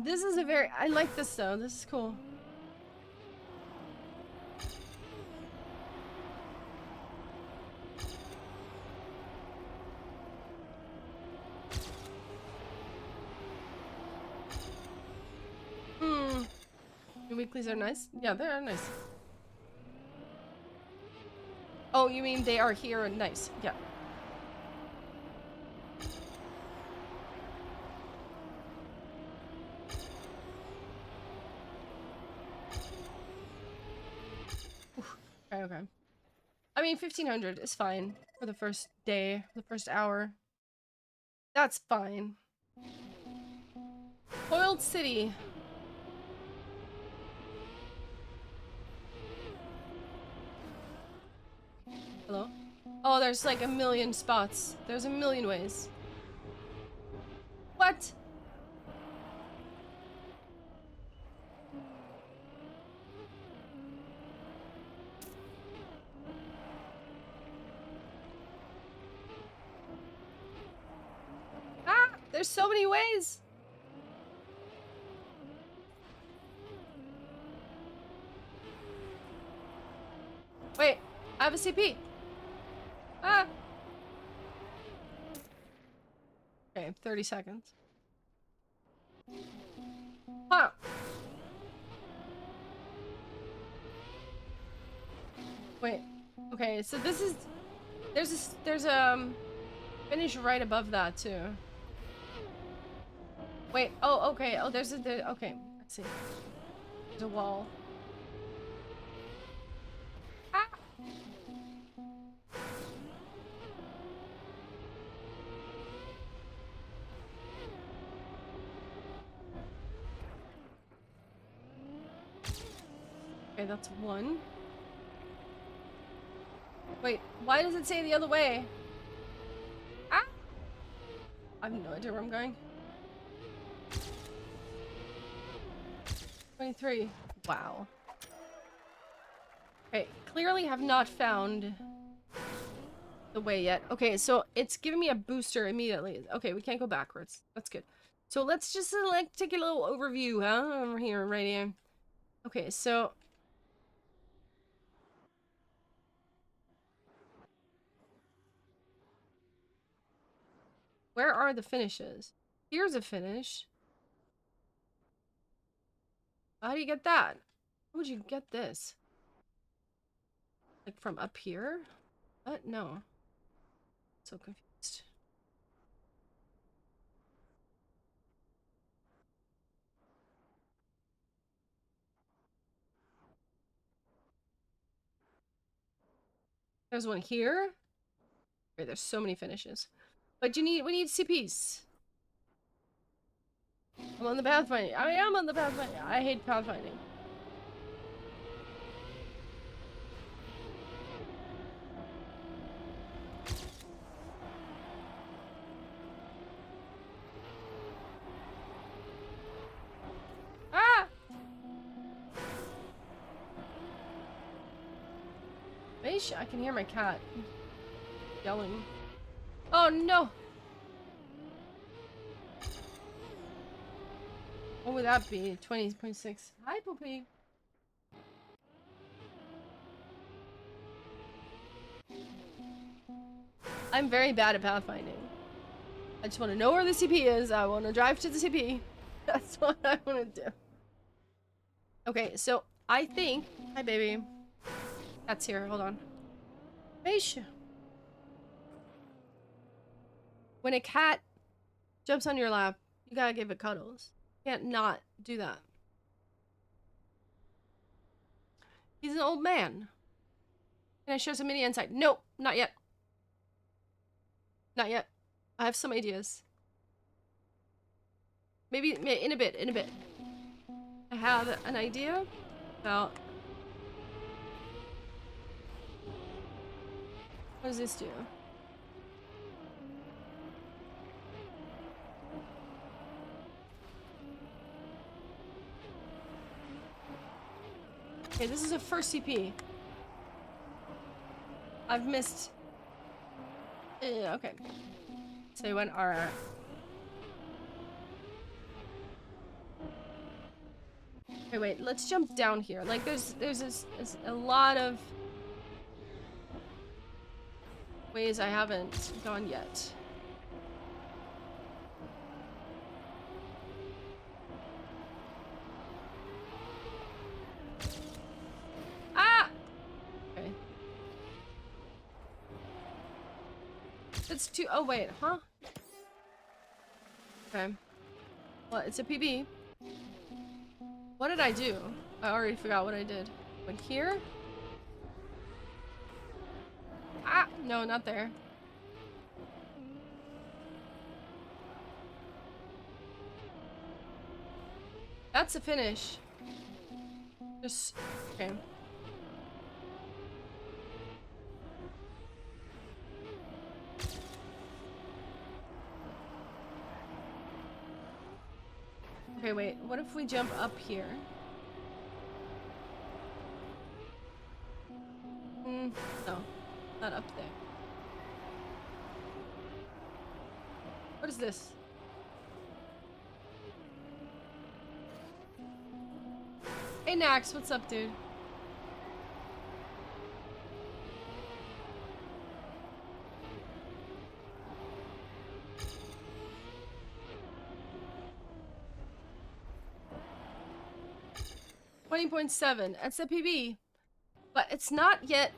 This is a very... I like this though. This is cool. Your weeklies are nice? Yeah, they are nice. Oh, you mean they are here and nice? Yeah. Oof. Okay, okay. I mean, 1500 is fine for the first day, the first hour. That's fine. Foiled City. Hello? Oh, there's like a million spots. There's a million ways. What? Ah! There's so many ways! Wait, I have a CP. Ah! Okay, 30 seconds. Huh. Wait. Okay, so this is... There's finish right above that, too. Wait, oh, okay. Oh, okay, let's see. There's a wall. Ah! Okay, that's one. Wait, why does it say the other way? Ah! I have no idea where I'm going. 23. Wow. Okay, clearly have not found the way yet. Okay, so it's giving me a booster immediately. Okay, we can't go backwards. That's good. So let's just like take a little overview, huh? Over here, right here. Okay, so where are the finishes? Here's a finish. How do you get that? How would you get this? Like from up here? What? No. So confused. There's one here. Wait, there's so many finishes. But we need CPs. I'm on the pathfinding. I am on the pathfinding. I hate pathfinding. Ah! I can hear my cat yelling. Oh no! What would that be? 20.6. Hi, Poopy. I'm very bad at pathfinding. I just want to know where the CP is. I want to drive to the CP. That's what I want to do. Okay, so I think... Hi, baby. Cat's here. Hold on. Fish. When a cat jumps on your lap, you gotta give it cuddles. You can't not do that. He's an old man. Can I share some mini insight? Nope, not yet. Not yet. I have some ideas. Maybe in a bit, in a bit. I have an idea about... What does this do? Okay, this is a first CP. I've missed... okay. So when our... Okay, wait, let's jump down here. Like, there's a lot of ways I haven't gone yet. Ah! Okay. That's too... Oh, wait, huh? Okay. Well, it's a PB. What did I do? I already forgot what I did. Went here? Ah! No, not there. That's a finish. Just... Okay. Okay, wait. What if we jump up here? No. Not up there. What is this? Hey, Nax. What's up, dude? $20.7. That's a PB. But it's not yet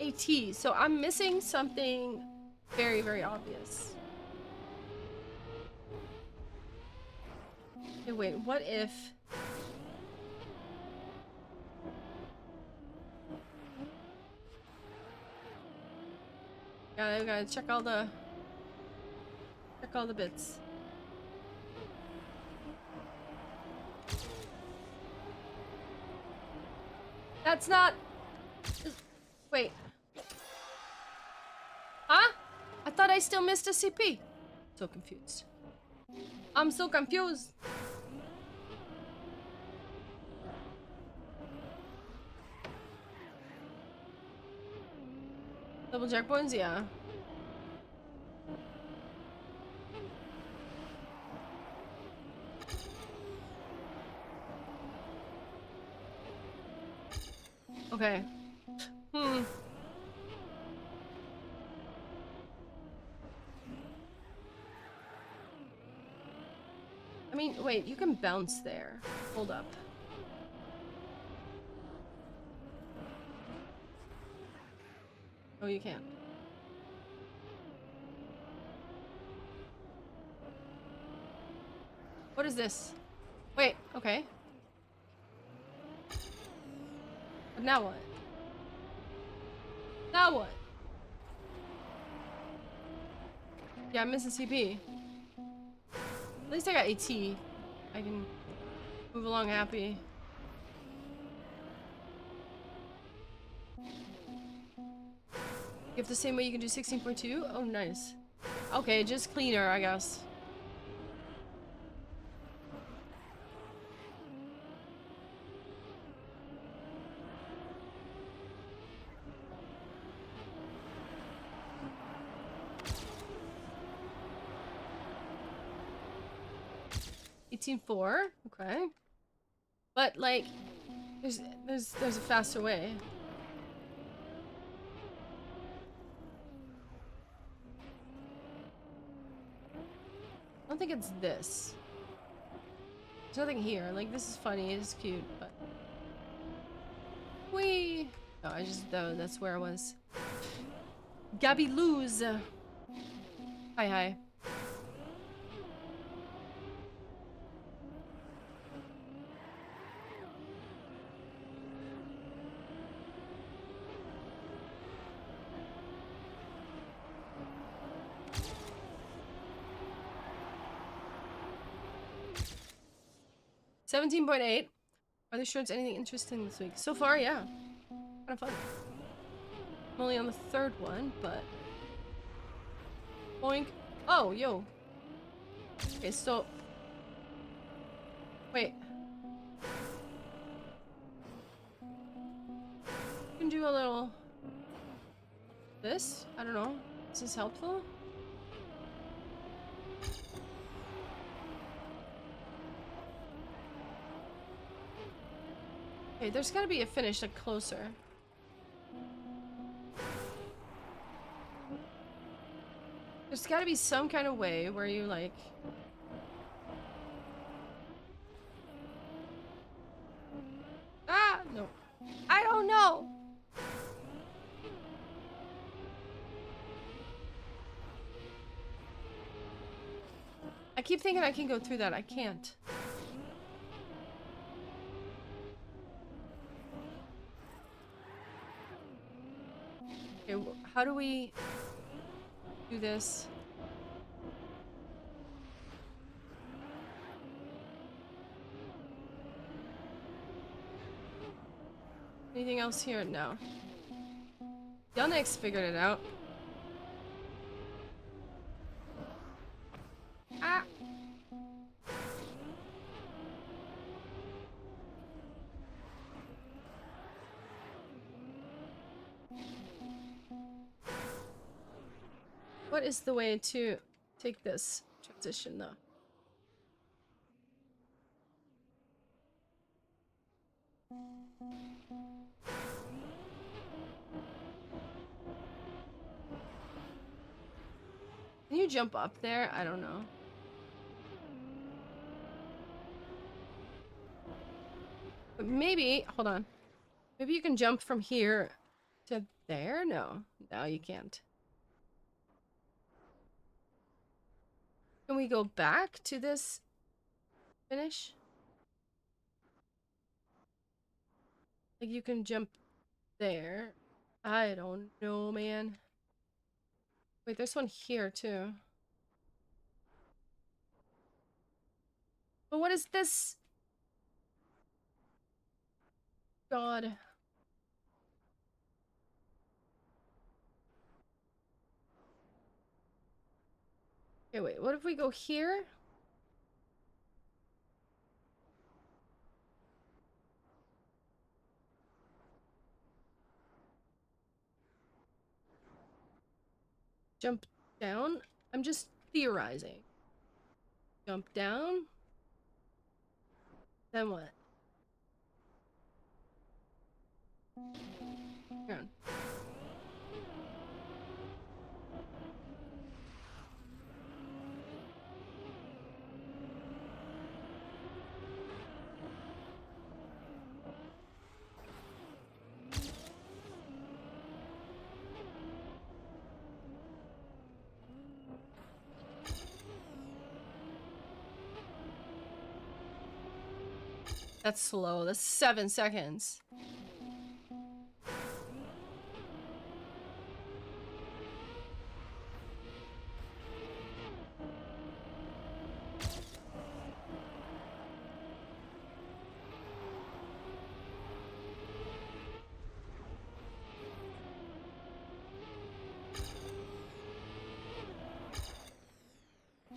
a T, so I'm missing something very, very obvious. Okay, wait, what if... Gotta check all the bits. That's not... Wait. Huh? I thought I still missed a CP. So confused. I'm so confused. Double checkpoints, yeah. Okay. Hmm. I mean, wait, you can bounce there. Hold up. Oh, you can't. What is this? Wait, okay. But now what? Now what? Yeah, I'm missing CP. At least I got AT. I can move along happy. You have the same way you can do 16.2? Oh, nice. Okay, just cleaner, I guess. $18.4? Okay. But, like, there's a faster way. I don't think it's this. There's nothing here. Like, this is funny, it's cute, but... Whee! No, I just... that's where I was. Gabby lose! Hi, hi. $17.8. Are they sure it's anything interesting this week? So far, yeah. Kind of fun. I'm only on the third one, but... Boink. Oh, yo. Okay, so... Wait. You can do a little... This? I don't know. Is this helpful? Okay, there's gotta be a finish, like, closer. There's gotta be some kind of way where you, like... Ah! No. I don't know! I keep thinking I can go through that. I can't. Okay, how do we do this? Anything else here? No. Yelnix figured it out. Ah! What is the way to take this transition, though? Can you jump up there? I don't know. But maybe, hold on. Maybe you can jump from here to there? No. No, you can't. Can we go back to this finish? Like you can jump there. I don't know, man. Wait, there's one here too. But what is this? God. Okay, wait, what if we go here? Jump down? I'm just theorizing. Jump down? Then what? Hang on. That's slow. That's 7 seconds.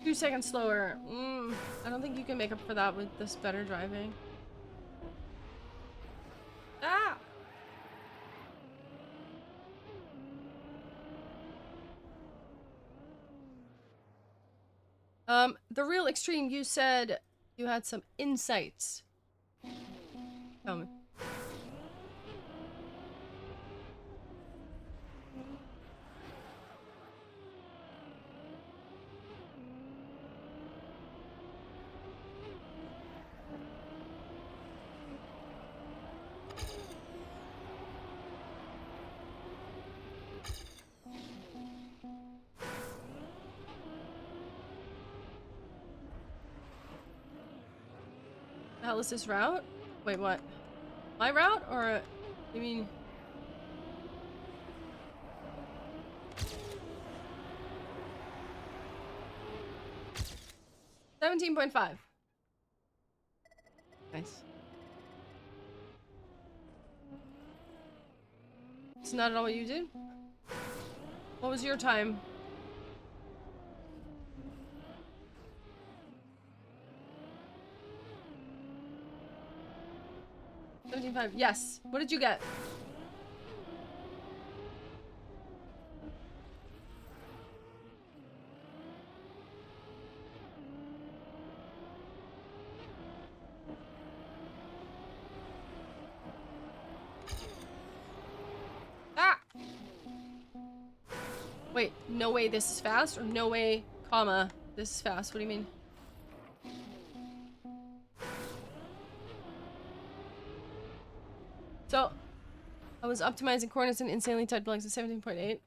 Two seconds slower. I don't think you can make up for that with this better driving. Ah! The real extreme, you said you had some insights. Tell me. The hell is this route? Wait, what? My route? Or, you mean... 17.5. Nice. It's not at all what you did? What was your time? 17.5. Yes. What did you get? Ah! Wait, no way this is fast? Or no way, comma, this is fast? What do you mean? So, I was optimizing coordinates and insanely tight blanks at 17.8.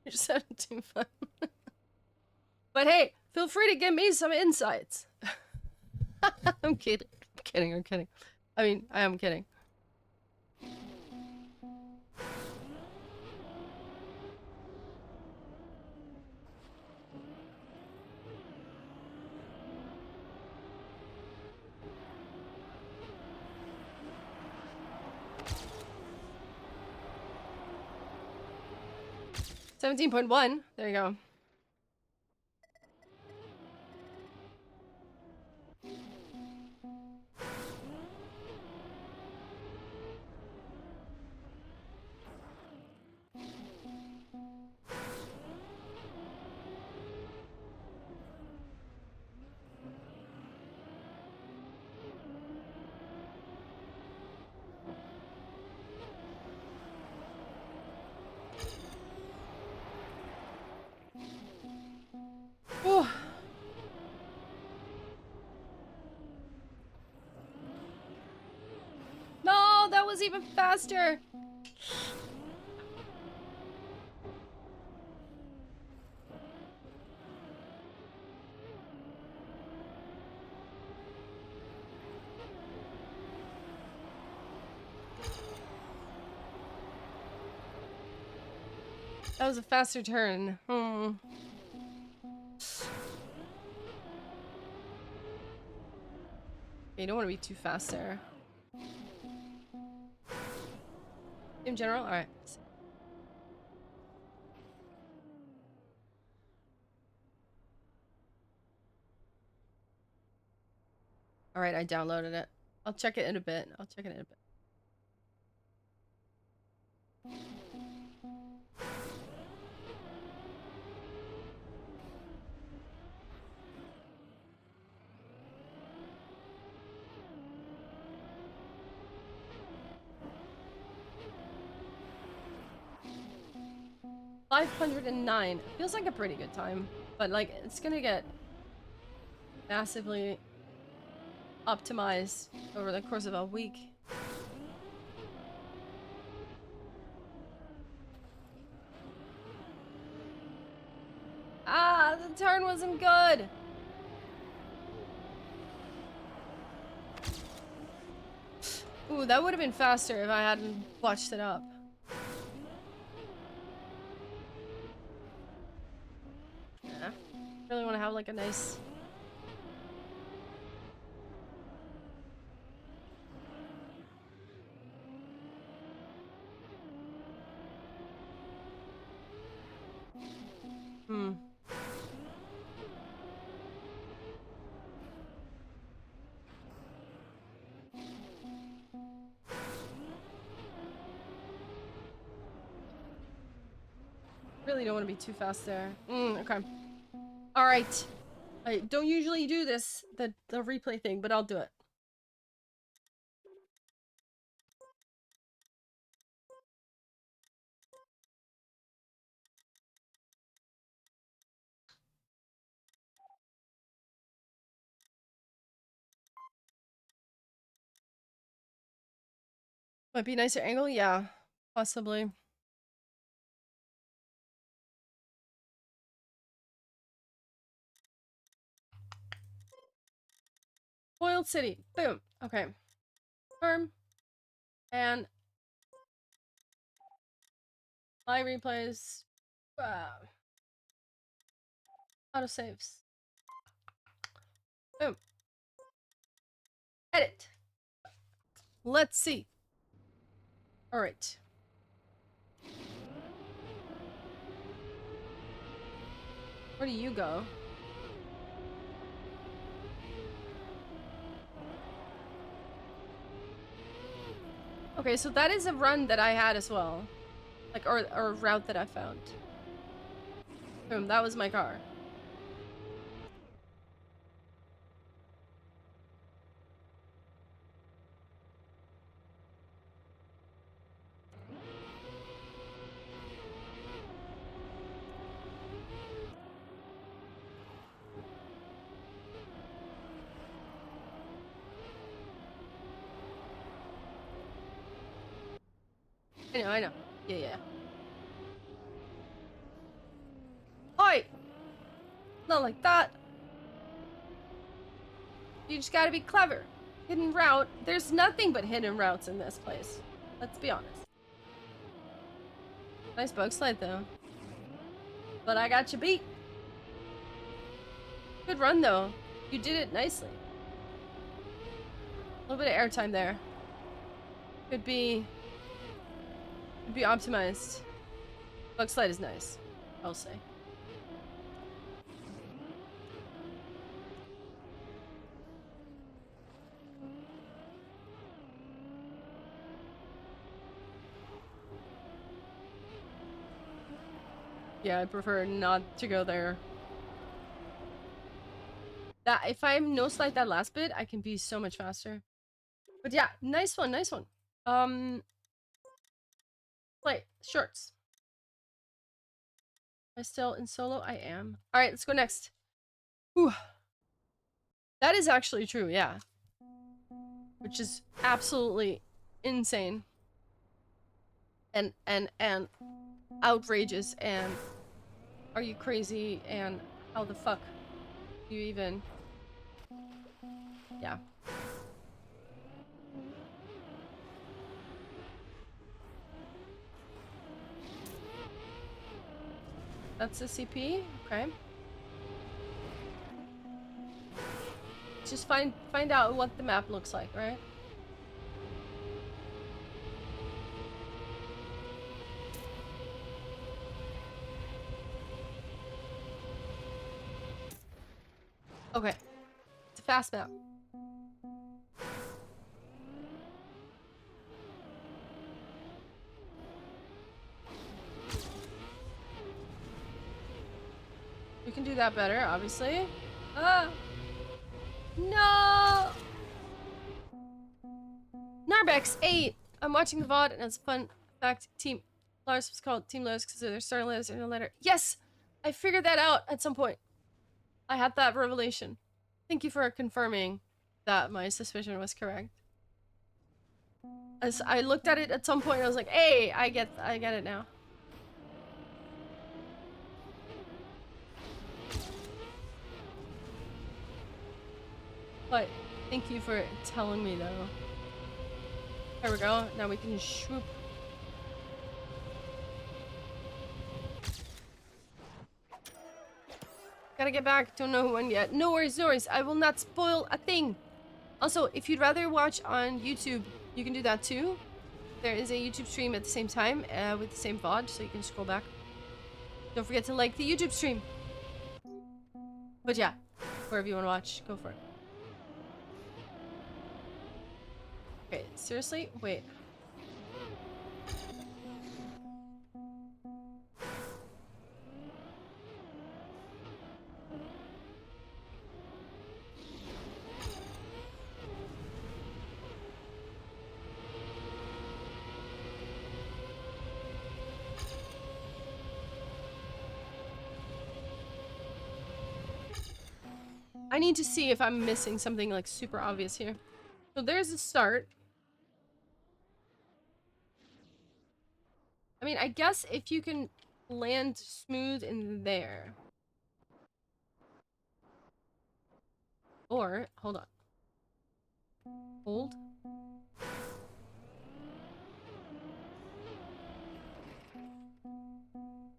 You're 17.5. But hey, feel free to give me some insights. I'm kidding. I'm kidding. I'm kidding. I mean, I am kidding. $17.1. There you go. Ooh. No, that was even faster. That was a faster turn. Okay, you don't want to be too fast there. In general? Alright. Alright, I downloaded it. I'll check it in a bit. I'll check it in a bit. 509. Feels like a pretty good time, but like it's gonna get massively optimized over the course of a week. Ah, the turn wasn't good. Ooh, that would have been faster if I hadn't watched it up. Yeah. Really want to have like a nice... Hmm. Really don't want to be too fast there. Okay. Alright. I don't usually do this, the replay thing, but I'll do it. Might be a nicer angle? Yeah. Possibly. Spoiled City. Boom. Okay. Firm. And my replays. Auto saves. Boom. Edit. Let's see. Alright. Where do you go? Okay, so that is a run that I had as well. Like, or a route that I found. Boom, that was my car. I know. Yeah, yeah. Oi! Not like that. You just gotta be clever. Hidden route. There's nothing but hidden routes in this place. Let's be honest. Nice bug slide, though. But I got you beat. Good run, though. You did it nicely. A little bit of airtime there. Could be optimized. Bug slide is nice, I'll say. Yeah, I prefer not to go there. That if I no slide that last bit, I can be so much faster. But yeah, nice one, nice one. Play shorts. Am I still in solo? I am. All right, let's go next. Whew. That is actually true, yeah. Which is absolutely insane. And outrageous and are you crazy and how the fuck do you even... Yeah. That's the CP? Okay. Just find out what the map looks like, right? Okay. It's a fast map. We can do that better, obviously. Ah! No! Narbex 8! I'm watching the VOD and it's a fun fact team Lars was called Team Lars because they're starting letters in a letter. Yes! I figured that out at some point. I had that revelation. Thank you for confirming that my suspicion was correct. As I looked at it at some point, and I was like, "Hey, I get it now." But thank you for telling me, though. There we go. Now we can swoop. Gotta get back. Don't know when yet. No worries, no worries. I will not spoil a thing. Also, if you'd rather watch on YouTube, you can do that too. There is a YouTube stream at the same time with the same VOD, so you can scroll back. Don't forget to like the YouTube stream. But yeah, wherever you want to watch, go for it. Okay, seriously? Wait. I need to see if I'm missing something like super obvious here. So there's a start. I mean, I guess if you can land smooth in there. Or, hold on. Hold.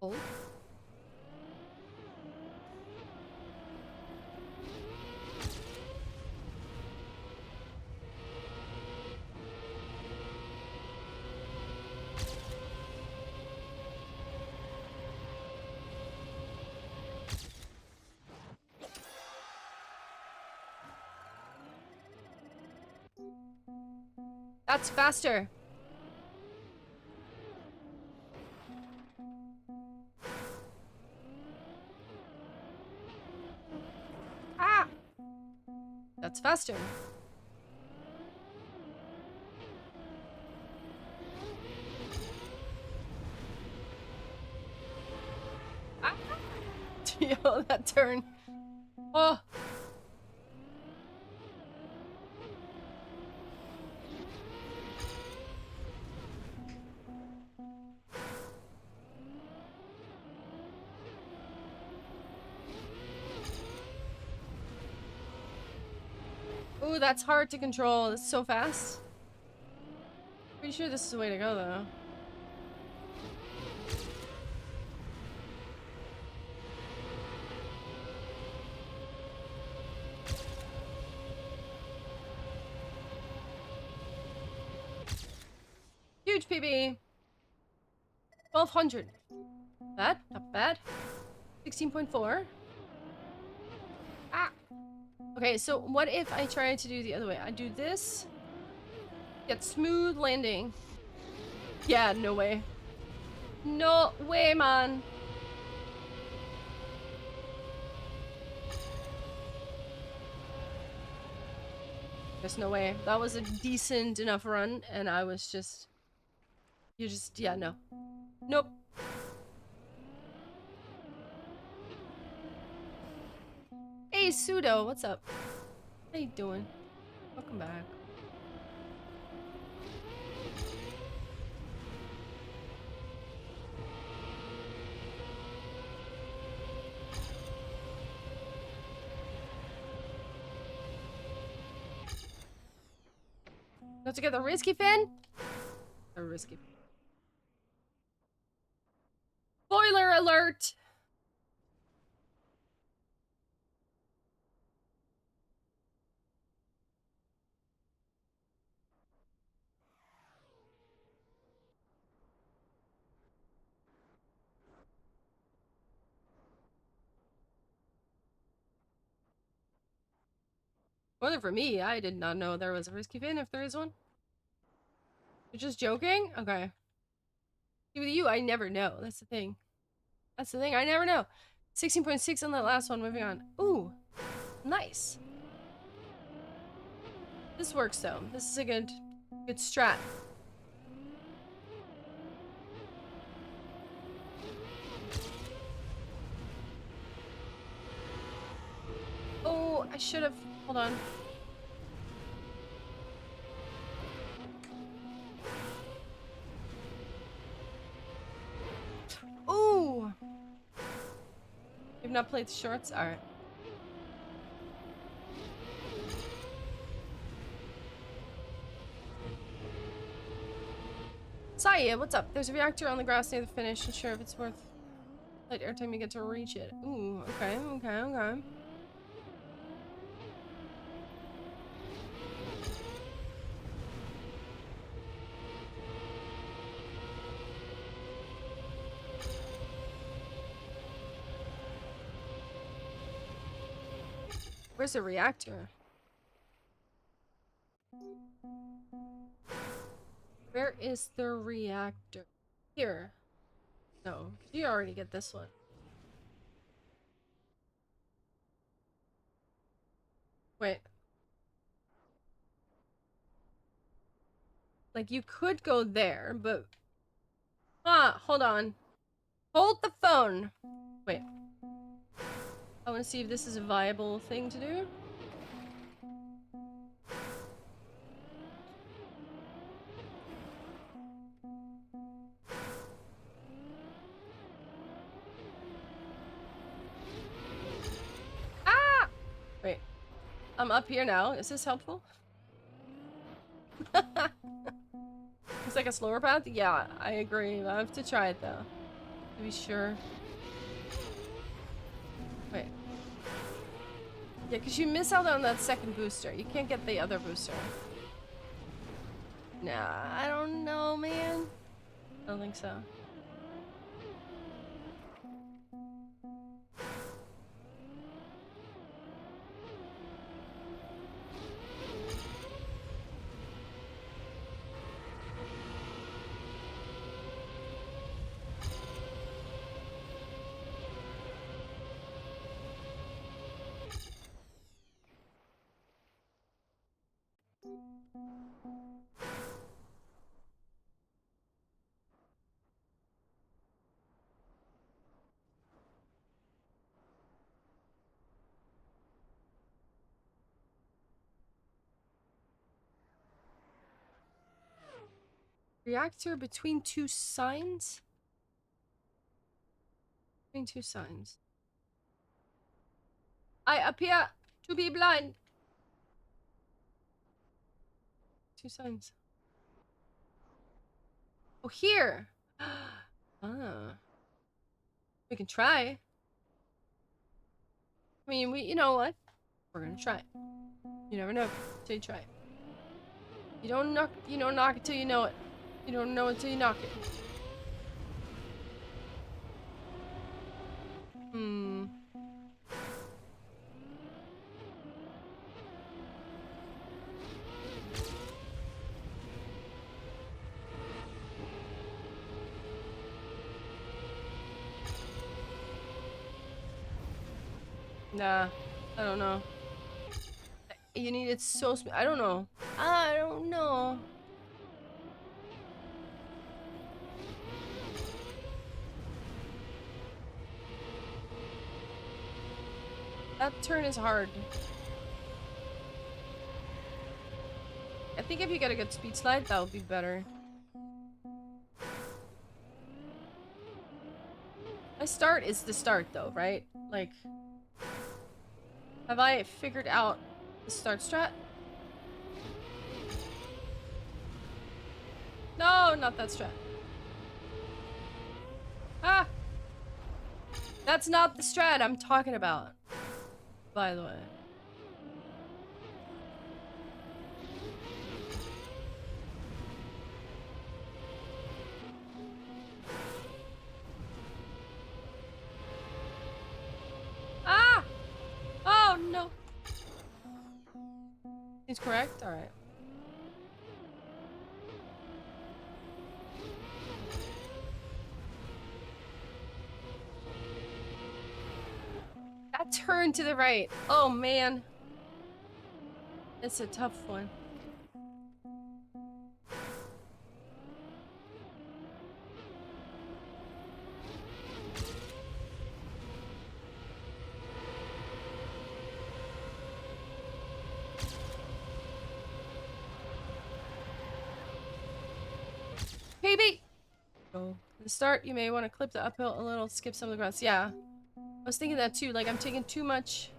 Hold. That's faster. Ah! That's faster. Ah! Yo, that turn. Oh! Ooh, that's hard to control. It's so fast. Pretty sure this is the way to go, though. Huge PB. 1200. Bad, not bad. 16.4. Ah! Okay, so what if I try to do the other way? I do this. Get smooth landing. Yeah, no way. No way, man. There's no way. That was a decent enough run, and I was just... You just... Yeah, no. Nope. Hey, Pseudo, what's up? How you doing? Welcome back. Not to get the risky fin? A risky. Spoiler alert! More than for me, I did not know there was a risky fin if there is one. You're just joking? Okay. See, with you, I never know. That's the thing. That's the thing, I never know. 16.6 on that last one, moving on. Ooh, nice. This works though. This is a good strat. I should have. Hold on. Ooh! You've not played the shorts? Alright. Saya, what's up? There's a reactor on the grass near the finish. Not sure if it's worth light airtime you get to reach it. Ooh, okay, okay, okay. Where's the reactor? Where is the reactor? Here. No, you already get this one. Wait. Like, you could go there, but... Ah, hold on. Hold the phone! Wait. I want to see if this is a viable thing to do. Ah! Wait. I'm up here now. Is this helpful? It's like a slower path? Yeah, I agree. I have to try it though. To be sure. Wait. Yeah, because you miss out on that second booster. You can't get the other booster. Nah, I don't know, man. I don't think so. Reactor between two signs? Between two signs. I appear to be blind. Two signs. Oh, here. Ah. We can try. I mean, you know what? We're gonna try it. You never know till you try it. You don't knock it till you know it. You don't know it till you knock it. Hmm. Nah. I don't know. You need it so I don't know. I don't know. That turn is hard. I think if you get a good speed slide, that would be better. My start is the start though, right? Like, have I figured out the start strat? No, not that strat. Ah! That's not the strat I'm talking about, by the way. Ah! Oh, no. He's correct? Alright. That turn to the right. Oh, man. It's a tough one. the start, you may want to clip the uphill a little, skip some of the grass. Yeah. I was thinking that too. Like, I'm taking too much.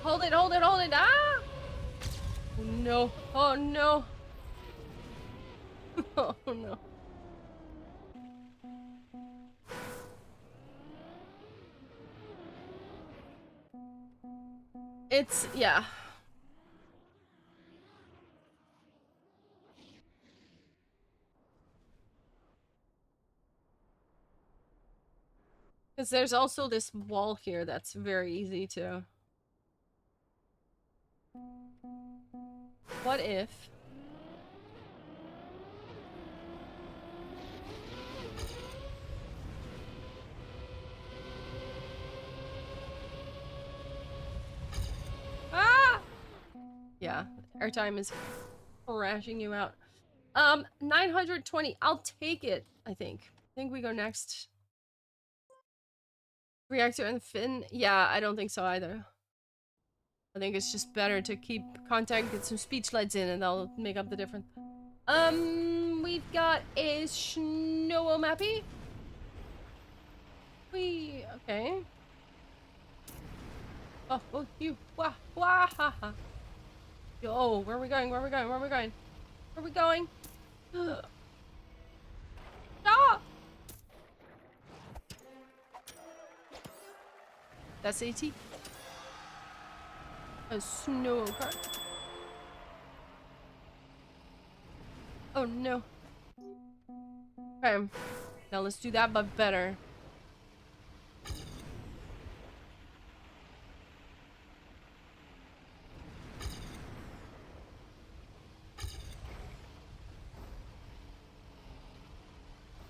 Hold it, hold it, hold it. Ah! Oh no. Oh no. Oh no. It's, yeah. Because there's also this wall here that's very easy to... What if... Ah! Yeah, airtime is crashing you out. 920. I'll take it, I think. I think we go next. Reactor and fin. Yeah, I don't think so either. I think it's just better to keep contact, get some speech lights in, and that'll make up the difference. We've got a snow mappy. Okay. Oh, you. Wah, wah, ha, ha. Yo, where are we going? Where are we going? Where are we going? Where are we going? Stop! That's AT. A snow cart. Oh no. Okay. Now let's do that, but better.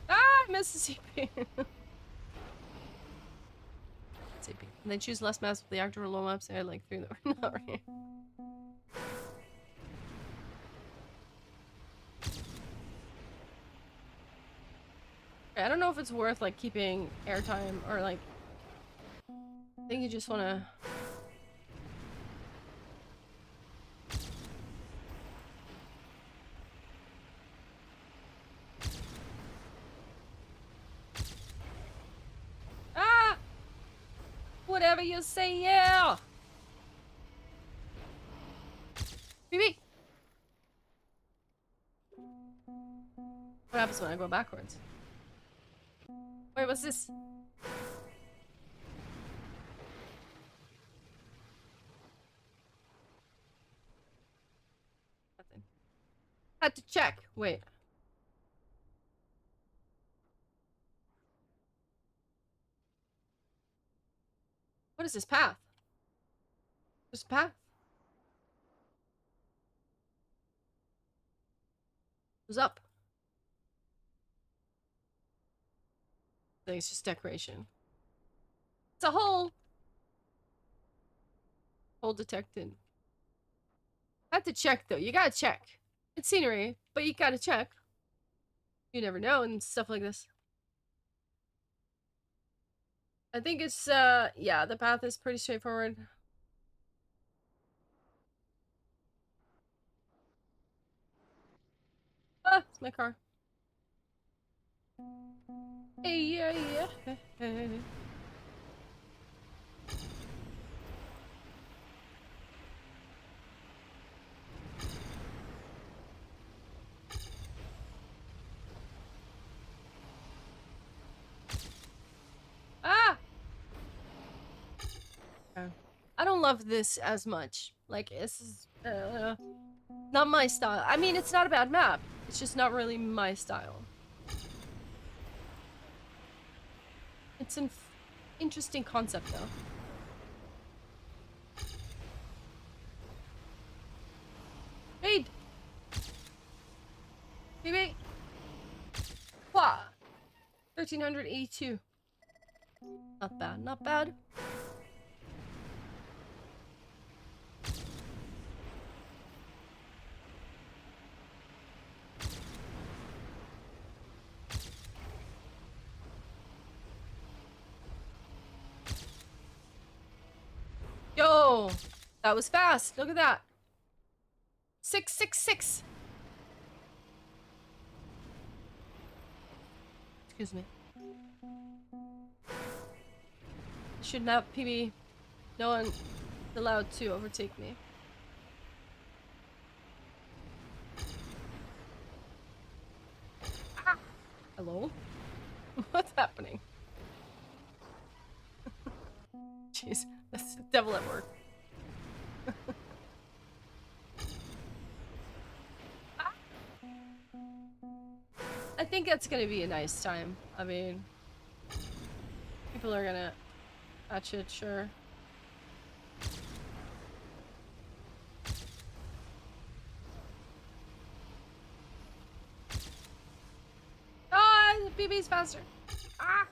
Ah, Mississippi. Mississippi. And they choose less maps with the actor or low maps. I had like 3 that were not right. Okay, I don't know if it's worth like keeping airtime or like. I think you just wanna. Ah! Whatever you say, yeah! BB! What happens when I go backwards? Wait, what's this? Nothing. Had to check. Wait. What is this path? This path? Who's up? I think it's just decoration. It's a hole! Hole detected. Had to check though. You gotta check. It's scenery, but you gotta check. You never know and stuff like this. I think it's, yeah, the path is pretty straightforward. Ah, it's my car. Hey, yeah, yeah. Ah! I don't love this as much. Like, this is, not my style. I mean, it's not a bad map. It's just not really my style. It's an interesting concept, though. Raid! Wait. Wah! 1382. Not bad, not bad. Yo! That was fast. Look at that. 666. Excuse me. Should not PB. No one is allowed to overtake me. Ah! Hello? What's happening? Jeez, that's the devil at work. Ah! I think that's gonna be a nice time. I mean, people are gonna catch it, sure. Ah, the BB's faster. Ah!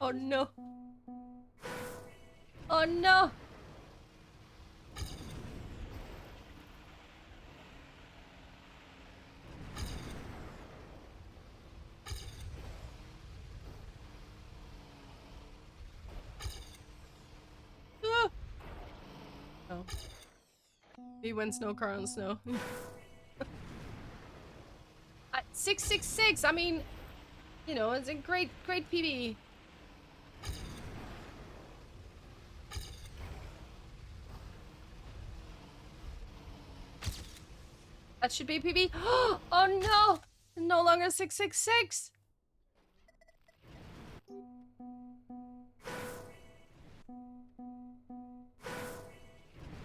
Oh no. Oh no. Ah! Oh. He wins no car on snow. 666. I mean, you know, it's a great PB. That should be PB. Oh no! No longer 666.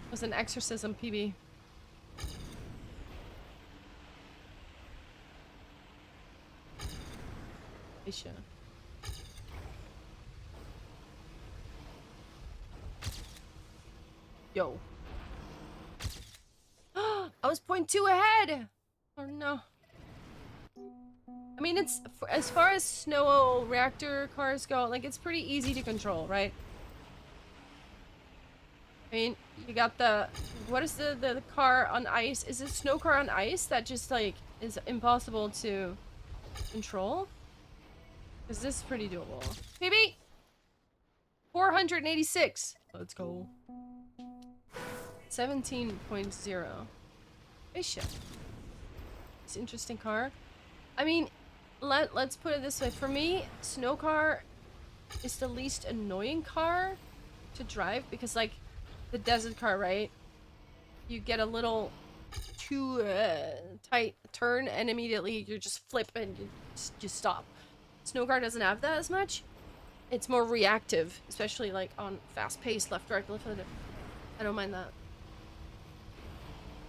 It was an exorcism PB. Aisha. Yo. I was 0.2 ahead. Oh no. I mean, it's as far as snow reactor cars go, like it's pretty easy to control, right? I mean, you got what is the car on ice? Is it snow car on ice that just like is impossible to control? Because this is pretty doable. PB! 486. Let's go. 17.0. Bishop. It's an interesting car. I mean, let's put it this way. For me, snow car is the least annoying car to drive because, like, the desert car, right? You get a little too tight turn and immediately you just flip and you stop. Snow car doesn't have that as much. It's more reactive, especially like on fast pace, left, right, left, right. I don't mind that.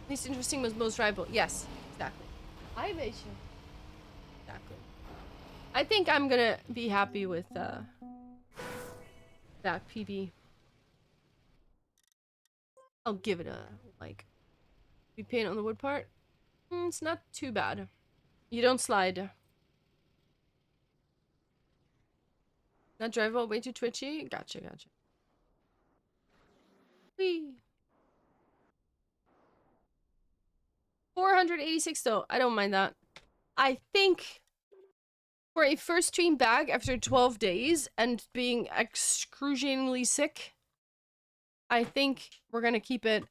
Least interesting was most drivable. Yes, exactly. I bet you. Exactly. I think I'm gonna be happy with that PB. I'll give it a like. We paint on the wood part. It's not too bad. You don't slide. Not drivable, way too twitchy. Gotcha. Whee. 486 though. I don't mind that. I think for a first stream back after 12 days and being excruciatingly sick, I think we're gonna keep it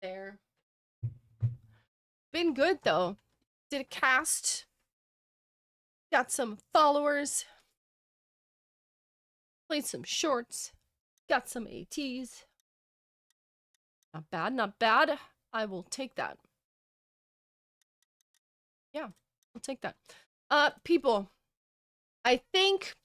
there. Been good though. Did a cast. Got some followers. Played some shorts. Got some ATs. Not bad, not bad. I will take that. Yeah, I'll take that. People, I think,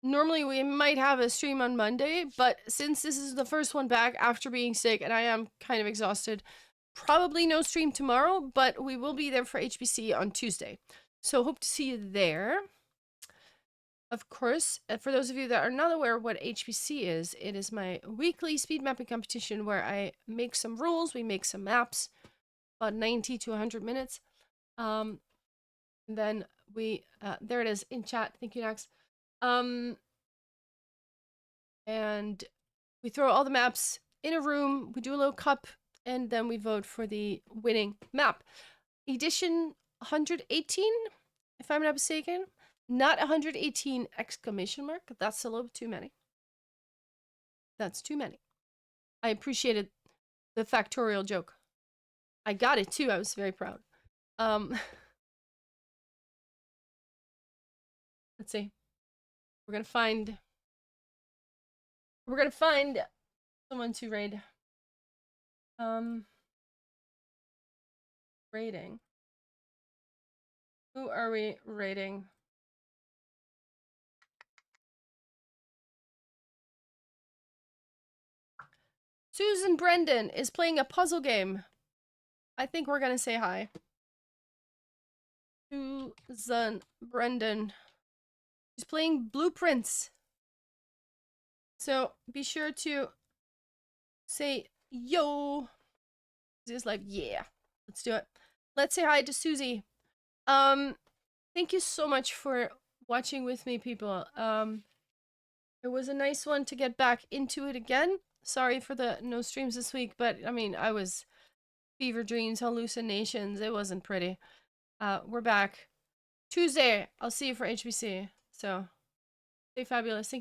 normally we might have a stream on Monday, but since this is the first one back after being sick and I am kind of exhausted, probably no stream tomorrow, but we will be there for HBC on Tuesday. So hope to see you there. Of course, for those of you that are not aware of what HBC is, it is my weekly speed mapping competition where I make some rules, we make some maps, about 90 to 100 minutes. And then we, there it is in chat. Thank you, Nax. And we throw all the maps in a room, we do a little cup, and then we vote for the winning map. Edition 118, if I'm not mistaken. Not 118 exclamation mark. That's a little bit too many. That's too many. I appreciated the factorial joke. I got it too. I was very proud. Um, let's see. We're gonna find. We're gonna find someone to raid. Rating. Who are we rating? Susan Brendan is playing a puzzle game. I think we're gonna say hi. Susan Brendan. She's playing Blueprints. So be sure to say yo. Just like, yeah. Let's do it. Let's say hi to Susie. Thank you so much for watching with me, people. It was a nice one to get back into it again. Sorry for the no streams this week, but I mean, I was fever dreams, hallucinations. It wasn't pretty. We're back Tuesday. I'll see you for HBC. So stay fabulous. Thank you.